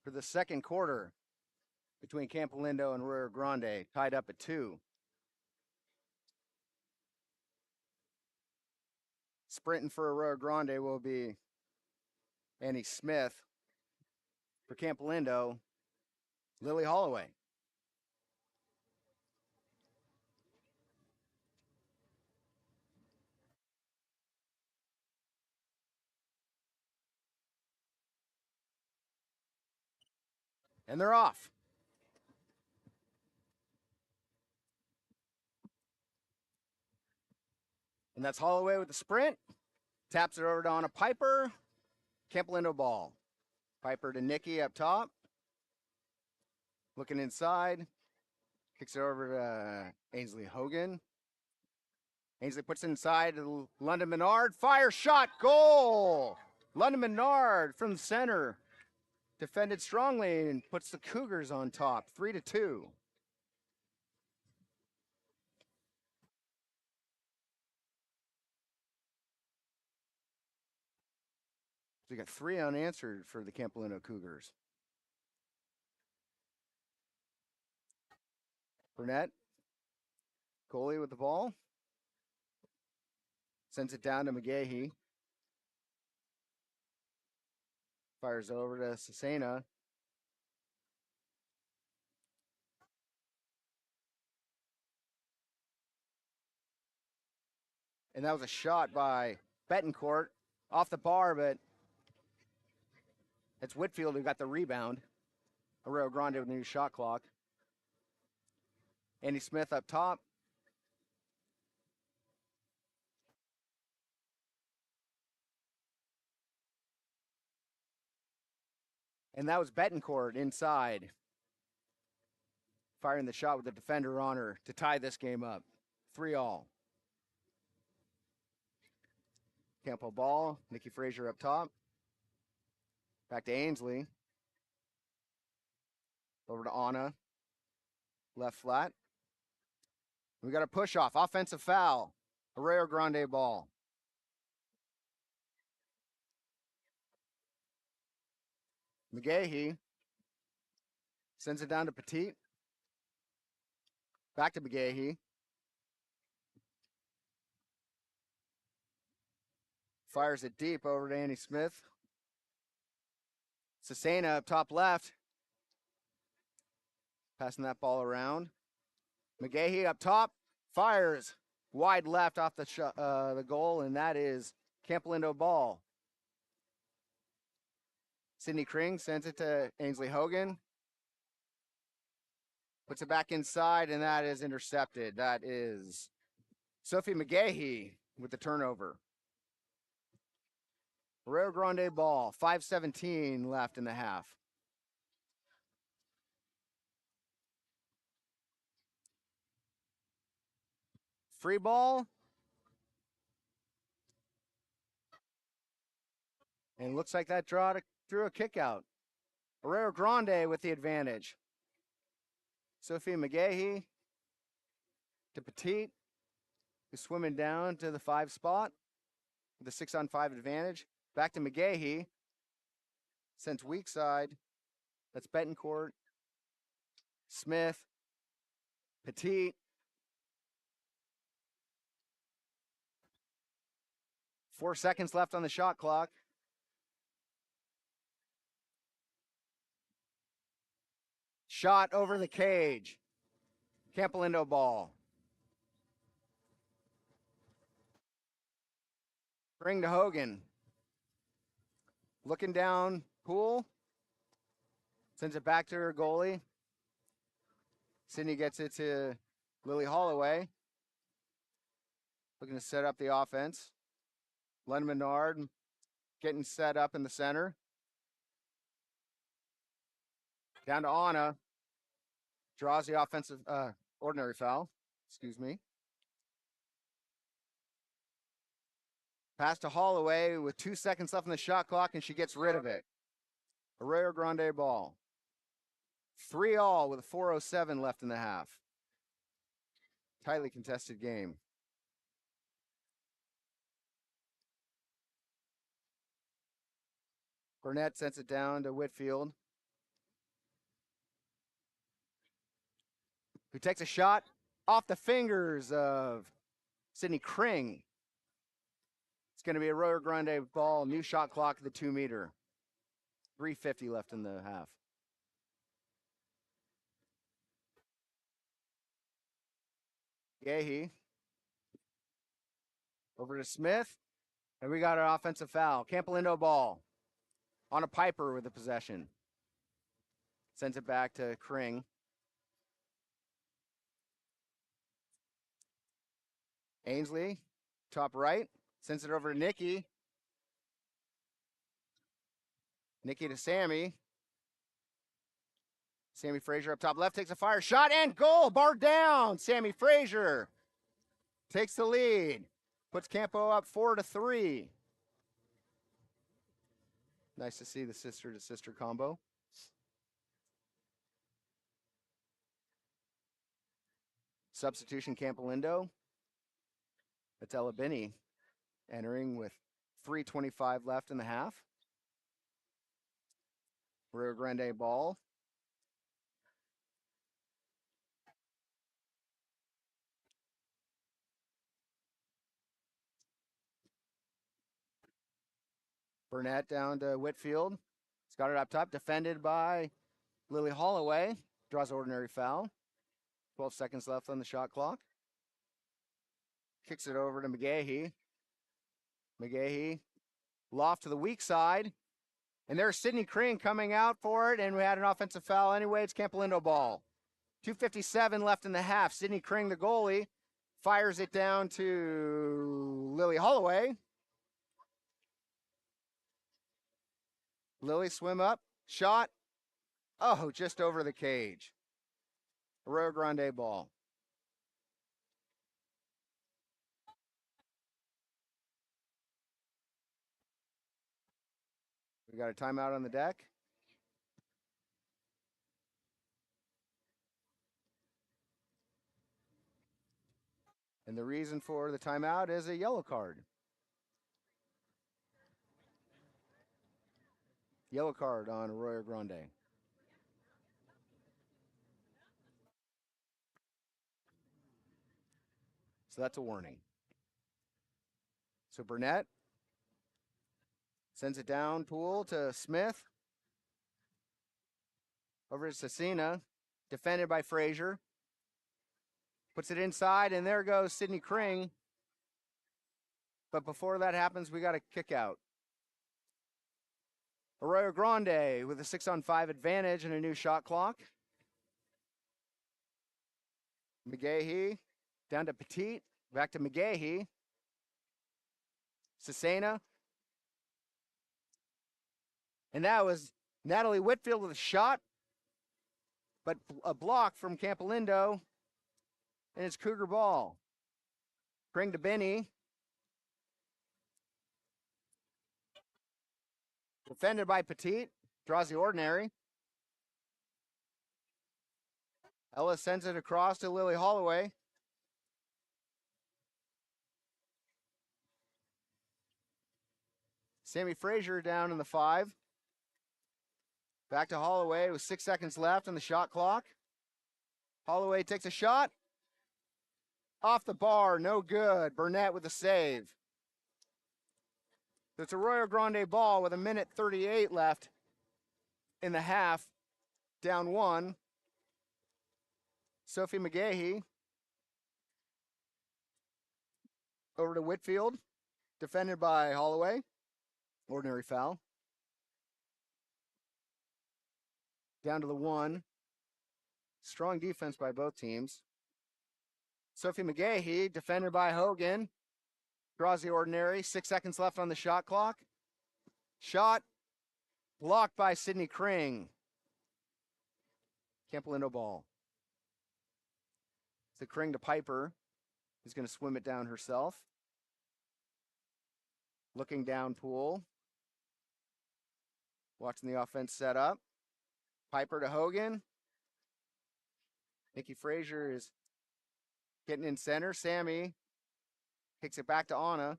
for the second quarter between Campolindo and Arroyo Grande, tied up at 2. Sprinting for Arroyo Grande will be Annie Smith. For Campolindo, Lily Holloway. And they're off. And that's Holloway with the sprint. Taps it over to Anna Piper. Campolindo ball. Piper to Nikki up top. Looking inside. Kicks it over to Ainsley Hogan. Ainsley puts it inside to London Menard. Fire shot, goal! London Menard from the center. Defended strongly and puts the Cougars on top, 3-2. So we got 3 unanswered for the Campolindo Cougars. Burnett, goalie with the ball. Sends it down to McGahee. Fires over to Cesena. And that was a shot by Betancourt off the bar, but it's Whitfield who got the rebound. Arroyo Grande with the new shot clock. Andy Smith up top. And that was Betancourt inside. Firing the shot with the defender on her to tie this game up. 3-all. Campo ball. Nikki Frazier up top. Back to Ainsley. Over to Anna. Left flat. We got a push off. Offensive foul. Arroyo Grande ball. McGahee sends it down to Petit. Back to McGahee. Fires it deep over to Andy Smith. Cesena up top left. Passing that ball around. McGahee up top. Fires wide left off the goal, and that is Campolindo ball. Sydney Kring sends it to Ainsley Hogan. Puts it back inside, and that is intercepted. That is Sophie McGahee with the turnover. Arroyo Grande ball, 5:17 left in the half. Free ball. And looks like that drew a kick out. Arroyo Grande with the advantage. Sophie McGahee to Petit, who's swimming down to the 5 spot with a 6-on-5 advantage. Back to McGahee. Sent weak side. That's Betancourt. Smith. Petit. Four seconds left on the shot clock. Shot over the cage. Campolindo ball. Bring to Hogan. Looking down, Poole. Sends it back to her goalie. Sydney gets it to Lily Holloway. Looking to set up the offense. Len Menard getting set up in the center. Down to Anna. Draws the offensive, ordinary foul. Excuse me. Pass to Holloway with 2 seconds left on the shot clock, and she gets rid of it. Arroyo Grande ball. 3-all with a 4:07 left in the half. Tightly contested game. Burnett sends it down to Whitfield, who takes a shot off the fingers of Sydney Kring. It's going to be a Arroyo Grande ball, new shot clock at the 2-meter. 3:50 left in the half. Gahey. Over to Smith. And we got an offensive foul. Campolindo ball. On a Piper with the possession. Sends it back to Kring. Ainsley, top right. Sends it over to Nikki. Nikki to Sammy. Sammy Frazier up top left takes a fire shot and goal. Bar down. Sammy Frazier. takes the lead. Puts Campo up 4-3. Nice to see the sister-to-sister combo. Substitution Campolindo. That's Elabini entering with 3:25 left in the half. Rio Grande ball. Burnett down to Whitfield. He's got it up top, defended by Lily Holloway. Draws ordinary foul. 12 seconds left on the shot clock. Kicks it over to McGahee. McGahee, loft to the weak side. And there's Sidney Crane coming out for it, and we had an offensive foul anyway. It's Campolindo ball. 2:57 left in the half. Sidney Crane, the goalie, fires it down to Lily Holloway. Lily swim up, shot. Oh, just over the cage. Arroyo Grande ball. We got a timeout on the deck. And the reason for the timeout is a yellow card. Yellow card on Arroyo Grande. So that's a warning. So Burnett sends it down, Poole to Smith. Over to Cecina, defended by Frazier. Puts it inside, and there goes Sidney Crane. But before that happens, we got a kick out. Arroyo Grande with a 6-on-5 advantage and a new shot clock. McGahee down to Petit, back to McGahee. Cecina. And that was Natalie Whitfield with a shot, but a block from Campolindo, and it's Cougar ball. Bring to Benny. Defended by Petit, draws the ordinary. Ellis sends it across to Lily Holloway. Sammy Frazier down in the 5. Back to Holloway with 6 seconds left on the shot clock. Holloway takes a shot. Off the bar, no good. Burnett with a save. It's a Arroyo Grande ball with 1:38 left in the half. Down 1. Sophie McGahee. Over to Whitfield. Defended by Holloway. Ordinary foul. Down to the 1. Strong defense by both teams. Sophie McGahee, defended by Hogan. Draws the ordinary. 6 seconds left on the shot clock. Shot blocked by Sidney Crane. Campolindo ball. It's the Crane to Piper, who's going to swim it down herself. Looking down Poole. Watching the offense set up. Piper to Hogan. Nikki Frazier is getting in center. Sammy kicks it back to Anna.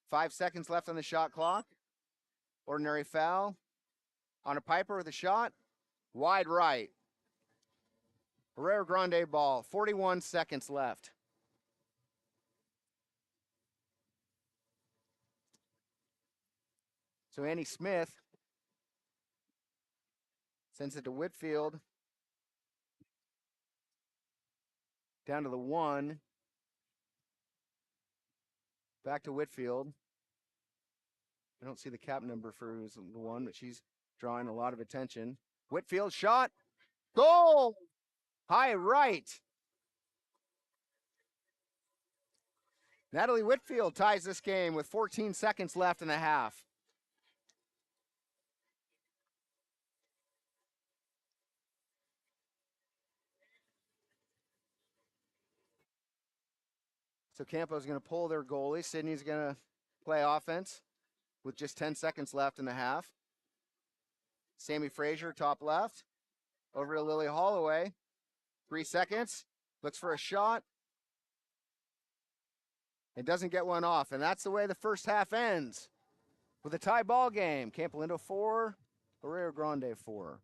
5 seconds left on the shot clock. Ordinary foul. Anna Piper with a shot. Wide right. Arroyo Grande ball. 41 seconds left. So Annie Smith sends it to Whitfield. Down to the 1. Back to Whitfield. I don't see the cap number for who's the 1, but she's drawing a lot of attention. Whitfield shot. Goal! High right. Natalie Whitfield ties this game with 14 seconds left in the half. So Campo's going to pull their goalie. Sydney's going to play offense with just 10 seconds left in the half. Sammy Frazier, top left. Over to Lily Holloway. 3 seconds. Looks for a shot. And doesn't get one off. And that's the way the first half ends. With a tie ball game. Campolindo 4, Arroyo Grande 4.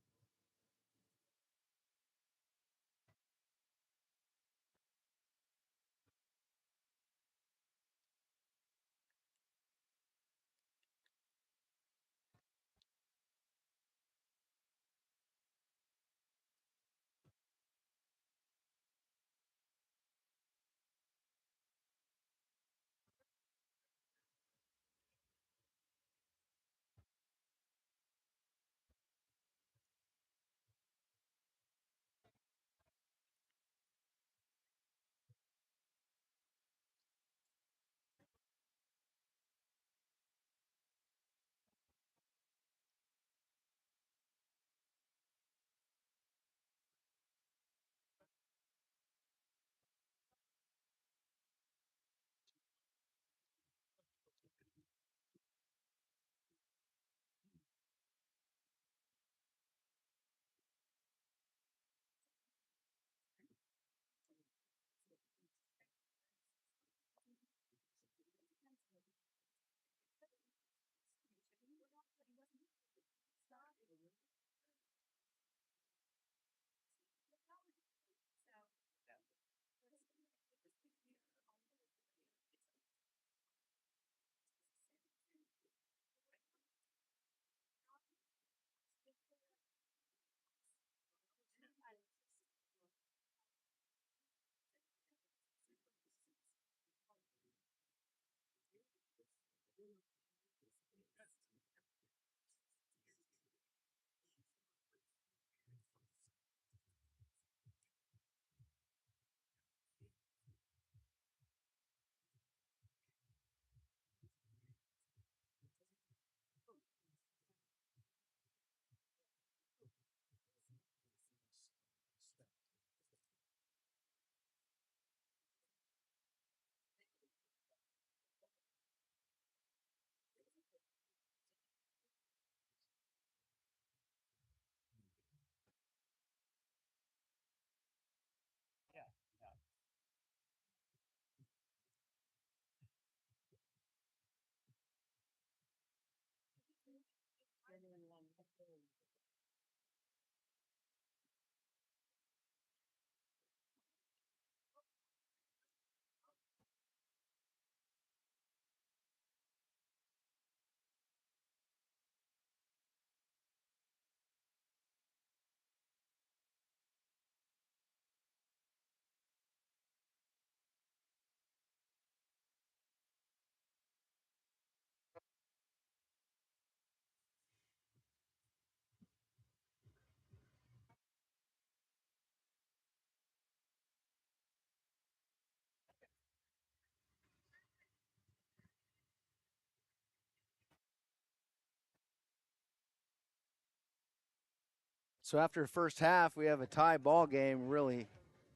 So after the first half, we have a tie ball game. Really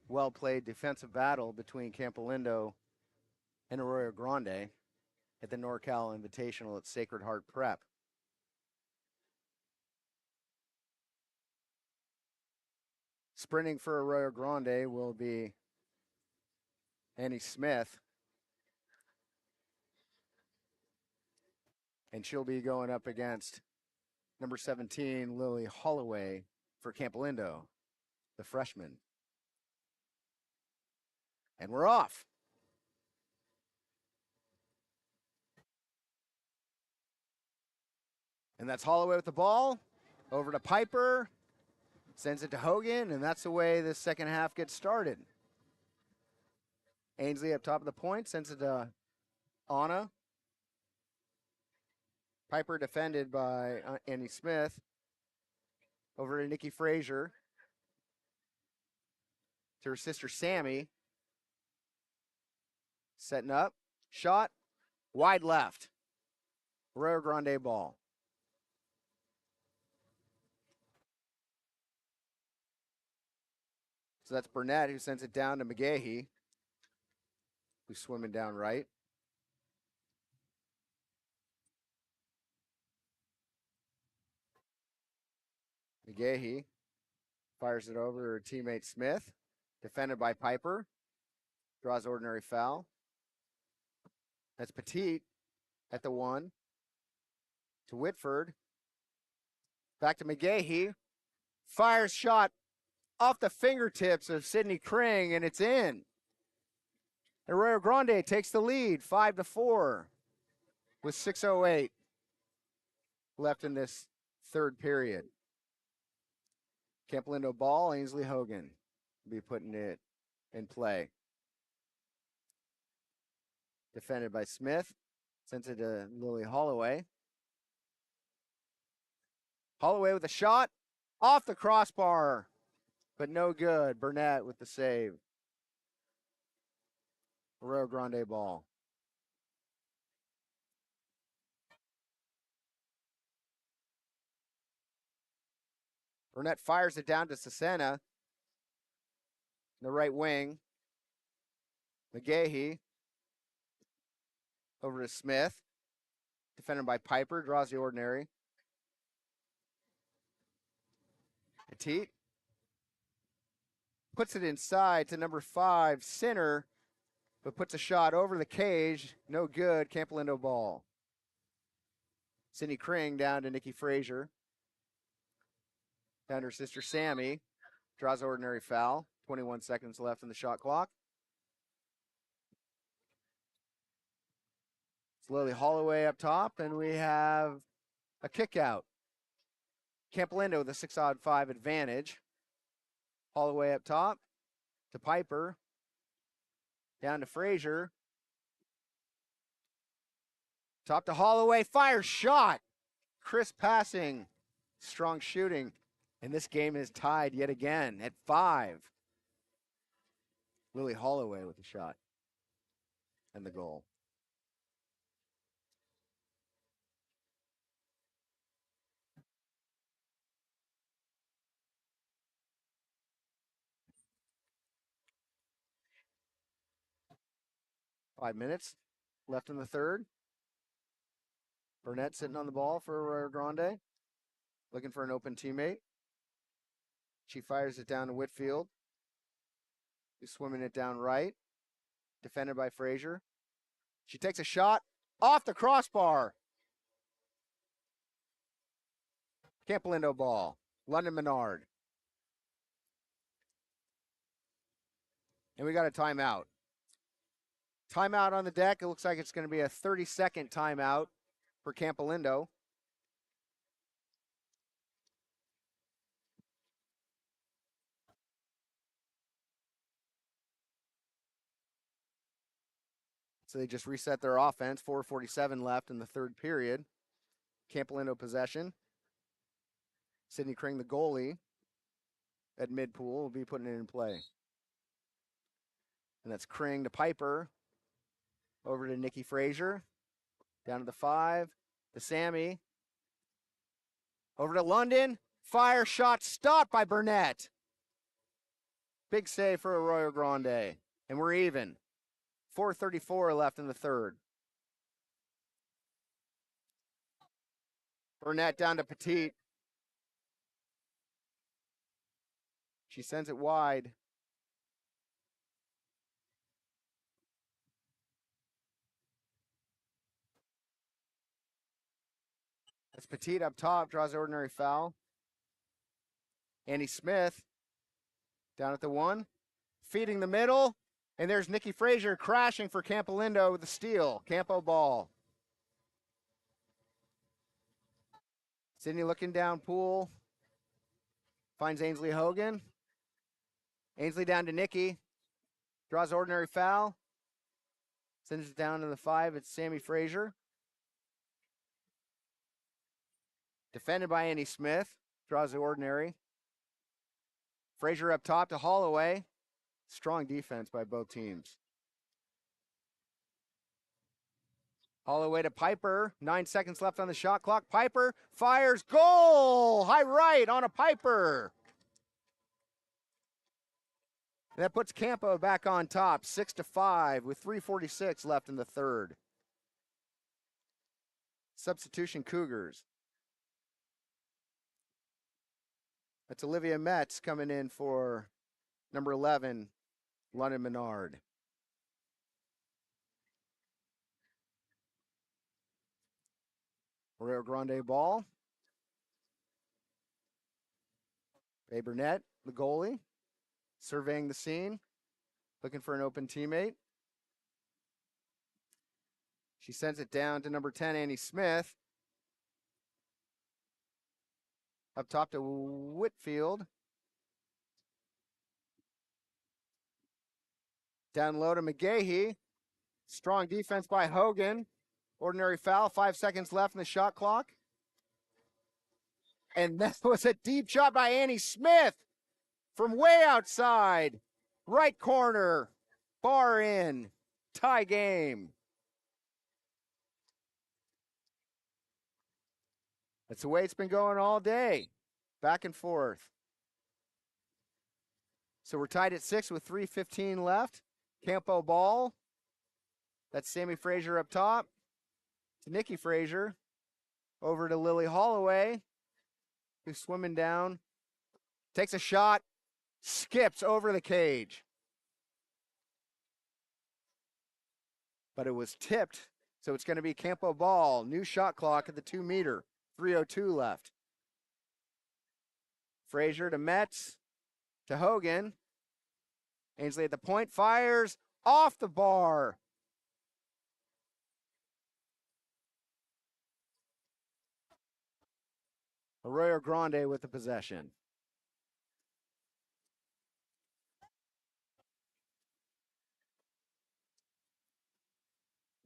well played defensive battle between Campolindo and Arroyo Grande at the NorCal Invitational at Sacred Heart Prep. Sprinting for Arroyo Grande will be Annie Smith. And she'll be going up against number 17, Lily Holloway for Campolindo, the freshman. And we're off. And that's Holloway with the ball. Over to Piper. Sends it to Hogan, and that's the way this second half gets started. Ainsley up top of the point, sends it to Anna. Piper defended by Annie Smith. Over to Nikki Frazier. To her sister Sammy. Setting up. Shot. Wide left. Arroyo Grande ball. So that's Burnett who sends it down to McGahee. who's swimming down right. McGahee fires it over to her teammate Smith. Defended by Piper. Draws ordinary foul. That's Petit at the 1. To Whitford. Back to McGahee. Fires shot off the fingertips of Sydney Kring, and it's in. Arroyo Grande takes the lead, 5-4, with 6:08 left in this third period. Campolindo ball, Ainsley Hogan will be putting it in play. Defended by Smith. Sends it to Lily Holloway. Holloway with a shot. Off the crossbar, but no good. Burnett with the save. Arroyo Grande ball. Burnett fires it down to Cesena. The right wing. McGahee. Over to Smith. Defended by Piper. Draws the ordinary. Petit. Puts it inside to number 5, Sinner. But puts a shot over the cage. No good. Campolindo ball. Sydney Kring down to Nikki Frazier. Down to her sister Sammy. Draws ordinary foul. 21 seconds left in the shot clock. Slowly Holloway up top, and we have a kick out. Campolindo with a 6-5 advantage. Holloway up top to Piper. Down to Frazier. Top to Holloway. Fire shot. Crisp passing. Strong shooting. And this game is tied yet again at 5. Lily Holloway with the shot. And the goal. Five minutes left in the third. Burnett sitting on the ball for Arroyo Grande. Looking for an open teammate. She fires it down to Whitfield. Who's swimming it down right. Defended by Frazier. She takes a shot off the crossbar. Campolindo ball. London Menard. And we got a timeout. Timeout on the deck. It looks like it's going to be a 30-second timeout for Campolindo. So they just reset their offense. 4:47 left in the third period. Campolindo possession. Sydney Kring, the goalie, at mid-pool, will be putting it in play. And that's Kring to Piper. Over to Nikki Frazier. Down to the 5. To Sammy. Over to London. Fire shot stopped by Burnett. Big save for Arroyo Grande. And we're even. 4:34 left in the third. Burnett down to Petit. She sends it wide. That's Petit up top, draws ordinary foul. Annie Smith down at the 1. Feeding the middle. And there's Nikki Frazier crashing for Campolindo with the steal. Campo ball. Sydney looking down pool. Finds Ainsley Hogan. Ainsley down to Nikki. Draws ordinary foul. Sends it down to the 5. It's Sammy Frazier. Defended by Annie Smith. Draws the ordinary. Frazier up top to Holloway. Strong defense by both teams. Holloway to Piper. 9 seconds left on the shot clock. Piper fires. Goal! High right on a Piper. That puts Campo back on top, 6-5 with 3:46 left in the third. Substitution Cougars. That's Olivia Metz coming in for number 11, London Menard. Arroyo Grande ball. Babe Burnett, the goalie, surveying the scene, looking for an open teammate. She sends it down to number 10, Annie Smith. Up top to Whitfield. Down low to McGahee. Strong defense by Hogan. Ordinary foul, 5 seconds left in the shot clock. And that was a deep shot by Annie Smith from way outside. Right corner, bar in, tie game. That's the way it's been going all day, back and forth. So we're tied at 6 with 3:15 left. Campo ball. That's Sammy Frazier up top to Nikki Frazier. Over to Lily Holloway, who's swimming down. Takes a shot, skips over the cage. But it was tipped, so it's going to be Campo ball. New shot clock at the 2 meter. 3:02 left. Frazier to Metz to Hogan. Ainsley at the point, fires off the bar. Arroyo Grande with the possession.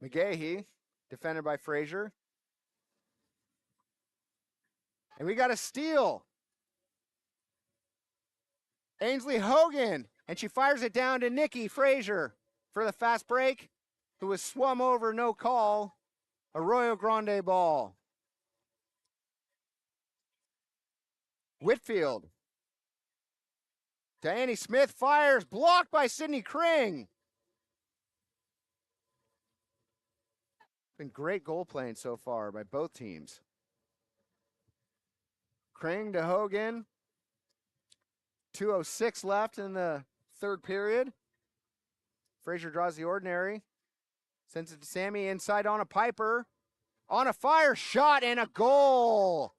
McGahee, defended by Frazier. And we got a steal. Ainsley Hogan, and she fires it down to Nikki Frazier for the fast break, who was swum over, no call. Arroyo Grande ball. Whitfield. To Annie Smith, fires, blocked by Sydney Kring. Been great goal playing so far by both teams. Kring to Hogan. 2:06 left in the third period. Frazier draws the ordinary. Sends it to Sammy inside on a Piper. On a fire shot and a goal.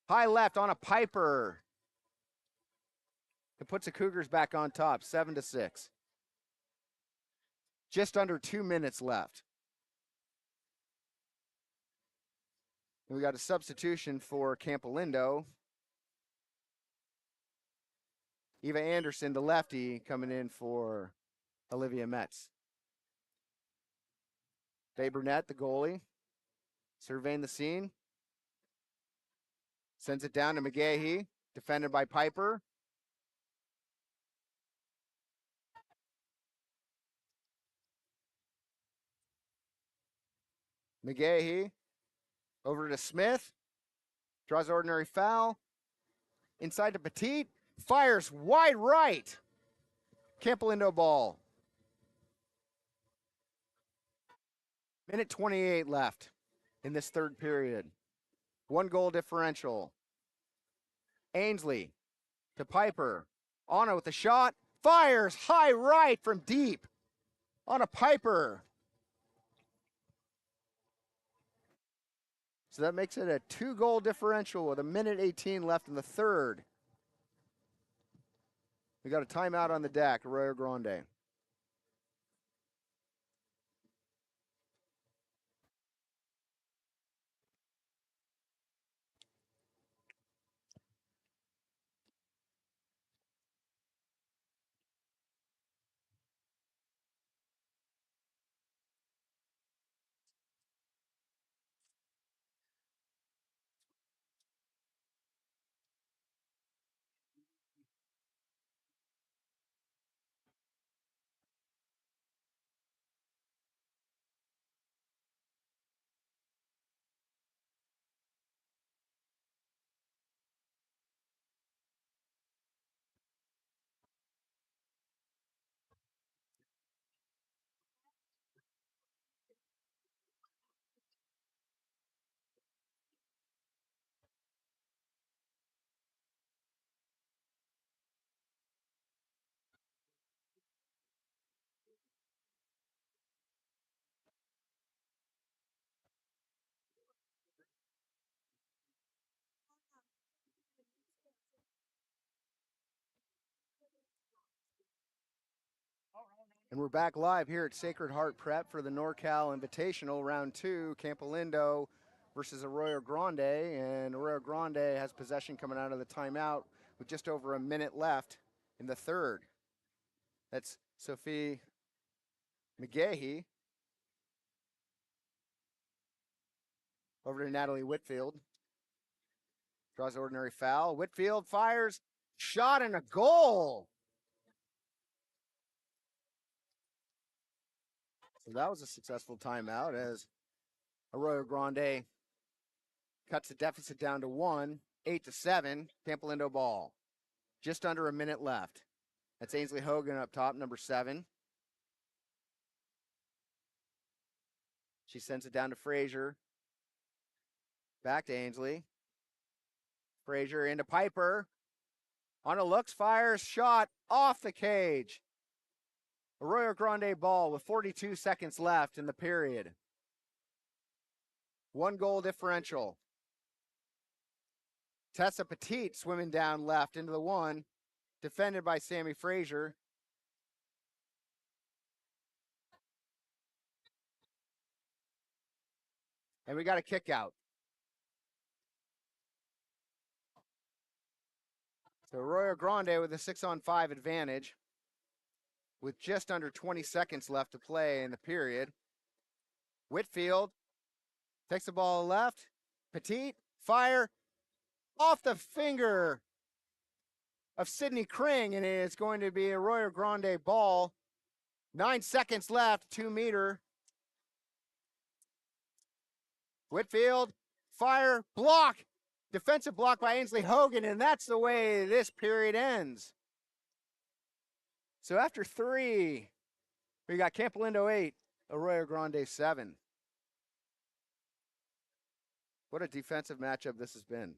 High left on a Piper. It puts the Cougars back on top, 7-6. Just under 2 minutes left. And we got a substitution for Campolindo. Eva Anderson, the lefty, coming in for Olivia Metz. Babe Burnett, the goalie, surveying the scene. Sends it down to McGahee, defended by Piper. McGahee over to Smith. Draws ordinary foul. Inside to Petit. Fires wide right. Campolindo ball. Minute 28 left in this third period. 1 goal differential. Ainsley to Piper. Anna with a shot. Fires high right from deep. On a Piper. So that makes it a 2-goal differential with 1:18 left in the third. We got a timeout on the deck, Arroyo Grande. And we're back live here at Sacred Heart Prep for the NorCal Invitational, round 2, Campolindo versus Arroyo Grande. And Arroyo Grande has possession coming out of the timeout with just over a minute left in the third. That's Sophie McGahee. Over to Natalie Whitfield. Draws the ordinary foul. Whitfield fires, shot and a goal. So that was a successful timeout as Arroyo Grande cuts the deficit down to 1, 8-7, Campolindo ball. Just under a minute left. That's Ainsley Hogan up top, number 7. She sends it down to Frazier. Back to Ainsley. Frazier into Piper. On a looks, fires, shot off the cage. Arroyo Grande ball with 42 seconds left in the period. 1 goal differential. Tessa Petit swimming down left into the 1, defended by Sammy Frazier. And we got a kick out. So Arroyo Grande with a 6-on-5 advantage with just under 20 seconds left to play in the period. Whitfield takes the ball left. Petit, fire, off the finger of Sydney Kring, and it's going to be a Arroyo Grande ball. 9 seconds left, 2-meter. Whitfield, fire, block. Defensive block by Ainsley Hogan, and that's the way this period ends. So after 3, we got Campolindo 8, Arroyo Grande 7. What a defensive matchup this has been.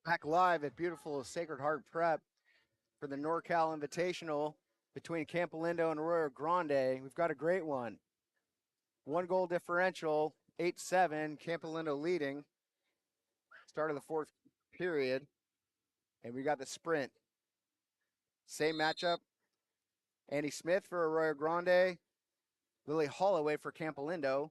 Back live at beautiful Sacred Heart Prep for the NorCal Invitational between Campolindo and Arroyo Grande. We've got a great one. 1 goal differential, 8-7, Campolindo leading. Start of the 4th period. And we got the sprint. Same matchup. Andy Smith for Arroyo Grande. Lily Holloway for Campolindo.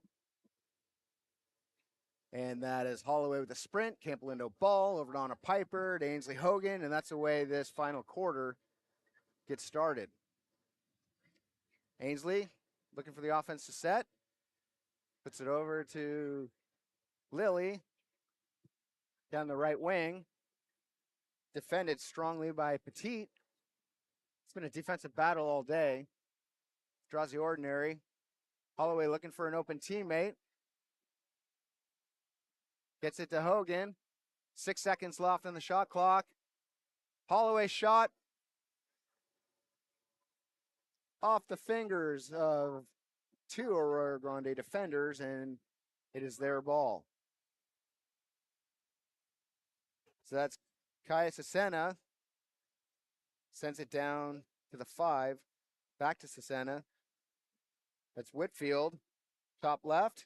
And that is Holloway with a sprint. Campolindo ball over to Anna Piper to Ainsley Hogan. And that's the way this final quarter gets started. Ainsley looking for the offense to set. Puts it over to Lily down the right wing. defended strongly by Petit. It's been a defensive battle all day. Draws the ordinary. Holloway looking for an open teammate. Gets it to Hogan. 6 seconds left on the shot clock. Holloway shot off the fingers of two Arroyo Grande defenders, and it is their ball. So that's Kaya Cesena. Sends it down to the 5. Back to Cesena. That's Whitfield. Top left.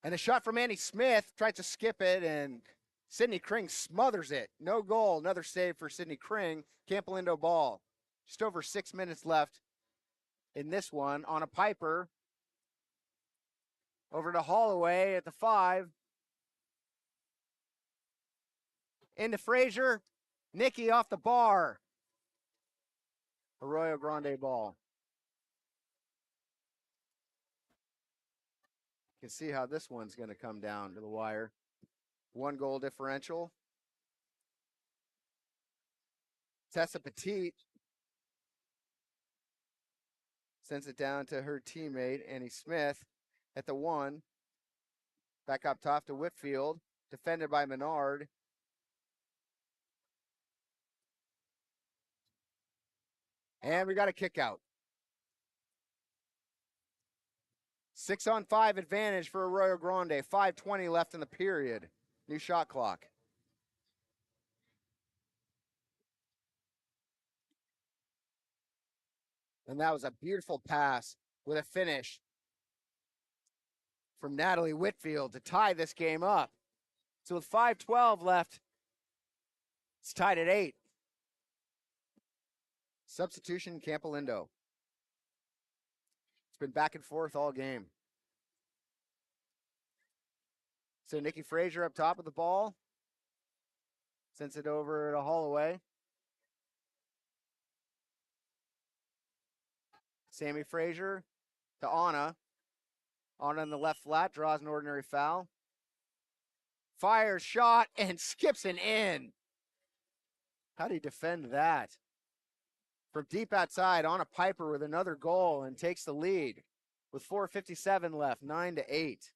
And a shot from Andy Smith. Tries to skip it, and Sidney Kring smothers it. No goal. Another save for Sidney Kring. Campolindo ball. Just over 6 minutes left in this one on a piper. Over to Holloway at the 5. Into Frazier. Nicky off the bar. Arroyo Grande ball. You can see how this one's going to come down to the wire. 1 goal differential. Tessa Petit sends it down to her teammate, Annie Smith, at the 1. Back up top to Whitfield. Defended by Menard. And we got a kick out. 6-on-5 advantage for Arroyo Grande. 5:20 left in the period. New shot clock. And that was a beautiful pass with a finish from Natalie Whitfield to tie this game up. So with 5:12 left, it's tied at 8. Substitution Campolindo. It's been back and forth all game. So Nikki Frazier up top of the ball. Sends it over to Holloway. Sammy Frazier to Anna. Anna in the left flat, draws an ordinary foul. Fires, shot, and skips an in. How do you defend that? From deep outside, Anna Piper with another goal and takes the lead with 4:57 left, 9-8.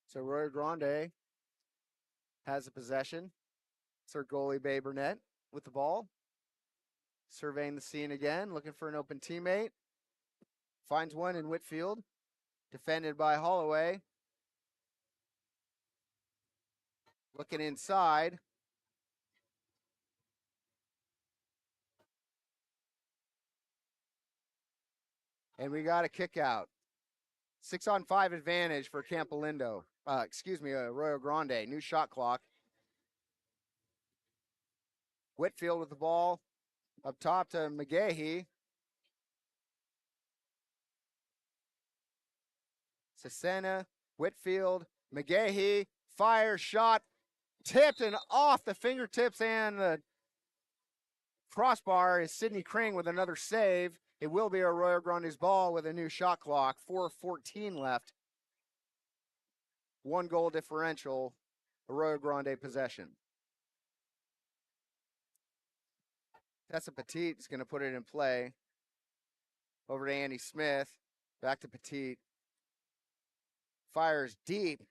So Roy Grande has the possession. It's our goalie, Babe Burnett, with the ball. Surveying the scene again, looking for an open teammate. Finds one in Whitfield. Defended by Holloway. Looking inside. And we got a kick out. 6-on-5 advantage for Campolindo. Arroyo Grande. New shot clock. Whitfield with the ball. Up top to McGahee. Cesena, Whitfield, McGahee, fire, shot, tipped and off the fingertips and the crossbar is Sidney Kring with another save. It will be Arroyo Grande's ball with a new shot clock. 4:14 left. 1 goal differential. Arroyo Grande possession. Tessa Petit is going to put it in play. Over to Andy Smith. Back to Petit. Fires deep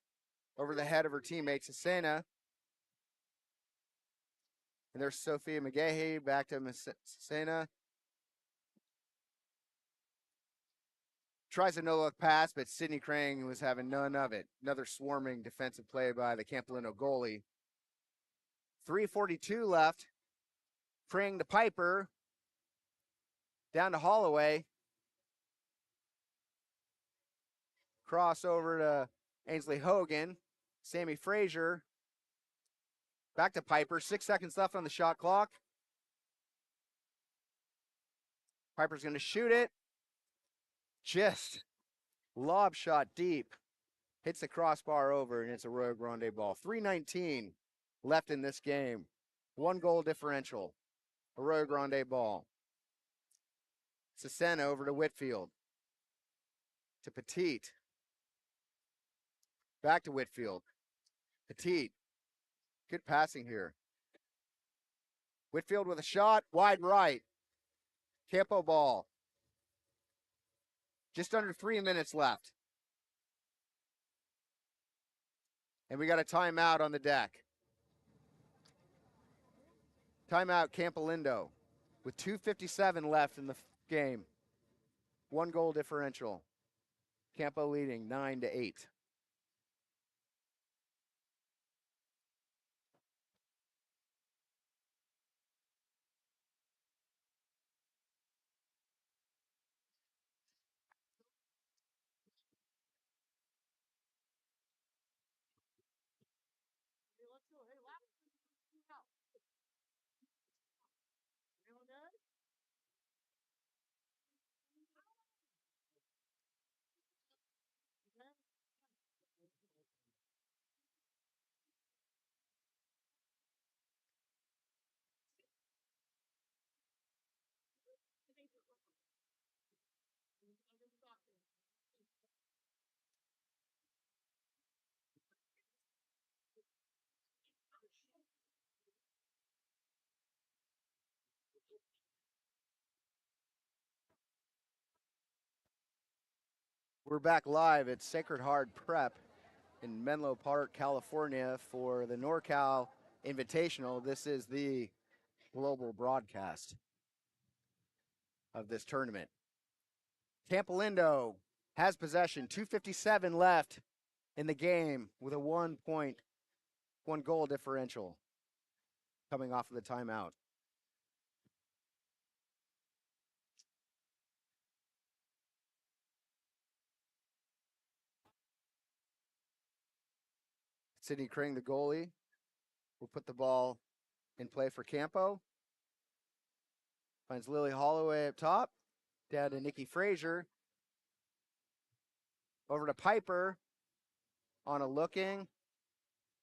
over the head of her teammate, Cesena. And there's Sophia McGahee. Back to Cesena. Tries a no-look pass, but Sidney Kring was having none of it. Another swarming defensive play by the Campolindo goalie. 3:42 left. Kring to Piper. Down to Holloway. Cross over to Ainsley Hogan. Sammy Frazier. Back to Piper. 6 seconds left on the shot clock. Piper's going to shoot it. Just lob shot deep. Hits the crossbar over, and it's a Arroyo Grande ball. 3:19 left in this game. 1 goal differential. Arroyo Grande ball. Cesena over to Whitfield. To Petit. Back to Whitfield. Petit. Good passing here. Whitfield with a shot. Wide right. Campo ball. Just under 3 minutes left. And we got a timeout on the deck. Timeout Campolindo with 2:57 left in the game. 1 goal differential. Campo leading 9-8. We're back live at Sacred Heart Prep in Menlo Park, California for the NorCal Invitational. This is the global broadcast of this tournament. Campolindo has possession, 2:57 left in the game with a 1 goal differential coming off of the timeout. Sidney Kring, the goalie, will put the ball in play for Campo. Finds Lily Holloway up top. Down to Nikki Frazier. Over to Piper. On a looking.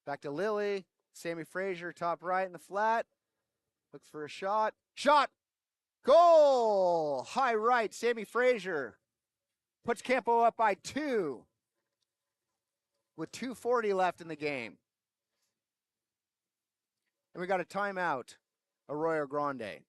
Back to Lily. Sammy Frazier, top right in the flat. Looks for a shot. Shot! Goal! High right, Sammy Frazier. Puts Campo up by 2. With 2:40 left in the game. And we got a timeout. Arroyo Grande.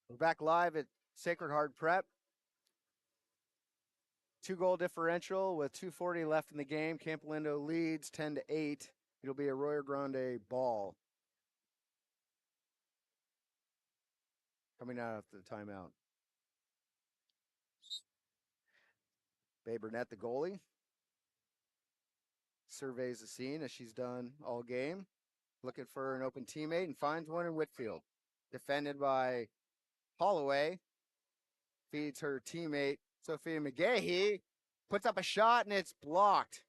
We're back live at Sacred Heart Prep. 2 goal differential with 2:40 left in the game. Campolindo leads 10-8. It'll be a Arroyo Grande ball. Coming out after the timeout. Bae Burnett, the goalie, surveys the scene as she's done all game. Looking for an open teammate and finds one in Whitfield. Defended by Holloway. Feeds her teammate, Sophia McGahee. Puts up a shot and it's blocked.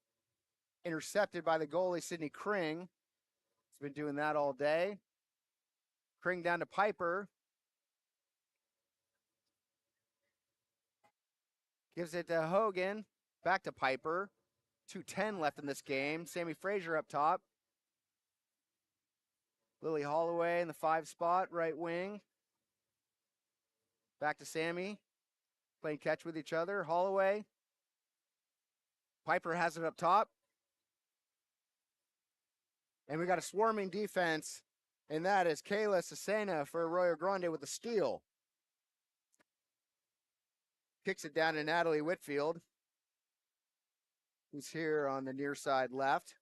Intercepted by the goalie, Sidney Kring. He's been doing that all day. Kring down to Piper. Gives it to Hogan. Back to Piper. 2:10 left in this game. Sammy Frazier up top. Lily Holloway in the 5 spot, right wing. Back to Sammy. Playing catch with each other. Holloway. Piper has it up top. And we got a swarming defense, and that is Kayla Cesena for Arroyo Grande with a steal. Kicks it down to Natalie Whitfield, who's here on the near side left.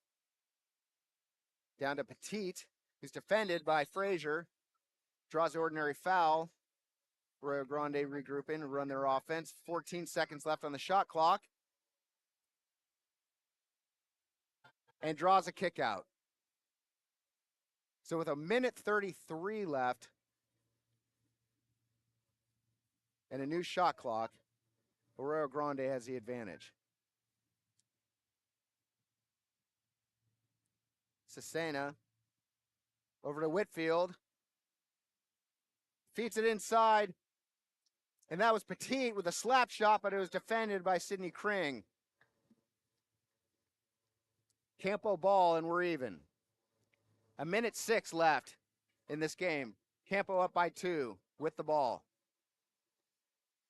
Down to Petite, who's defended by Frazier. Draws the ordinary foul. Arroyo Grande regrouping and run their offense. 14 seconds left on the shot clock. And draws a kick out. So with a minute 33 left and a new shot clock, Arroyo Grande has the advantage. Cesena over to Whitfield. Feeds it inside. And that was Petite with a slap shot, but it was defended by Sydney Kring. Campo ball, and we're even. A minute 6 left in this game. Campo up by 2 with the ball.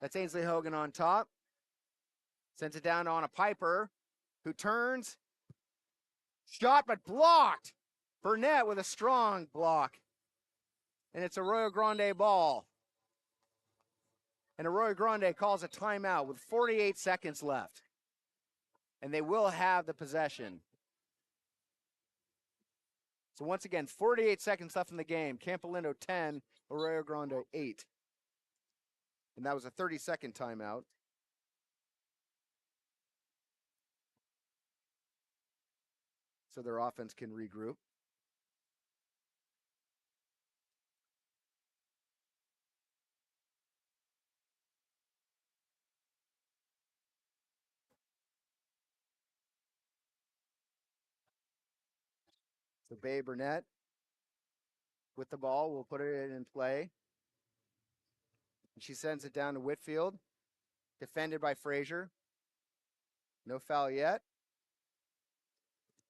That's Ainsley Hogan on top. Sends it down on a Piper, who turns. Shot, but blocked. Burnett with a strong block. And it's Arroyo Grande ball. And Arroyo Grande calls a timeout with 48 seconds left. And they will have the possession. So once again, 48 seconds left in the game. Campolindo 10, Arroyo Grande 8. And that was a 30-second timeout. So their offense can regroup. So Babe Burnett with the ball. We'll put it in play. And she sends it down to Whitfield. Defended by Frazier. No foul yet.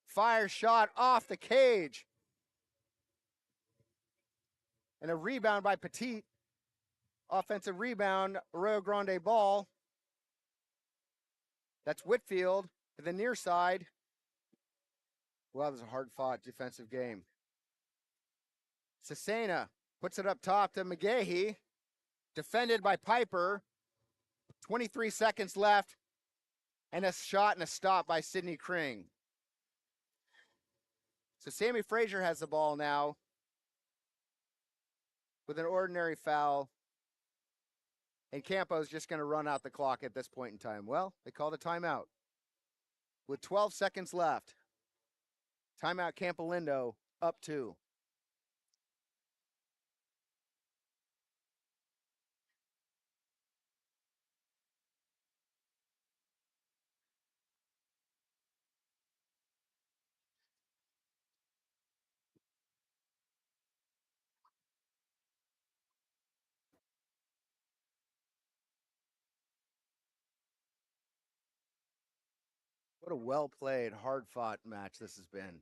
Fire shot off the cage. And a rebound by Petite. Offensive rebound, Arroyo Grande ball. That's Whitfield to the near side. Well, that was a hard-fought defensive game. Cesena puts it up top to McGahee. Defended by Piper. 23 seconds left. And a shot and a stop by Sydney Kring. So Sammy Frazier has the ball now with an ordinary foul. And Campo's just going to run out the clock at this point in time. Well, they called a timeout. With 12 seconds left. Timeout Campolindo up 2. What a well-played, hard-fought match this has been.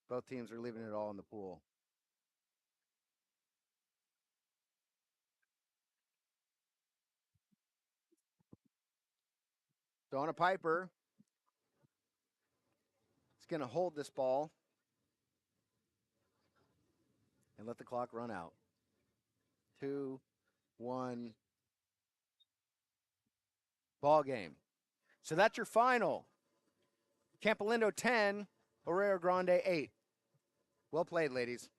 Both teams are leaving it all in the pool. Donna Piper is going to hold this ball and let the clock run out. 2, 1, ball game. So that's your final. Campolindo 10, Arroyo Grande 8. Well played, ladies.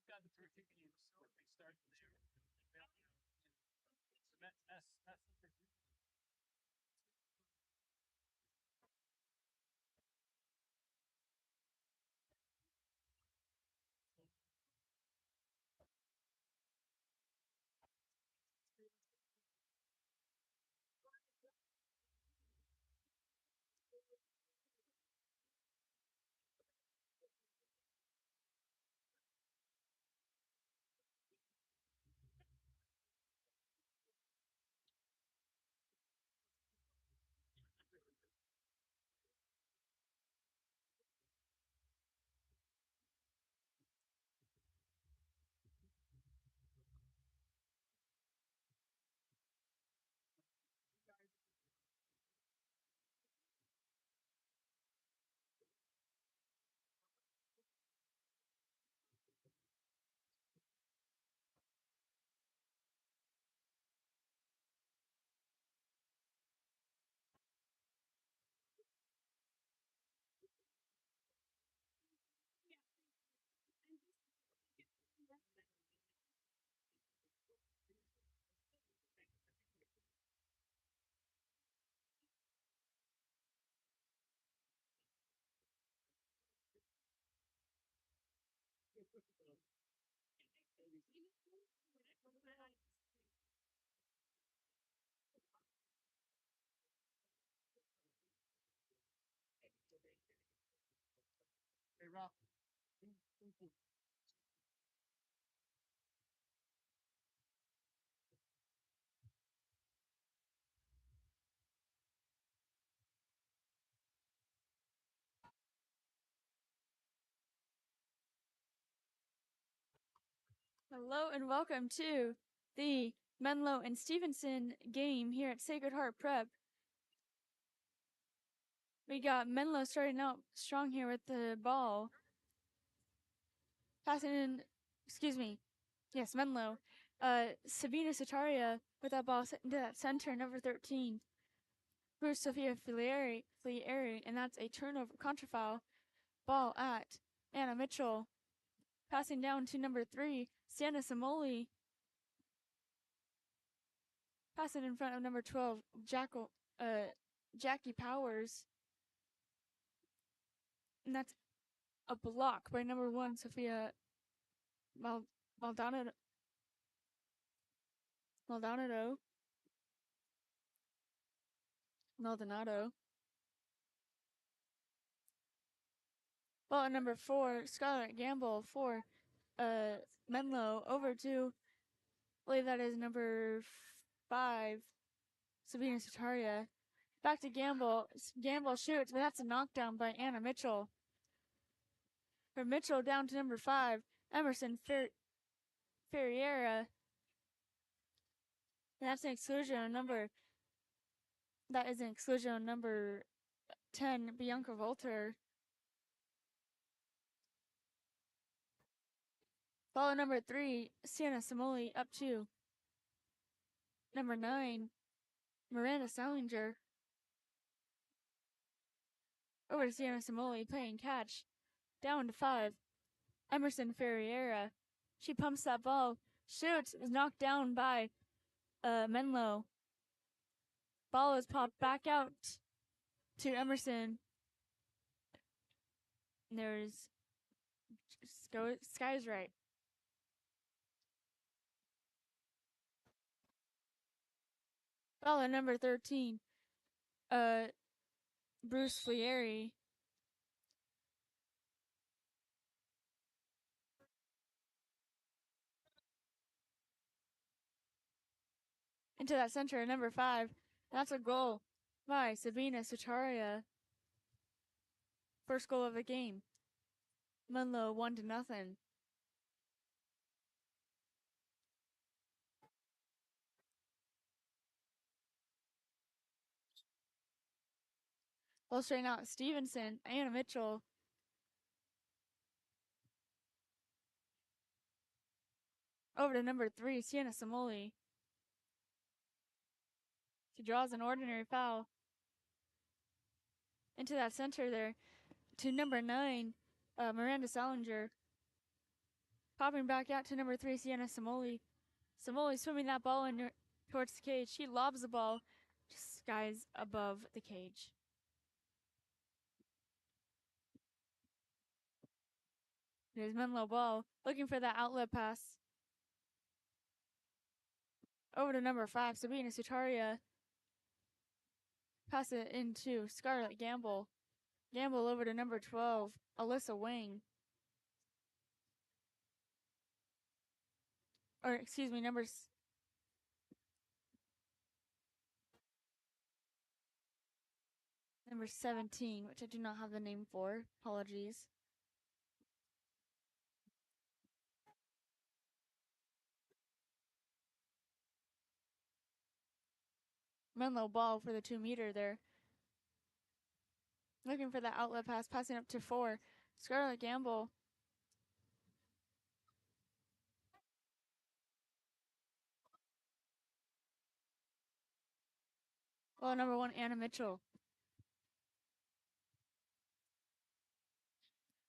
got the two teams, so they start there. So that's the first. Hey, Rob. Hello and welcome to the Menlo and Stevenson game here at Sacred Heart Prep. We got Menlo starting out strong here with the ball. Passing in, excuse me, yes, Menlo. Sabina Sataria with that ball into that center, number 13. Bruce Sophia Filieri, and that's a turnover contrafoul ball at Anna Mitchell. Passing down to number 3, Sienna Samoli. Passing in front of number 12, Jackie Powers. And that's a block by number 1, Sophia Maldonado. Maldonado. Ball at number 4, Scarlett Gamble for Menlo over to, I believe that is number 5, Sabina Sataria. Back to Gamble. Gamble shoots, but that's a knockdown by Anna Mitchell. From Mitchell down to number 5, Emerson Ferreira. And that's an exclusion on number. That is an exclusion on number 10, Bianca Volter. Ball number 3, Sienna Samoli up to number 9, Miranda Salinger. Over to Sienna Samoli playing catch. Down to 5, Emerson Ferreira. She pumps that ball, shoots, is knocked down by Menlo. Ball is popped back out to Emerson. And there's Sky's right. Ball at number 13, Bruce Flieri. Into that center, number 5. That's a goal by Sabina Sutaria. First goal of the game. Menlo 1-0. Ball straight out Stevenson, Anna Mitchell. Over to number 3, Sienna Samoli. She draws an ordinary foul. Into that center there to number 9, Miranda Salinger. Popping back out to number 3, Sienna Samoli. Samoli swimming that ball in towards the cage. She lobs the ball, just skies above the cage. There's Menlo ball, looking for that outlet pass. Over to number 5, Sabina Sutaria. Pass it into Scarlett Gamble. Gamble over to number 12, Alyssa Wing. Or, excuse me, number 17, which I do not have the name for. Apologies. Menlo ball for the 2-meter there. Looking for that outlet pass, passing up to 4. Scarlett Gamble. Well, number 1, Anna Mitchell.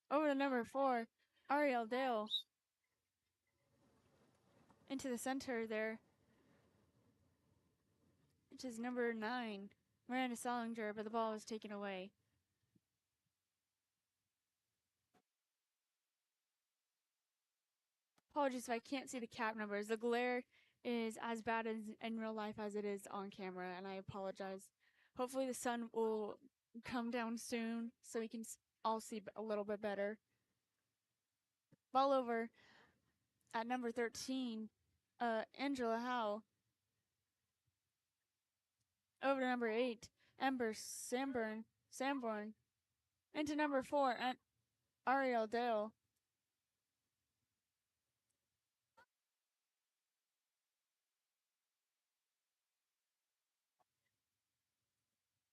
Over to number 4, Ariel Dale. Into the center there, which is number 9, Miranda Salinger, but the ball was taken away. Apologies if I can't see the cap numbers. The glare is as bad as in real life as it is on camera, and I apologize. Hopefully the sun will come down soon so we can all see a little bit better. Ball over at number 13, Angela Howe. Over to number 8, Ember Sanborn. Into number 4, Ariel Dale.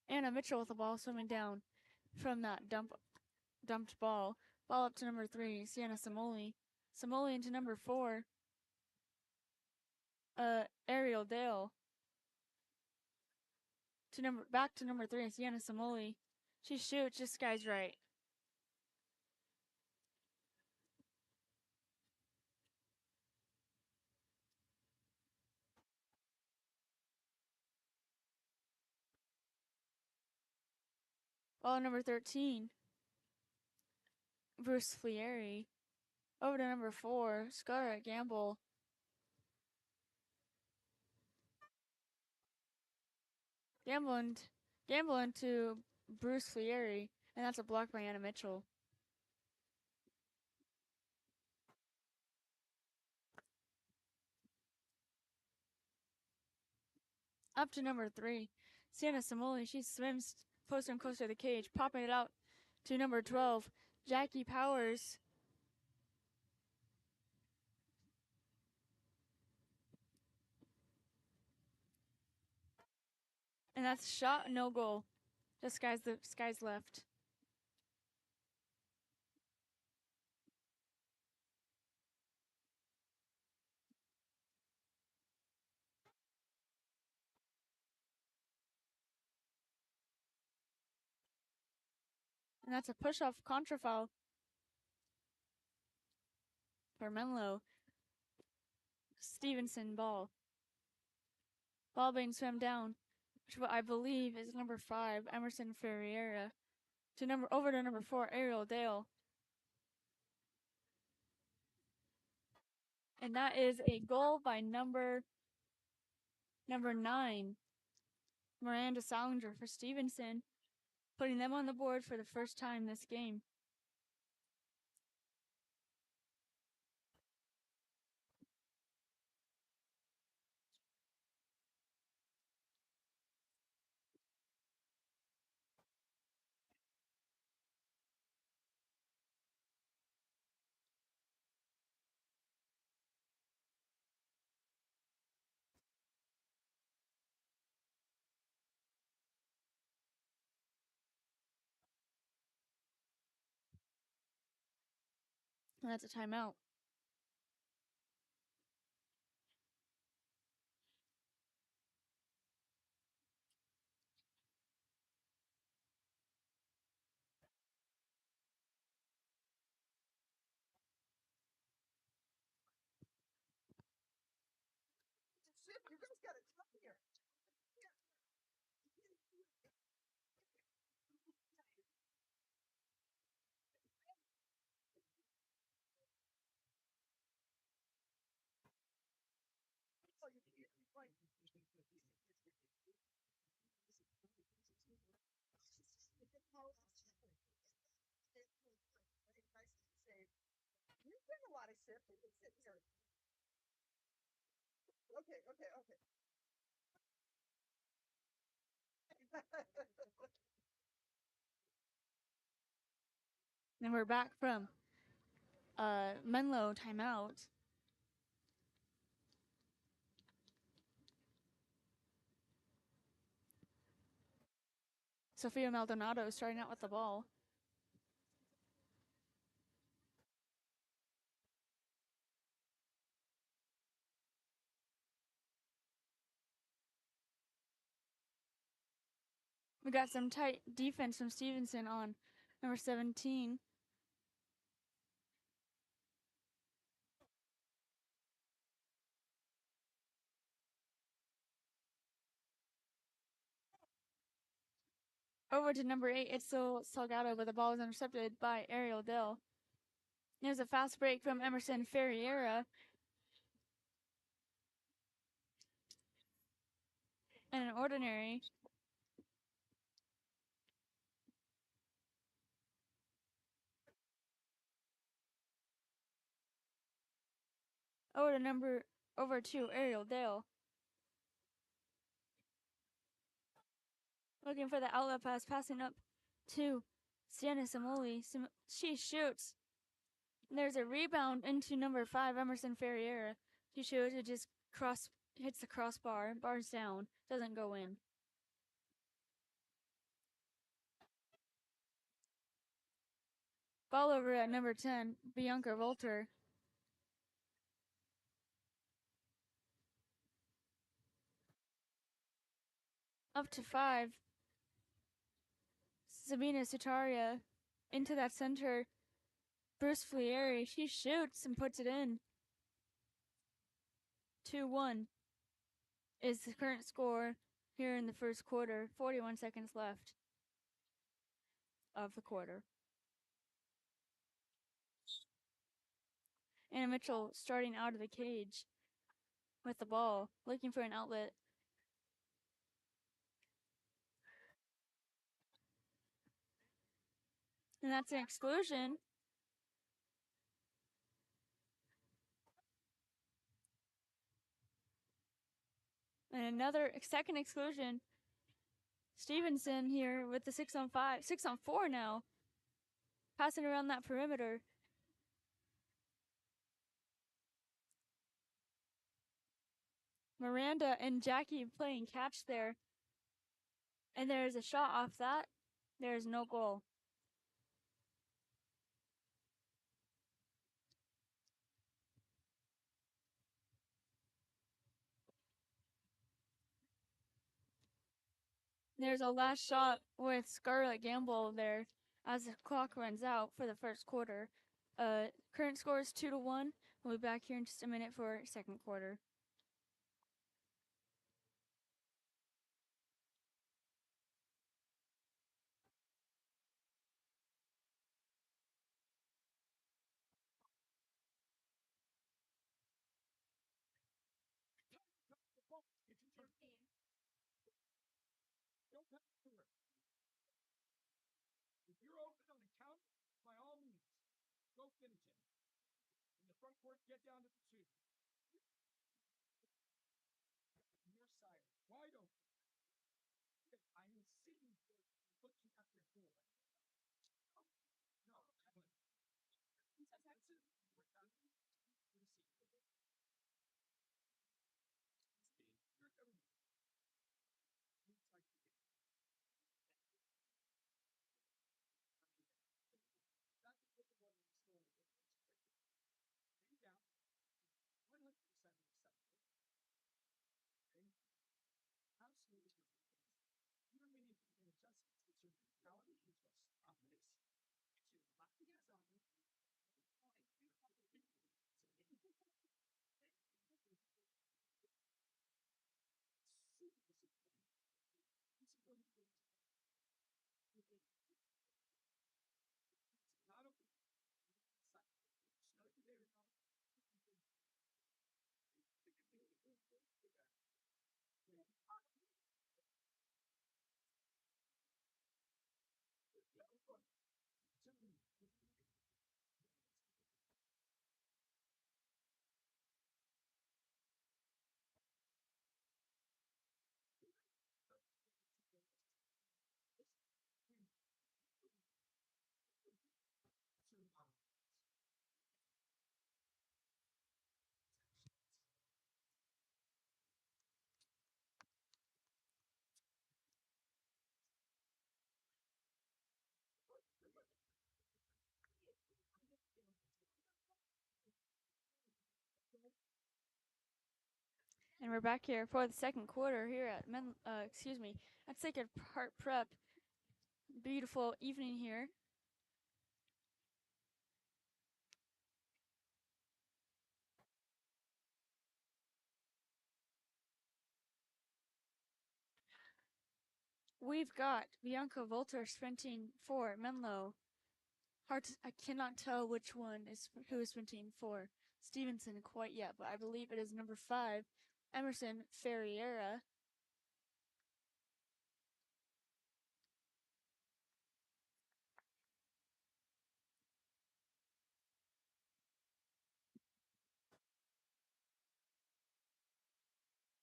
Anna Mitchell with the ball swimming down from that dumped ball. Ball up to number 3, Sienna Samoli. Samoli into number 4, Ariel Dale. Back to number 3, Sienna Samoli. She shoots, just skies right. Ball number 13, Bruce Flieri. Over to number 4, Scarlett Gamble. Gamble into Bruce Flieri, and that's a block by Anna Mitchell. Up to number 3, Sienna Samoli. She swims closer and closer to the cage, popping it out to number 12, Jackie Powers. And that's shot, no goal. Just skies left. And that's a push-off contra foul for Menlo. Stevenson ball. Ball being swam down, which I believe is number 5, Emerson Ferreira. Over to number 4, Ariel Dale. And that is a goal by number 9, Miranda Salinger for Stevenson, putting them on the board for the first time this game. And that's a timeout. There's a lot of shit. You can sit here. Okay, okay, okay. And we're back from Menlo timeout. Sofia Maldonado starting out with the ball. We got some tight defense from Stevenson on number 17. Over to number 8, Itzel Salgado, but the ball was intercepted by Ariel Dill. There's a fast break from Emerson Ferreira. And an ordinary. Over to Ariel Dale. Looking for the outlet pass, passing up to Sienna Samoli. She shoots. There's a rebound into number 5, Emerson Ferreira. She shoots, it just hits the crossbar, bars down, doesn't go in. Ball over at number 10, Bianca Volter. Up to 5, Sabina Sutaria. Into that center, Bruce Flieri. She shoots and puts it in. 2-1 is the current score here in the first quarter. 41 seconds left of the quarter. Anna Mitchell starting out of the cage with the ball, looking for an outlet. And that's an exclusion. And another second exclusion. Stevenson here with the 6-on-5, 6-on-4 now. Passing around that perimeter. Miranda and Jackie playing catch there. And there's a shot off that. There's no goal. There's a last shot with Scarlett Gamble there as the clock runs out for the first quarter. Current score is 2-1. We'll be back here in just a minute for second quarter. Don't pass to her. If you're open on the count, by all means, go finish it. In the front court, get down to the 2. Your side, wide open. I am sitting there looking at the goal. No, but that's it. We're done. We're see. You're everything. Looks like you get. That's what the one in the story is. Lay down. 100% acceptable. Okay? Absolutely. You don't need to make adjustments. It's your mentality. It's And we're back here for the second quarter here at at Sacred Heart Prep. Beautiful evening here. We've got Bianca Volter sprinting for Menlo. I cannot tell who is sprinting for Stevenson quite yet, but I believe it is number 5, Emerson Ferreira.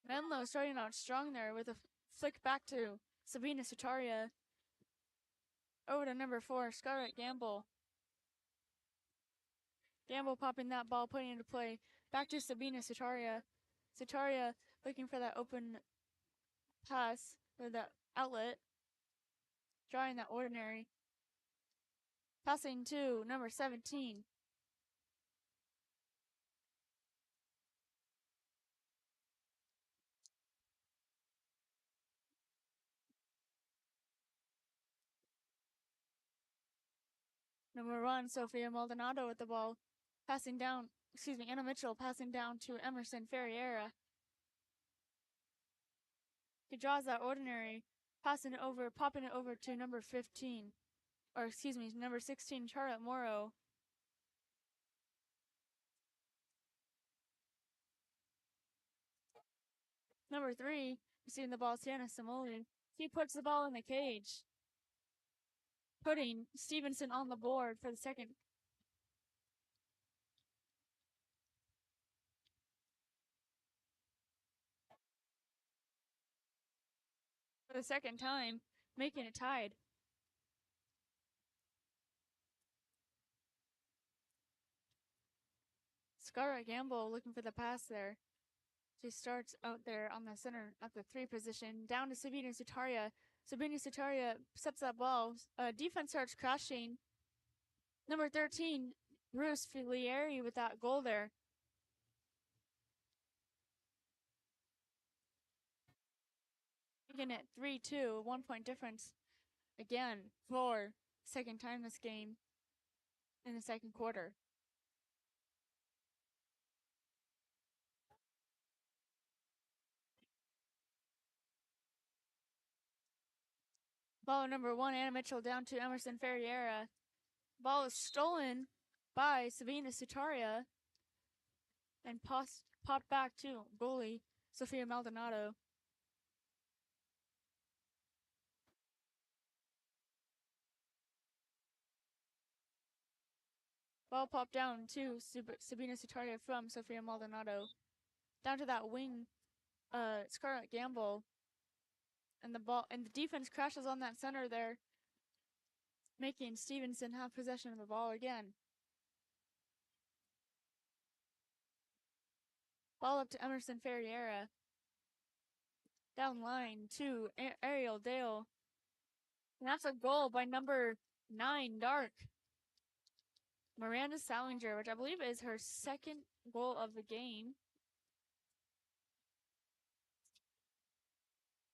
Menlo starting out strong there with a flick back to Sabina Sutaria. Over to number 4, Scarlett Gamble. Gamble popping that ball, putting it into play. Back to Sabina Sutaria. Sutaria looking for that open pass or that outlet. Drawing that ordinary. Passing to number 17. Number 1, Sophia Maldonado with the ball. Anna Mitchell passing down to Emerson Ferreira. He draws that ordinary, popping it over to number 15. Number 16, Charlotte Morrow. Number 3, receiving the ball, Sienna Simoli. He puts the ball in the cage, putting Stevenson on the board for the second. For the second time, making it tied. Scarlett Gamble looking for the pass there. She starts out there on the center at the 3 position, down to Sabina Sutaria. Sabina Sutaria steps that ball. Defense starts crashing. Number 13, Bruce Filieri with that goal there. Making it 3-2, 1 point difference. Again, for second time this game in the second quarter. Ball number 1, Anna Mitchell down to Emerson Ferreira. Ball is stolen by Sabina Sutaria and popped back to goalie Sofia Maldonado. Ball popped down to Sabina Sutaria from Sofia Maldonado. Down to that wing, Scarlett Gamble. And the defense crashes on that center there, making Stevenson have possession of the ball again. Ball up to Emerson Ferreira. Down line to Ariel Dale. And that's a goal by number 9, Dark. Miranda Salinger, which I believe is her second goal of the game.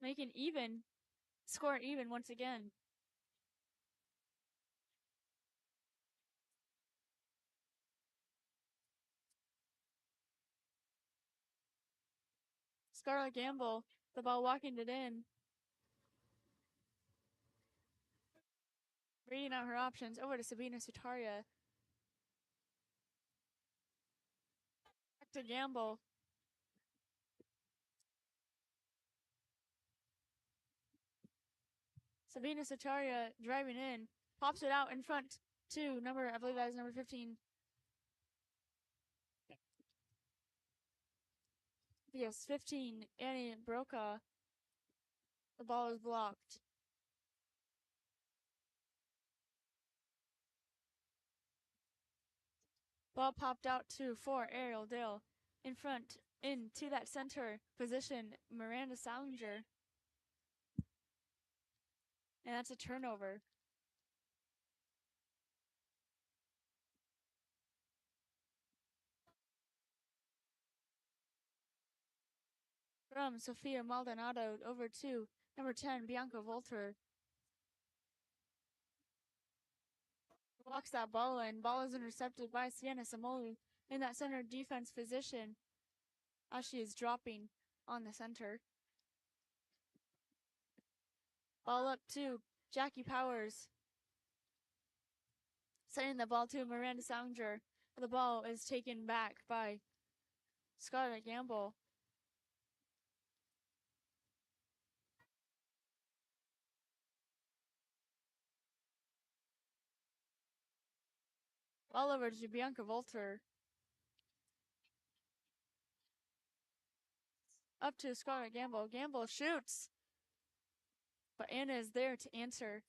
Making score even once again. Scarlett Gamble, the ball walking it in. Reading out her options, over to Sabina Sutaria. Back to Gamble. Sabina Sutaria driving in, pops it out in front to I believe that is number 15. Yes, 15, Annie Brokaw. The ball is blocked. Ball popped out to 4, Ariel Dale. In front, into that center position, Miranda Salinger. And that's a turnover. from Sofia Maldonado over to number 10, Bianca Volter. Blocks that ball in. Ball is intercepted by Sienna Samoli in that center defense position as she is dropping on the center. Ball up to Jackie Powers. Sending the ball to Miranda Salinger. The ball is taken back by Scarlett Gamble. Ball over to Bianca Volter. Up to Scarlett Gamble. Gamble shoots. But Anna is there to answer.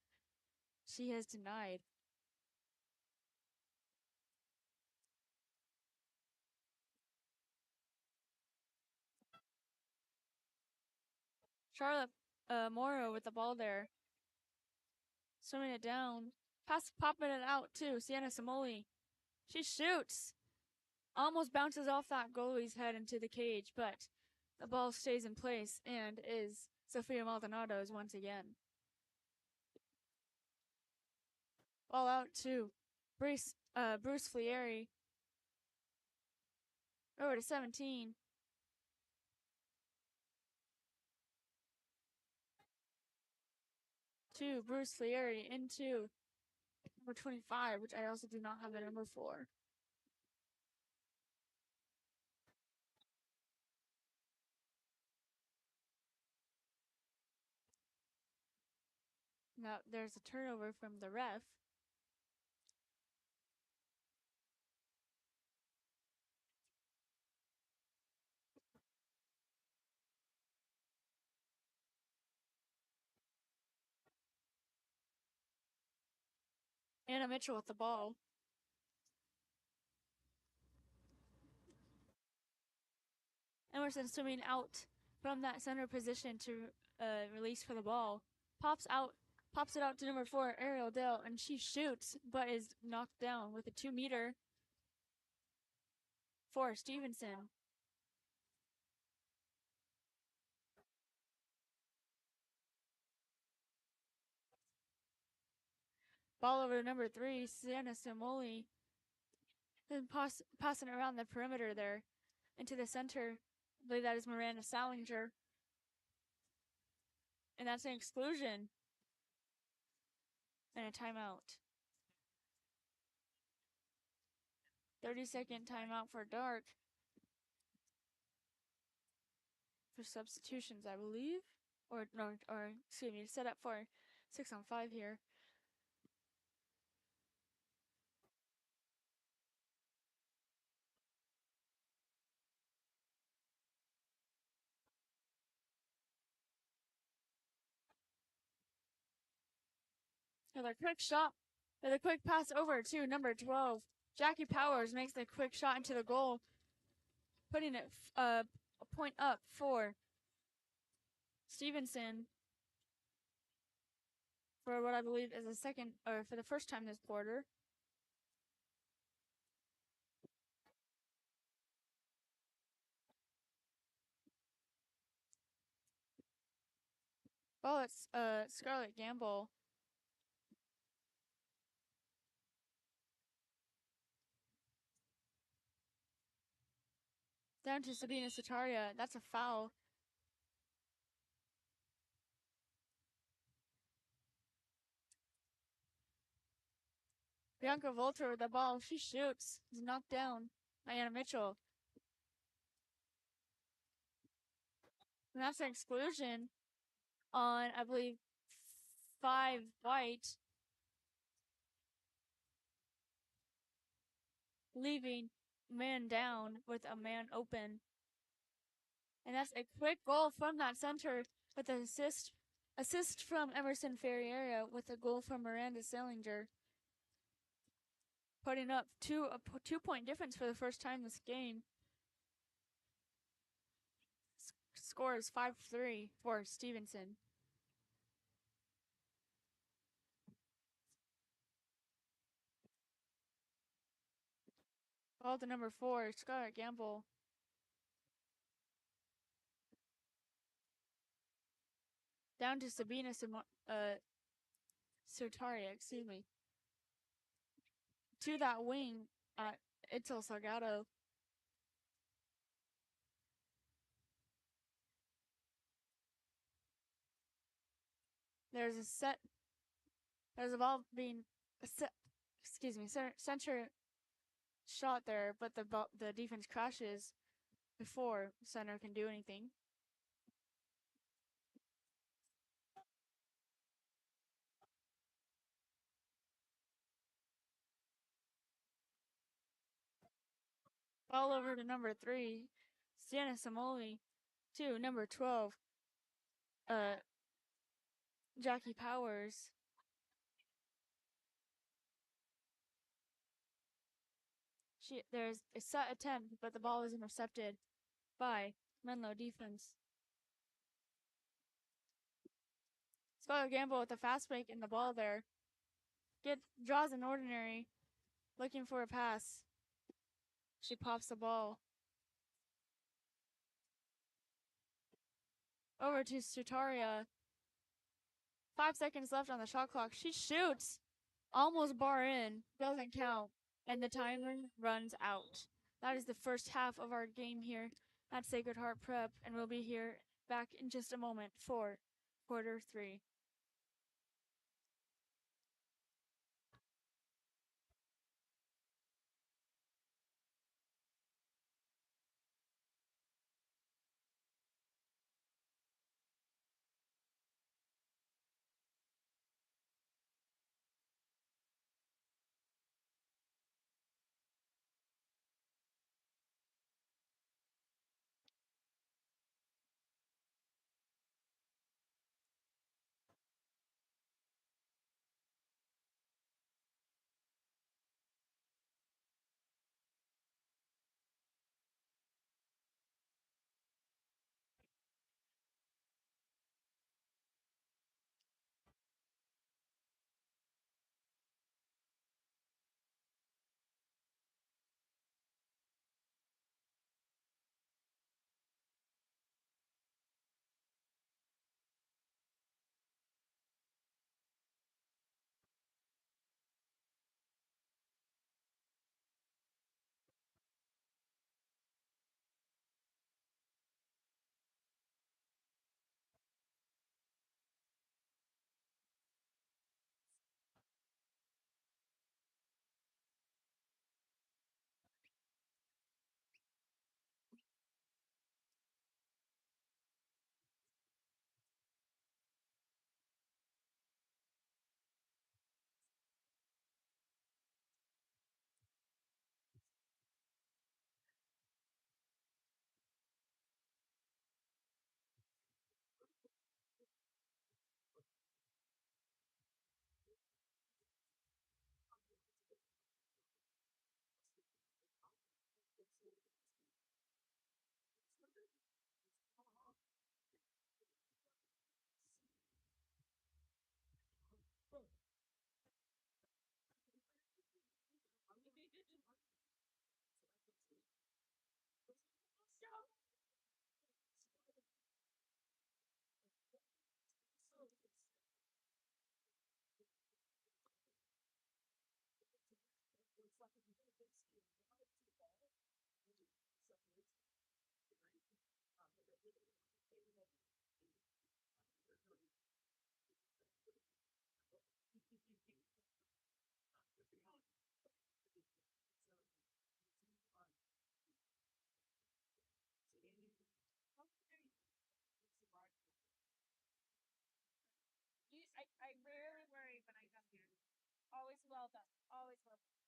She has denied. Charlotte Morrow with the ball there. Swimming it down. Popping it out to Sienna Samoli. She shoots. Almost bounces off that goalie's head into the cage, but the ball stays in place and is Sofia Maldonado's once again. Ball out to Bruce Flieri. Over to 17. To Bruce Flieri into number 25, which I also do not have the number for. Now there's a turnover from the ref. Anna Mitchell with the ball. Emerson swimming out from that center position to release for the ball. Pops it out to number 4, Ariel Dale, and she shoots, but is knocked down with a 2-meter for Stevenson. Ball over to number 3, Sienna Samoli. Then passing around the perimeter there into the center. I believe that is Miranda Salinger. And that's an exclusion. And a timeout. 30-second timeout for Dark. For substitutions, I believe. Or excuse me, set up for 6-on-5 here. Another quick shot. With a quick pass over to number 12. Jackie Powers makes the quick shot into the goal, putting it a point up for Stevenson for what I believe is for the first time this quarter. Well, it's Scarlett Gamble. Down to Sabina Sataria. That's a foul. Bianca Volter with the ball. She shoots. Is knocked down by Anna Mitchell. And that's an exclusion on, I believe, 5 white. Leaving man down with a man open. And that's a quick goal from that center with an assist from Emerson Ferreira with a goal from Miranda Salinger. Putting up a 2-point difference for the first time this game. Score is 5-3 for Stevenson. Ball to number 4, Scarlett Gamble. down to Sotaria, excuse me, to that wing at Itil Salgado. There's a ball being center shot there, but the defense crashes before center can do anything. Ball over to number 3, Sienna Samoli, to number 12, Jackie Powers. There's a set attempt, but the ball is intercepted by Menlo defense. Skylar Gamble with a fast break in the ball there. Draws an ordinary, looking for a pass. She pops the ball. Over to Sutaria. 5 seconds left on the shot clock. She shoots. Almost bar in. Doesn't count. And the timer runs out. That is the first half of our game here at Sacred Heart Prep. And we'll be here back in just a moment for quarter 3. I rarely worry when I come here. Always well done. Always well done.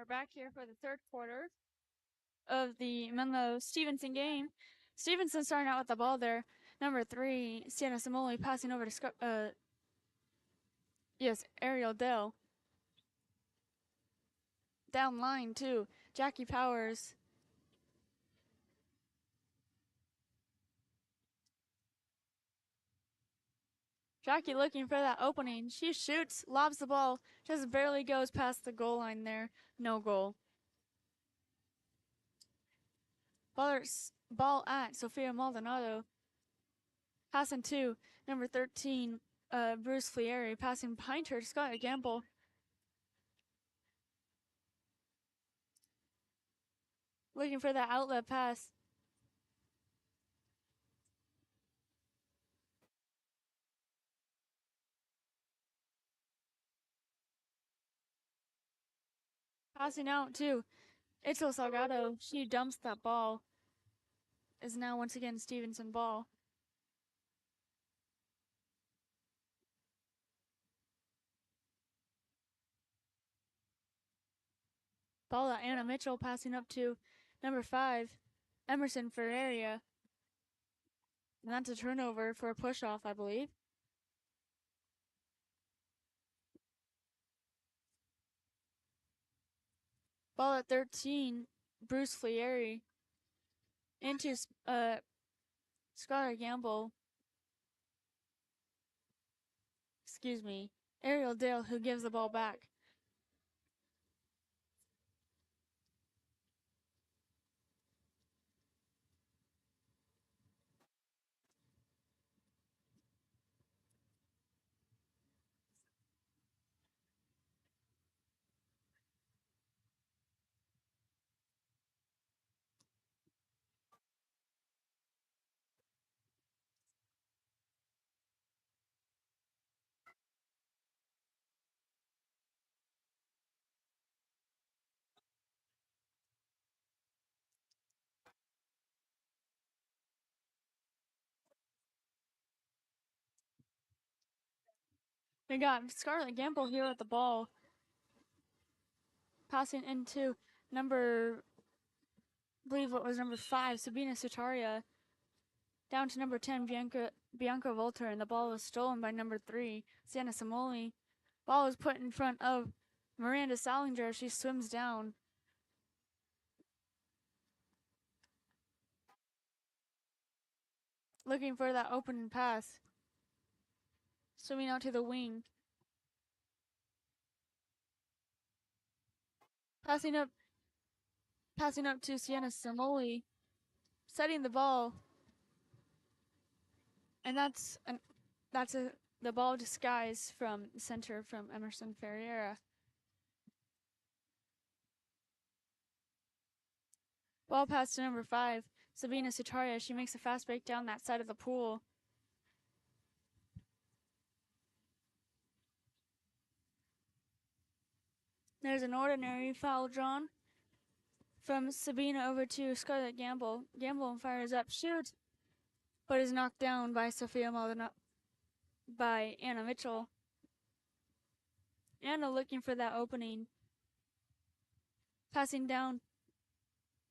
we're back here for the third quarter of the Menlo Stevenson game. Stevenson starting out with the ball there. Number 3, Sienna Simoli passing over to Ariel Dell. Down line too, Jackie Powers. Jackie looking for that opening. She shoots, lobs the ball, just barely goes past the goal line there. No goal. Ball at Sofia Maldonado. Passing to number 13, Bruce Flieri. Passing behind her to Scott Gamble. Looking for that outlet pass. Passing out to Itzel Salgado. She dumps that ball. Is now once again Stevenson ball. Ball at Anna Mitchell, passing up to number 5, Emerson Ferreira. And that's a turnover for a push-off, I believe. Ball at 13, Bruce Flieri. Into Skylar Gamble. Excuse me. Ariel Dale, who gives the ball back. We got Scarlett Gamble here with the ball. Passing into number, I believe what was number 5, Sabina Sutaria. Down to number 10, Bianca Volter, and the ball was stolen by number 3, Sienna Samoli. Ball was put in front of Miranda Salinger. She swims down. Looking for that open pass. Swimming out to the wing. Passing up to Sienna Samoli. Setting the ball. And that's the ball disguise from center from Emerson Ferreira. Ball pass to number 5, Sabina Sutaria. She makes a fast break down that side of the pool. There's an ordinary foul drawn from Sabina over to Scarlett Gamble. Gamble fires up, shoots, but is knocked down by Sofia Maldonado, by Anna Mitchell. Anna looking for that opening. Passing down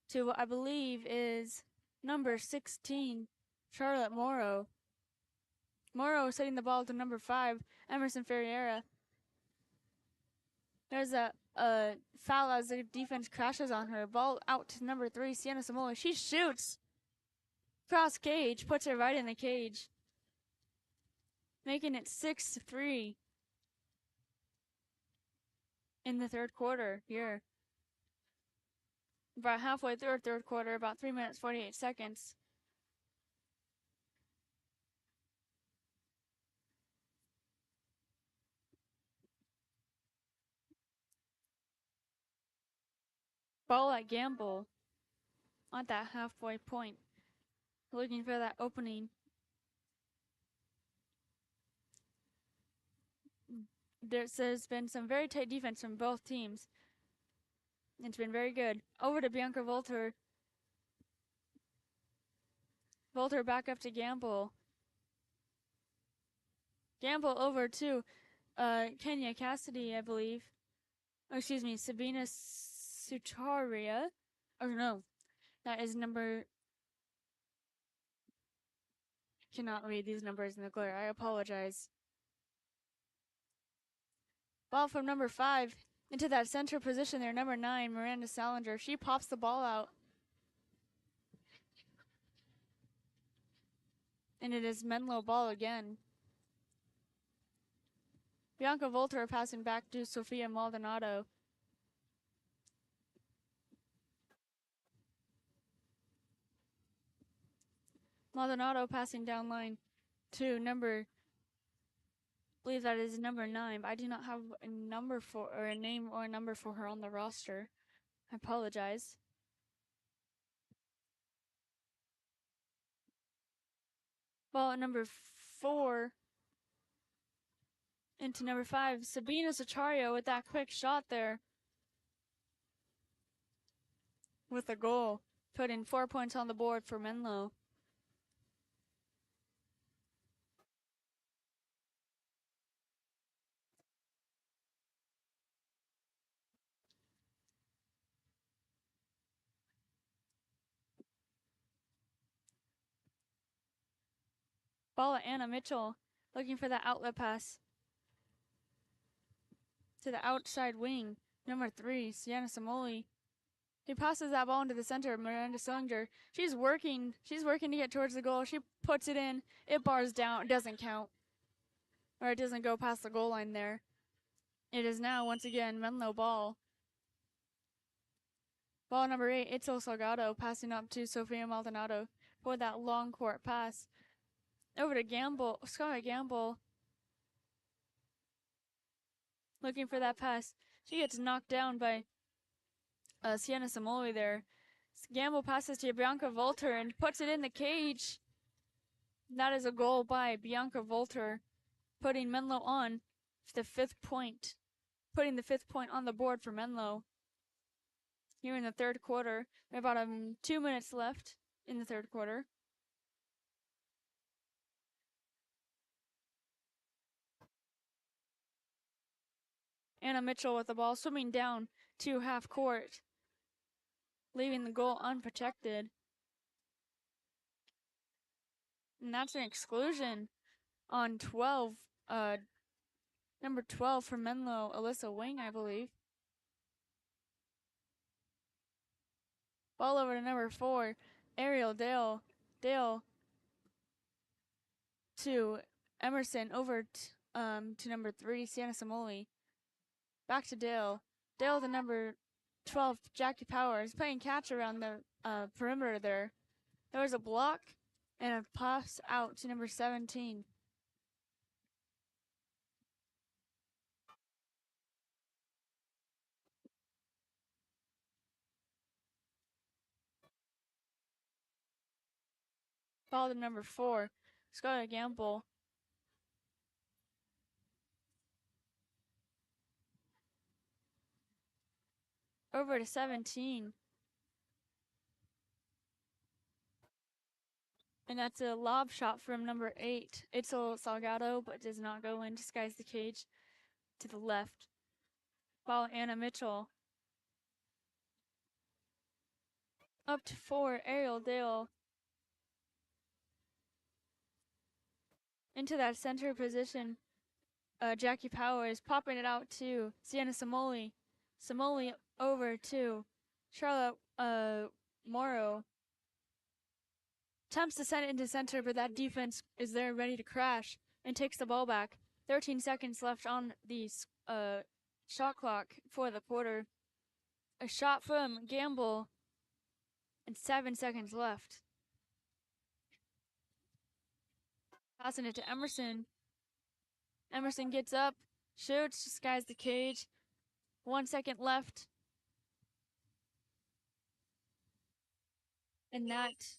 to what I believe is number 16, Charlotte Morrow. Morrow setting the ball to number 5, Emerson Ferreira. There's a foul as the defense crashes on her. Ball out to number 3, Sienna Samoa. She shoots. Cross cage, puts her right in the cage. Making it 6-3 in the third quarter here. About halfway through our third quarter, about 3 minutes, 48 seconds. Ball at Gamble on that halfway point. Looking for that opening. There's been some very tight defense from both teams. It's been very good. Over to Bianca Volter. Volter back up to Gamble. Gamble over to Kenya Cassidy, I believe. Oh, excuse me, Sabina Sutaria. Or no, that is number. Cannot read these numbers in the glare. I apologize. Ball from number 5 into that center position there. Number 9, Miranda Salinger. She pops the ball out. And it is Menlo ball again. Bianca Volter passing back to Sofia Maldonado. Maldonado passing down line to number, I believe that is number 9, but I do not have a number for, or a name or a number for her on the roster. I apologize. Ball at number 4 into number 5. Sabina Sachario with that quick shot there. With a goal, putting 4 points on the board for Menlo. Ball at Anna Mitchell, looking for that outlet pass to the outside wing. Number 3, Sienna Samoli. He passes that ball into the center. Miranda Salinger. She's working to get towards the goal. She puts it in. It bars down. It doesn't count. Or it doesn't go past the goal line there. It is now, once again, Menlo ball. Ball number 8, Itzel Salgado, passing up to Sofia Maldonado for that long court pass. Over to Gamble, Scarlett Gamble. Looking for that pass. She gets knocked down by Sienna Samoli there. Gamble passes to Bianca Volter and puts it in the cage. That is a goal by Bianca Volter, putting Menlo on the 5th point. Putting the 5th point on the board for Menlo. Here in the third quarter. We have about 2 minutes left in the third quarter. Anna Mitchell with the ball swimming down to half court, leaving the goal unprotected. And that's an exclusion on 12, number 12 for Menlo, Alyssa Wing, I believe. Ball over to number 4, Ariel Dale. Dale to Emerson, over to number 3, Sienna Samoli. Back to Dale. Dale to number 12, Jackie Powers, playing catch around the perimeter there. There was a block and a pass out to number 17. Ball to number 4, Scarlett Gamble. Over to 17. And that's a lob shot from number 8, Itzel Salgado, but does not go in to skies the cage to the left. Ball Anna Mitchell. Up to 4, Ariel Dale. Into that center position, Jackie Powers popping it out to Sienna Samoli. Samoli over to Charlotte Morrow. Attempts to send it into center, but that defense is there ready to crash and takes the ball back. 13 seconds left on the shot clock for the quarter. A shot from Gamble and 7 seconds left. Passing it to Emerson. Emerson gets up, shoots, skies the cage. 1 second left. And that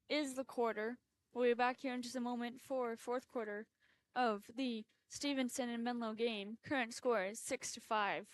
is the quarter. We'll be back here in just a moment for fourth quarter of the Stevenson and Menlo game. Current score is 6-5.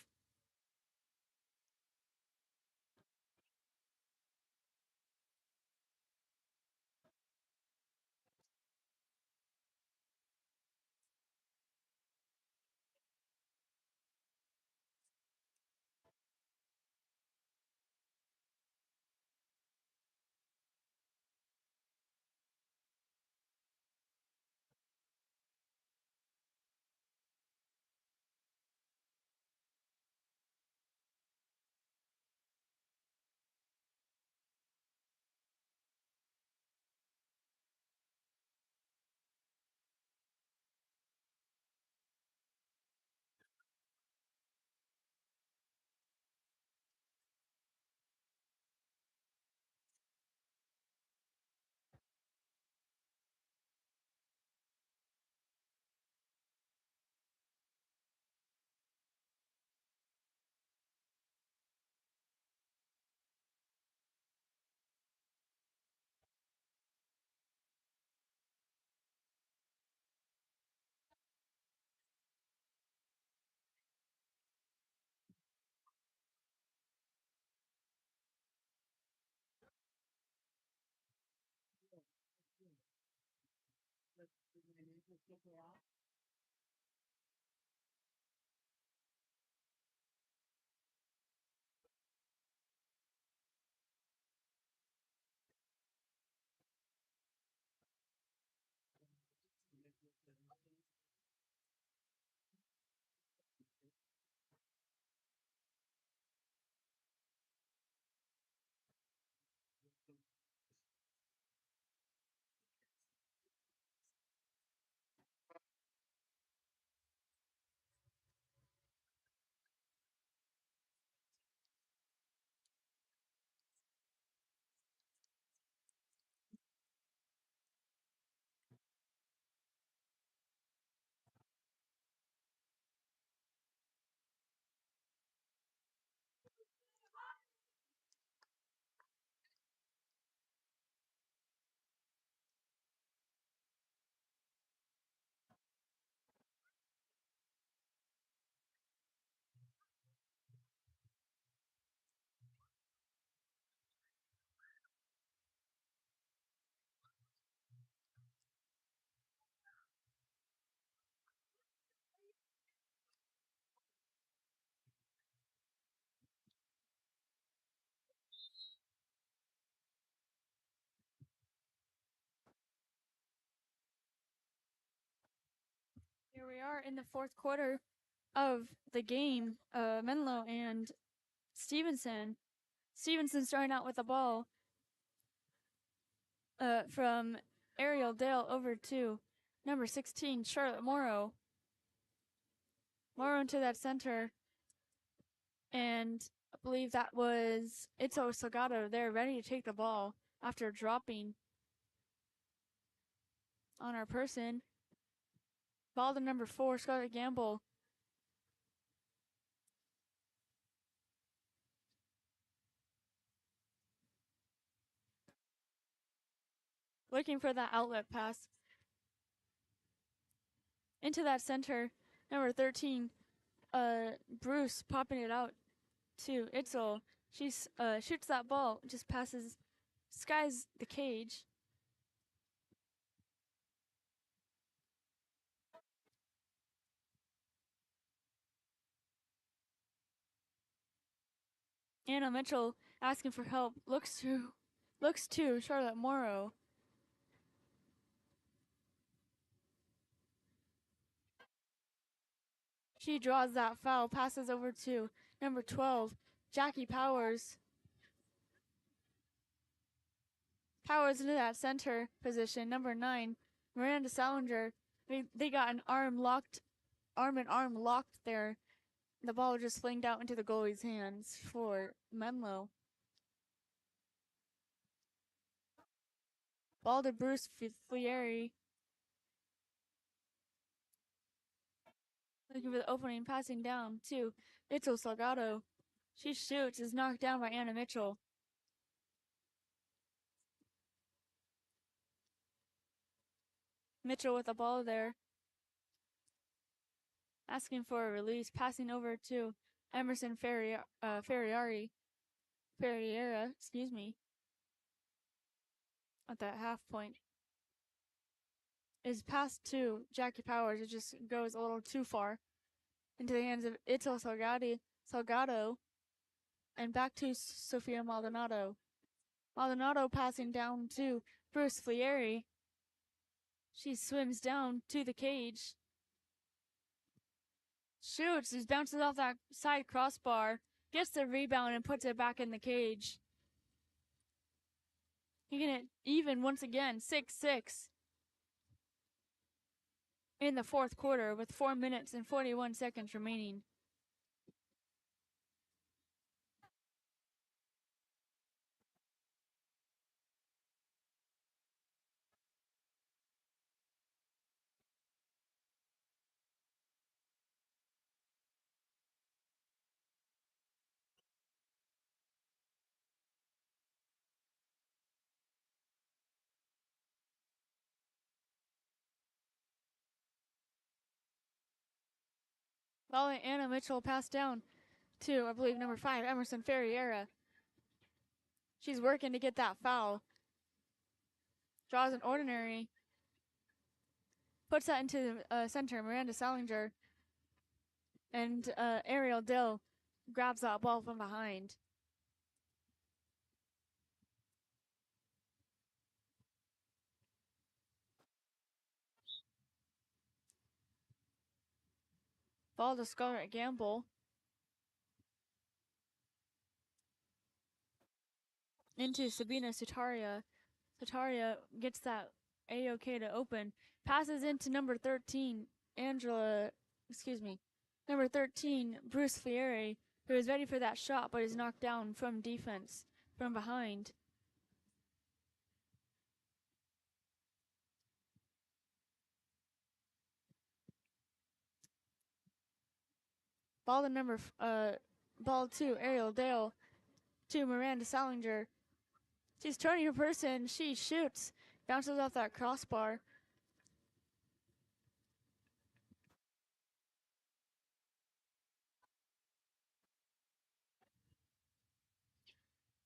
Here we are in the fourth quarter of the game. Menlo and Stevenson. Stevenson starting out with the ball from Ariel Dale over to number 16, Charlotte Morrow. Morrow into that center. And I believe that was Ito Salgado there ready to take the ball after dropping on our person. Ball to number 4, Scarlett Gamble. Looking for that outlet pass. Into that center, number 13, Bruce popping it out to Itzel. She shoots that ball, just passes, skies the cage. Anna Mitchell asking for help. Looks to Charlotte Morrow. She draws that foul, passes over to number 12, Jackie Powers. Powers into that center position. Number 9, Miranda Salinger. They got an arm in arm locked there. The ball just flinged out into the goalie's hands for Menlo. Ball to Bruce Flieri. Looking for the opening, passing down to Itzel Salgado. She shoots, is knocked down by Anna Mitchell. Mitchell with the ball there. Asking for a release, passing over to Emerson Ferriera, excuse me, at that half point. Is passed to Jackie Powers. It just goes a little too far into the hands of Itzel Salgado, and back to Sofia Maldonado. Maldonado passing down to Bruce Flieri. She swims down to the cage. Shoots, just bounces off that side crossbar, gets the rebound and puts it back in the cage. Making it even once again, 6-6. In the fourth quarter with 4 minutes and 41 seconds remaining. Volley Anna Mitchell passed down to, I believe, number 5, Emerson Ferriera. She's working to get that foul. Draws an ordinary. puts that into center. Miranda Salinger and Ariel Dill grabs that ball from behind. Ball to Scarlett Gamble. Into Sabina Sutaria. Sutaria gets that A-OK to open. Passes into number 13, number 13, Bruce Fieri, who is ready for that shot but is knocked down from defense from behind. Ball to Ariel Dale to Miranda Salinger. She's turning her person. She shoots. Bounces off that crossbar.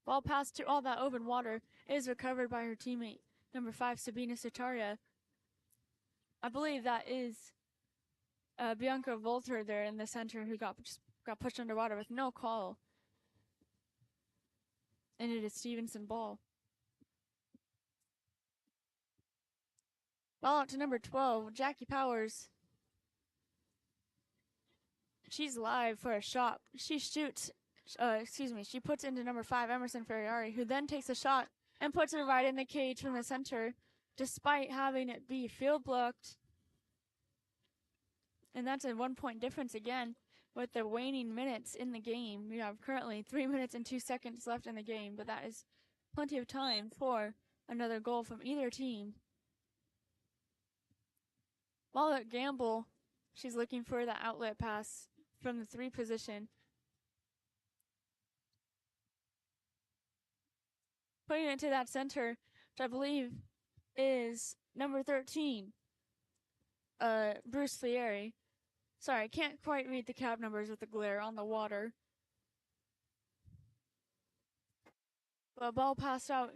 Ball passed to all that open water is recovered by her teammate, number 5, Sabina Sutaria. I believe that is Bianca Volter there in the center who got pushed underwater with no call. And it is Stevenson ball. Ball out to number 12, Jackie Powers. She's live for a shot. She shoots, she puts into number 5, Emerson Ferriari, who then takes a shot and puts it right in the cage from the center, despite having it be field blocked. And that's a 1-point difference again with the waning minutes in the game. We have currently 3 minutes and 2 seconds left in the game, but that is plenty of time for another goal from either team. Ball at Gamble. She's looking for the outlet pass from the 3 position. Putting it to that center, which I believe is number 13, Bruce Fieri. Sorry, I can't quite read the cab numbers with the glare on the water. But ball passed out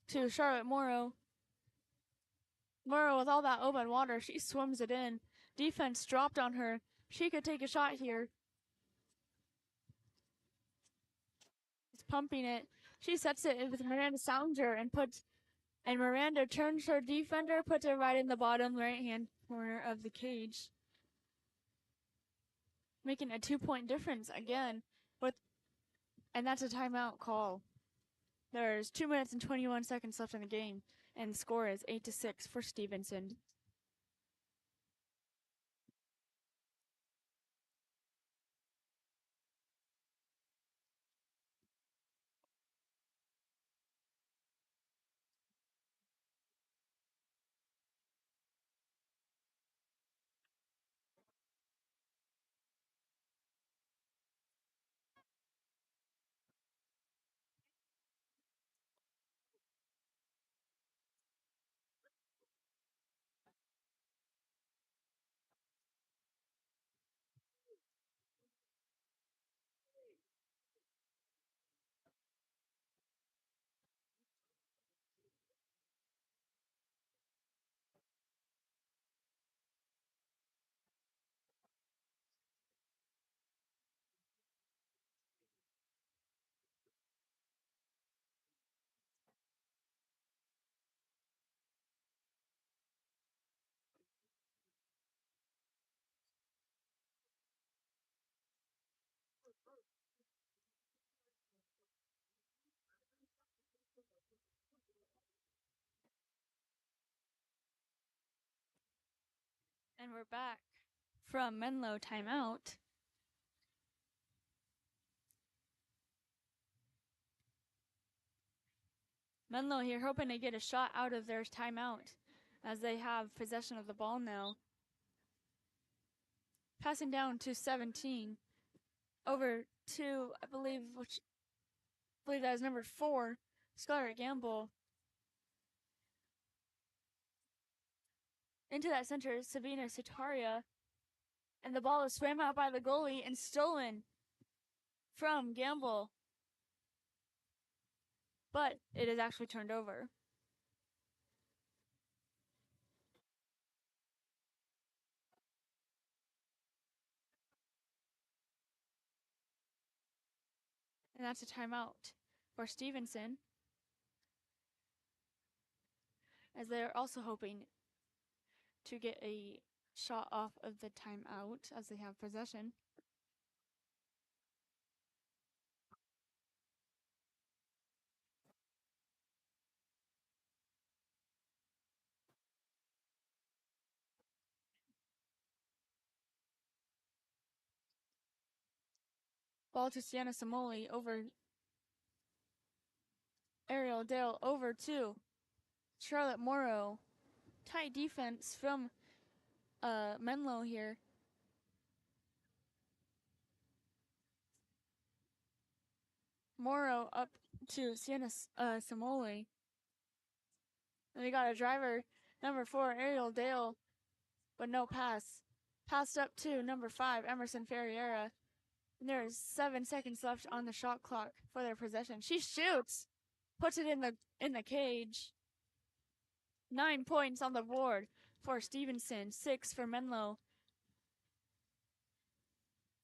to Charlotte Morrow. Morrow, with all that open water, she swims it in. Defense dropped on her. She could take a shot here. She's pumping it. She sets it with Miranda Salinger and Miranda turns her defender, puts it right in the bottom right-hand corner of the cage, making a 2-point difference again. And that's a timeout call. There's 2 minutes and 21 seconds left in the game, and the score is 8-6 for Stevenson. And we're back from Menlo timeout. Menlo here hoping to get a shot out of their timeout as they have possession of the ball now. Passing down to 17. Over to, I believe that is number 4, Scarlett Gamble. Into that center, Sabina Sutaria. And the ball is swam out by the goalie and stolen from Gamble. But it is actually turned over. And that's a timeout for Stevenson, as they're also hoping to get a shot off of the timeout as they have possession. Ball to Sienna Samoli over Ariel Dale over to Charlotte Morrow. Tight defense from Menlo here. Morrow up to Sienna Samoli. And we got a driver, number 4, Ariel Dale, but no pass. Passed up to number 5, Emerson Ferreira. And there's 7 seconds left on the shot clock for their possession. She shoots, puts it in the cage. 9 points on the board for Stevenson, 6 for Menlo.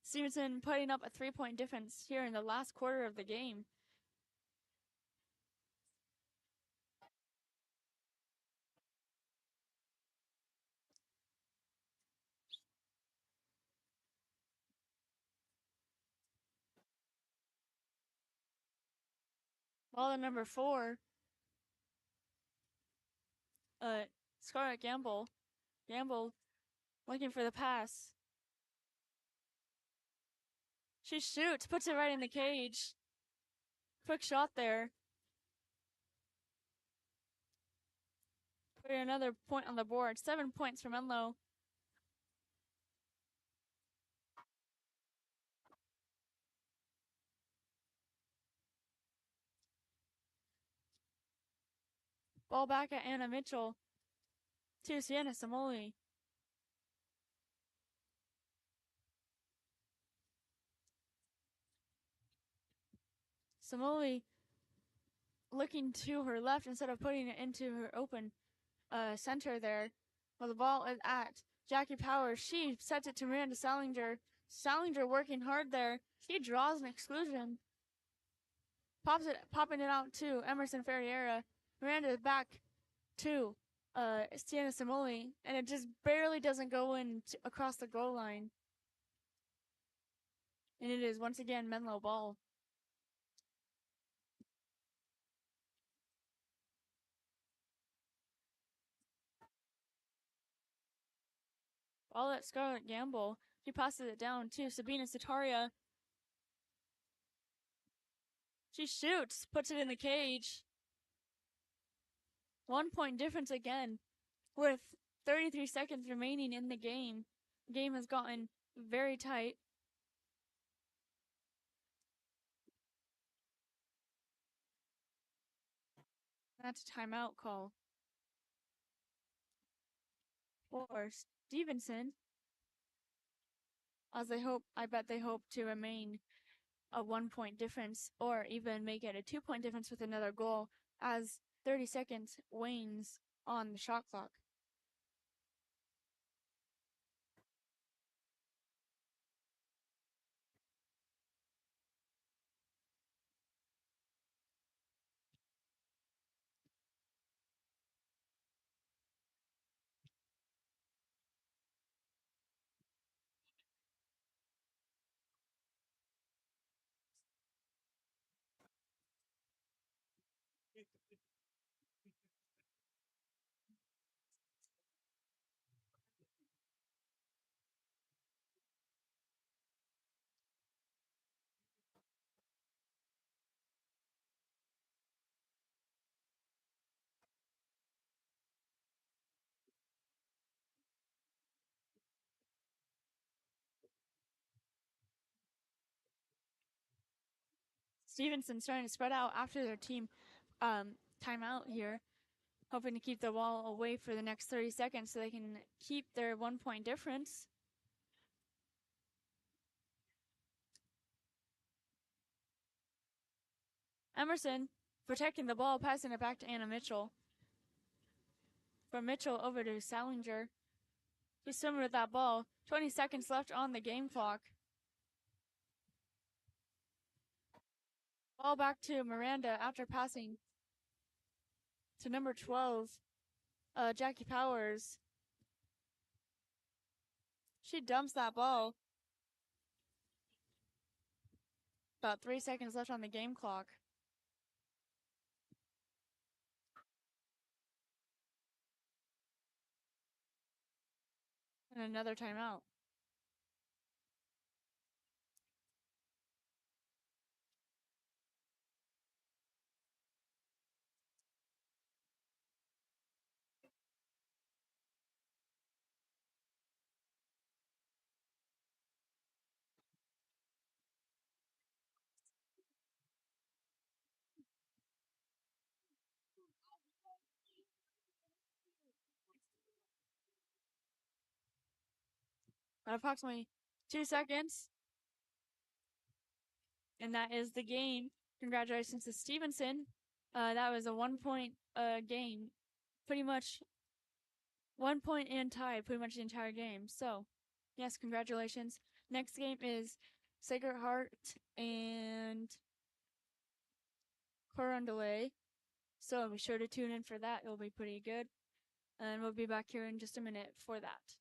Stevenson putting up a 3-point difference here in the last quarter of the game. Ball to number 4, Scarlett Gamble. Gamble looking for the pass. She shoots, puts it right in the cage. Quick shot there. Putting another point on the board. 7 points for Menlo. Ball back at Anna Mitchell to Sienna Samoli. Samoli looking to her left instead of putting it into her open center there. Well, the ball is at Jackie Powers. She sets it to Miranda Salinger. Salinger working hard there. She draws an exclusion. Popping it out to Emerson Ferreira. Miranda back to Sienna Samoli, and it just barely doesn't go in across the goal line. And it is once again Menlo ball. Ball at Scarlett Gamble. She passes it down to Sabina Sitaria. She shoots, puts it in the cage. 1 point difference again with 33 seconds remaining in the game. The game has gotten very tight. That's a timeout call for Stevenson. As I bet they hope to remain a 1 point difference or even make it a 2 point difference with another goal as 30 seconds wanes on the shot clock. Stevenson's starting to spread out after their team timeout here, hoping to keep the ball away for the next 30 seconds so they can keep their 1 point difference. Emerson protecting the ball, passing it back to Anna Mitchell. From Mitchell over to Salinger. He's swimming with that ball. 20 seconds left on the game clock. Ball back to Miranda after passing to number 12, Jackie Powers. She dumps that ball. About 3 seconds left on the game clock. And another timeout. At approximately 2 seconds. And that is the game. Congratulations to Stevenson. That was a 1-point game. Pretty much 1 point and tie pretty much the entire game. So, yes, congratulations. Next game is Sacred Heart and Coronado. So be sure to tune in for that. It'll be pretty good. And we'll be back here in just a minute for that.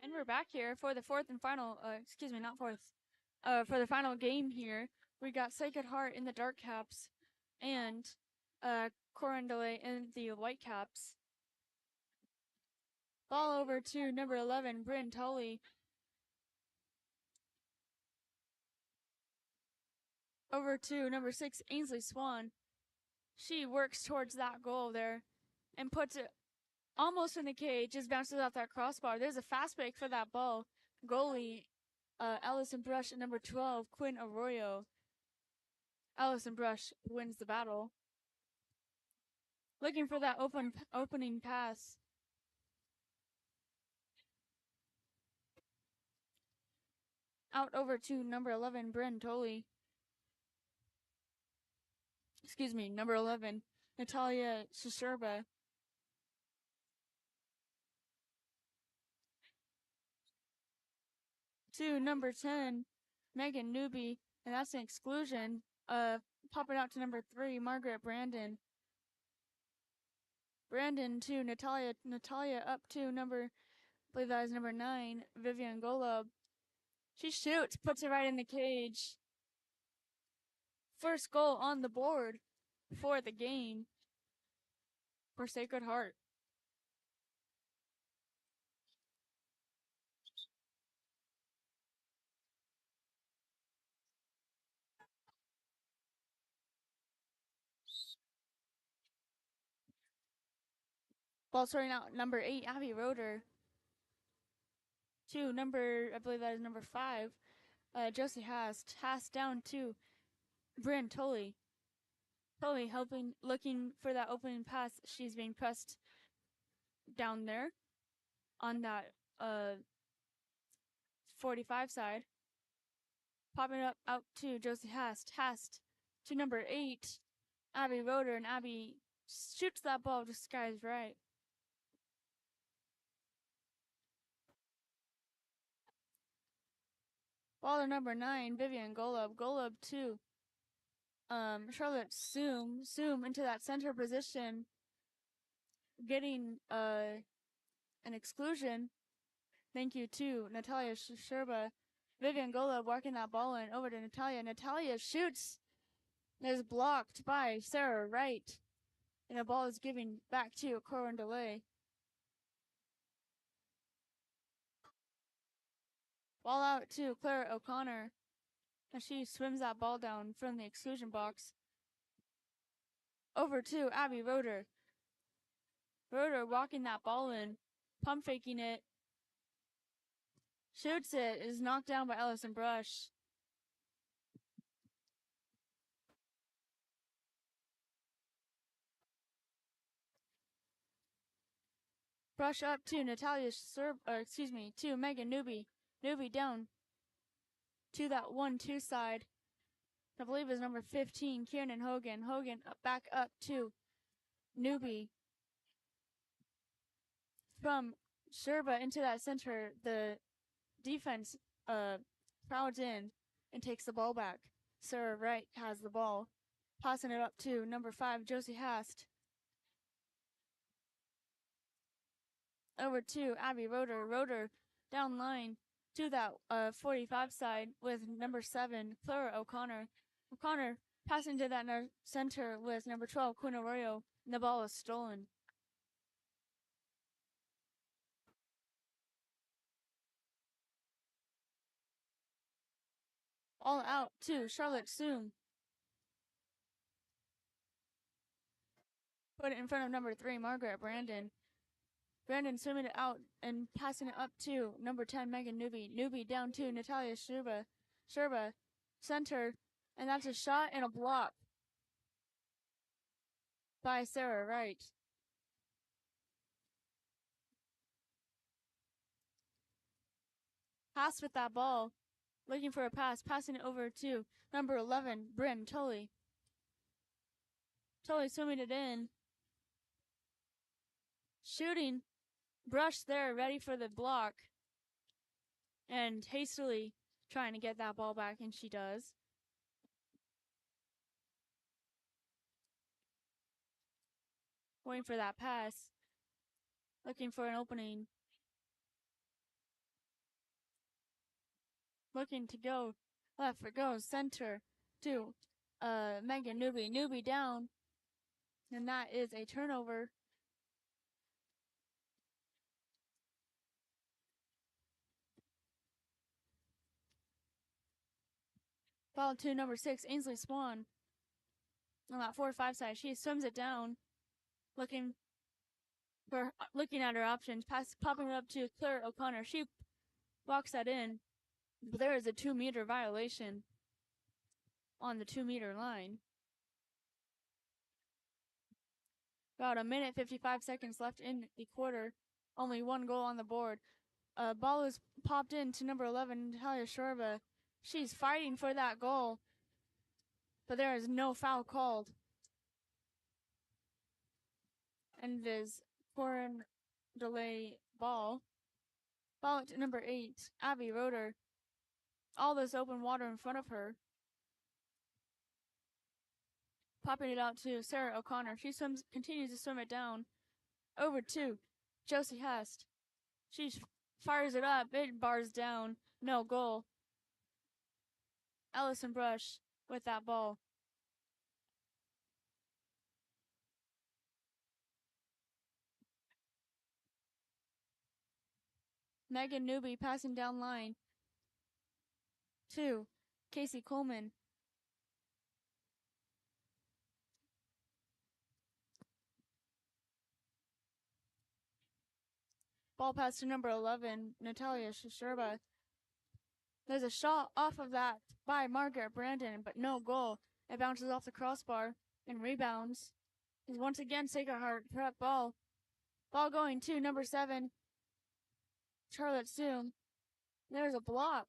And we're back here for the fourth and final, excuse me, not fourth, for the final game here. We got Sacred Heart in the dark caps and Coronado in the white caps. Ball over to number 11, Bryn Tully. Over to number 6, Ainsley Swan. She works towards that goal there and puts it almost in the cage, just bounces off that crossbar. There's a fast break for that ball. Goalie, Allison Brush at number 12, Quinn Arroyo. Allison Brush wins the battle. Looking for that opening pass. Out over to number 11, Bryn Tully. Excuse me, number 11, Natalia Shisherba. To number 10, Megan Newby, and that's an exclusion. Popping out to number 3, Margaret Brandon. Brandon to Natalia. Natalia up to number, I believe that is number 9, Vivian Golob. She shoots, puts it right in the cage. First goal on the board for the game for Sacred Heart. Ball starting out number 8, Abby Roeder. To number, I believe that is number 5, Josie Hast. Hast down to Bryn Tully. Tully looking for that opening pass. She's being pressed down there on that 45 side. Popping it up out to Josie Hast. Hast to number 8, Abby Roeder, and Abby shoots that ball just skies right. Baller number 9, Vivian Golob. Golob to Charlotte Zoom into that center position, getting an exclusion. Thank you to Natalia Sherba. Vivian Golob walking that ball in over to Natalia. Natalia shoots. It is blocked by Sarah Wright. And the ball is given back to Corin DeLay. Ball out to Clara O'Connor. And she swims that ball down from the exclusion box. Over to Abby Roeder. Roeder walking that ball in. Pump faking it. Shoots it. Is knocked down by Allison Brush. Brush up to Natalia to Megan Newby. Newby down to that 1-2 side. I believe is number 15, Kieran Hogan. Hogan back up to Newby. From Sherba into that center, the defense crowds in and takes the ball back. Sarah Wright has the ball. Passing it up to number 5, Josie Hast. Over to Abby Roeder. Roeder down line to that 45 side with number 7, Clara O'Connor. O'Connor passing to that center with number 12, Quinn Arroyo, and the ball is stolen. All out to Charlotte Zoom. Put it in front of number 3, Margaret Brandon. Brandon swimming it out and passing it up to number 10, Megan Newby. Newby down to Natalia Sherba. Sherba, center, and that's a shot and a block by Sarah Wright. Pass with that ball. Looking for a pass. Passing it over to number 11, Bryn Tully. Tully swimming it in. Shooting. Brush there, ready for the block. And hastily trying to get that ball back, and she does. Waiting for that pass. Looking for an opening. looking to go left. It goes center to Megan Newby. Newby down. And that is a turnover. Ball to number 6, Ainsley Swan. On that 4-5 side, she swims it down, looking at her options, popping it up to Claire O'Connor. She walks that in, but there is a 2-meter violation on the 2-meter line. About a minute 55 seconds left in the quarter. Only one goal on the board. Ball is popped in to number 11, Natalia Shorba. She's fighting for that goal, but there is no foul called. And it is foreign delay ball. Ball to number 8, Abby Roeder. All this open water in front of her. Popping it out to Sarah O'Connor. She continues to swim it down. Over to Josie Hest. She fires it up. It bars down. No goal. Allison Brush with that ball. Megan Newby passing down line to Casey Coleman. Ball pass to number 11, Natalia Shisherba. There's a shot off of that by Margaret Brandon, but no goal. It bounces off the crossbar and rebounds. Is once again Sacred Heart prep ball. Ball going to number 7, Charlotte Sue. There's a block.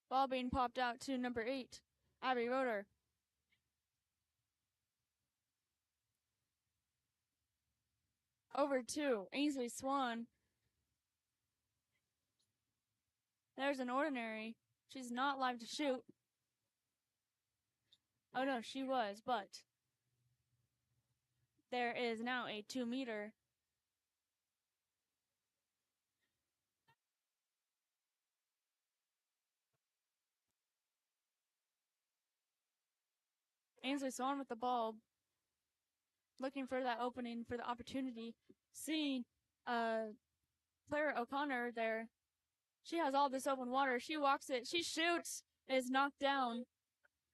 Ball being popped out to number 8, Abby Roeder. Over to Ainsley Swan. There's an ordinary. She's not live to shoot. Oh no, she was, but there is now a 2-meter. Ainsley Swan with the ball, looking for that opening, for the opportunity. Seeing Claire O'Connor there. She has all this open water. She walks it. She shoots. Is knocked down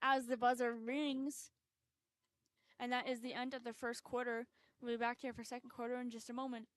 as the buzzer rings. And that is the end of the first quarter. We'll be back here for second quarter in just a moment.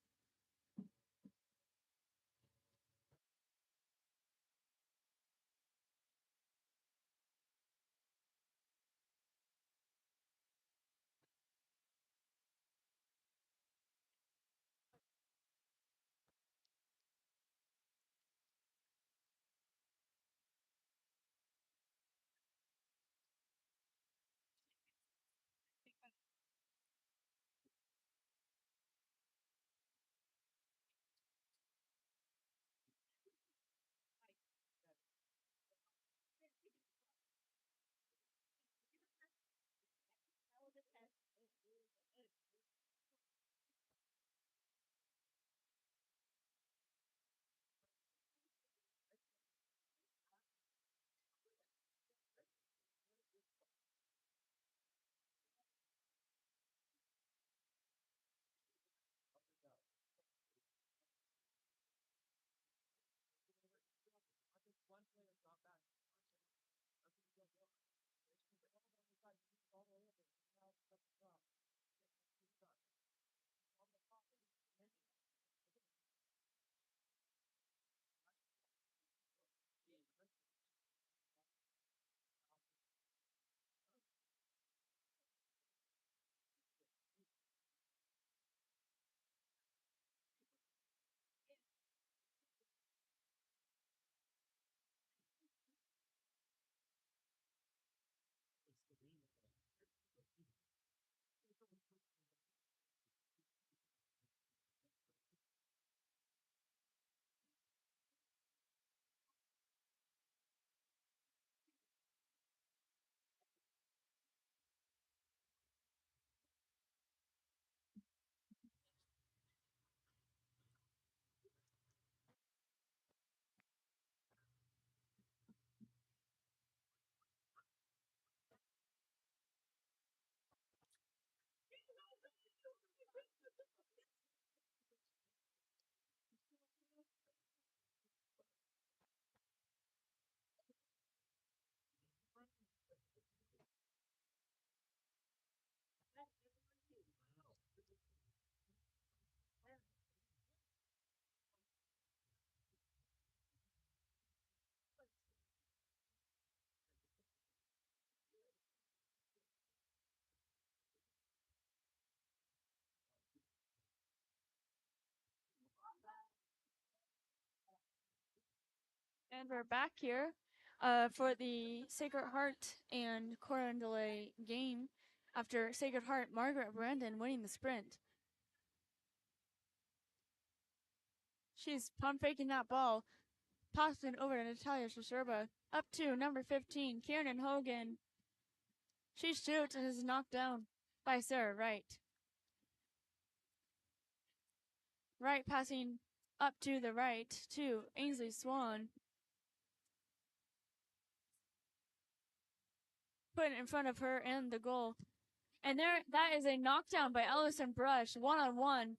And we're back here for the Sacred Heart and Coronado game after Sacred Heart Margaret Brandon winning the sprint. She's pump faking that ball, passing over to Natalia Shasherba. Up to number 15, Kieran Hogan. She shoots and is knocked down by Sarah Wright. Wright passing up to the right to Ainsley Swan. Put it in front of her and the goal. And there, that is a knockdown by Ellison Brush, one-on-one.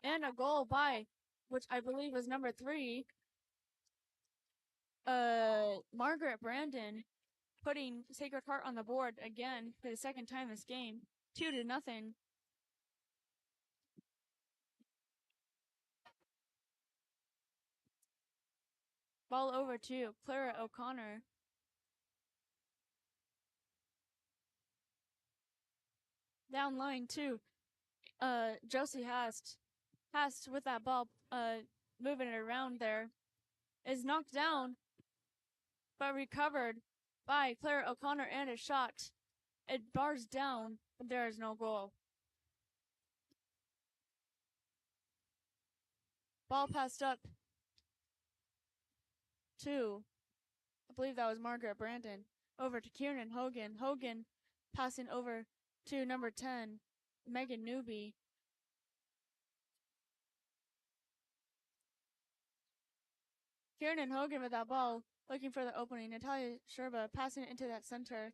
And a goal by, which I believe was number 3, Margaret Brandon, putting Sacred Heart on the board again for the second time this game, 2-0. Ball over to Clara O'Connor. Down line to Josie Hast. Hast with that ball, moving it around there, is knocked down, but recovered by Clara O'Connor and a shot. It bars down, but there is no goal. Ball passed up to, I believe that was Margaret Brandon, over to Kieran Hogan. Hogan passing over to number 10, Megan Newby. Kieran Hogan with that ball, looking for the opening. Natalia Sherba passing it into that center.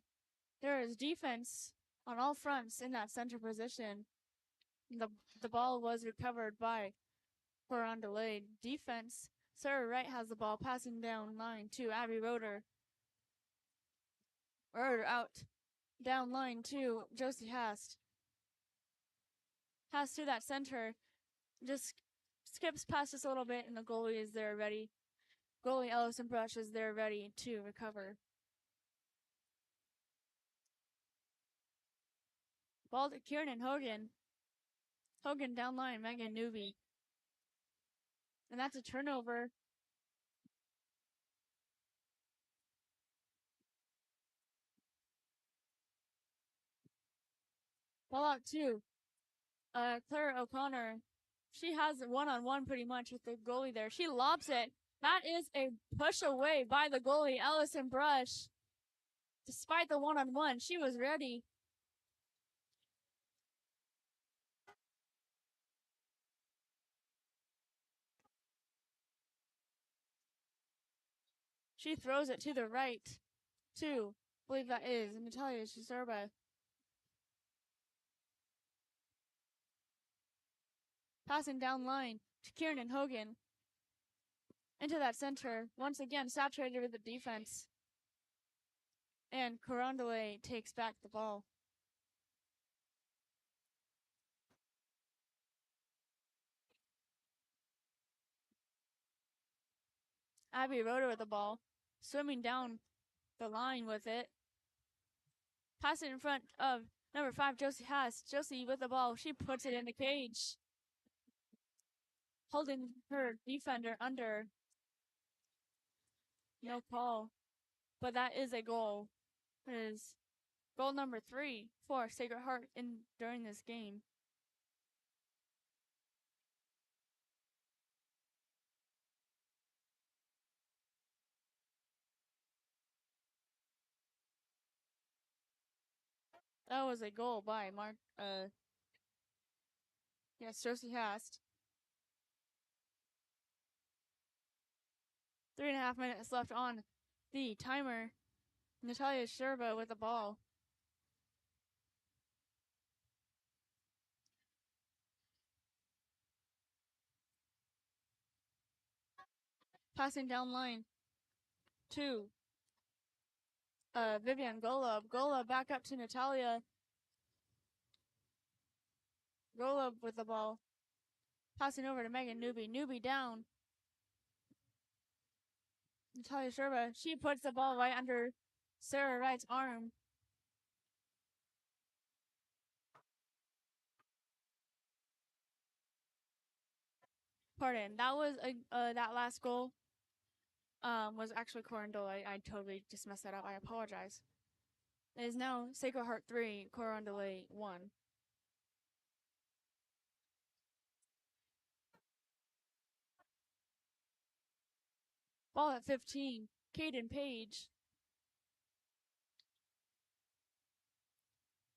There is defense on all fronts in that center position. The ball was recovered by Coronado. Defense, Sarah Wright has the ball, passing down line to Abby Roeder. Roeder out. Down line to Josie Hast. Hast to that center. Just skips past us a little bit, and the goalie is there ready. Goalie Ellison Brush is there ready to recover. Ball to Kieran Hogan. Hogan down line, Megan Newby. And that's a turnover. Ball out to Clara O'Connor. She has one-on-one pretty much with the goalie there. She lobs it. That is a push away by the goalie, Ellison Brush. Despite the one-on-one, she was ready. She throws it to the right to, I believe that is, Natalia Shazerba. Passing down line to Kieran Hogan. Into that center, once again saturated with the defense. And Coronado takes back the ball. Abby Roeder with the ball, swimming down the line with it. Pass it in front of number 5, Josie Haas. Josie with the ball, she puts it in the cage. Holding her defender under. No call. But that is a goal. It is goal number 3 for Sacred Heart during this game. That was a goal by Josie Hast. 3.5 minutes left on the timer. Natalia Sherba with the ball. Passing down line to Vivian Golub. Golub back up to Natalia. Golub with the ball. Passing over to Megan Newby. Newby down. Natalia Sherba. She puts the ball right under Sarah Wright's arm. Pardon. That was that last goal. Was actually Coronado. I totally just messed that up. I apologize. It is now Sacred Heart 3, Coronado 1. Ball at 15. Caden Page.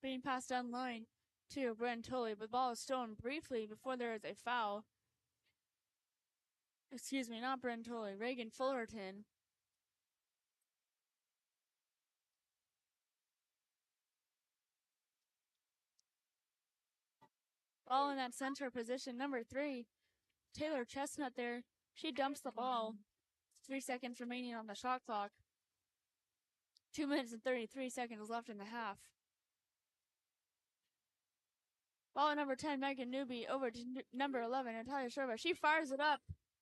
Being passed down line to Brent Tully, but the ball is stolen briefly before there is a foul. Excuse me, not Brent Tully. Reagan Fullerton. Ball in that center position, number 3. Taylor Chestnut there. She dumps the ball. 3 seconds remaining on the shot clock. 2 minutes and 33 seconds left in the half. Ball at number 10, Megan Newby, over to number 11, Natalia Sherba. She fires it up,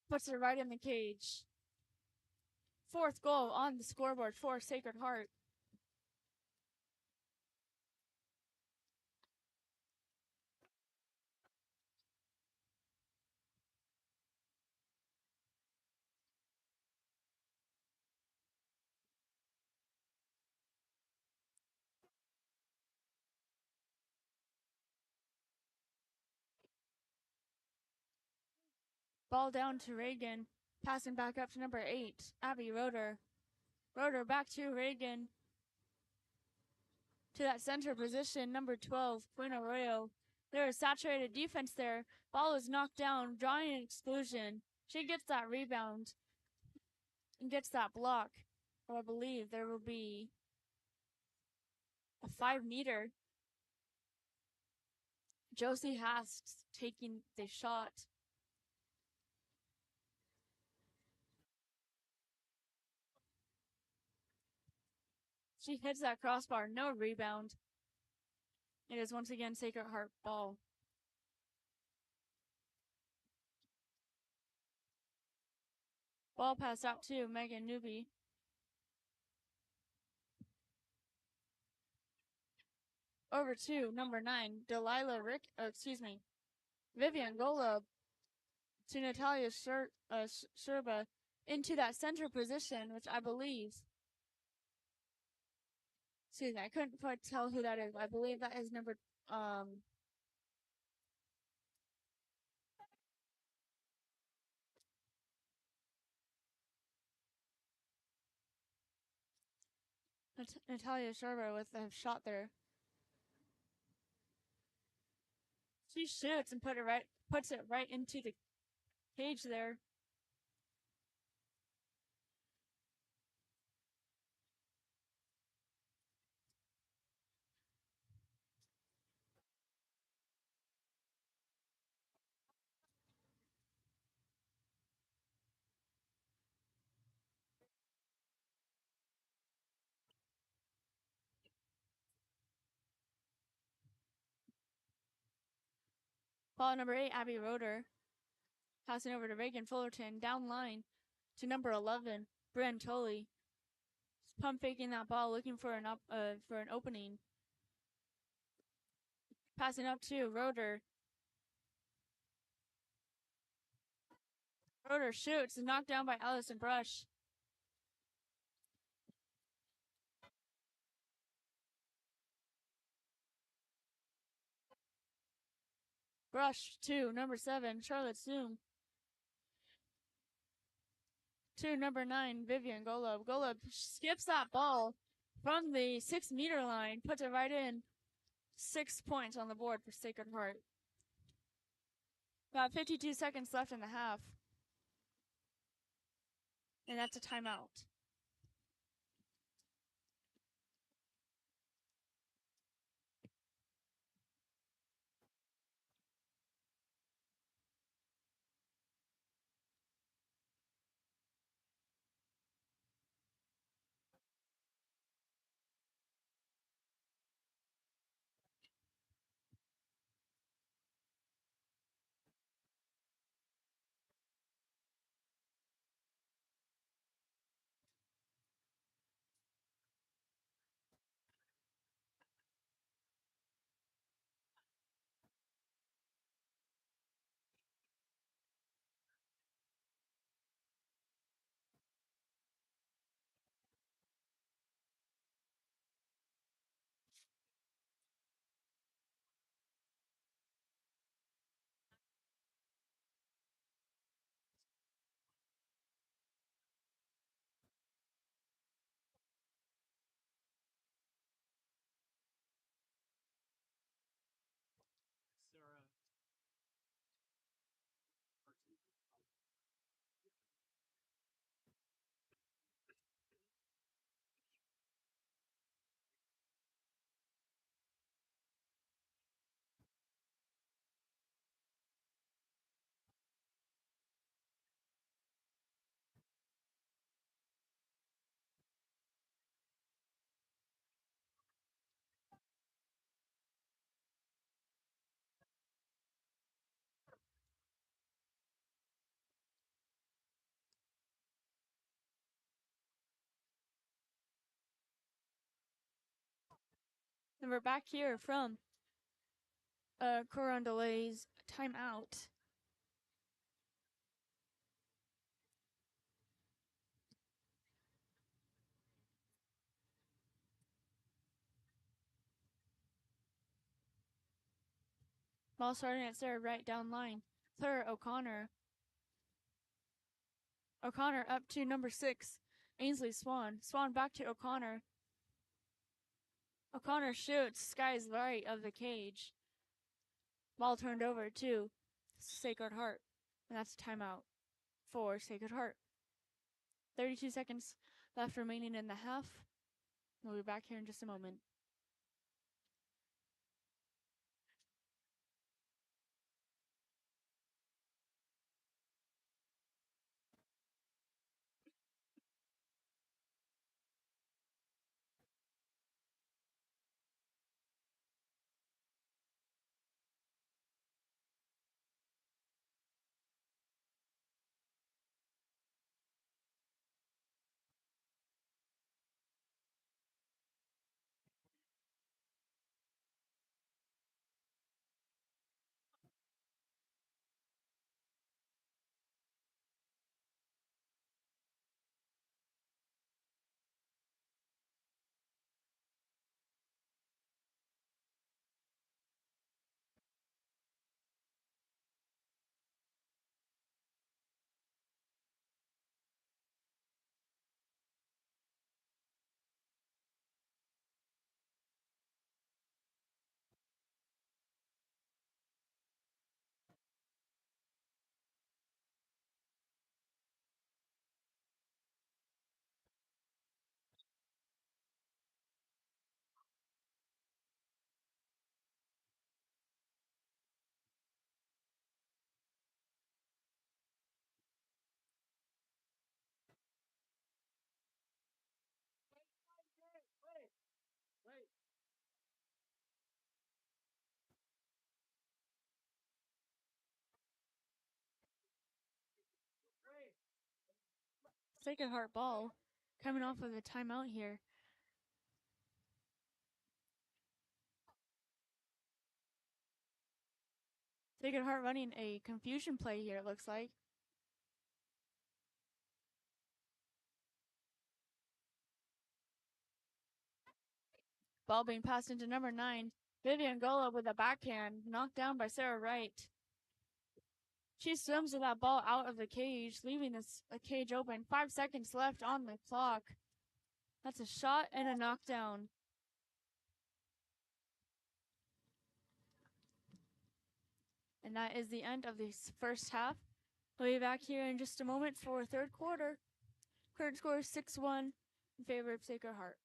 puts it right in the cage. 4th goal on the scoreboard for Sacred Heart. Ball down to Reagan, passing back up to number 8, Abby Roeder. Roeder back to Reagan. To that center position, number 12, Quinn Arroyo. There is saturated defense there. Ball is knocked down, drawing an exclusion. She gets that rebound and gets that block. But I believe there will be a 5-meter. Josie Hasks taking the shot. She hits that crossbar, no rebound. It is once again Sacred Heart ball. Ball passed out to Megan Newby. Over to number 9, Vivian Golub to Natalia Sherba into that center position, which I believe. Excuse me, I couldn't quite tell who that is. I believe that is number Natalia Sherba with a shot there. She shoots and puts it right into the cage there. Ball number 8, Abby Roeder. Passing over to Reagan Fullerton. Down line to number 11, Bryn Tully. Pump faking that ball, looking for an opening. Passing up to Roeder. Roeder shoots and knocked down by Allison Brush. Brush to number 7, Charlotte Zoom. To number 9, Vivian Golub. Golub skips that ball from the 6-meter line, puts it right in. 6 points on the board for Sacred Heart. About 52 seconds left in the half. And that's a timeout. And we're back here from Corondo's timeout. Ball starting at Sarah right down line. Third, O'Connor. O'Connor up to number 6, Ainsley Swan. Swan back to O'Connor. O'Connor shoots, skies right of the cage. Ball turned over to Sacred Heart. And that's a timeout for Sacred Heart. 32 seconds left remaining in the half. We'll be back here in just a moment. Wait. Sacred Heart ball coming off of the timeout here. Sacred Heart running a confusion play here, it looks like. Ball being passed into number 9. Vivian Gola with a backhand, knocked down by Sarah Wright. She swims with that ball out of the cage, leaving the cage open. 5 seconds left on the clock. That's a shot and a knockdown. And that is the end of this first half. We'll be back here in just a moment for third quarter. Current score is 6-1 in favor of Sacred Heart.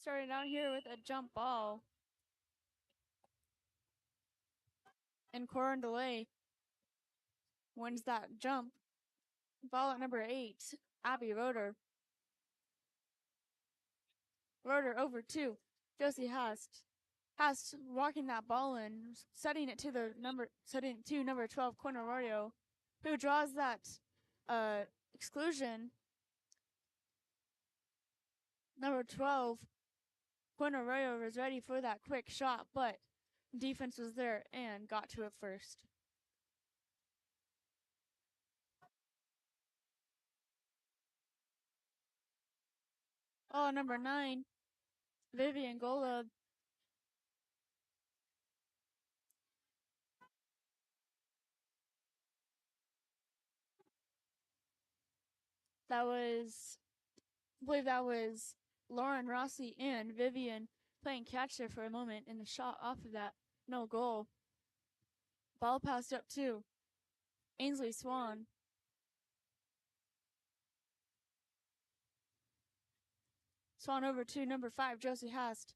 Starting out here with a jump ball. And Coronado wins that jump. Ball at number 8, Abby Roeder. Roeder over 2, Josie Hast. Hast walking that ball in, setting it to number 12, Quinn Arroyo, who draws that exclusion. Number 12, Quinn Arroyo was ready for that quick shot, but defense was there and got to it first. Oh, number 9, Vivian Golub. I believe that was Lauren Rossi and Vivian playing catch there for a moment, and the shot off of that, no goal. Ball passed up to Ainsley Swan. Swan over to number 5, Josie Hast.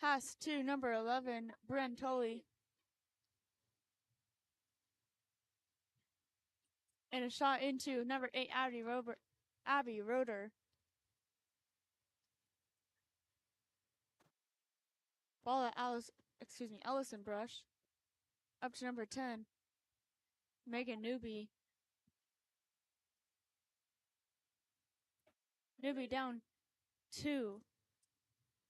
Hast to number 11, Bryn Tully. And a shot into number 8, Abby Roeder. Ball at Allison Brush. Up to number 10, Megan Newby. Newby down to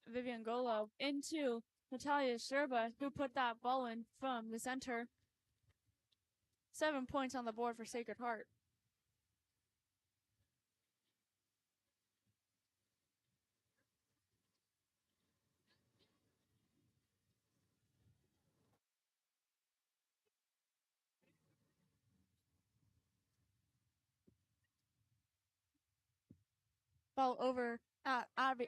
Vivian Golub. Into Natalia Sherba, who put that ball in from the center. 7 points on the board for Sacred Heart. Ball over at Abby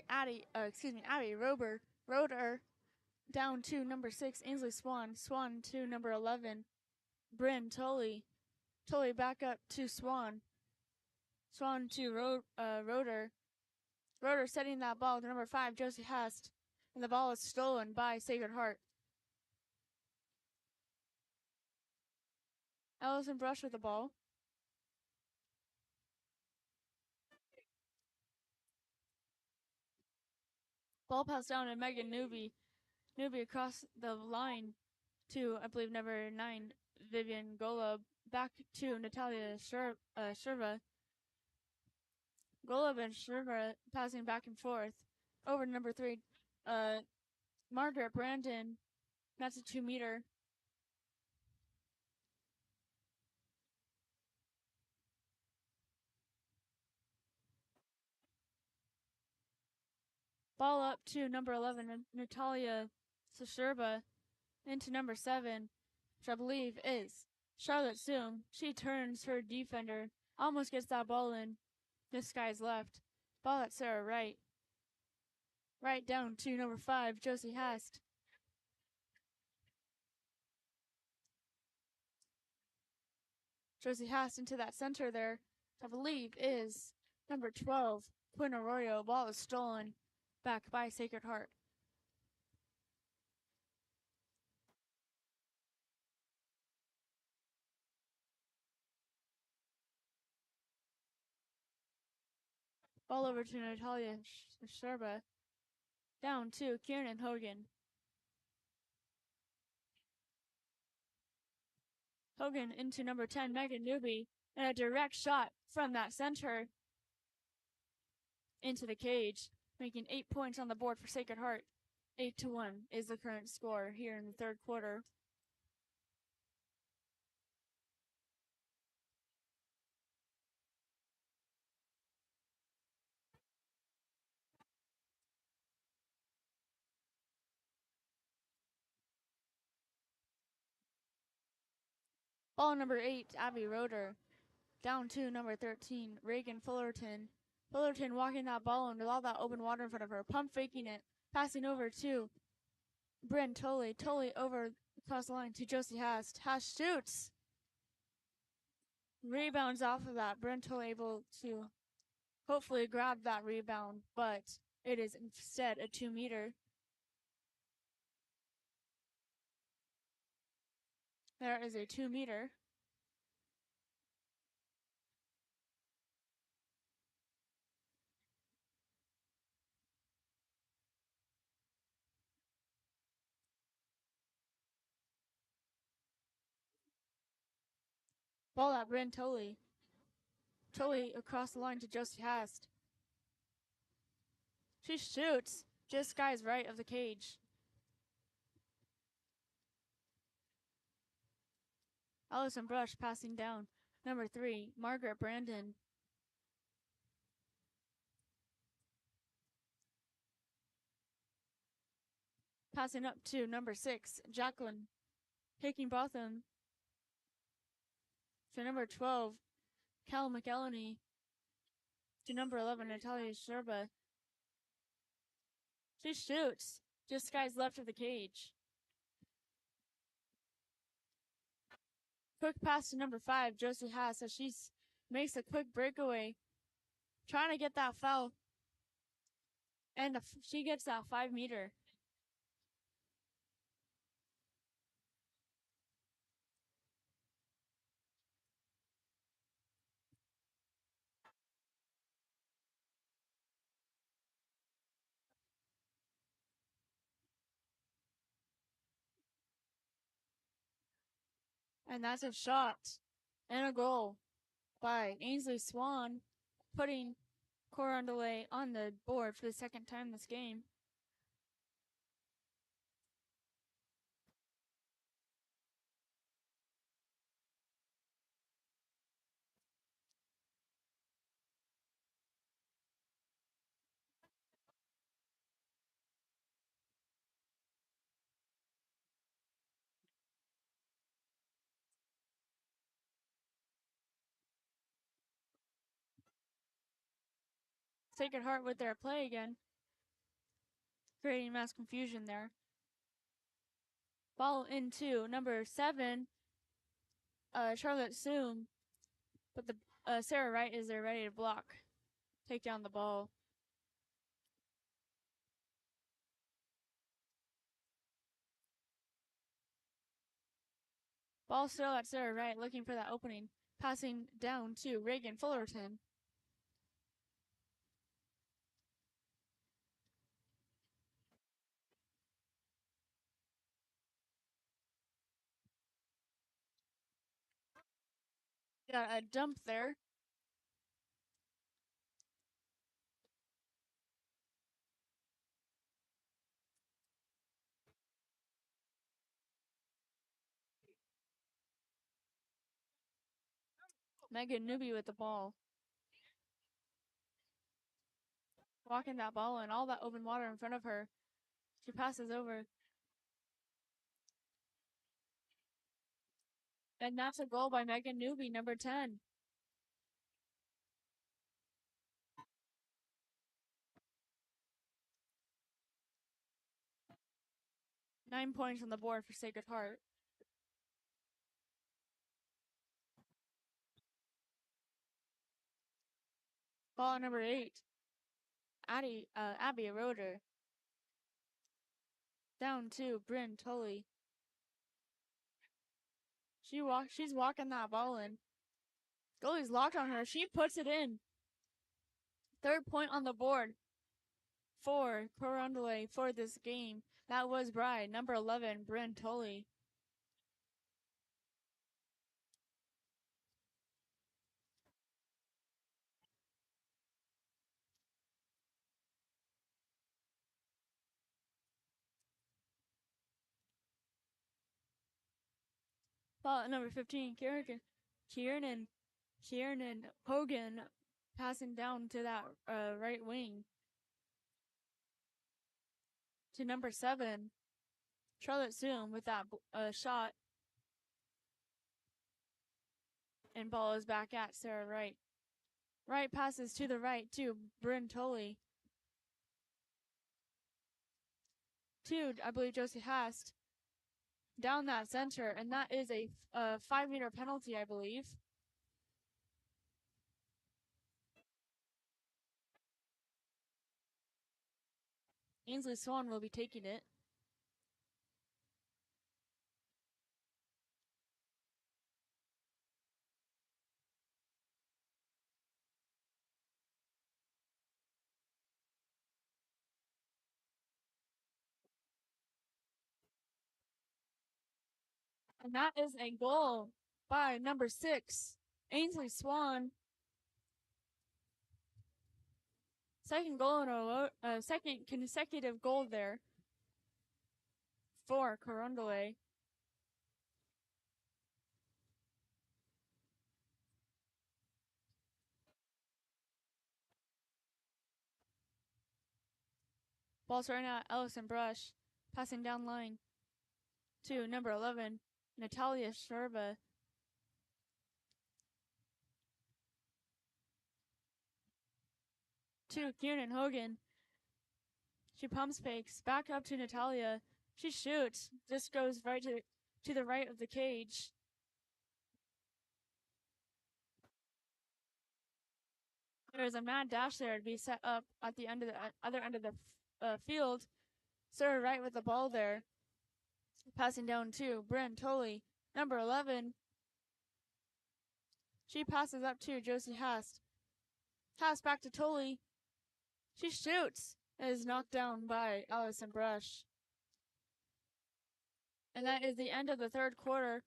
Roeder down to number 6, Ainsley Swan. Swan to number 11, Bryn Tully. Tully back up to Swan. Swan to Roeder. Roeder setting that ball to number 5, Josie Hast. And the ball is stolen by Sacred Heart. Allison Brush with the ball. Ball passed down to Megan Newby. Newby across the line to, I believe, number 9, Vivian Golub. Back to Natalia Sherva. Golub and Sherva passing back and forth. Over to number 3, Margaret Brandon. That's a 2-meter. Ball up to number 11, Natalia Sherba. Into number 7, which I believe is Charlotte Zoom. She turns her defender, almost gets that ball in. This guy's left. Ball at Sarah Wright. Right down to number 5, Josie Hast. Josie Hast into that center there, I believe is number 12, Quinn Arroyo. Ball is stolen back by Sacred Heart. Ball over to Natalia Sherba. Down to Kieran Hogan. Hogan into number 10, Megan Newby. And a direct shot from that center into the cage, making 8 points on the board for Sacred Heart. 8-1 is the current score here in the third quarter. Ball number 8, Abby Roeder. Down to number 13, Reagan Fullerton. Fullerton walking that ball in with all that open water in front of her, pump faking it, passing over to Bryn Tully. Tully over across the line to Josie Hast. Hast shoots. Rebounds off of that. Bryn Tully able to hopefully grab that rebound, but It is instead a 2-meter. There is a 2-meter. Ball at Bryn Tully. Tully across the line to Josie Hast. She shoots. Just skies right of the cage. Allison Brush passing down. Number 3, Margaret Brandon. Passing up to number 6, Jacqueline Hickinbotham. To number 12, Cal McElhenney. To number 11, Natalia Sherba. She shoots. Just skies left of the cage. Quick pass to number 5, Josie Haas, as she makes a quick breakaway. Trying to get that foul. And she gets that 5-meter. And that's a shot and a goal by Ainsley Swan, putting Coronado on the board for the second time this game. Sacred Heart with their play again, creating mass confusion there. Ball into number 7, Charlotte Soom, but the Sarah Wright is there ready to block, take down the ball. Ball still at Sarah Wright, looking for that opening, passing down to Reagan Fullerton. Got a dump there. Megan Newby with the ball. Walking that ball and all that open water in front of her. She passes over. And that's a goal by Megan Newby, number 10. Nine points on the board for Sacred Heart. Ball number 8. Abby Roeder. Down to Bryn Tully. She's walking that ball in. Goalie's locked on her. She puts it in. 3rd point on the board for Coronado for this game. That was Bride, number 11, Bryn Tully. Ball at number 15, Kiernan Hogan passing down to that right wing. To number 7, Charlotte Zoom with that shot. And ball is back at Sarah Wright. Wright passes to the right to Bryn Tully. To, I believe, Josie Hast. Down that center, and that is a 5-meter penalty, I believe. Ainsley Swan will be taking it. And that is a goal by number 6, Ainsley Swan. Second goal in a second consecutive goal there for Coronado. Ball's right now, Ellison Brush, passing down line to number 11, Natalia Sherba. To Kieran Hogan. She pumps fakes, back up to Natalia. She shoots, just goes right to the right of the cage. There's a mad dash there to be set up at the end of the other end of the field. Sarah Wright with the ball there. Passing down to Bryn Tolley, number 11. She passes up to Josie Hast. Hast back to Tolley. She shoots and is knocked down by Allison Brush. And that is the end of the third quarter.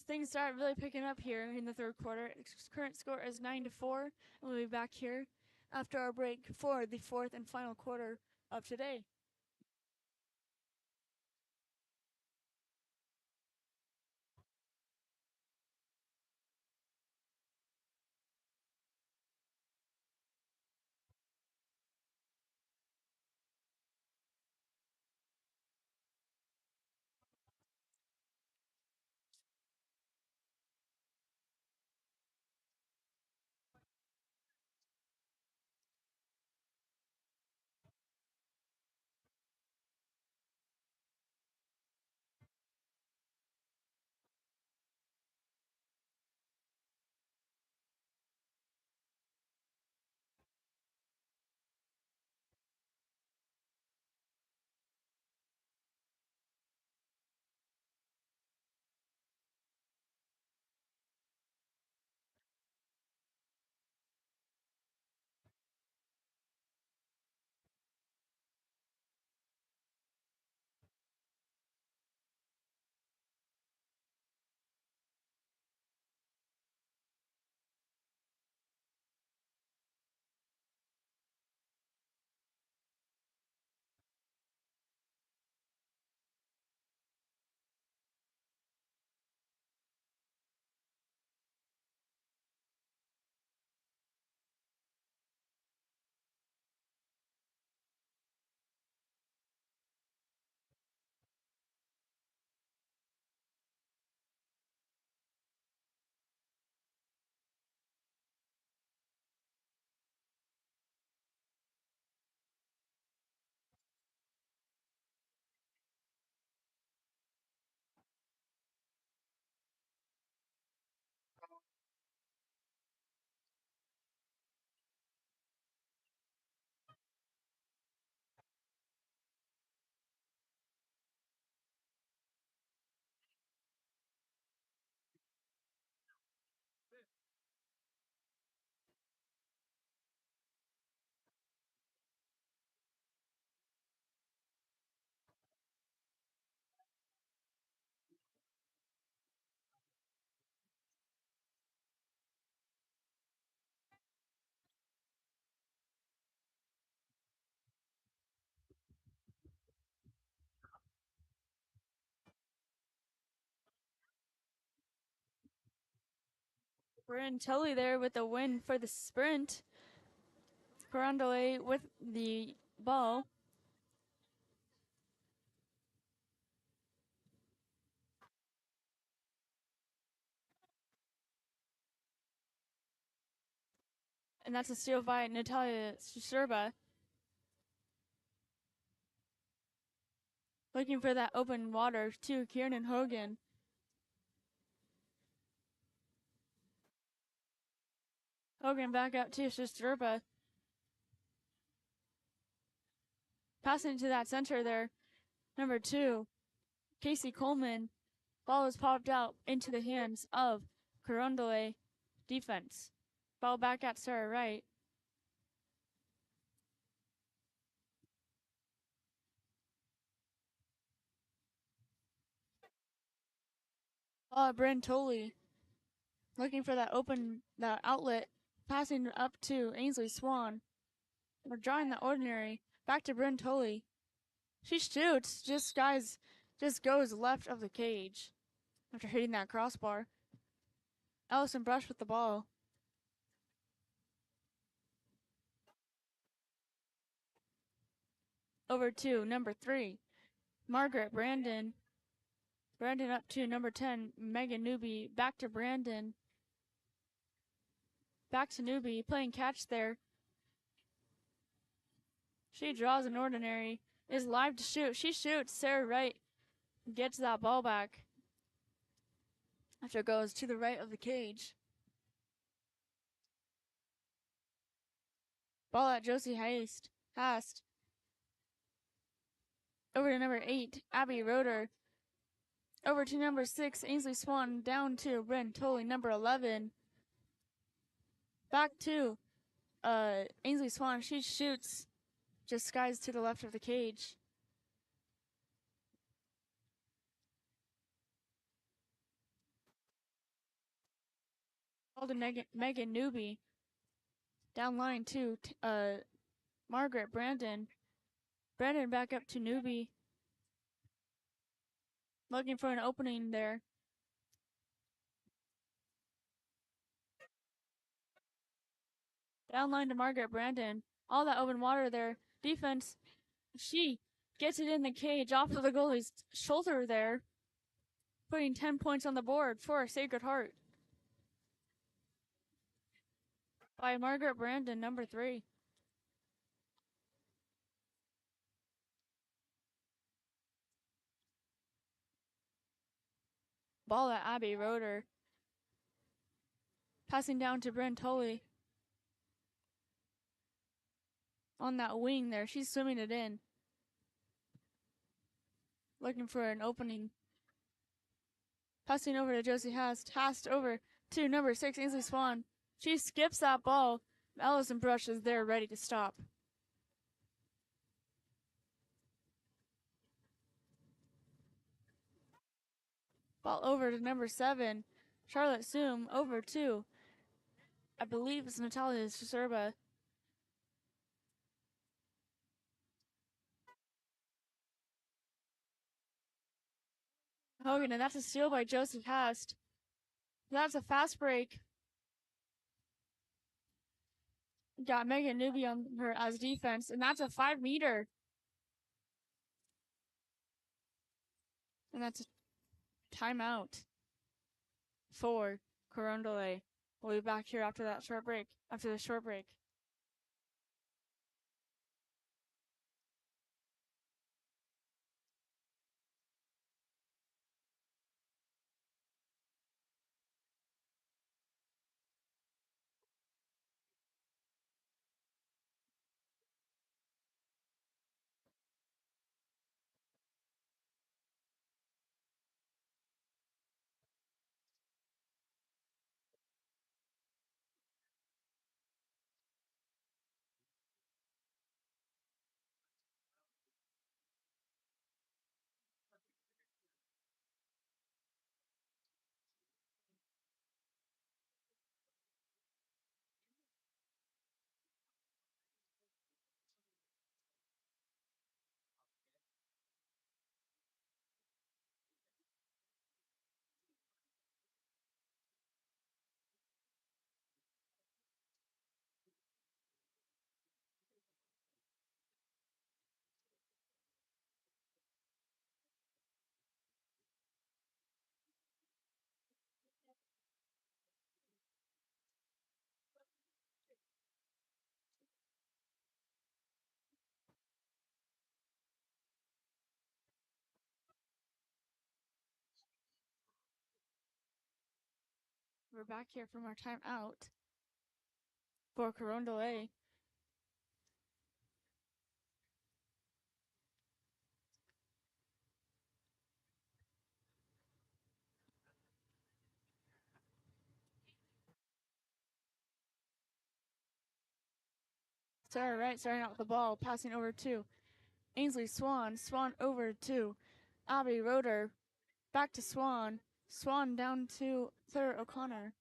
Things started really picking up here in the third quarter. Current score is 9-4, and we'll be back here after our break for the fourth and final quarter of today. Bryn Tully there with the win for the sprint. Grande with the ball. And that's a steal by Natalia Sherba. Looking for that open water to Kieran Hogan. Hogan back out to Sherba. Passing to that center there, number 2, Casey Coleman. Ball is popped out into the hands of Coronado defense. Ball back at Sarah Wright. Bryn Tolley looking for that outlet, passing up to Ainsley Swan. We're drawing the ordinary. Back to Bryn Tolley. She shoots, just goes left of the cage after hitting that crossbar. Allison Brush with the ball. Over to number 3, Margaret Brandon. Brandon up to number 10, Megan Newby. Back to Brandon. Back to Newby, playing catch there. She draws an ordinary, is live to shoot. She shoots, Sarah Wright gets that ball back after it goes to the right of the cage. Ball at Josie Hast. Over to number 8, Abby Roeder. Over to number 6, Ainsley Swan. Down to Bryn Tolley, number 11. Back to Ainsley Swan. She shoots, just skies to the left of the cage. Ball to Megan Newby. Down line to Margaret Brandon. Brandon back up to Newby. Looking for an opening there. Down line to Margaret Brandon. All that open water there. Defense. She gets it in the cage off of the goalie's shoulder there. Putting 10 points on the board for Sacred Heart. By Margaret Brandon, number 3. Ball at Abby Roeder. Passing down to Bryn Tolley. On that wing there, she's swimming it in. Looking for an opening. Passing over to Josie Hast. Hast over to number 6, Ainsley Swan. She skips that ball. Allison Brush is there ready to stop. Ball over to number 7, Charlotte Soom. Over to, I believe it's Natalia Serba. Hogan, and that's a steal by Joseph Hast. That's a fast break. Got Megan Newby on her as defense, and that's a 5-meter. And that's a timeout for Coronado. We'll be back here after the short break. We're back here from our timeout for Coronado. Sarah Wright starting out with the ball, passing over to Ainsley Swan. Swan over to Abby Roeder. Back to Swan. Swan down to Claire O'Connor.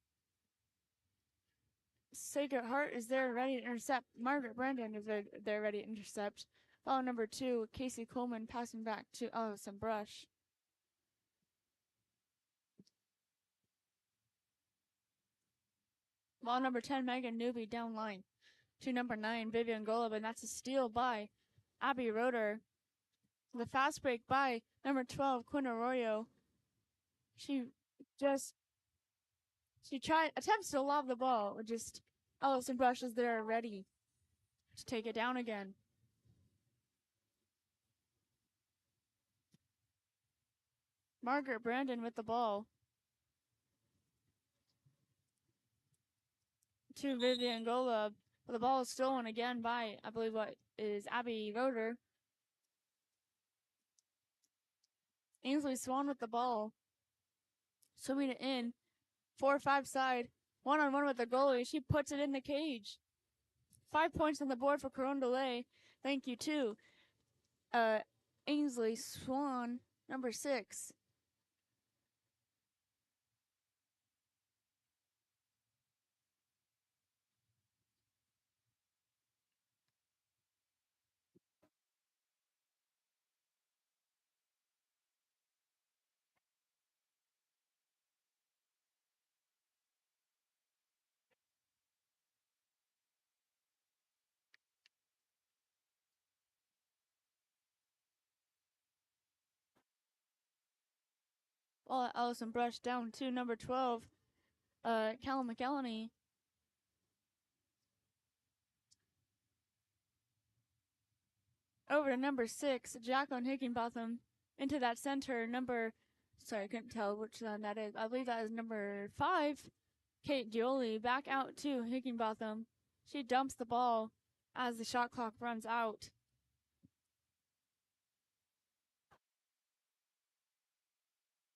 Sacred Heart is there ready to intercept. Margaret Brandon is there ready to intercept. Ball number 2, Casey Coleman passing back to Allison Brush. Ball number 10, Megan Newby down line to number 9, Vivian Golub, and that's a steal by Abby Roeder. The fast break by number 12, Quinn Arroyo. She attempts to lob the ball, just Allison Brush is there ready to take it down again. Margaret Brandon with the ball to Vivian Golub. But the ball is stolen again by, I believe, what is Abby Roeder. Ainsley Swan with the ball. Swimming it in. 4-5 side. 1-on-1 with the goalie. She puts it in the cage. 5 points on the board for Coronado. Thank you to Ainsley Swan, number 6. Ball at Allison Brush down to number 12, Callum McElhenney. Over to number 6, Jacqueline Higginbotham. Into that center, sorry, I couldn't tell which one that is. I believe that is number 5, Kate Dioli. Back out to Higginbotham. She dumps the ball as the shot clock runs out.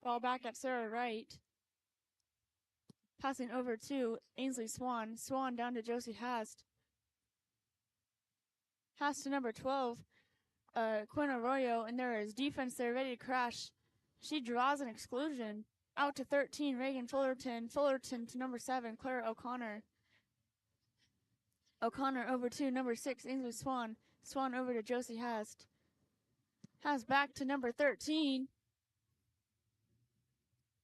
Ball back at Sarah Wright. Passing over to Ainsley Swan. Swan down to Josie Hast. Hast to number 12, Quinn Arroyo, and there is defense there ready to crash. She draws an exclusion. Out to 13, Reagan Fullerton. Fullerton to number 7, Claire O'Connor. O'Connor over to number 6, Ainsley Swan. Swan over to Josie Hast. Hast back to number 13.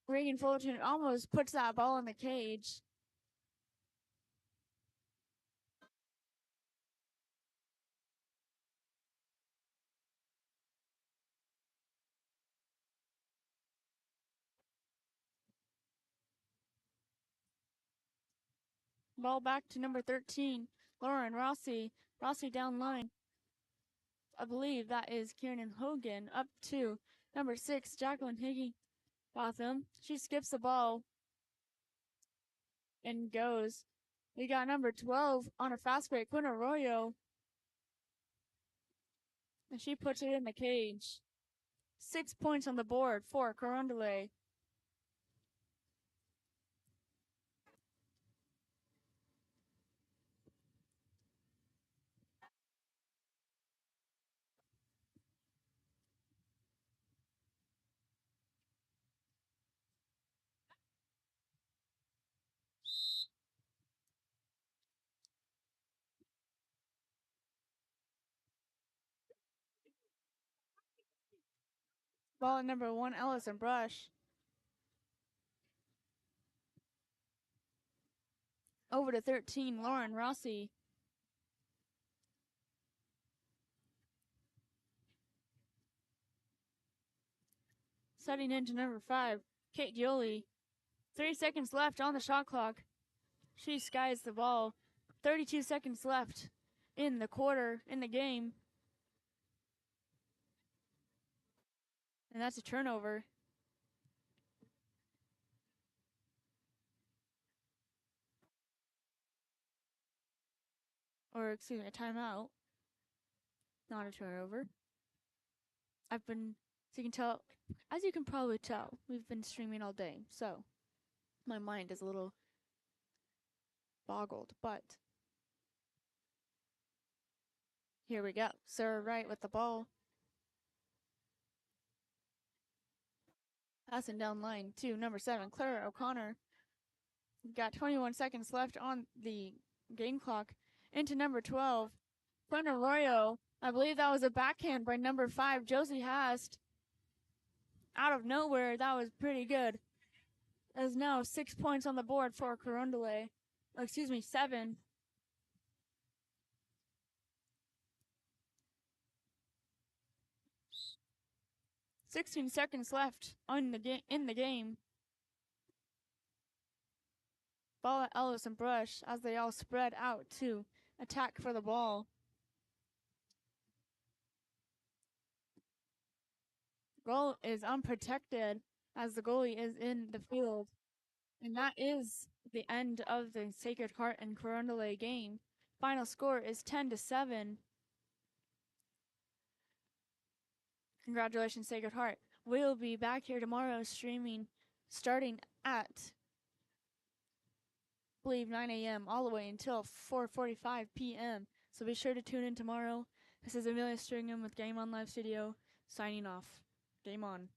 Reagan Fullerton almost puts that ball in the cage. Ball back to number 13, Lauren Rossi. Rossi down line. I believe that is Kieran Hogan. Up to number 6, Jacqueline Higginbotham. She skips the ball and goes. We got number 12 on a fast break, Quinn Arroyo. And she puts it in the cage. 6 points on the board for Coronado. Ball at number 1, Allison Brush. Over to 13, Lauren Rossi. Setting into number 5, Kate Dioli. 3 seconds left on the shot clock. She skies the ball. 32 seconds left in the quarter, in the game. And that's a turnover. Or, excuse me, a timeout. Not a turnover. As you can probably tell, we've been streaming all day. So, my mind is a little boggled. But, Here we go. Sir Wright with the ball. Passing down line to number 7, Clara O'Connor. Got 21 seconds left on the game clock. Into number 12, Quinn Arroyo. I believe that was a backhand by number 5, Josie Hast. Out of nowhere, that was pretty good. There's now 6 points on the board for Coronado. Excuse me, 7. "16 seconds left on in the game. Ball at Ellis and Brush as they all spread out to attack for the ball. Goal is unprotected as the goalie is in the field. And that is the end of the Sacred Heart and Coronado game. Final score is 10-7. Congratulations, Sacred Heart. We'll be back here tomorrow streaming starting at, I believe, 9 a.m. all the way until 4:45 p.m. So be sure to tune in tomorrow. This is Amelia Stringham with Game On Live Studio signing off. Game on.